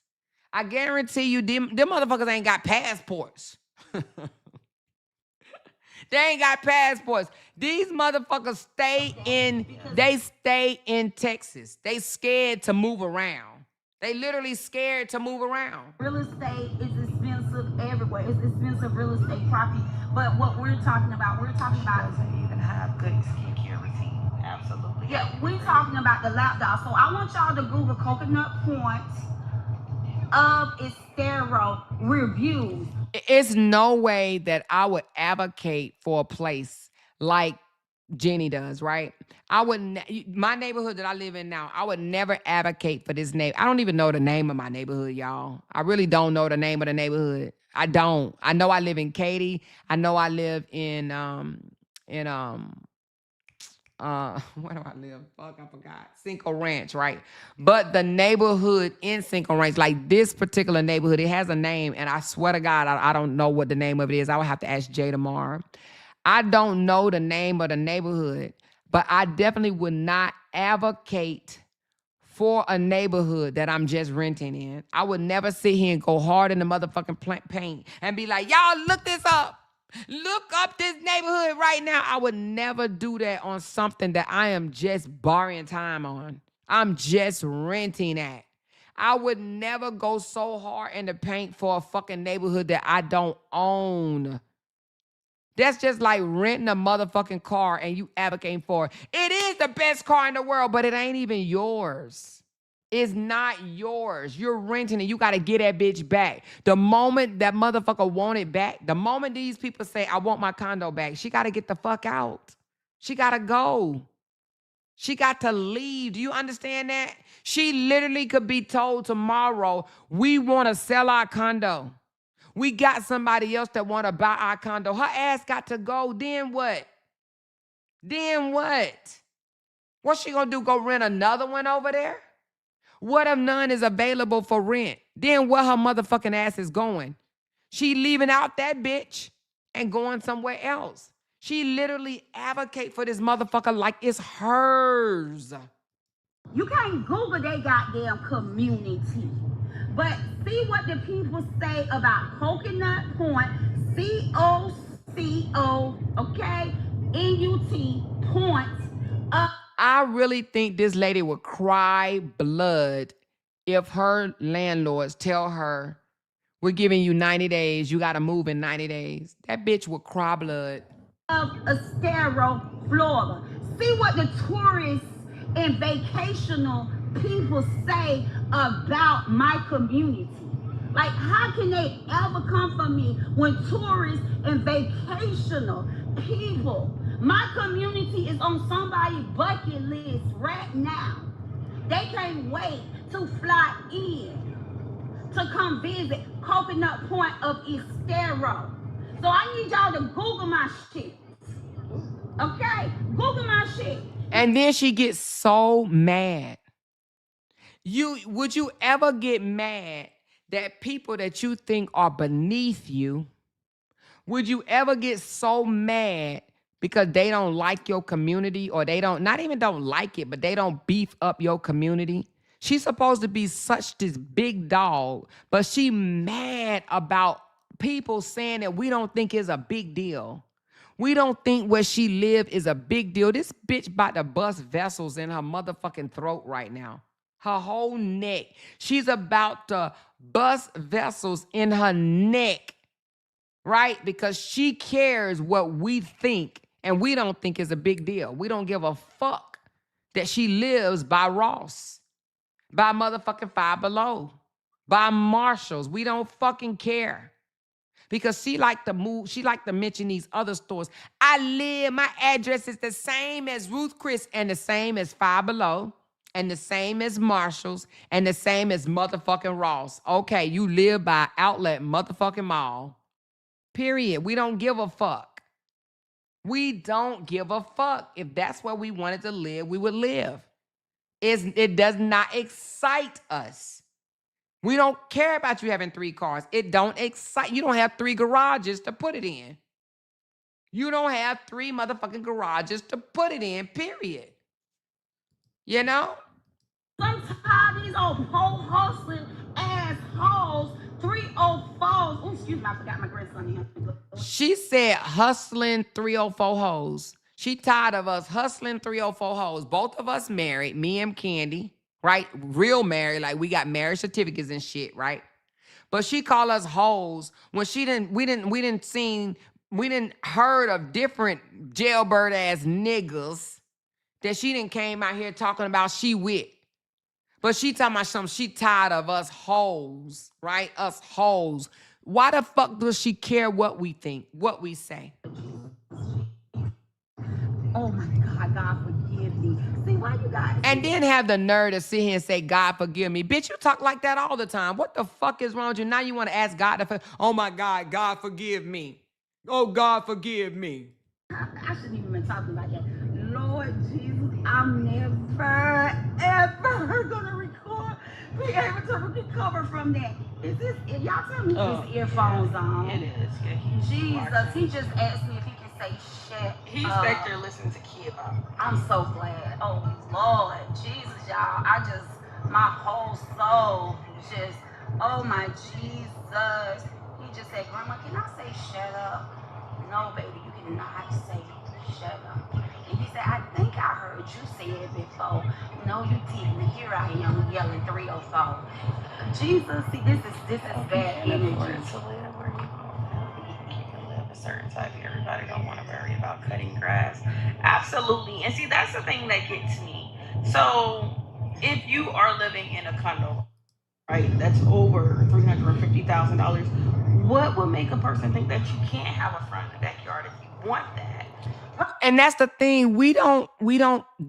I guarantee you them motherfuckers ain't got passports. They ain't got passports. These motherfuckers stay in Texas. They scared to move around. They literally scared to move around. Real estate is expensive everywhere. It's expensive real estate property. But what we're talking about doesn't even have good skincare routine. Absolutely. Yeah, we're talking about the lap doll. So I want y'all to Google Coconut Point of Estero reviews. It's no way that I would advocate for a place like Jenny does, right? I wouldn't. My neighborhood that I live in now, I would never advocate for this neighborhood. I don't even know the name of my neighborhood, y'all. I really don't know the name of the neighborhood. I don't. I know I live in Katy. I know I live in where do I live? Fuck, I forgot. Cinco Ranch, right? But the neighborhood in Cinco Ranch, like this particular neighborhood, it has a name, and I swear to God, I don't know what the name of it is. I would have to ask Jay tomorrow. I don't know the name of the neighborhood, but I definitely would not advocate for a neighborhood that I'm just renting in. I would never sit here and go hard in the motherfucking paint and be like, y'all, look this up. Look up this neighborhood right now. I would never do that on something that I am just borrowing time on. I'm just renting at. I would never go so hard in the paint for a fucking neighborhood that I don't own. That's just like renting a motherfucking car and you advocating for it. It is the best car in the world, but it ain't even yours. It's not yours. You're renting it. You got to get that bitch back. The moment that motherfucker want it back, the moment these people say, I want my condo back, she got to get the fuck out. She got to go. She got to leave. Do you understand that? She literally could be told tomorrow, we want to sell our condo. We got somebody else that want to buy our condo. Her ass got to go. Then what? Then what? What's she going to do? Go rent another one over there? What if none is available for rent? Then where her motherfucking ass is going? She leaving out that bitch and going somewhere else. She literally advocate for this motherfucker like it's hers. You can't Google they goddamn community. But see what the people say about Coconut Point, C-O-C-O, okay, N-U-T, Point. I really think this lady would cry blood if her landlords tell her, we're giving you 90 days, you got to move in 90 days. That bitch would cry blood. Of Estero, Florida. See what the tourists and vacational people say about my community. Like, how can they ever come for me when tourists and vacational people. My community is on somebody's bucket list right now. They can't wait to fly in to come visit Coconut Point of Estero. So I need y'all to Google my shit. Okay? Google my shit. And then she gets so mad. Would you ever get mad that people that you think are beneath you, would you ever get so mad because they don't like your community, or they don't like it, but they don't beef up your community? She's supposed to be such this big dog, but she mad about people saying that we don't think it's a big deal. We don't think where she live is a big deal. This bitch about to bust vessels in her motherfucking throat right now. Her whole neck. She's about to bust vessels in her neck, right? Because she cares what we think, and we don't think is a big deal. We don't give a fuck that she lives by Ross, by motherfucking Five Below, by Marshalls. We don't fucking care. Because she like to move, she like to mention these other stores. My address is the same as Ruth Chris, and the same as Five Below, and the same as Marshalls, and the same as motherfucking Ross. Okay, you live by Outlet motherfucking Mall. Period. We don't give a fuck. We don't give a fuck. If that's where we wanted to live, we would live. It does not excite us. We don't care about you having 3 cars. It don't excite. You don't have 3 garages to put it in. You don't have 3 motherfucking garages to put it in, period. You know? Sometimes these old pole hustling assholes, 304s. Oh, excuse me, I forgot my grandson here. She said hustling 304 hoes. She tired of us hustling 304 hoes. Both of us married, me and Candy, right? Real married, like we got marriage certificates and shit, right? But she called us hoes when we didn't heard of different jailbird ass niggas that she didn't came out here talking about she with. But she talking about something, she tired of us hoes, right? Us hoes. Why the fuck does she care what we think, what we say? Oh my God, God forgive me. See, why you guys? And then have the nerve to sit here and say, God forgive me. Bitch, you talk like that all the time. What the fuck is wrong with you? Now you want to ask God to oh my God, God forgive me. Oh, God forgive me. I shouldn't even been talking about that. Lord Jesus, I'm never, ever gonna be able to recover from that. Is this, if y'all tell me his earphones on? It is. Yeah, Jesus, he just asked me if he can say shit. He's back there listening to Kiba. I'm so glad. Oh Lord, Jesus, y'all. My whole soul just, oh my Jesus. He just said, Grandma, can I say shut up? No, baby, you cannot say shut up. And he said, I think I heard you say it before. No, you didn't. Here I am yelling 304. Jesus, see, this is bad energy. To live where you can live a certain type. Everybody don't want to worry about cutting grass. Absolutely. And see, that's the thing that gets me. So if you are living in a condo, right, that's over $350,000, what would make a person think that you can't have a front in the backyard if you want that? And that's the thing. We don't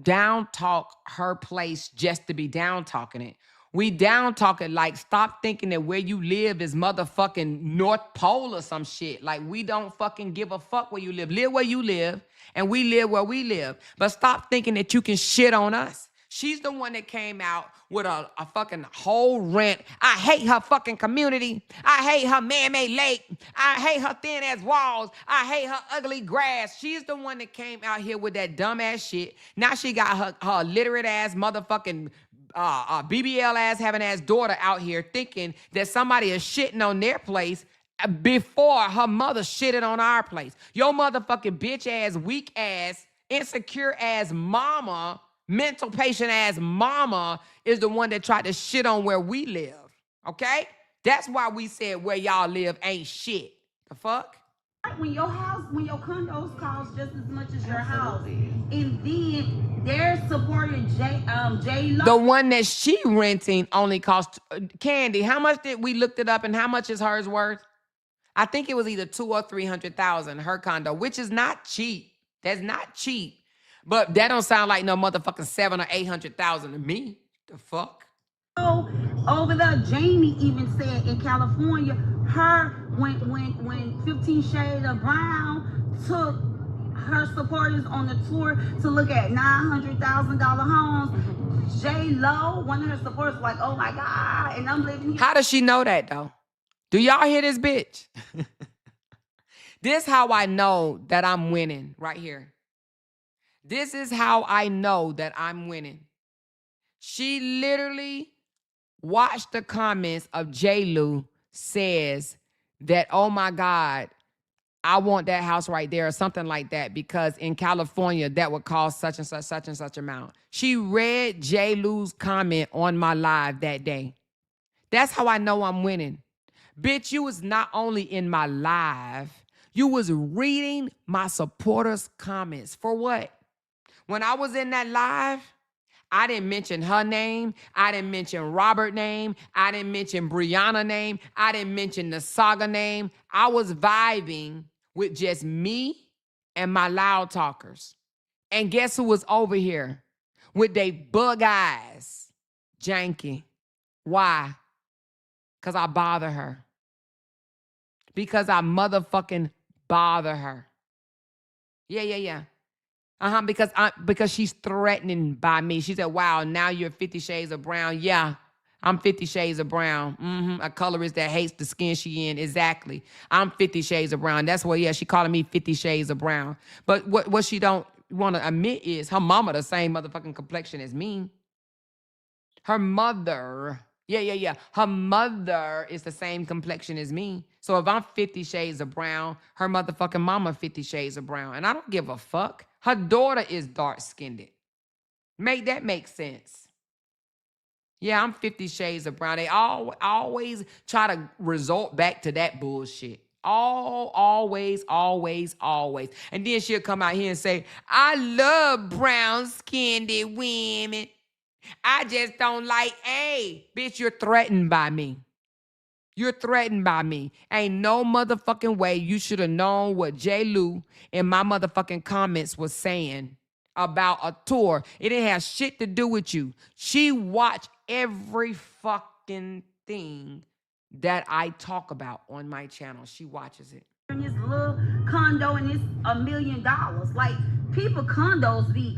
down talk her place just to be down talking it. We down talk it like, stop thinking that where you live is motherfucking North Pole or some shit. Like, we don't fucking give a fuck where you live. Live where you live, and we live where we live. But stop thinking that you can shit on us. She's the one that came out with a fucking whole rant. I hate her fucking community. I hate her man-made lake. I hate her thin-ass walls. I hate her ugly grass. She's the one that came out here with that dumb-ass shit. Now she got her illiterate-ass motherfucking BBL-ass having-ass daughter out here thinking that somebody is shitting on their place before her mother shitted on our place. Your motherfucking bitch-ass, weak-ass, insecure-ass mama, mental patient-ass mama is the one that tried to shit on where we live, okay? That's why we said where y'all live ain't shit. The fuck? When your condos cost just as much as your house, and then they're supporting J-Lo. The one that she renting only cost, Candy, how much did we looked it up and how much is hers worth? I think it was either 200,000 or 300,000, her condo, which is not cheap. That's not cheap. But that don't sound like no motherfucking 700,000 or 800,000 to me. The fuck? Over there, Jamie even said in California, when 15 Shades of Brown took her supporters on the tour to look at $900,000 homes, J-Lo, one of her supporters, was like, oh my God, and I'm living here. How does she know that though? Do y'all hear this bitch? This how I know that I'm winning right here. This is how I know that I'm winning. She literally watched the comments of J-Lo says that, oh my God, I want that house right there or something like that because in California, that would cost such and such amount. She read J-Lo's comment on my live that day. That's how I know I'm winning. Bitch, you was not only in my live, you was reading my supporters' comments. For what? When I was in that live, I didn't mention her name. I didn't mention Robert's name. I didn't mention Brianna's name. I didn't mention the Saga name. I was vibing with just me and my loud talkers. And guess who was over here with they bug eyes? Janky. Why? Because I bother her. Because I motherfucking bother her. Yeah. Because she's threatened by me. She said, wow, now you're 50 Shades of Brown. Yeah, I'm 50 Shades of Brown. A colorist that hates the skin she in. Exactly. I'm 50 Shades of Brown. That's what, yeah, she calling me 50 Shades of Brown. But what she don't want to admit is her mama the same motherfucking complexion as me. Her mother, yeah. Her mother is the same complexion as me. So if I'm 50 Shades of Brown, her motherfucking mama 50 Shades of Brown. And I don't give a fuck. Her daughter is dark-skinned. Make that make sense. Yeah, I'm 50 Shades of Brown. They always try to resort back to that bullshit. Always. And then she'll come out here and say, I love brown-skinned women. I just don't like, hey, bitch, you're threatened by me. You're threatened by me. Ain't no motherfucking way you should have known what J-Lo in my motherfucking comments was saying about a tour. It didn't have shit to do with you. She watched every fucking thing that I talk about on my channel. She watches it. In this little condo and it's $1 million. Like, people condos be,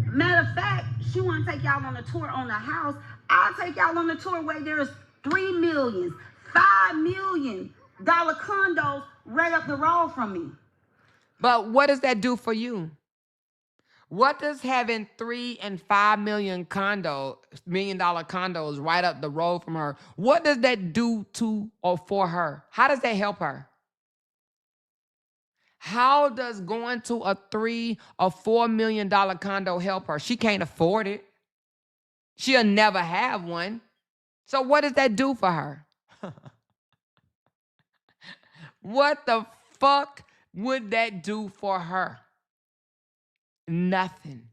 matter of fact, she want to take y'all on a tour on the house. I'll take y'all on the tour where there's 3 million, $5 million condos right up the road from me. But what does that do for you? What does having 3 and 5 million million dollar condos right up the road from her, what does that do to or for her? How does that help her? How does going to a $3 or $4 million condo help her? She can't afford it. She'll never have one. So what does that do for her? What the fuck would that do for her? Nothing.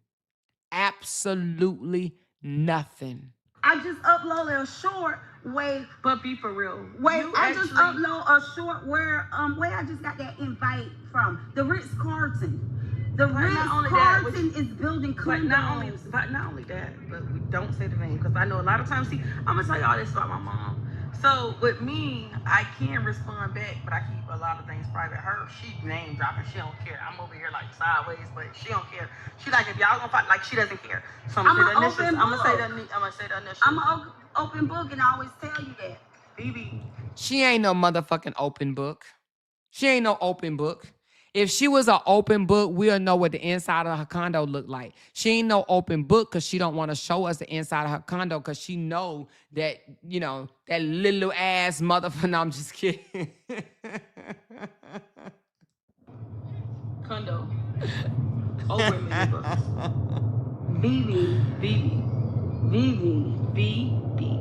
Absolutely nothing. I just uploaded a short But be for real. I just upload a short where I just got that invite from the Ritz-Carlton. The Ritz-Carlton is building condos. But not only that, but we don't say the name because I know a lot of times. See, I'm gonna tell y'all this about my mom. So with me, I can respond back, but I keep a lot of things private. Her, she name dropping. She don't care. I'm over here like sideways, but she don't care. She like, if y'all gonna fight, like she doesn't care. So I'm gonna say the initials. I'm an open book, and I always tell you that. BB. She ain't no motherfucking open book. She ain't no open book. If she was an open book, we'll know what the inside of her condo looked like. She ain't no open book because she don't want to show us the inside of her condo because she know that, you know, that little ass motherfucker. No, I'm just kidding. Condo. Over $1 million. BB.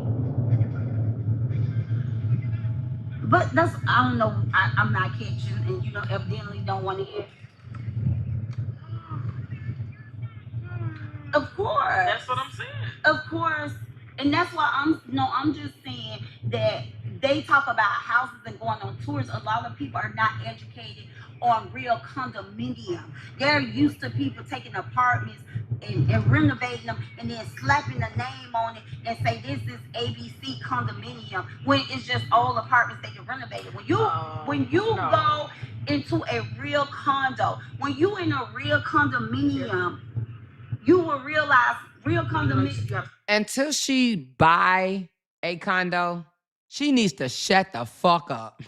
But that's, I don't know, I'm not catching, and you know, evidently don't want to hear. Of course. That's what I'm saying. Of course. And that's why I'm just saying that they talk about houses and going on tours. A lot of people are not educated on real condominium. They're used to people taking apartments and renovating them and then slapping a name on it and say this is ABC condominium when it's just all apartments they can renovate it. When you go into a real condo, when you in a real condominium, you will realize real condominium. Until she buy a condo, she needs to shut the fuck up.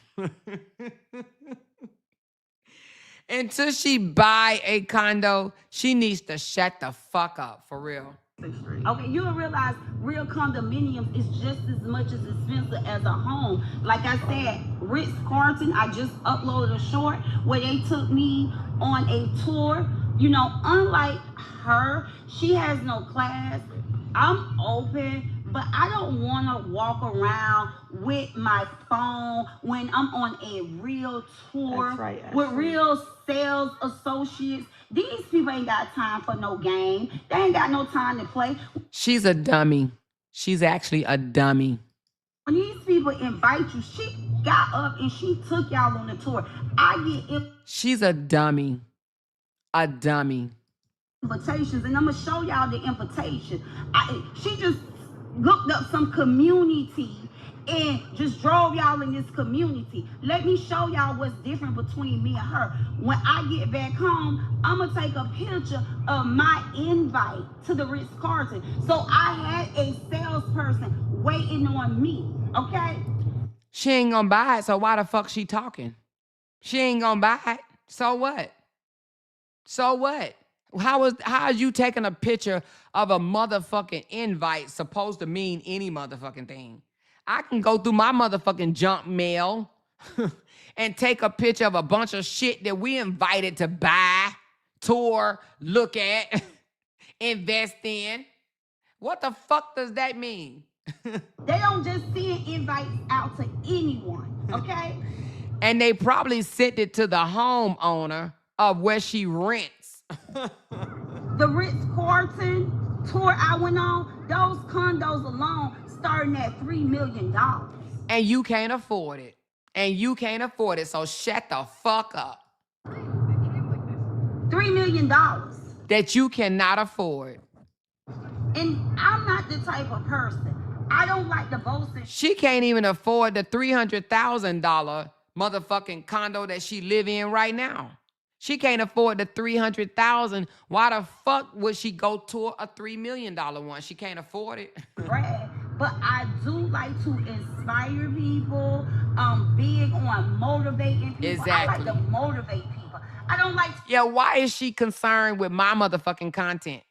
Until she buy a condo, she needs to shut the fuck up, for real. Okay, you'll realize real condominiums is just as much as expensive as a home. Like I said, Ritz-Carlton, I just uploaded a short where they took me on a tour. You know, unlike her, she has no class. I'm open, but I don't want to walk around with my phone when I'm on a real tour with real sales associates. These people ain't got time for no game. They ain't got no time to play. She's a dummy. She's actually a dummy. When these people invite you, she got up and she took y'all on the tour. I get She's a dummy. A dummy. invitations, and I'm gonna show y'all the invitation. She just looked up some community and just drove y'all in this community. Let me show y'all what's different between me and her. When I get back home, I'm gonna take a picture of my invite to the Ritz-Carlton. So I had a salesperson waiting on me, okay? She ain't gonna buy it, so why the fuck she talking? She ain't gonna buy it, so what? So what? How is you taking a picture of a motherfucking invite supposed to mean any motherfucking thing? I can go through my motherfucking junk mail and take a picture of a bunch of shit that we invited to buy, tour, look at, invest in. What the fuck does that mean? They don't just send invites out to anyone, okay? And they probably sent it to the homeowner of where she rents. The Ritz-Carlton tour I went on, those condos alone starting at $3 million. And you can't afford it. And you can't afford it, so shut the fuck up. $3 million. That you cannot afford. And I'm not the type of person. I don't like the boasting. She can't even afford the $300,000 motherfucking condo that she live in right now. She can't afford the $300,000. Why the fuck would she go to a $3 million one? She can't afford it. Brad, but I do like to inspire people. Big on motivating people. Exactly. I like to motivate people. I don't like. Yeah, why is she concerned with my motherfucking content?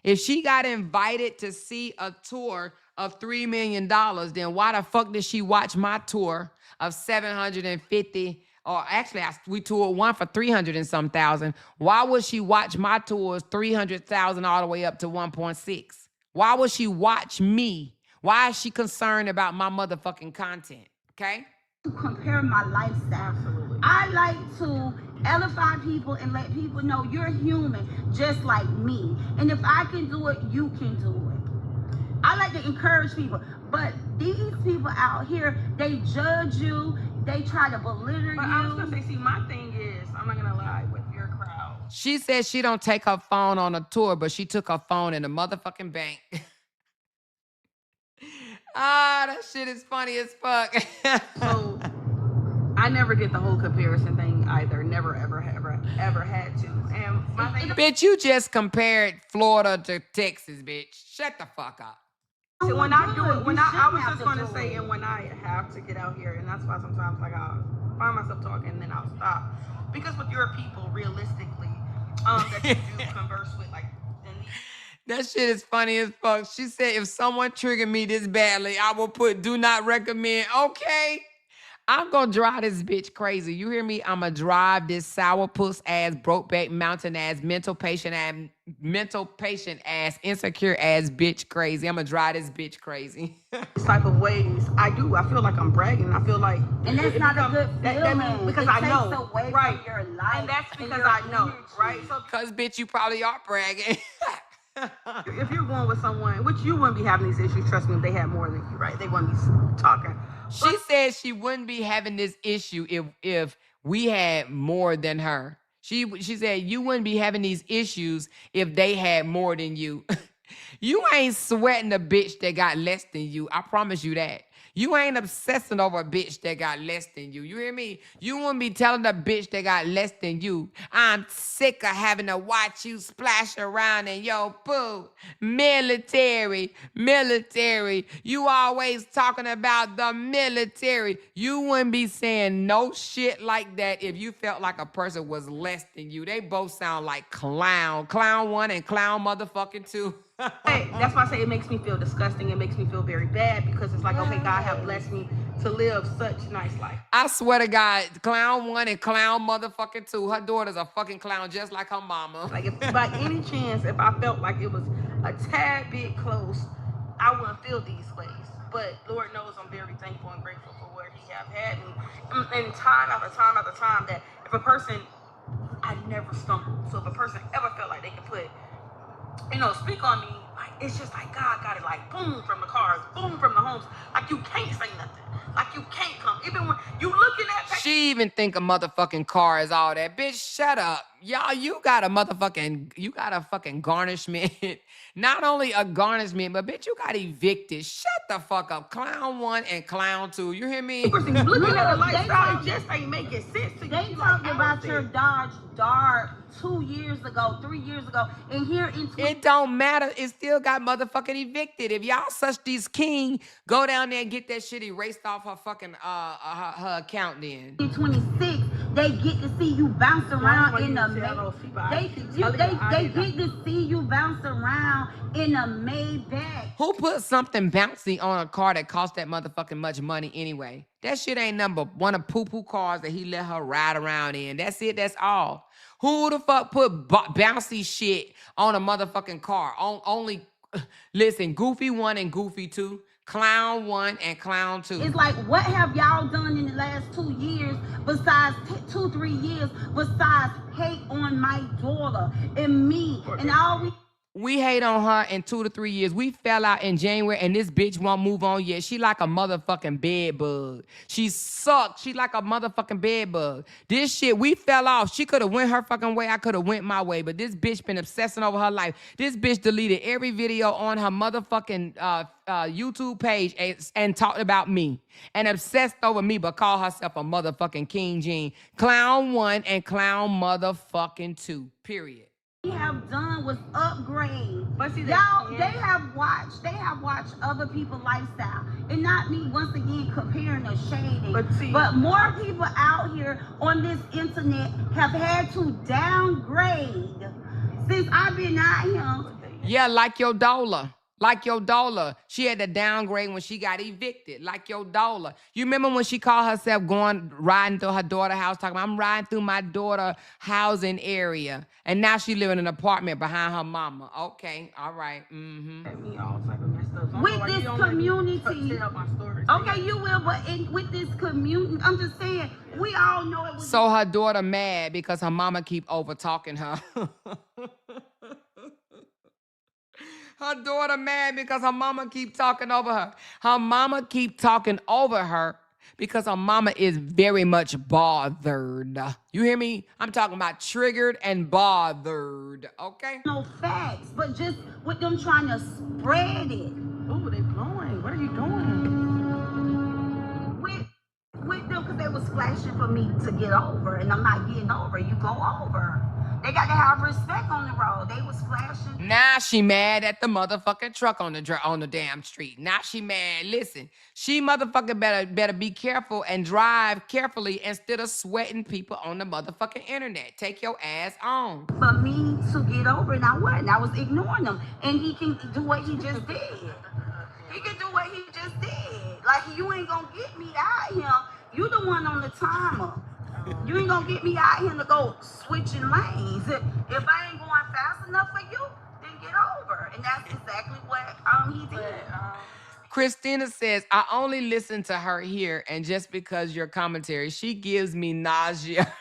If she got invited to see a tour of $3 million, then why the fuck did she watch my tour of 750? Or actually, we toured one for 300 and some thousand. Why would she watch my tours 300,000 all the way up to 1.6? Why would she watch me? Why is she concerned about my motherfucking content? Okay? To compare my lifestyle. Absolutely. I like to edify people and let people know you're human just like me. And if I can do it, you can do it. I like to encourage people. But these people out here, they judge you. They try to belittle you. But I was gonna say, see, my thing is, I'm not gonna lie, with your crowd. She said she don't take her phone on a tour, but she took her phone in the motherfucking bank. That shit is funny as fuck. So I never did the whole comparison thing either. Never, ever had to. And my thing, bitch, you just compared Florida to Texas, bitch. Shut the fuck up. so when I do it, I was just gonna say, and when I have to get out here, and that's why sometimes like I'll find myself talking and then I'll stop. Because with your people, realistically, that you do converse with, like, that shit is funny as fuck. She said, if someone triggered me this badly, I will put do not recommend. Okay. I'm gonna drive this bitch crazy. You hear me? I'm gonna drive this sourpuss ass, brokeback mountain ass, mental patient ass, insecure ass bitch crazy. I'm gonna drive this bitch crazy. These type of ways, I feel like I'm bragging. I feel like, and that's not a good feeling because I know, takes away right? From your life, and that's because I know, right? So, cause bitch, you probably are bragging. if you're going with someone, which you wouldn't be having these issues, trust me, if they had more than you, right? They wouldn't be talking. She said she wouldn't be having this issue if we had more than her. She said you wouldn't be having these issues if they had more than you. You ain't sweating a bitch that got less than you. I promise you that. You ain't obsessing over a bitch that got less than you. You hear me? You wouldn't be telling a bitch that got less than you, I'm sick of having to watch you splash around in your poo. Military. You always talking about the military. You wouldn't be saying no shit like that if you felt like a person was less than you. They both sound like clown. Clown 1 and clown motherfucking 2. Hey, that's why I say it makes me feel disgusting. It makes me feel very bad because it's like, okay, God have blessed me to live such nice life. I swear to God, clown 1 and clown motherfucking 2. Her daughter's a fucking clown just like her mama. Like if by any chance, if I felt like it was a tad bit close, I wouldn't feel these ways. But Lord knows I'm very thankful and grateful for where He have had me. And time after time after time, that if a person, I never stumbled. So if a person ever felt like they could put, speak on me, like it's just like God got it, like boom from the cars, boom from the homes. Like you can't say nothing. Like you can't come. Even when you looking at she even think a motherfucking car is all that. Bitch, shut up. Y'all, you got a fucking garnishment. Not only a garnishment, but bitch, you got evicted. Shut the fuck up. Clown 1 and clown 2. You hear me? looking at the lifestyle, it just ain't making sense to you. They talked about your Dodge Dart 2 years ago, 3 years ago, and here in it don't matter. It still got motherfucking evicted. If y'all such these king, go down there and get that shit erased off her fucking her account then. 26, they get to see you bounce around in the they get to see you bounce around in a Maybach. Who put something bouncy on a car that cost that motherfucking much money anyway? That shit ain't number one of poo-poo cars that he let her ride around in. That's it. That's all. Who the fuck put bouncy shit on a motherfucking car? Listen, Goofy 1 and Goofy 2. Clown 1 and Clown 2. It's like, what have y'all done in the last 2 years besides 2-3 years besides hate on my daughter and me and all we hate on her in 2 to 3 years. We fell out in January and this bitch won't move on yet. She like a motherfucking bed bug. She sucks. She like a motherfucking bed bug. This shit, we fell off. She could have went her fucking way. I could have went my way. But this bitch been obsessing over her life. This bitch deleted every video on her motherfucking YouTube page and talked about me. And obsessed over me, but called herself a motherfucking King Jean. Clown 1 and Clown motherfucking 2. Period. Have done was upgrade. But see, y'all, they have watched other people's lifestyle, and not me once again comparing or shading. But more people out here on this internet have had to downgrade since I've been out here. Yeah, like your dollar. Like your dollar. She had to downgrade when she got evicted. Like your dollar. You remember when she called herself riding through her daughter's house, talking about, I'm riding through my daughter's housing area. And now she live in an apartment behind her mama. Okay, all right. With this community. Okay, you will, but with this community, I'm just saying, we all know it was. So her daughter mad because her mama keep over talking her. Her daughter mad because her mama keep talking over her. Her mama keep talking over her because her mama is very much bothered. You hear me? I'm talking about triggered and bothered, okay? No facts, but just with them trying to spread it. Oh, they blowing. What are you doing? With them, because they was flashing for me to get over, and I'm not getting over. You go over. They got to have respect on the road. They was flashing. Now she mad at the motherfucking truck on the damn street. Now she mad. Listen, she motherfucking better be careful and drive carefully instead of sweating people on the motherfucking internet. Take your ass on. For me to get over it, I wasn't. I was ignoring him. And he can do what he just did. He can do what he just did. Like, you ain't gonna get me out here. You the one on the timer. You ain't gonna get me out here to go switching lanes. If I ain't going fast enough for you, then get over. And that's exactly what he did. Christina says, I only listen to her here, and just because your commentary, she gives me nausea.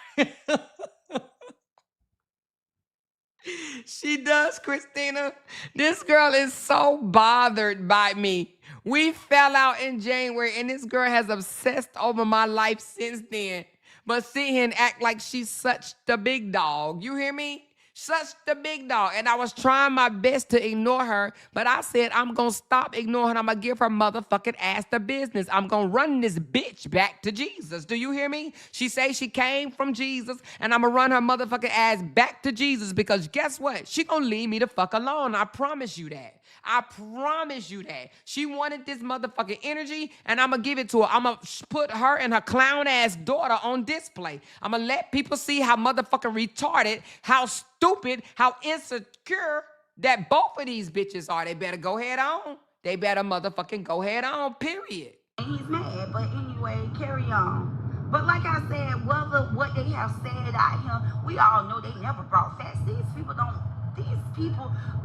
She does, Christina. This girl is so bothered by me. We fell out in January, and this girl has obsessed over my life since then. But sit here and act like she's such the big dog. You hear me? Such the big dog. And I was trying my best to ignore her, but I said I'm going to stop ignoring her. I'm going to give her motherfucking ass the business. I'm going to run this bitch back to Jesus. Do you hear me? She say she came from Jesus, and I'm going to run her motherfucking ass back to Jesus, because guess what? She going to leave me the fuck alone. I promise you that. I promise you that. She wanted this motherfucking energy, and I'm going to give it to her. I'm going to put her and her clown-ass daughter on display. I'm going to let people see how motherfucking retarded, how stupid, how insecure that both of these bitches are. They better go head on. They better motherfucking go head on, period. And he's mad, but anyway, carry on. But like I said, whether what they have said out here, we all know they never brought facts. These people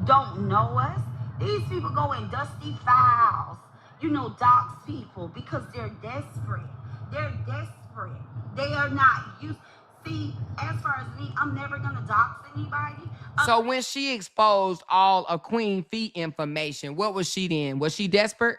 don't know us. These people go in dusty files, dox people, because they're desperate. They're desperate. They are not used. See, as far as me, I'm never gonna dox anybody. So when she exposed all of Queen Fee information, what was she then? Was she desperate?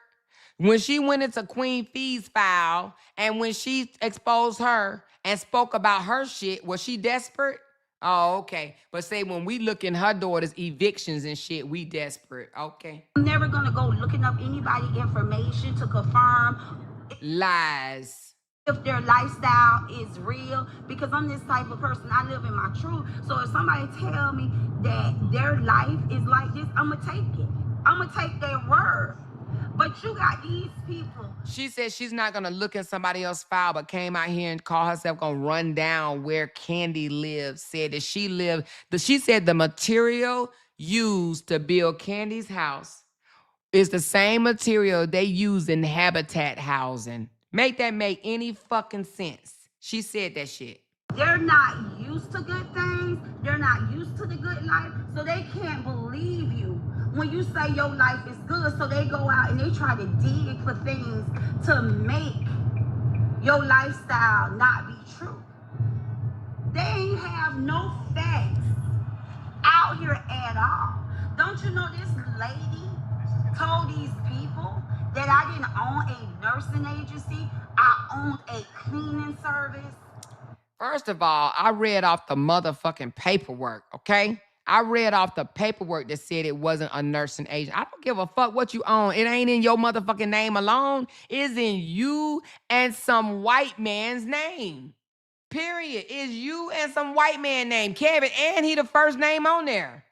When she went into Queen Fee's file, and when she exposed her and spoke about her shit, was she desperate? Oh, okay. But say when we look in her daughter's evictions and shit, we desperate. Okay. I'm never gonna go looking up anybody information to confirm lies. If their lifestyle is real, because I'm this type of person. I live in my truth. So if somebody tell me that their life is like this, I'm gonna take it. I'm gonna take their word. But you got these people. She said she's not going to look in somebody else's file, but came out here and called herself going to run down where Kandi lives. Said that she lived, she said the material used to build Kandi's house is the same material they use in Habitat housing. Make that make any fucking sense. She said that shit. They're not used to good things. They're not used to the good life. So they can't believe you when you say your life is good. So they go out and they try to dig for things to make your lifestyle not be true. They ain't have no facts out here at all. Don't you know this lady told these people that I didn't own a nursing agency? I owned a cleaning service. First of all, I read off the motherfucking paperwork, okay? I read off the paperwork that said it wasn't a nursing agent. I don't give a fuck what you own. It ain't in your motherfucking name alone. It's in you and some white man's name. Period. It's you and some white man name. Kevin, and he the first name on there.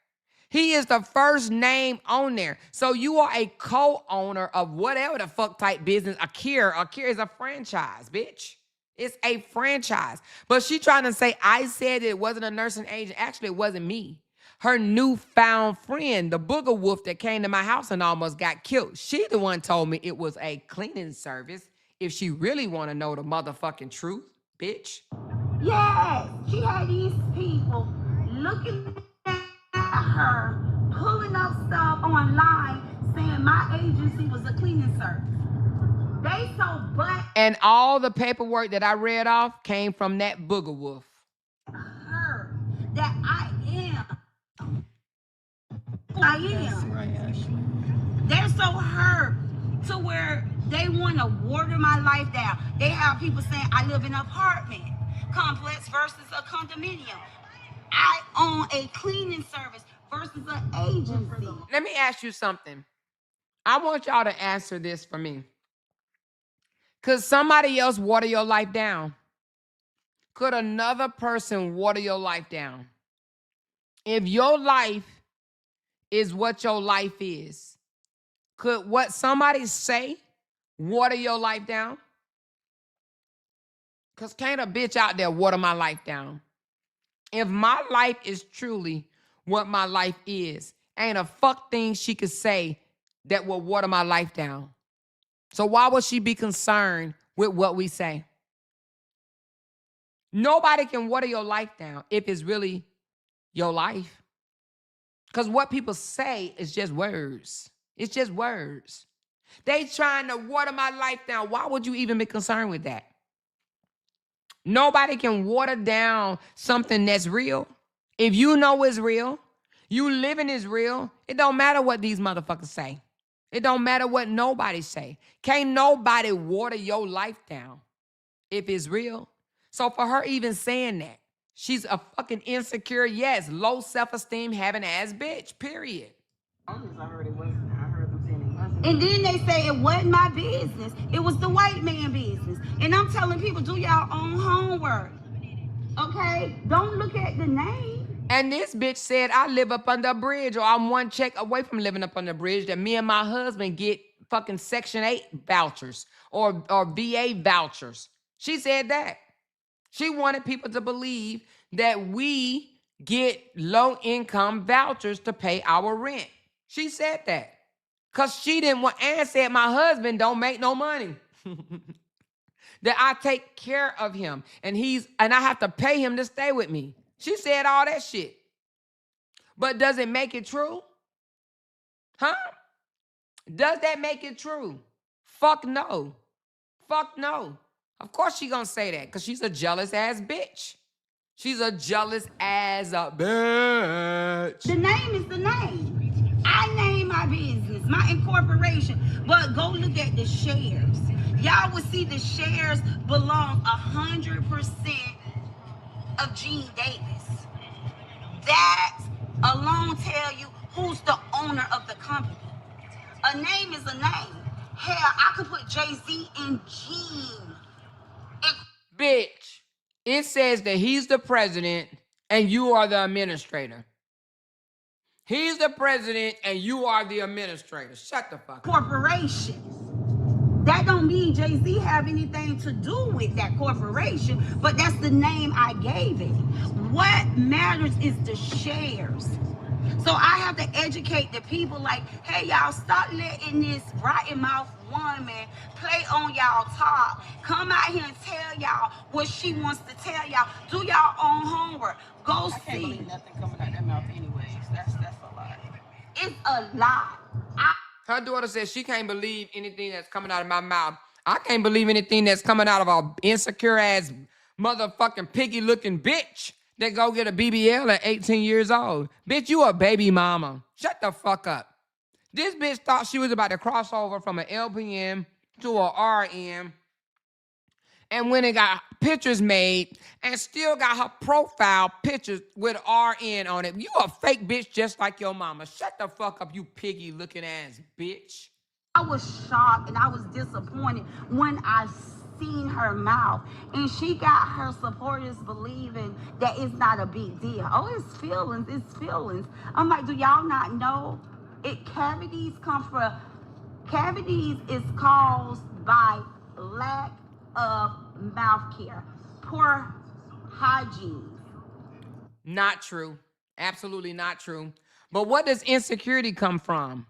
He is the first name on there. So you are a co-owner of whatever the fuck type business. Akira is a franchise, bitch. It's a franchise. But she trying to say I said it wasn't a nursing agent. Actually, it wasn't me. Her newfound friend, the booger wolf that came to my house and almost got killed. She the one told me it was a cleaning service. If she really want to know the motherfucking truth, bitch. Yes, she had these people looking at her, pulling up stuff online, saying my agency was a cleaning service. They so butt. And all the paperwork that I read off came from that booger wolf. Her that I am. I am. They're so hurt to where they want to water my life down. They have people saying I live in an apartment complex versus a condominium. I own a cleaning service versus an agency. Let me ask you something. I want y'all to answer this for me. Could somebody else water your life down? Could another person water your life down? If your life is what your life is, could what somebody say water your life down? Because can't a bitch out there water my life down? If my life is truly what my life is, ain't a fuck thing she could say that will water my life down. So why would she be concerned with what we say? Nobody can water your life down if it's really your life. Because what people say is just words. It's just words. They trying to water my life down. Why would you even be concerned with that? Nobody can water down something that's real. If you know it's real, You living is real. It don't matter what these motherfuckers say. It don't matter what nobody say. Can't nobody water your life down if it's real. So for her even saying that, she's a fucking insecure, yes, low self-esteem having ass bitch, period. I heard it wasn't. I heard them saying it wasn't. And then they say it wasn't my business. It was the white man business. And I'm telling people, do y'all own homework. Okay? Don't look at the name. And this bitch said, I live up under a bridge, or I'm one check away from living up under a bridge, that me and my husband get fucking Section 8 vouchers or VA vouchers. She said that. She wanted people to believe that we get low-income vouchers to pay our rent. She said that. Because she didn't want, and said my husband don't make no money. That I take care of him, and I have to pay him to stay with me. She said all that shit. But does it make it true? Huh? Does that make it true? Fuck no. Fuck no. Of course she gonna say that, because she's a jealous ass bitch. She's a jealous ass a bitch. The name is the name. I name my business, my incorporation. But go look at the shares. Y'all will see the shares belong 100% of Gene Davis. That alone tell you who's the owner of the company. A name is a name. Hell, I could put Jay-Z in Gene. Bitch, it says that he's the president and you are the administrator. He's the president and you are the administrator. Shut the fuck up. Corporations. That don't mean Jay-Z have anything to do with that corporation, but that's the name I gave it. What matters is the shares. So I have to educate the people like, hey, y'all, stop letting this rotten mouth woman play on y'all top. Come out here and tell y'all what she wants to tell y'all. Do y'all own homework. Go I can't see. believe nothing coming out that mouth anyways. That's a lie. It's a lie. Her daughter says she can't believe anything that's coming out of my mouth. I can't believe anything that's coming out of a insecure ass motherfucking piggy looking bitch that go get a BBL at 18 years old. Bitch, you a baby mama. Shut the fuck up. This bitch thought she was about to cross over from an LPN to a RN, and when it got pictures made and still got her profile pictures with RN on it. You a fake bitch just like your mama. Shut the fuck up, you piggy looking ass bitch. I was shocked and I was disappointed when I seen her mouth. And she got her supporters believing that it's not a big deal. Oh, it's feelings, it's feelings. I'm like, do y'all not know? Cavities come from, cavities is caused by lack of mouth care, poor hygiene. Not true. Absolutely not true. But what does insecurity come from?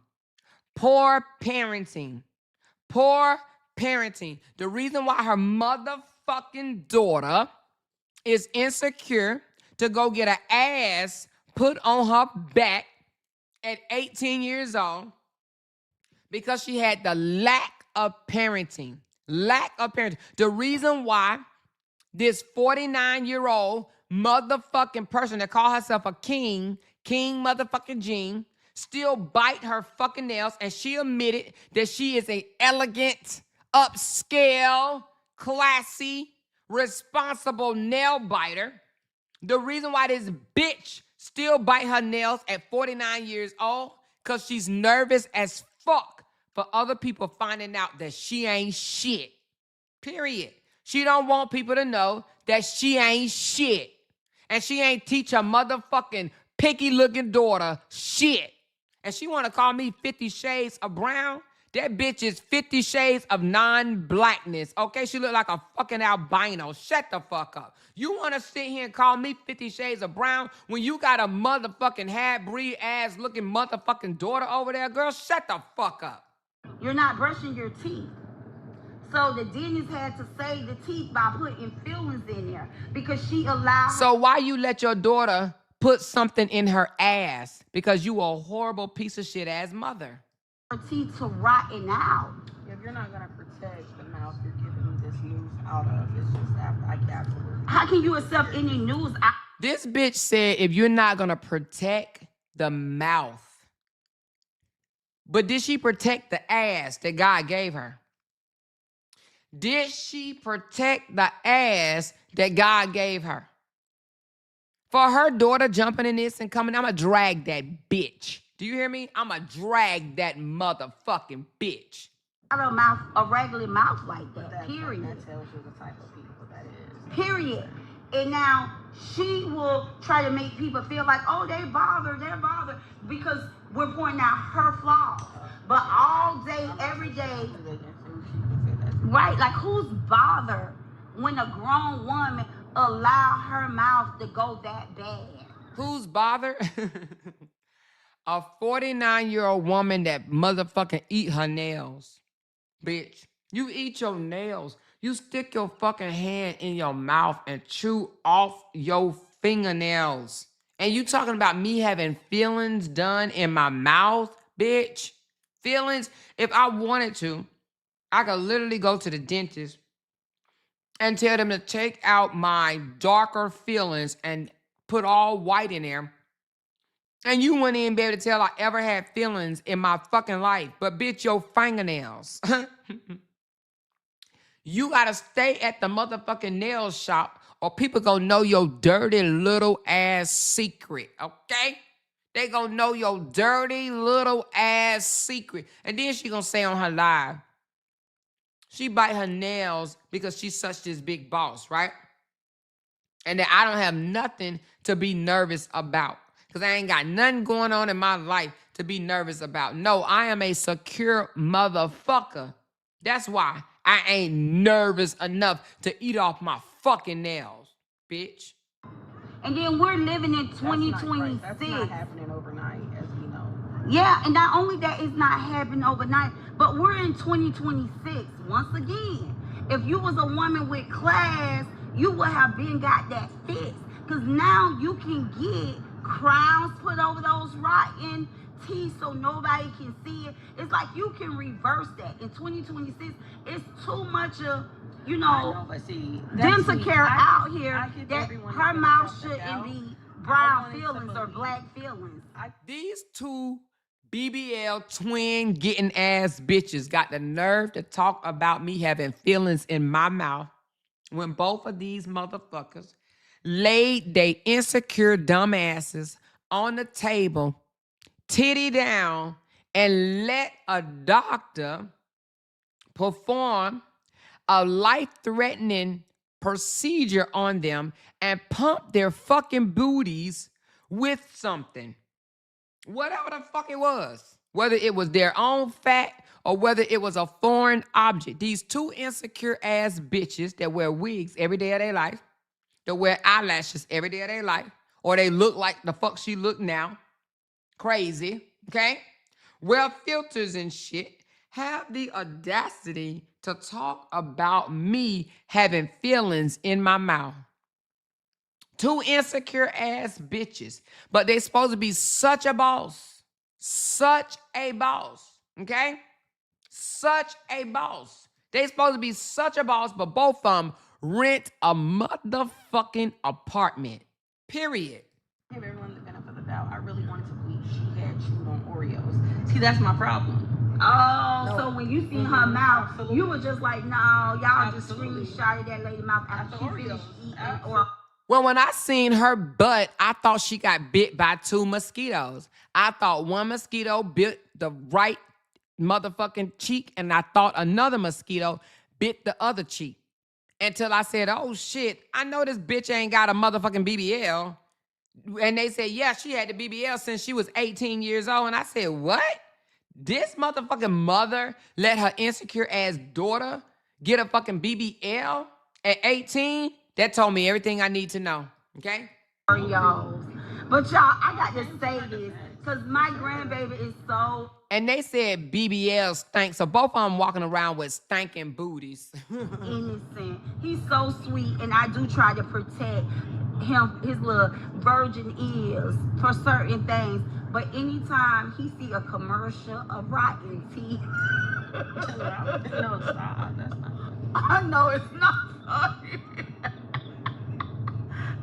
Poor parenting. Poor parenting. The reason why her motherfucking daughter is insecure to go get her ass put on her back at 18 years old, because she had the lack of parenting. Lack of parenting. The reason why this 49-year-old motherfucking person that call herself a king motherfucking Jean, still bite her fucking nails, and she admitted that she is a elegant, upscale, classy, responsible nail biter. The reason why this bitch still bite her nails at 49 years old, because she's nervous as fuck for other people finding out that she ain't shit. Period. She don't want people to know that she ain't shit. And she ain't teach her motherfucking picky-looking daughter shit. And she want to call me 50 Shades of Brown? That bitch is 50 Shades of non-blackness, okay? She look like a fucking albino. Shut the fuck up. You want to sit here and call me 50 Shades of Brown when you got a motherfucking half-breed ass-looking motherfucking daughter over there, girl? Shut the fuck up. You're not brushing your teeth. So the dentist had to save the teeth by putting fillings in there because she allowed... So why you let your daughter put something in her ass? Because you a horrible piece of shit ass mother. Her teeth to rotten out. If you're not gonna protect the mouth you're giving this news out of, it's just I absolutely. How can you accept any news? This bitch said if you're not gonna protect the mouth. But did she protect the ass that God gave her? Did she protect the ass that God gave her? For her daughter jumping in this and coming, I'm going to drag that bitch. Do you hear me? I'm going to drag that motherfucking bitch. A mouth, a regular mouth like that, period. That tells you the type of people that is. Period. And now she will try to make people feel like, oh, they're bothered, because we're pointing out her flaws. But all day, every day, right? Like, who's bothered when a grown woman allow her mouth to go that bad? Who's bothered? A 49-year-old woman that motherfucking eat her nails. Bitch, you eat your nails. You stick your fucking hand in your mouth and chew off your fingernails. And you talking about me having fillings done in my mouth, bitch? Fillings? If I wanted to, I could literally go to the dentist and tell them to take out my darker fillings and put all white in there. And you wouldn't even be able to tell I ever had fillings in my fucking life. But bitch, your fingernails. You gotta stay at the motherfucking nail shop or people gonna know your dirty little ass secret, okay? They gonna know your dirty little ass secret. And then she gonna say on her live, she bite her nails because she's such this big boss, right? And that I don't have nothing to be nervous about. Because I ain't got nothing going on in my life to be nervous about. No, I am a secure motherfucker. That's why I ain't nervous enough to eat off my fucking nails, bitch. And then we're living in 2026. That's not happening overnight, as we know. Yeah, and not only that it's not happening overnight, but we're in 2026. Once again, if you was a woman with class, you would have been got that fixed. Because now you can get crowns put over those rotten teeth so nobody can see it. It's like you can reverse that. In 2026, it's too much of, you know, dental care out here that her mouth shouldn't be brown feelings or black feelings. These two BBL twin getting ass bitches got the nerve to talk about me having feelings in my mouth when both of these motherfuckers laid they insecure dumbasses on the table, titty down, and let a doctor perform a life-threatening procedure on them and pump their fucking booties with something. Whatever the fuck it was. Whether it was their own fat or whether it was a foreign object. These two insecure ass bitches that wear wigs every day of their life, that wear eyelashes every day of their life, or they look like the fuck she look now. Crazy, okay? Wear filters and shit. Have the audacity to talk about me having feelings in my mouth. Two insecure ass bitches. But they supposed to be such a boss. Such a boss, okay? Such a boss. They supposed to be such a boss, but both of them rent a motherfucking apartment. Period. Give everyone the benefit of the doubt. I really wanted to believe she had chewed on Oreos. See, that's my problem. Oh, No. so when you seen her mouth, Absolutely. you were just like, no, y'all just Absolutely. screenshotted that lady mouth after she Oreos. finished eating. Absolutely. Or Well, when I seen her butt, I thought she got bit by two mosquitoes. I thought one mosquito bit the right motherfucking cheek, and I thought another mosquito bit the other cheek. Until I said, oh shit, I know this bitch ain't got a motherfucking BBL. And they said, yeah, she had the BBL since she was 18 years old. And I said, what? This motherfucking mother let her insecure ass daughter get a fucking BBL at 18? That told me everything I need to know, okay? Oreos. But y'all, I got to say this, because my grandbaby is so And they said BBL stank, so both of them walking around with stinking booties. innocent. He's so sweet, and I do try to protect him, his little virgin ears for certain things. But anytime he see a commercial of rotten teeth, No, stop. That's not. I know it's not funny.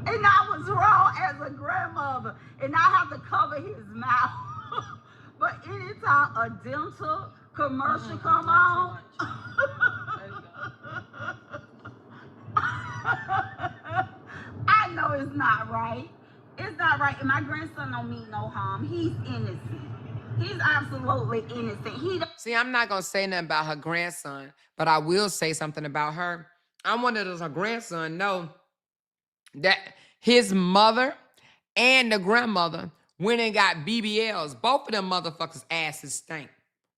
And I was wrong as a grandmother. and I have to cover his mouth. But anytime a dental commercial come on, I know it's not right. It's not right. And my grandson don't mean no harm. He's innocent. He's absolutely innocent. He don't. See, I'm not going to say nothing about her grandson, but I will say something about her. I wonder does her grandson know that his mother and the grandmother went and got BBLs. Both of them motherfuckers' asses stink.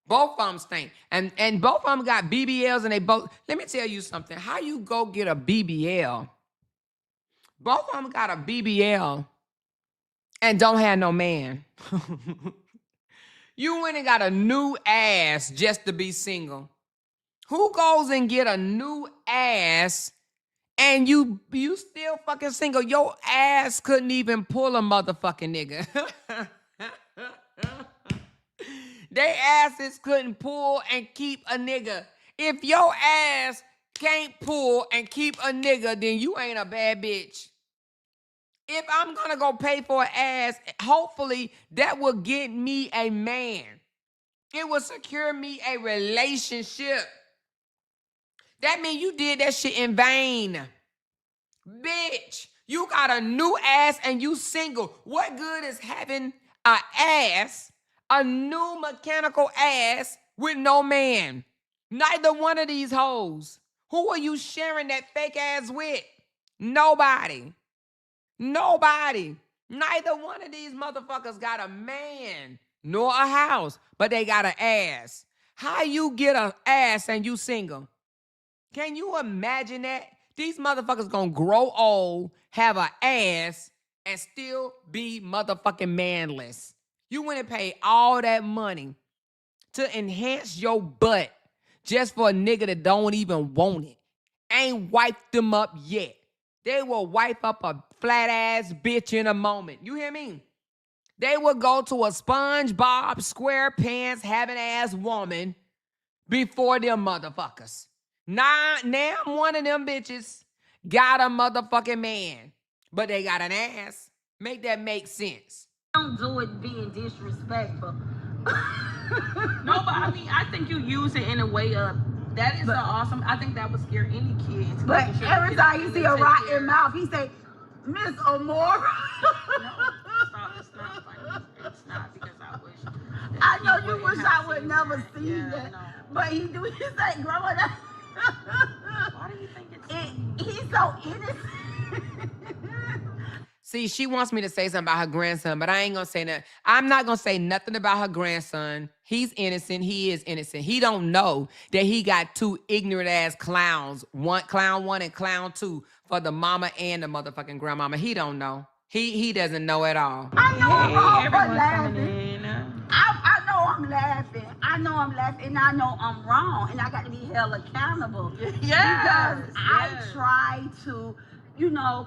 Both of them stink. And both of them got BBLs and they both... Let me tell you something. How you go get a BBL? Both of them got a BBL and don't have no man. You went and got a new ass just to be single. Who goes and get a new ass and you still fucking single? Your ass couldn't even pull a motherfucking nigga. They asses couldn't pull and keep a nigga. If your ass can't pull and keep a nigga, then you ain't a bad bitch. If I'm gonna go pay for an ass, hopefully that will get me a man. It will secure me a relationship. That means you did that shit in vain. Bitch, you got a new ass and you single. What good is having a ass, a new mechanical ass with no man? Neither one of these hoes. Who are you sharing that fake ass with? Nobody. Nobody. Neither one of these motherfuckers got a man nor a house, but they got an ass. How you get an ass and you single? Can you imagine that? These motherfuckers gonna grow old, have an ass, and still be motherfucking manless. You went and paid all that money to enhance your butt just for a nigga that don't even want it. Ain't wiped them up yet. They will wipe up a flat ass bitch in a moment. You hear me? They will go to a SpongeBob SquarePants having ass woman before them motherfuckers. Now one of them bitches got a motherfucking man, but they got an ass. Make that make sense. Don't do it being disrespectful. No, but I mean, I think you use it in a way of that is awesome. I think that would scare any kid. But every time you see a rotten mouth, he say, Miss Amora. No, stop. It's not funny. It's not because I wish. I know you wish I would never see that. No. But he say growing up. Why do you think it's he's so innocent. See, she wants me to say something about her grandson, but I ain't gonna say that. I'm not gonna say nothing about her grandson. He's innocent. He is innocent. He don't know that he got two ignorant ass clowns, clown one and clown two, for the mama and the motherfucking grandmama. He don't know. He doesn't know at all. I know I'm wrong for everyone's laughing. coming in. I know I'm laughing. I know I'm laughing, and I know I'm wrong, and I got to be held accountable. Yes. Because I try to,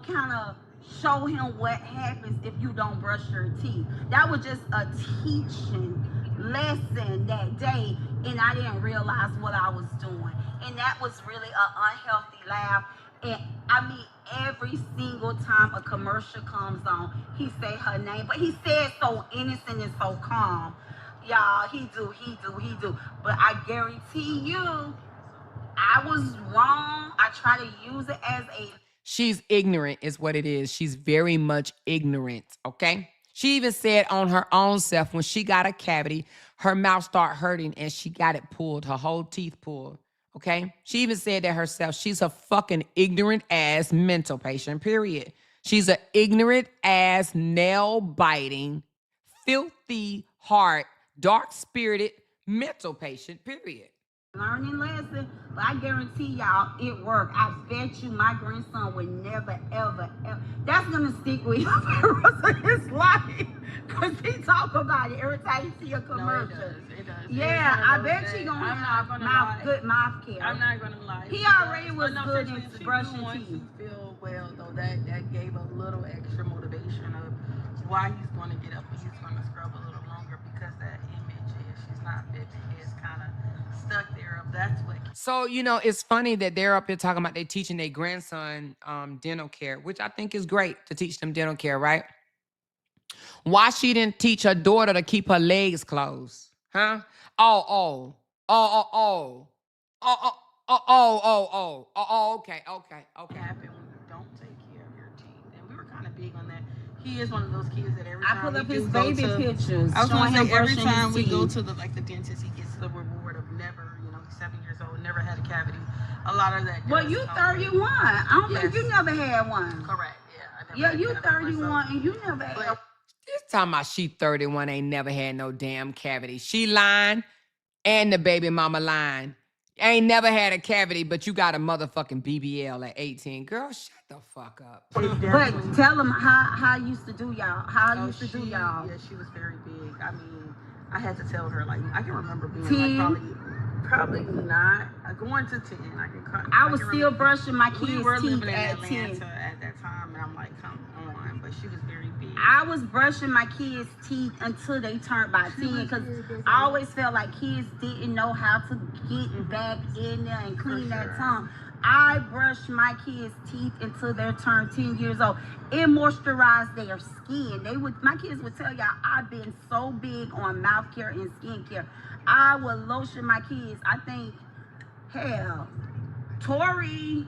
kind of show him what happens if you don't brush your teeth. That was just a teaching lesson that day, and I didn't realize what I was doing. And that was really an unhealthy laugh. And I mean, every single time a commercial comes on, he say her name, but he said so innocent and so calm. Y'all, he do. But I guarantee you, I was wrong. I try to use it as a... She's ignorant is what it is. She's very much ignorant, okay? She even said on her own self, when she got a cavity, her mouth started hurting and she got it pulled, her whole teeth pulled, okay? She even said that herself. She's a fucking ignorant ass mental patient, period. She's an ignorant ass, nail-biting, filthy heart, dark-spirited mental patient, period. Learning lesson, but I guarantee y'all it worked. I bet you my grandson would never, ever. That's gonna stick with him for the rest of his life, cause he talk about it every time you see a commercial. No, it does. Yeah, I bet you gonna have good mouth care. I'm not gonna lie. He already was good in brushing teeth. You feel well though. That gave a little extra motivation of why he's gonna get up and he's gonna scrub a little longer, because that image is she's not 50 is kind of stuck there. That's what. So, it's funny that they're up here talking about they teaching their grandson dental care, which I think is great to teach them dental care, right? Why she didn't teach her daughter to keep her legs closed? Huh? Okay. Happen when you don't take care of your teeth, and we were kind of big on that. He is one of those kids that every I time pull up we his do go baby to, pictures. I was showing gonna him say every brushing his time we go teeth. to the dentist, he gets the reward of never, he's 7 years old, never had a cavity. A lot of that. Well, does you come with- 31. I don't think you Yes. never had one. Correct. Yeah. I never Yeah, had you a cavity 31 myself. and you never had. But This talking about she 31 ain't never had no damn cavity. She lying and the baby mama lying. Ain't never had a cavity, but you got a motherfucking BBL at 18. Girl, shut the fuck up. But tell them how I used to do y'all. How I Oh, used to do y'all. Yeah, she was very big. I mean, I had to tell her, like, I can remember being 10? like probably not going to 10. I was still brushing my kids' We were teeth living in at Atlanta 10. at that time, and I'm like, come on. But she was very big. I was brushing my kids' teeth until they turned by 10 because I always felt like kids didn't know how to get back in there and clean that tongue. I brushed my kids' teeth until they turned 10 years old. It moisturized their skin. My kids would tell y'all I've been so big on mouth care and skin care. I would lotion my kids. I think, hell, Tori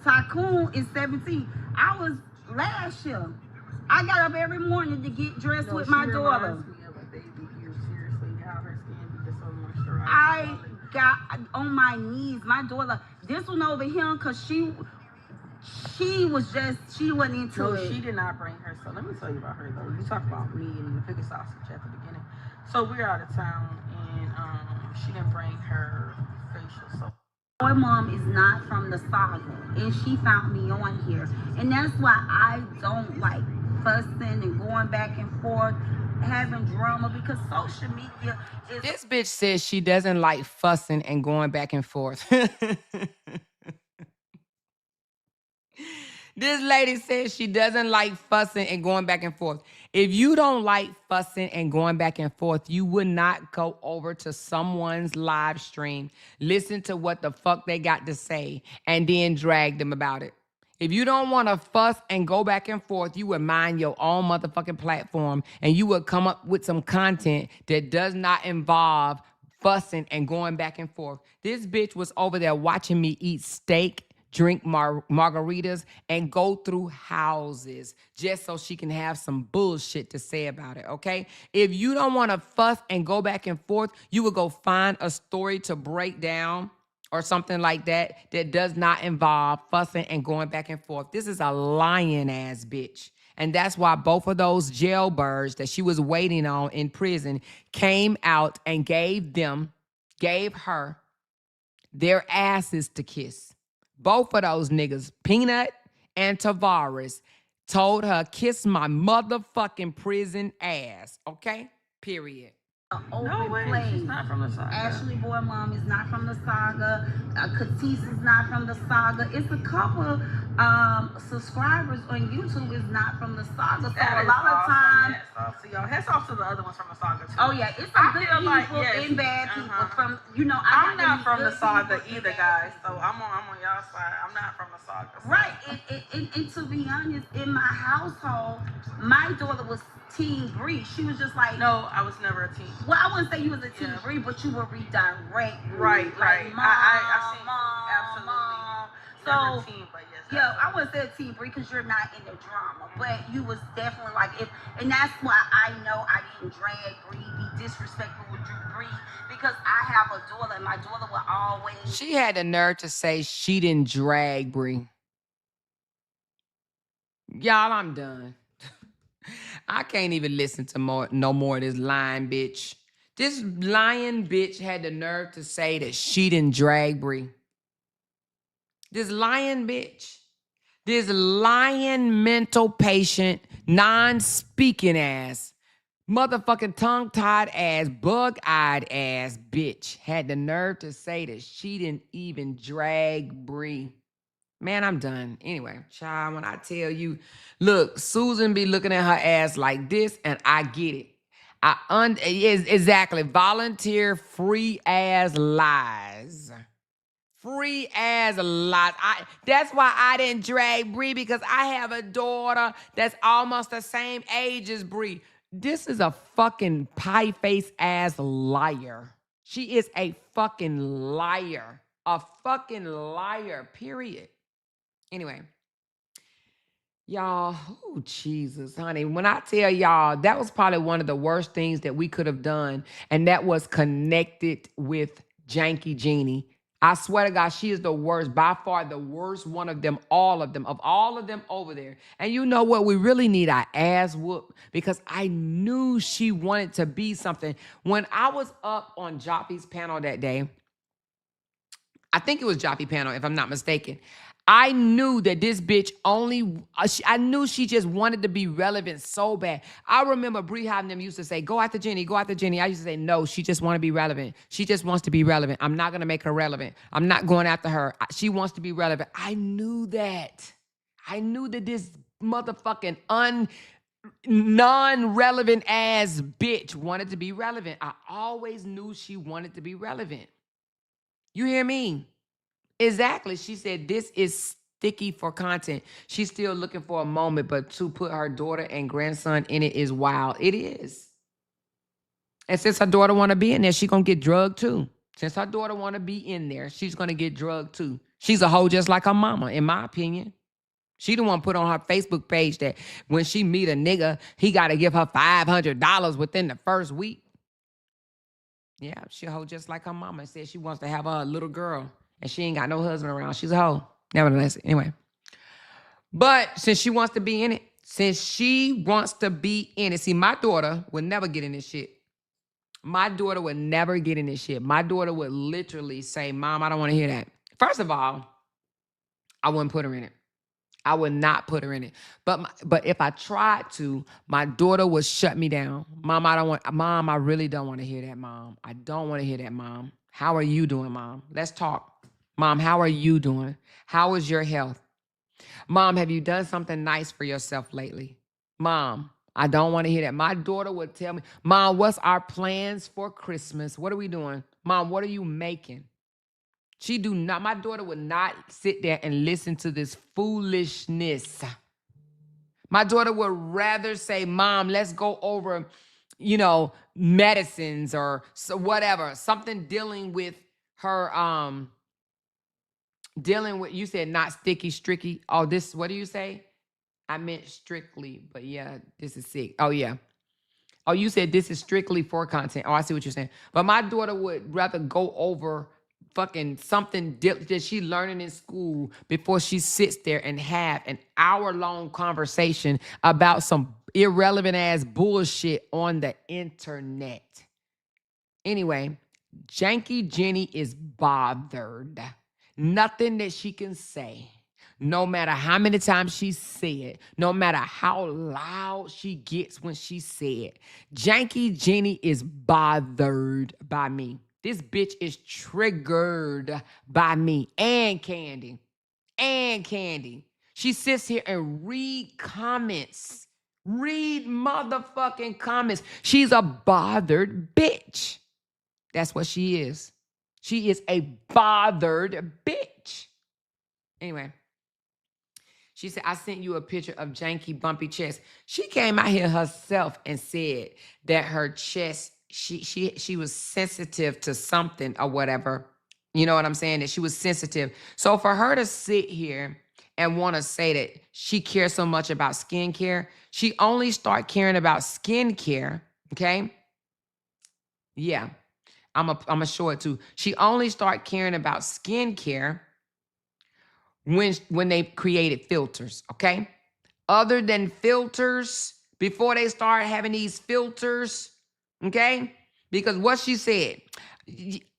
Tycoon is 17. I was last year. I got up every morning to get dressed with my daughter. Reminds me of a baby here, seriously, how her skin be just so moisturized. I got on my knees. My daughter, this one over here, because she wasn't into No, it. she did not bring her. So let me tell you about her though. You talk about me and the piggy sausage at the beginning. So we're out of town and she didn't bring her facial soap. My mom is not from the saga, and she found me on here, and that's why I don't like fussing and going back and forth, having drama, because social media is. This bitch says she doesn't like fussing and going back and forth. This lady says she doesn't like fussing and going back and forth. If you don't like fussing and going back and forth, you would not go over to someone's live stream, listen to what the fuck they got to say, and then drag them about it. If you don't want to fuss and go back and forth, you would mind your own motherfucking platform and you would come up with some content that does not involve fussing and going back and forth. This bitch was over there watching me eat steak, drink margaritas, and go through houses just so she can have some bullshit to say about it, okay? If you don't want to fuss and go back and forth, you would go find a story to break down or something like that that does not involve fussing and going back and forth. This is a lying ass bitch. And that's why both of those jailbirds that she was waiting on in prison came out and gave her their asses to kiss. Both of those niggas, Peanut and Tavares, told her, kiss my motherfucking prison ass, okay? Period. No way, she's not from the saga. Ashley Boy Mom is not from the saga. Katisse is not from the saga. It's a couple subscribers on YouTube is not from the saga. So That a is lot of awesome. times. Hats off to y'all. Hats off to the other ones from the saga too. Oh yeah, it's some good feel people like, yes, and bad people from I'm not from the saga either, either, guys. So I'm on y'all side. I'm not from the saga. So. Right, and to be honest, in my household, my daughter was Team Bree. She was just like, No, I was never a teen. well, I wouldn't say you was a Team Bree, but you would redirect. Right. Like, mom, I seen mom, absolutely. mom. Never So, teen, but yes. yeah, I wouldn't say a Team Bree because you're not in the drama, but you was definitely like it, and that's why I know I didn't drag Bree, be disrespectful with Bree, because I have a daughter, and my daughter will always. She had the nerve to say she didn't drag Bree. Y'all, I'm done. I can't even listen to no more of this lying bitch. This lying bitch had the nerve to say that she didn't drag Bree. This lying bitch. This lying mental patient, non-speaking ass, motherfucking tongue-tied ass, bug-eyed ass bitch had the nerve to say that she didn't even drag Bree. Man, I'm done. Anyway, child, when I tell you, look, Susan be looking at her ass like this, and I get it. Exactly. Volunteer free ass lies. Free ass lies. That's why I didn't drag Bree, because I have a daughter that's almost the same age as Bree. This is a fucking pie-face ass liar. She is a fucking liar. A fucking liar, period. Anyway, y'all, oh, Jesus, honey. When I tell y'all, that was probably one of the worst things that we could have done, and that was connected with Janky Jeannie. I swear to God, she is the worst, by far the worst one of them, of all of them over there. And you know what? We really need our ass whooped because I knew she wanted to be something. When I was up on Joffy's panel that day, I think it was Joffy panel, if I'm not mistaken. I knew that this bitch I knew she just wanted to be relevant so bad. I remember Bree and them used to say, go after Jenny, go after Jenny. I used to say, no, she just want to be relevant. She just wants to be relevant. I'm not going to make her relevant. I'm not going after her. She wants to be relevant. I knew that. I knew that this motherfucking non-relevant ass bitch wanted to be relevant. I always knew she wanted to be relevant. You hear me? Exactly. She said this is sticky for content. She's still looking for a moment, but to put her daughter and grandson in it is wild. It is. And since her daughter want to be in there, she going to get drugged too. Since her daughter want to be in there, she's going to get drugged too. She's a hoe just like her mama, in my opinion. She the one put on her Facebook page that when she meet a nigga, he got to give her $500 within the first week. Yeah, she a hoe just like her mama. Said she wants to have a little girl. And she ain't got no husband around. She's a hoe. Nevertheless, anyway. But since she wants to be in it, see, my daughter would never get in this shit. My daughter would never get in this shit. My daughter would literally say, Mom, I don't want to hear that. First of all, I wouldn't put her in it. I would not put her in it. But if I tried to, my daughter would shut me down. Mom, I really don't want to hear that, Mom. I don't want to hear that, Mom. How are you doing, Mom? Let's talk. Mom, how are you doing? How is your health? Mom, have you done something nice for yourself lately? Mom, I don't want to hear that. My daughter would tell me, Mom, what's our plans for Christmas? What are we doing? Mom, what are you making? My daughter would not sit there and listen to this foolishness. My daughter would rather say, Mom, let's go over, medicines or whatever, something dealing with her, you said not sticky, stricky. Oh, what do you say? I meant strictly, but yeah, this is sick. Oh, yeah. Oh, you said this is strictly for content. Oh, I see what you're saying. But my daughter would rather go over fucking something that she's learning in school before she sits there and have an hour-long conversation about some irrelevant ass bullshit on the internet. Anyway, Janky Jenny is bothered. Nothing that she can say, no matter how many times she said, no matter how loud she gets when she said, Janky Jenny is bothered by me. This bitch is triggered by me and Candy. She sits here and read comments. Read motherfucking comments. She's a bothered bitch. That's what she is. She is a bothered bitch. Anyway, she said, I sent you a picture of Janky bumpy chest. She came out here herself and said that her chest, she was sensitive to something or whatever. You know what I'm saying? That she was sensitive. So for her to sit here and want to say that she cares so much about skincare, she only start caring about skincare, okay? Yeah. I'm a show it too. She only start caring about skincare when they created filters, okay? Other than filters, before they start having these filters, okay? Because what she said,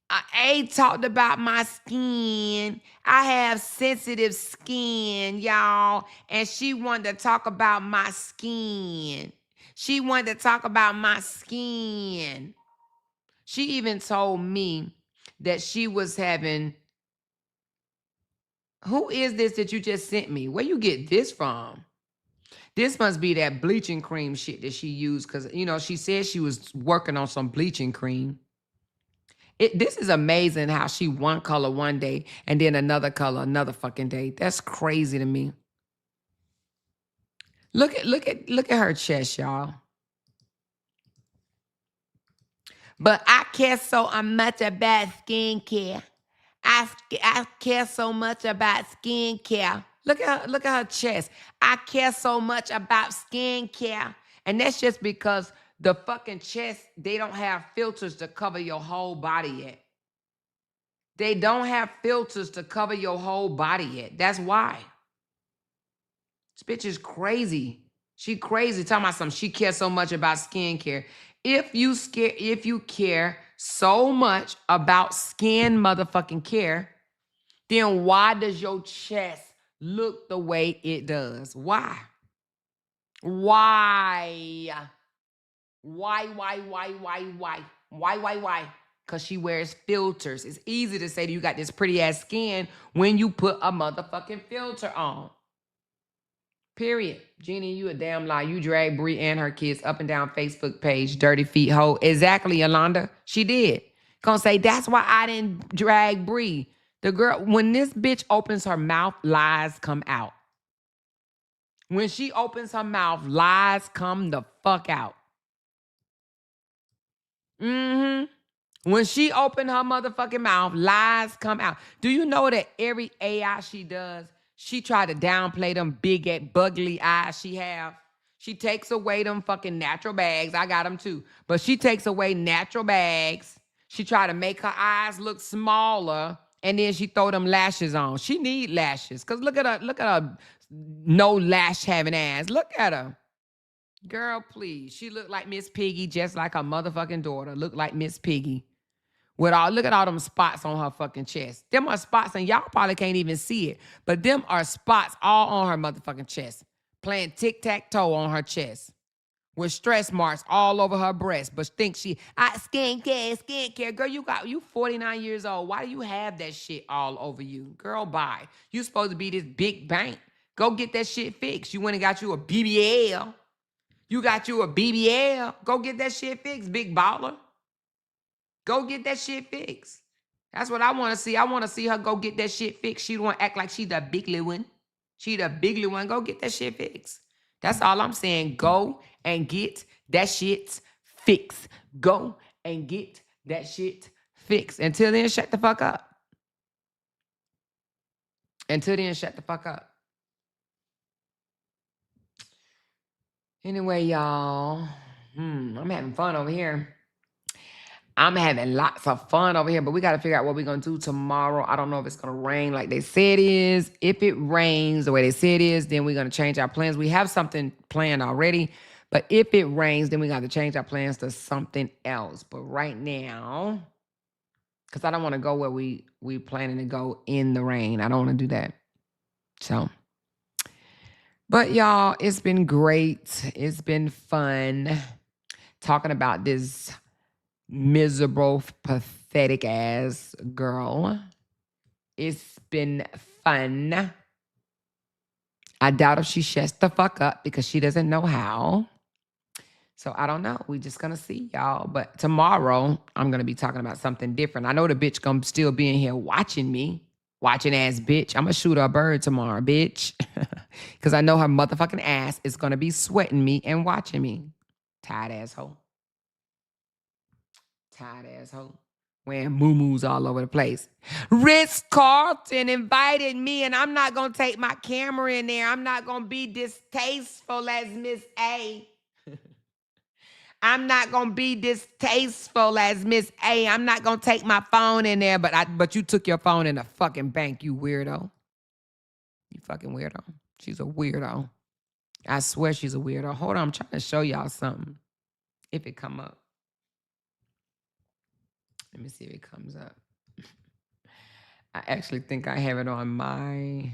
I talked about my skin. I have sensitive skin, y'all. And she wanted to talk about my skin. She wanted to talk about my skin. She even told me that she was having, who is this that you just sent me? Where you get this from? This must be that bleaching cream shit that she used because, she said she was working on some bleaching cream. This is amazing how she one color one day and then another color another fucking day. That's crazy to me. Look at her chest, y'all. But I care so much about skincare. I care so much about skincare. Look at her chest. I care so much about skincare. And that's just because the fucking chest, they don't have filters to cover your whole body yet. They don't have filters to cover your whole body yet. That's why. This bitch is crazy. She crazy. Talking about something. She cares so much about skincare. If you care so much about skin motherfucking care, then why does your chest look the way it does? Why? Why? Why? Because she wears filters. It's easy to say that you got this pretty ass skin when you put a motherfucking filter on. Period. Jeannie, you a damn lie. You dragged Bree and her kids up and down Facebook page, Dirty Feet Hoe. Exactly, Yolanda. She did. Gonna say, that's why I didn't drag Bree. The girl, when this bitch opens her mouth, lies come out. When she opens her mouth, lies come the fuck out. When she opened her motherfucking mouth, lies come out. Do you know that every AI she does, she try to downplay them big, bugly eyes she have? She takes away them fucking natural bags. I got them too. But she takes away natural bags. She try to make her eyes look smaller. And then she throw them lashes on. She need lashes. Because look at her no lash having ass. Look at her. Girl, please. She look like Miss Piggy, just like her motherfucking daughter. Look like Miss Piggy. Look at all them spots on her fucking chest. Them are spots, and y'all probably can't even see it. But them are spots all on her motherfucking chest. Playing tic-tac-toe on her chest. With stress marks all over her breast. But think skincare. Girl, you 49 years old. Why do you have that shit all over you? Girl, bye. You supposed to be this big bank. Go get that shit fixed. You went and got you a BBL. You got you a BBL. Go get that shit fixed, big baller. Go get that shit fixed. That's what I want to see. I want to see her go get that shit fixed. She don't want to act like she the bigly one. She the bigly one. Go get that shit fixed. That's all I'm saying. Go and get that shit fixed. Go and get that shit fixed. Until then, shut the fuck up. Until then, shut the fuck up. Anyway, y'all, I'm having fun over here. I'm having lots of fun over here, but we got to figure out what we're going to do tomorrow. I don't know if it's going to rain like they said it is. If it rains the way they said it is, then we're going to change our plans. We have something planned already, but if it rains, then we got to change our plans to something else. But right now, because I don't want to go where we planning to go in the rain. I don't want to do that. So, but y'all, it's been great. It's been fun talking about this miserable, pathetic ass girl. It's been fun. I doubt if she shuts the fuck up because she doesn't know how. So I don't know. We just gonna see, y'all. But tomorrow, I'm gonna be talking about something different. I know the bitch gonna still be in here watching me. Watching ass bitch. I'm gonna shoot her a bird tomorrow, bitch. Because I know her motherfucking ass is gonna be sweating me and watching me. Tired asshole. Tired asshole. Wearing moo-moos all over the place. Ritz-Carlton invited me, and I'm not going to take my camera in there. I'm not going to be distasteful as Miss A. I'm not going to be distasteful as Miss A. I'm not going to take my phone in there, but you took your phone in the fucking bank, you weirdo. You fucking weirdo. She's a weirdo. I swear she's a weirdo. Hold on, I'm trying to show y'all something. If it come up. Let me see if it comes up. I actually think I have it on my...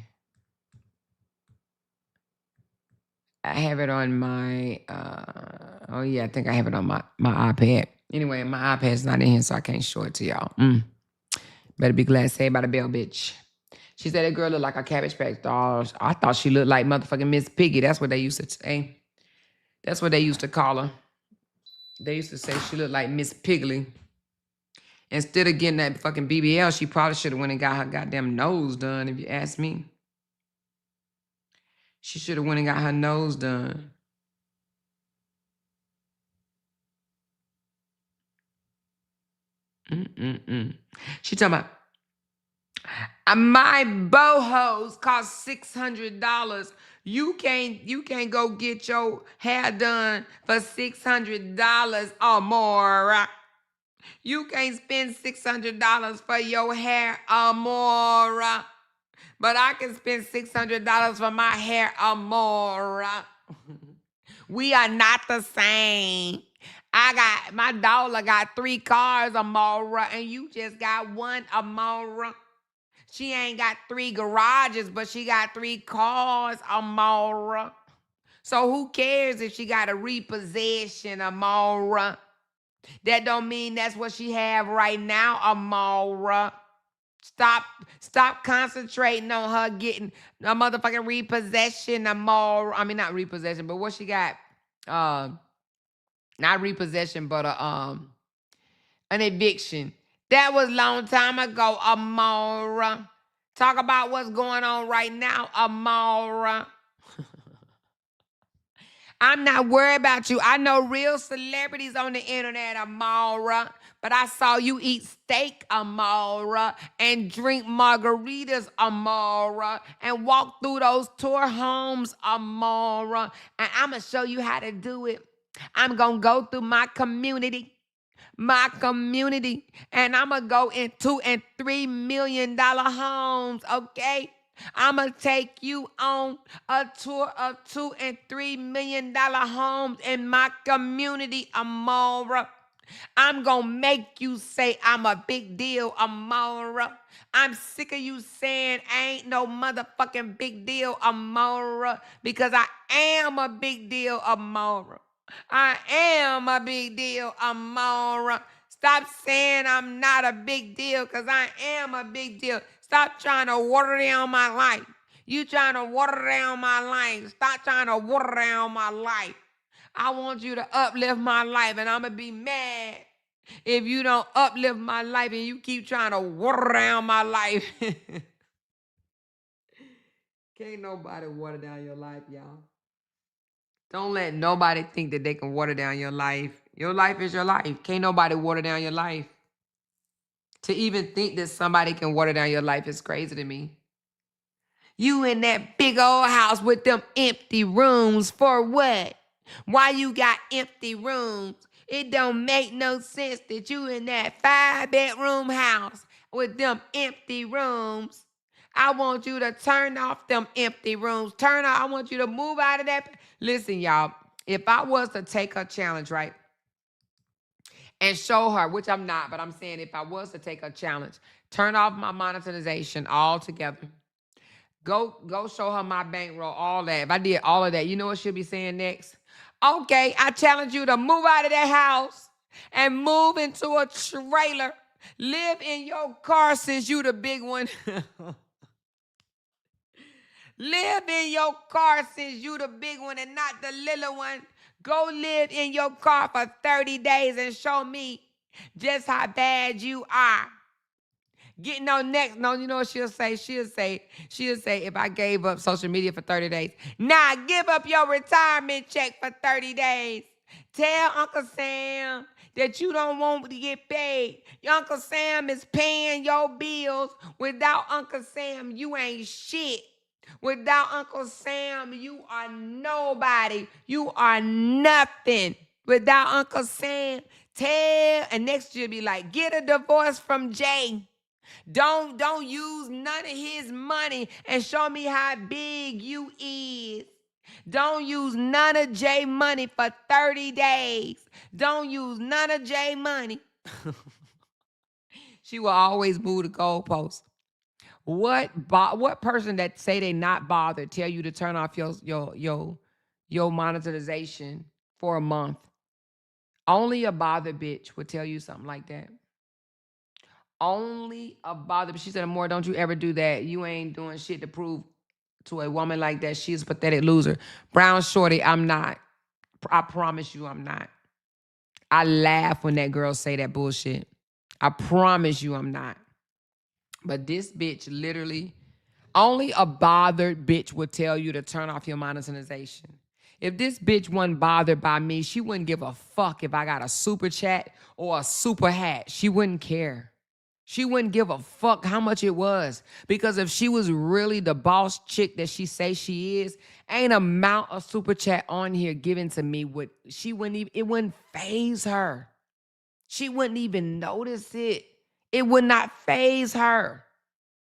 oh yeah, I think I have it on my iPad. Anyway, my iPad's not in here, so I can't show it to y'all. Better be glad saved by the bell, bitch. She said that girl looked like a Cabbage Patch doll. I thought she looked like motherfucking Miss Piggy. That's what they used to say. That's what they used to call her. They used to say she looked like Miss Piggly. Instead of getting that fucking BBL, she probably should have went and got her goddamn nose done, if you ask me. She should have went and got her nose done. She talking about, my bohos cost $600. You can't go get your hair done for $600 or more. You can't spend $600 for your hair or more. But I can spend $600 for my hair or more. We are not the same. My daughter got 3 cars or more, and you just got 1 or more. She ain't got 3 garages, but she got 3 cars or more. So who cares if she got a repossession or more? That don't mean that's what she have right now or more. Stop concentrating on her getting a motherfucking repossession or more. I mean, not repossession, but what she got? Not repossession, but an eviction. That was a long time ago, Amora. Talk about what's going on right now, Amora. I'm not worried about you. I know real celebrities on the internet, Amora. But I saw you eat steak, Amora, and drink margaritas, Amora, and walk through those tour homes, Amora. And I'm going to show you how to do it. I'm going to go through my community, and I'm going to go in $2 and $3 million homes, okay? I'm going to take you on a tour of $2 and $3 million homes in my community, Amora. I'm going to make you say I'm a big deal, Amora. I'm sick of you saying I ain't no motherfucking big deal, Amora, because I am a big deal, Amora. I am a big deal, Amora. Stop saying I'm not a big deal, because I am a big deal. Stop trying to water down my life. You trying to water down my life. Stop trying to water down my life. I want you to uplift my life, and I'm going to be mad if you don't uplift my life and you keep trying to water down my life. Can't nobody water down your life, y'all. Don't let nobody think that they can water down your life. Your life is your life. Can't nobody water down your life. To even think that somebody can water down your life is crazy to me. You in that big old house with them empty rooms for what? Why you got empty rooms? It don't make no sense that you in that 5-bedroom house with them empty rooms. I want you to turn off them empty rooms. I want you to move out of that. Listen, y'all, if I was to take her challenge, right, and show her, which I'm not, but I'm saying if I was to take her challenge, turn off my monetization altogether. Go show her my bankroll, all that. If I did all of that, you know what she'll be saying next? Okay, I challenge you to move out of that house and move into a trailer. Live in your car since you the big one. Live in your car since you the big one and not the little one. Go live in your car for 30 days and show me just how bad you are. Getting on next, no, you know what she'll say? She'll say, if I gave up social media for 30 days, now give up your retirement check for 30 days. Tell Uncle Sam that you don't want to get paid. Your Uncle Sam is paying your bills. Without Uncle Sam, you ain't shit. Without Uncle Sam, you are nobody. You are nothing. Without Uncle Sam, and next you'll be like, get a divorce from Jay. Don't use none of his money and show me how big you is. Don't use none of Jay money for 30 days. Don't use none of Jay money. She will always move the goalposts. What person that say they not bothered tell you to turn off your monetization for a month? Only a bothered bitch would tell you something like that. Only a bother. She said, Amor, don't you ever do that. You ain't doing shit to prove to a woman like that she's a pathetic loser. Brown Shorty, I'm not. I promise you I'm not. I laugh when that girl say that bullshit. I promise you I'm not. But this bitch literally, only a bothered bitch would tell you to turn off your monetization. If this bitch wasn't bothered by me, she wouldn't give a fuck if I got a super chat or a super hat. She wouldn't care. She wouldn't give a fuck how much it was. Because if she was really the boss chick that she say she is, ain't amount of super chat on here given to me it wouldn't faze her. She wouldn't even notice it. It would not faze her.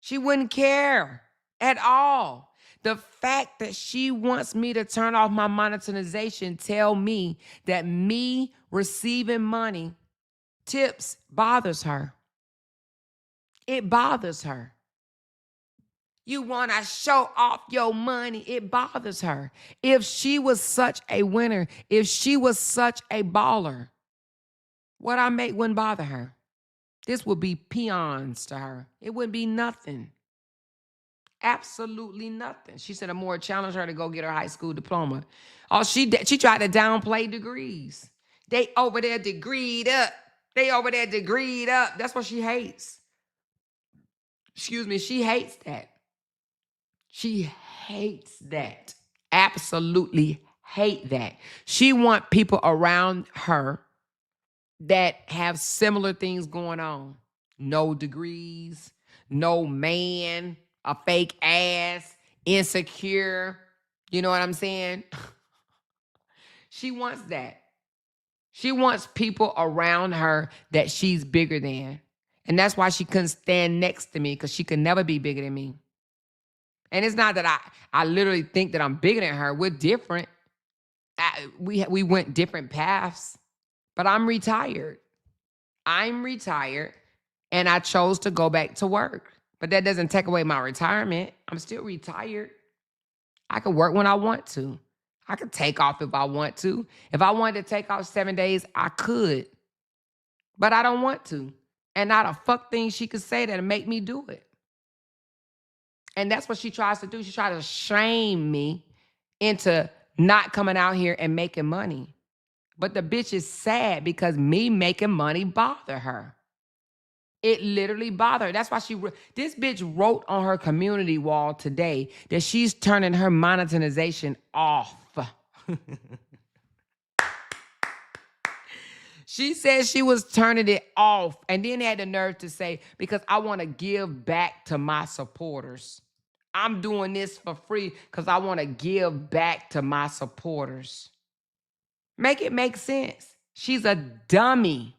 She wouldn't care at all. The fact that she wants me to turn off my monetization tell me that me receiving money, tips, bothers her. It bothers her. You want to show off your money. It bothers her. If she was such a winner, if she was such a baller, what I make wouldn't bother her. This would be peons to her. It wouldn't be nothing. Absolutely nothing. She said Amore challenged her to go get her high school diploma. Oh, she tried to downplay degrees. They over there degreed up. They over there degreed up. That's what she hates. Excuse me, she hates that. She hates that. Absolutely hate that. She want people around her that have similar things going on. No degrees, no man, a fake ass, insecure. You know what I'm saying? She wants that. She wants people around her that she's bigger than. And that's why she couldn't stand next to me, because she could never be bigger than me. And it's not that I literally think that I'm bigger than her. We're different. We went different paths. But I'm retired. I'm retired, and I chose to go back to work. But that doesn't take away my retirement. I'm still retired. I can work when I want to. I could take off if I want to. If I wanted to take off 7 days, I could. But I don't want to. And not a fuck thing she could say that'll make me do it. And that's what she tries to do. She tries to shame me into not coming out here and making money. But the bitch is sad because me making money bother her. It literally bothered her. That's why this bitch wrote on her community wall today that she's turning her monetization off. She said she was turning it off and then had the nerve to say, because I want to give back to my supporters. I'm doing this for free because I want to give back to my supporters. Make it make sense. She's a dummy.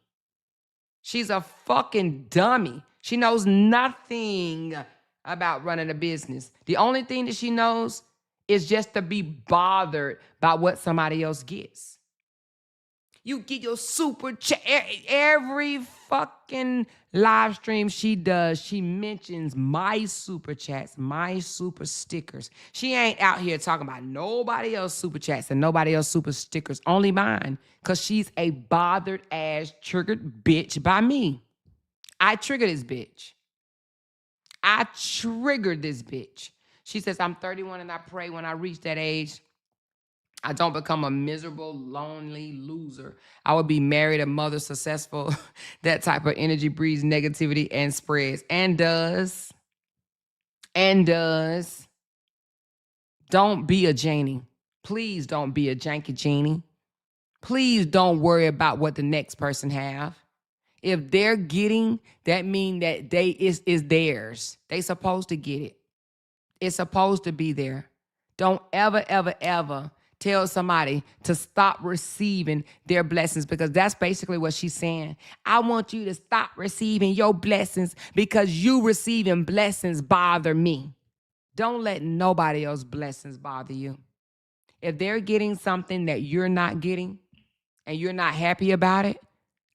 She's a fucking dummy. She knows nothing about running a business. The only thing that she knows is just to be bothered by what somebody else gets. You get your super chat. Every fucking live stream she does, she mentions my super chats, my super stickers. She ain't out here talking about nobody else super chats and nobody else super stickers, only mine, because she's a bothered ass triggered bitch by me. I triggered this bitch. I triggered this bitch. She says, I'm 31 and I pray when I reach that age, I don't become a miserable, lonely loser. I would be married, a mother, successful. That type of energy breeds negativity and spreads. And does. And does. Don't be a Janie. Please don't be a janky Janie. Please don't worry about what the next person have. If they're getting, that mean that is theirs. They supposed to get it. It's supposed to be there. Don't ever, ever, ever tell somebody to stop receiving their blessings, because that's basically what she's saying. I want you to stop receiving your blessings because you receiving blessings bother me. Don't let nobody else's blessings bother you. If they're getting something that you're not getting and you're not happy about it,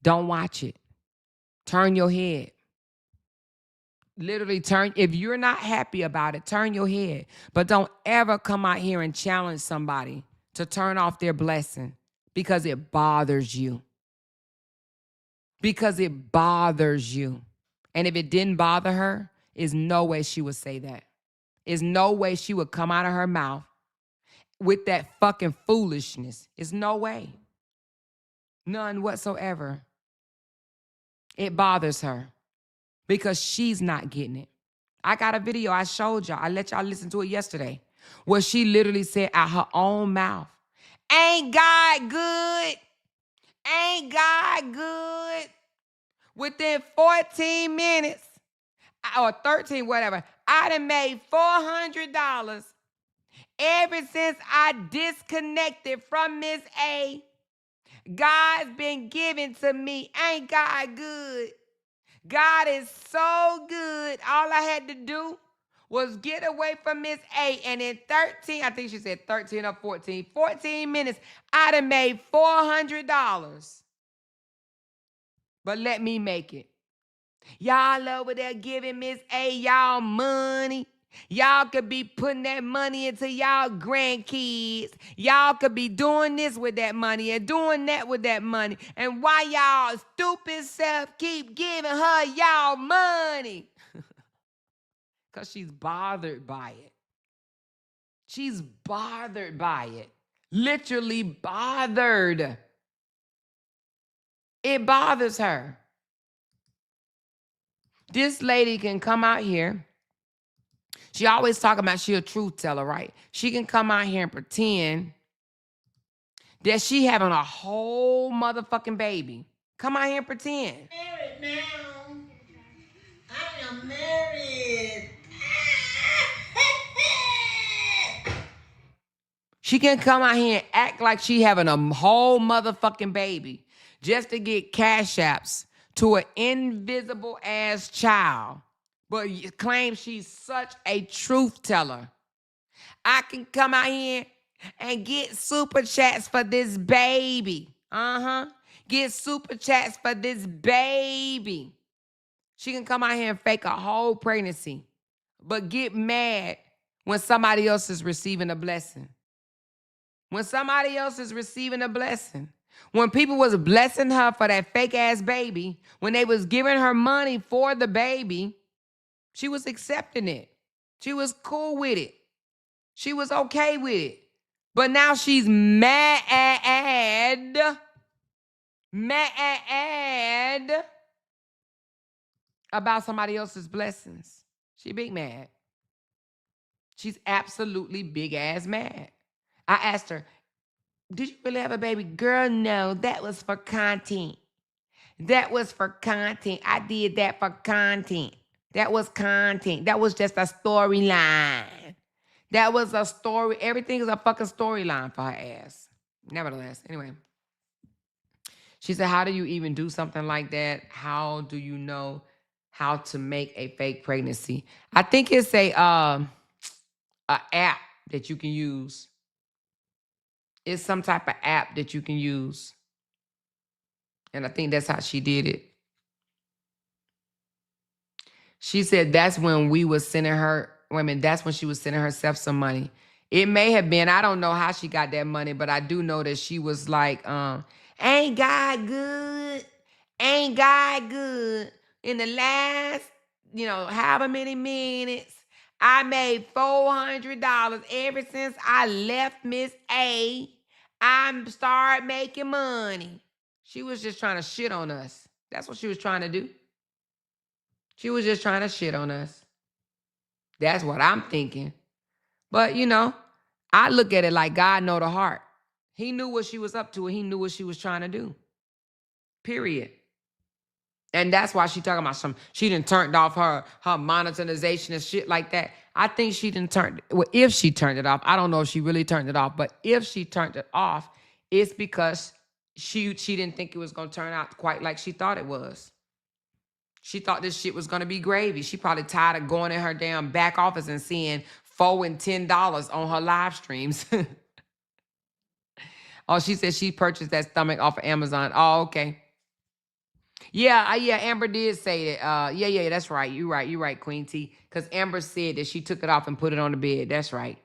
don't watch it. Turn your head. Literally turn. If you're not happy about it, turn your head. But don't ever come out here and challenge somebody to turn off their blessing because it bothers you. Because it bothers you. And if it didn't bother her, there's no way she would say that. There's no way she would come out of her mouth with that fucking foolishness. There's no way. None whatsoever. It bothers her because she's not getting it. I got a video I showed y'all. I let y'all listen to it yesterday, where she literally said out her own mouth, Ain't God good? Ain't God good? Within 14 minutes, or 13, whatever, I done made $400 ever since I disconnected from Miss A. God's been giving to me. Ain't God good? God is so good. All I had to do was get away from Miss A, and in 13, I think she said 13 or 14 minutes, I done made $400. But let me make it. Y'all over there giving Miss A y'all money. Y'all could be putting that money into y'all grandkids. Y'all could be doing this with that money and doing that with that money. And why y'all stupid self keep giving her y'all money? Because she's bothered by it. She's bothered by it. Literally bothered. It bothers her. This lady can come out here. She always talking about she a truth teller, right? She can come out here and pretend that she having a whole motherfucking baby. Come out here and pretend. Married now. I am married. She can come out here and act like she having a whole motherfucking baby just to get cash apps to an invisible ass child, but claim she's such a truth teller. I can come out here and get super chats for this baby. Get super chats for this baby. She can come out here and fake a whole pregnancy, but get mad when somebody else is receiving a blessing. When somebody else is receiving a blessing. When people was blessing her for that fake ass baby, when they was giving her money for the baby, she was accepting it. She was cool with it. She was okay with it. But now she's mad about somebody else's blessings. She big mad. She's absolutely big ass mad. I asked her, did you really have a baby? Girl, no, that was for content. That was for content. I did that for content. That was content. That was just a storyline. That was a story. Everything is a fucking storyline for her ass. Nevertheless, anyway. She said, how do you even do something like that? How do you know how to make a fake pregnancy? I think it's a app that you can use. It's some type of app that you can use. And I think that's how she did it. She said that's when we was sending her, that's when she was sending herself some money. It may have been, I don't know how she got that money, but I do know that she was like, ain't God good? Ain't God good? In the last, however many minutes, I made $400 ever since I left Miss A. I started making money. She was just trying to shit on us. That's what she was trying to do. She was just trying to shit on us. That's what I'm thinking. But, I look at it like God know the heart. He knew what she was up to and he knew what she was trying to do. Period. And that's why she talking about she done turned off her monetization and shit like that. I think she didn't if she turned it off, I don't know if she really turned it off, but if she turned it off, it's because she didn't think it was going to turn out quite like she thought it was. She thought this shit was going to be gravy. She probably tired of going in her damn back office and seeing $4 and $10 on her live streams. Oh, she said she purchased that stomach off of Amazon. Oh, okay. Yeah, Amber did say that. Yeah, that's right. You're right, Queen T. Because Amber said that she took it off and put it on the bed. That's right.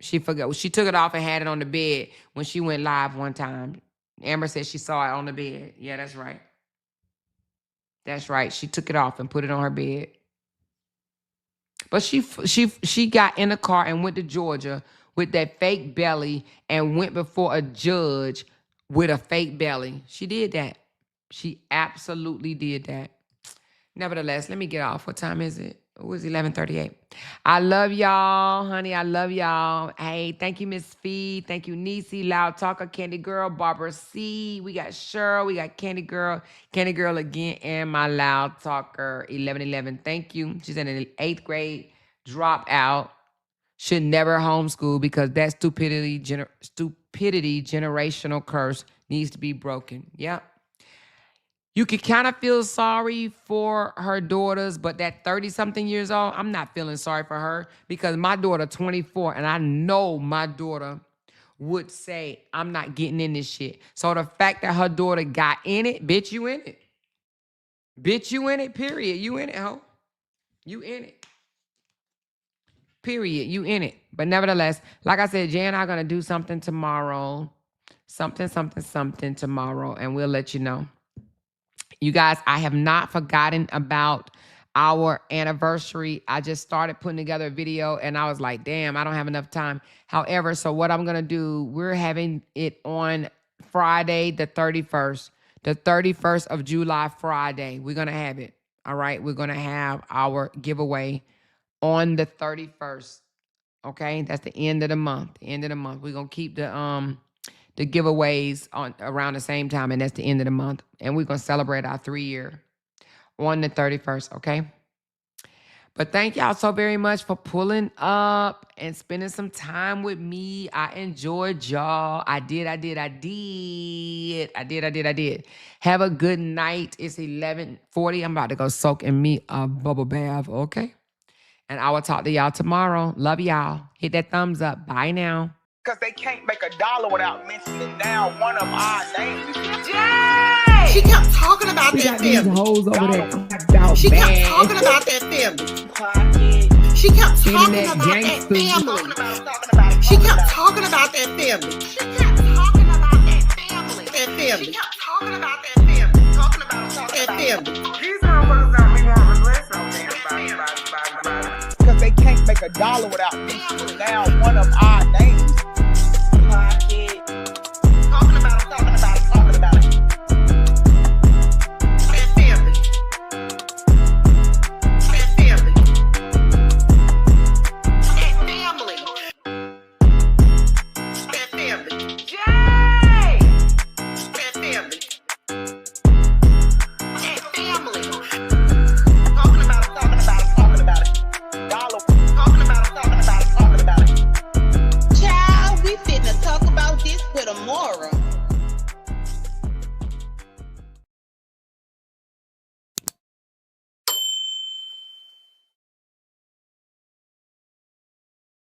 She forgot. She took it off and had it on the bed when she went live one time. Amber said she saw it on the bed. Yeah, that's right. That's right. She took it off and put it on her bed. But she got in the car and went to Georgia with that fake belly and went before a judge with a fake belly. She did that. She absolutely did that. Nevertheless, let me get off. What time is it? It was 11:38. I love y'all, honey. I love y'all. Hey, thank you, Miss Fee. Thank you, Niecy, Loud Talker, Candy Girl, Barbara C. We got Cheryl. We got Candy Girl again, and my Loud Talker 1111. Thank you. She's in the 8th grade, dropout. Should never homeschool because that stupidity generational curse needs to be broken. Yep. You could kind of feel sorry for her daughters, but that 30-something years old, I'm not feeling sorry for her because my daughter 24, and I know my daughter would say, I'm not getting in this shit. So the fact that her daughter got in it, bitch, you in it. Bitch, you in it, period. You in it, ho. You in it. Period. You in it. But nevertheless, like I said, Jay and I are going to do something tomorrow. Something tomorrow, and we'll let you know. You guys, I have not forgotten about our anniversary. I just started putting together a video, and I was like, damn, I don't have enough time. However, so what I'm going to do, we're having it on Friday, the 31st. The 31st of July, Friday. We're going to have it. All right? We're going to have our giveaway on the 31st. Okay? That's the end of the month. We're going to keep the giveaways on around the same time, and that's the end of the month. And we're going to celebrate our 3-year on the 31st, okay? But thank y'all so very much for pulling up and spending some time with me. I enjoyed y'all. I did. Have a good night. It's 11:40. I'm about to go soak in me a bubble bath, okay? And I will talk to y'all tomorrow. Love y'all. Hit that thumbs up. Bye now. Because they can't make a dollar without mentioning now one of our names. Jay! She kept talking about We that got these family. hoes over there. Doubt She kept bad. talking about that family. She kept talking Internet about that gangsters. family. She kept talking about that family. She kept talking about that family. That family. She kept talking about that family. Talking about that family. These motherfuckers don't be wanting to listen. Because they can't make a dollar without mentioning now one of our names.